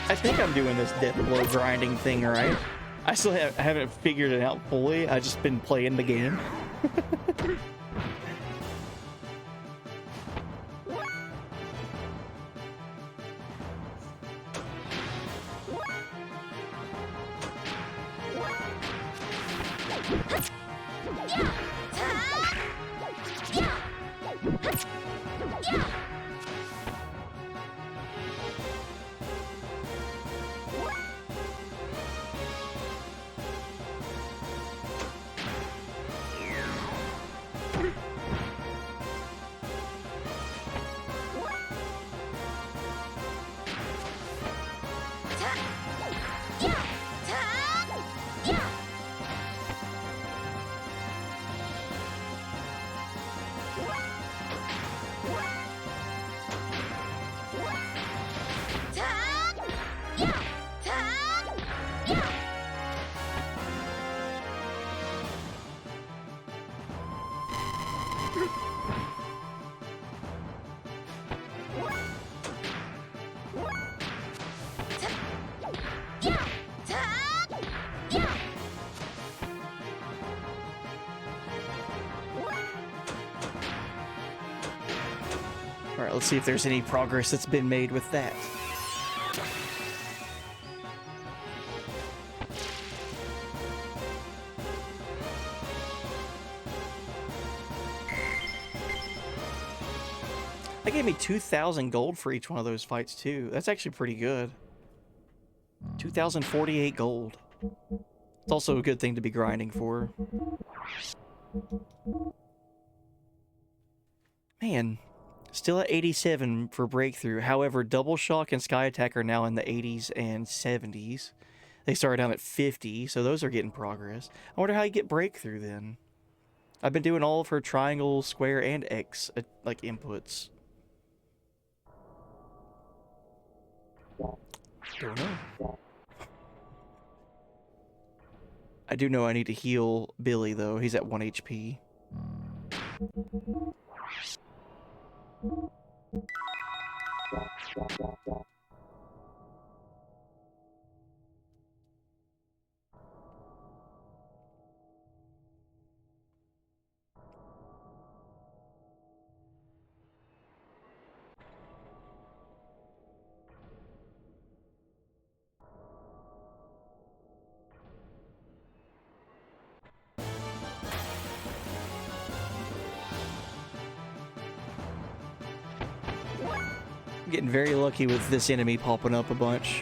I think I'm doing this death blow grinding thing right. I still haven't figured it out fully. I've just been playing the game. Alright, let's see if there's any progress that's been made with that. That gave me 2,000 gold for each one of those fights too. That's actually pretty good. 2,048 gold. It's also a good thing to be grinding for. Man, still at 87 for breakthrough. However, double shock and sky attack are now in the 80s and 70s. They started down at 50, so those are getting progress. I wonder how you get breakthrough then. I've been doing all of her triangle, square, and X like inputs. Don't know. I do know I need to heal Billy though. He's at 1 HP. Getting very lucky with this enemy popping up a bunch.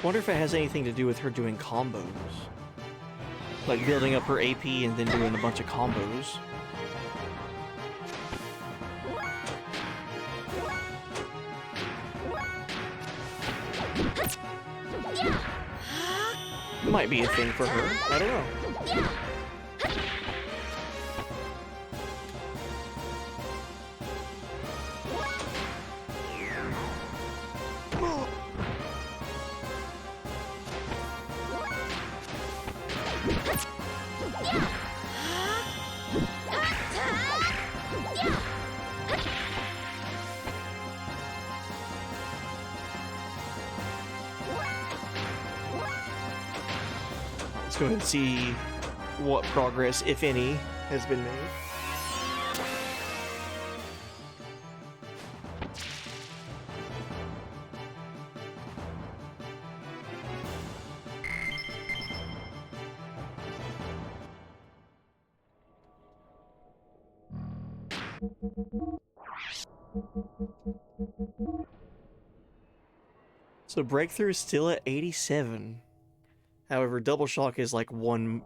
Wonder if it has anything to do with her doing combos. Like building up her AP and then doing a bunch of combos. Might be a thing for her. I don't know. Let's go ahead and see what progress, if any, has been made. So breakthrough is still at 87. However, double shock is like one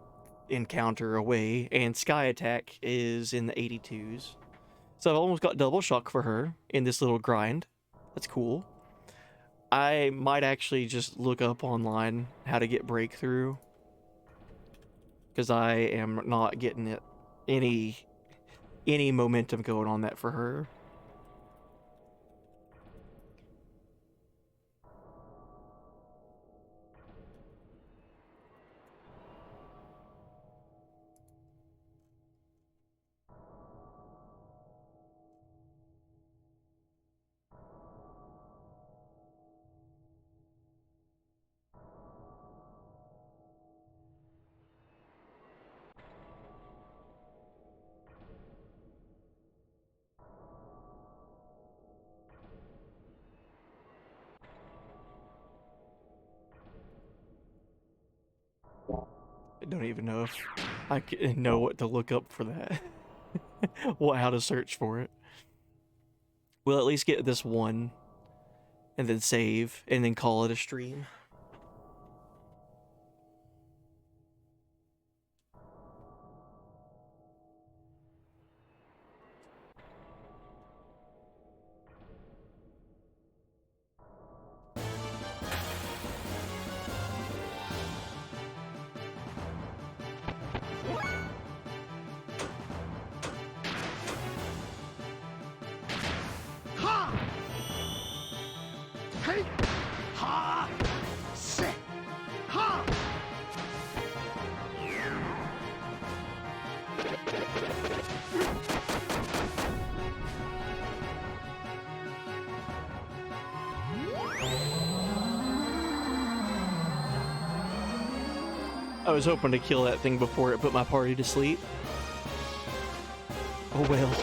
encounter away, and sky attack is in the 82s. So I've almost got double shock for her in this little grind. That's cool. I might actually just look up online how to get breakthrough, because I am not getting it any momentum going on that for her. I don't even know if I know what to look up for that. How to search for it. We'll at least get this one, and then save, and then call it a stream. I was hoping to kill that thing before it put my party to sleep. Oh well.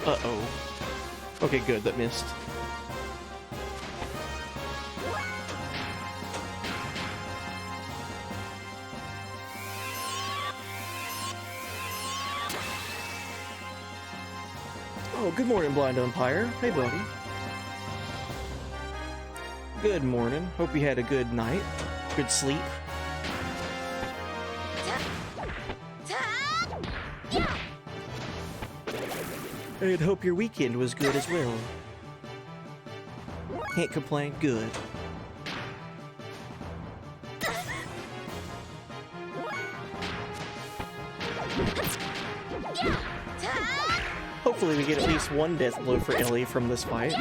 Uh-oh. Okay, good, that missed. Oh, good morning, Blind Umpire. Hey, buddy. Good morning. Hope you had a good night. Good sleep. And hope your weekend was good as well. Can't complain. Good. Hopefully we get at least one death blow for Ellie from this fight.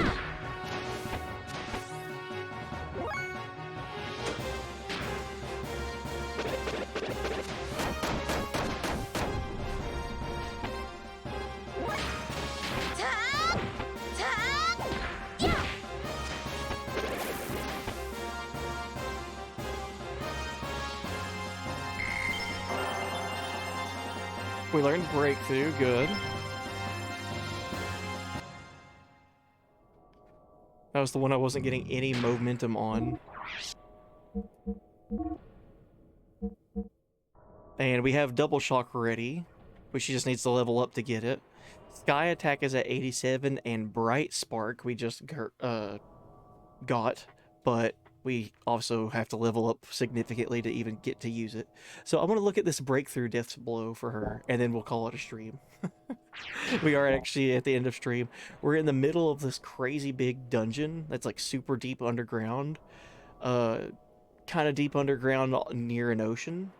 We learned breakthrough, good. That was the one I wasn't getting any momentum on. And we have double shock ready, but she just needs to level up to get it. Sky attack is at 87, and bright spark we just got, but we also have to level up significantly to even get to use it. So I'm going to look at this breakthrough death blow for her, and then we'll call it a stream. We are actually at the end of stream. We're in the middle of this crazy big dungeon that's like super deep underground. Kind of deep underground near an ocean.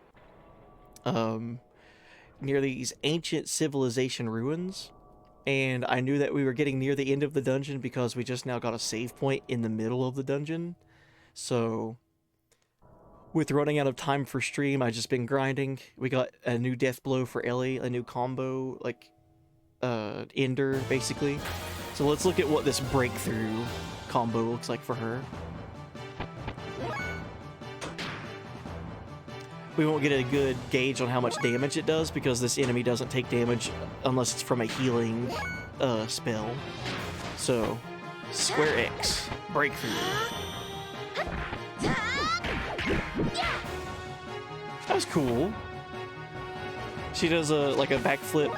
Near these ancient civilization ruins. And I knew that we were getting near the end of the dungeon because we just now got a save point in the middle of the dungeon. So, with running out of time for stream, I've just been grinding. We got a new death blow for Ellie, a new combo, like, ender, basically. So let's look at what this breakthrough combo looks like for her. We won't get a good gauge on how much damage it does because this enemy doesn't take damage unless it's from a healing spell. So, Square X, breakthrough. That was cool. She does a backflip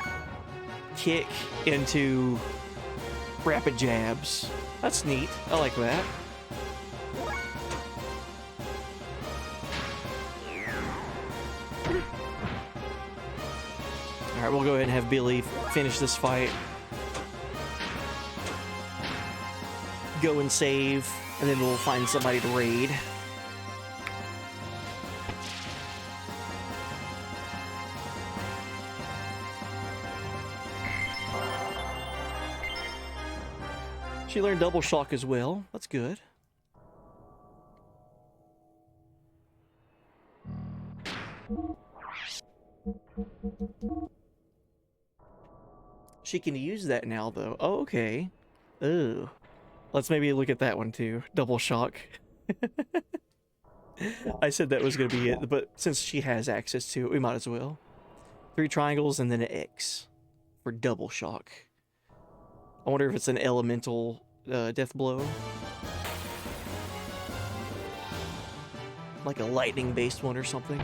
kick into rapid jabs. That's neat. I like that. Alright, we'll go ahead and have Billy finish this fight. Go and save, and then we'll find somebody to raid. She learned double shock as well. That's good. She can use that now, though. Oh, okay. Ugh. Let's maybe look at that one, too. Double shock. I said that was going to be it, but since she has access to it, we might as well. 3 triangles and then an X for double shock. I wonder if it's an elemental death blow. Like a lightning-based one or something.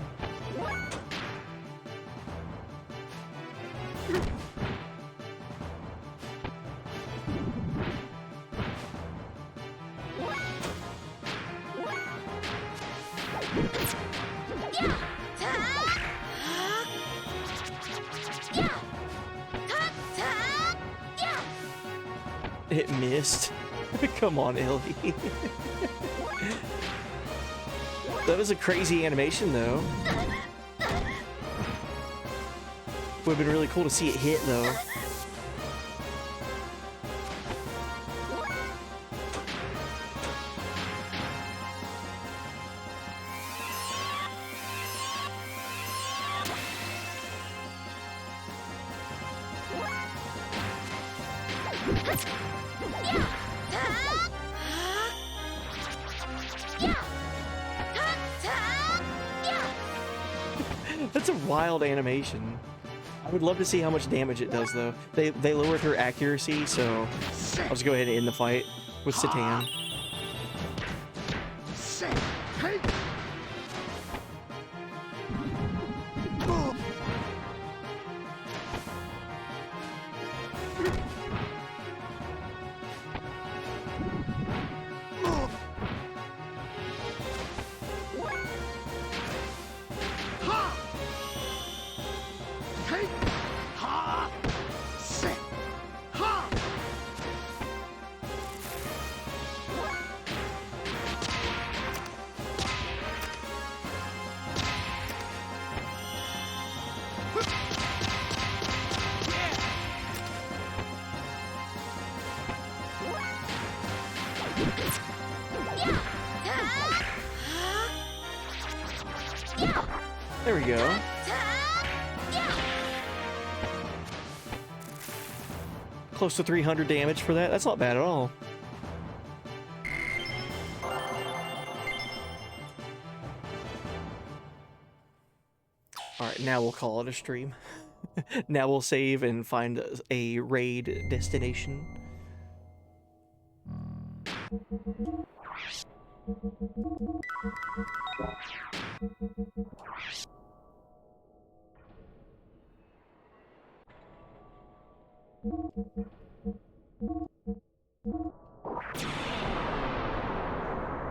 It missed. Come on, Ellie. That was a crazy animation, though. Would have been really cool to see it hit, though. That's a wild animation. I would love to see how much damage it does, though. They lowered her accuracy, so I'll just go ahead and end the fight with Satan. There we go. Close to 300 damage for that. That's not bad at all. Alright, now we'll call it a stream. Now we'll save and find a raid destination.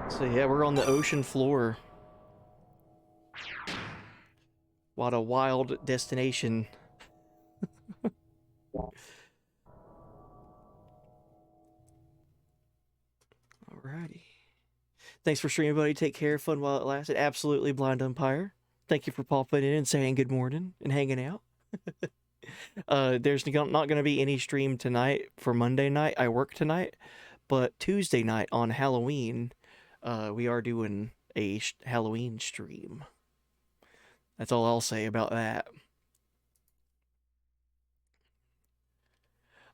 So yeah, we're on the ocean floor. What a wild destination. Alrighty. Thanks for streaming, buddy. Take care. Fun while it lasted. Absolutely, Blind Umpire. Thank you for popping in and saying good morning and hanging out. There's not going to be any stream tonight for Monday night. I work tonight. But Tuesday night on Halloween, we are doing a Halloween stream. That's all I'll say about that.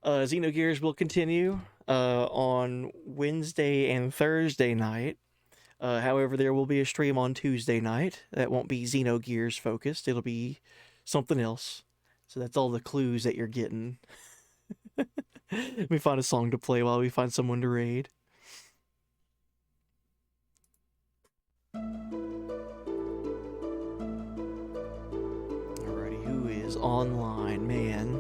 Xenogears will continue on Wednesday and Thursday night. However, there will be a stream on Tuesday night. That won't be Xenogears focused. It'll be something else. So that's all the clues that you're getting. Let me find a song to play while we find someone to raid. Alrighty, who is online, man?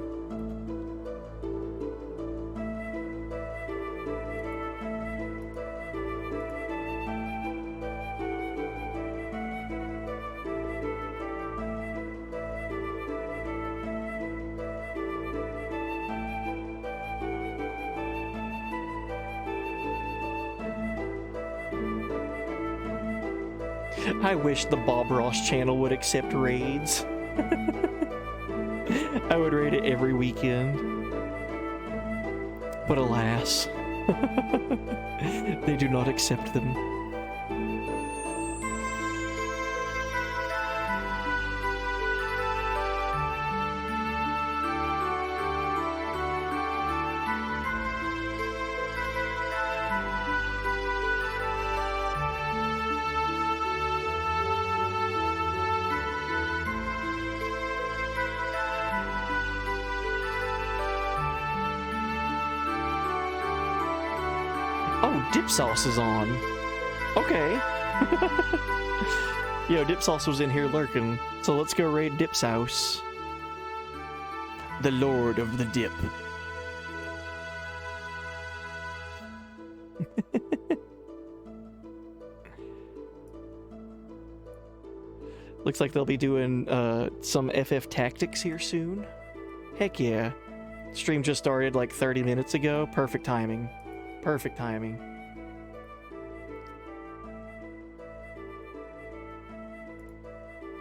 I wish the Bob Ross channel would accept raids. I would raid it every weekend. But alas, they do not accept them. Oh, dip sauce is on. Okay. Yo, Dipsauce was in here lurking, so let's go raid Dip's house. The Lord of the Dip. Looks like they'll be doing some FF Tactics here soon. Heck yeah. Stream just started like 30 minutes ago. Perfect timing. Perfect timing.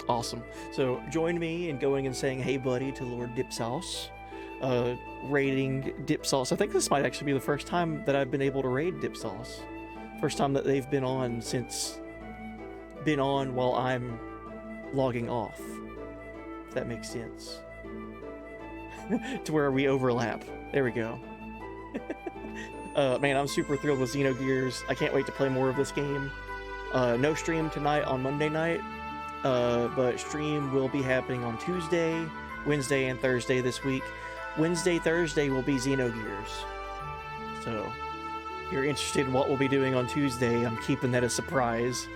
Awesome. So join me in going and saying hey buddy to Lord Dipsauce. Raiding Dipsauce. I think this might actually be the first time that I've been able to raid Dipsauce. First time that they've been on since... been on while I'm logging off. If that makes sense. To where we overlap. There we go. Man, I'm super thrilled with Xenogears. I can't wait to play more of this game. No stream tonight on Monday night. But stream will be happening on Tuesday, Wednesday, and Thursday this week. Wednesday, Thursday will be Xenogears. So, if you're interested in what we'll be doing on Tuesday, I'm keeping that a surprise.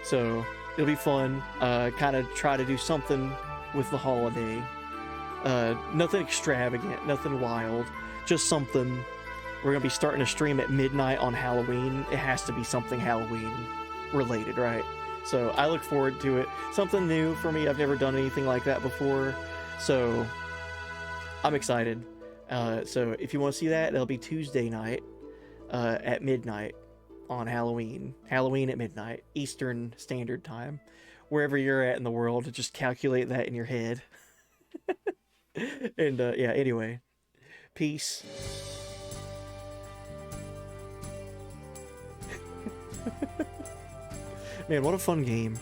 So, it'll be fun. Kind of try to do something with the holiday. Nothing extravagant, nothing wild. Just something. We're going to be starting a stream at midnight on Halloween. It has to be something Halloween related, right? So I look forward to it. Something new for me. I've never done anything like that before. So I'm excited. So if you want to see that, it'll be Tuesday night at midnight on Halloween. Halloween at midnight, Eastern Standard Time. Wherever you're at in the world, just calculate that in your head. And yeah, anyway. Peace. Man, what a fun game.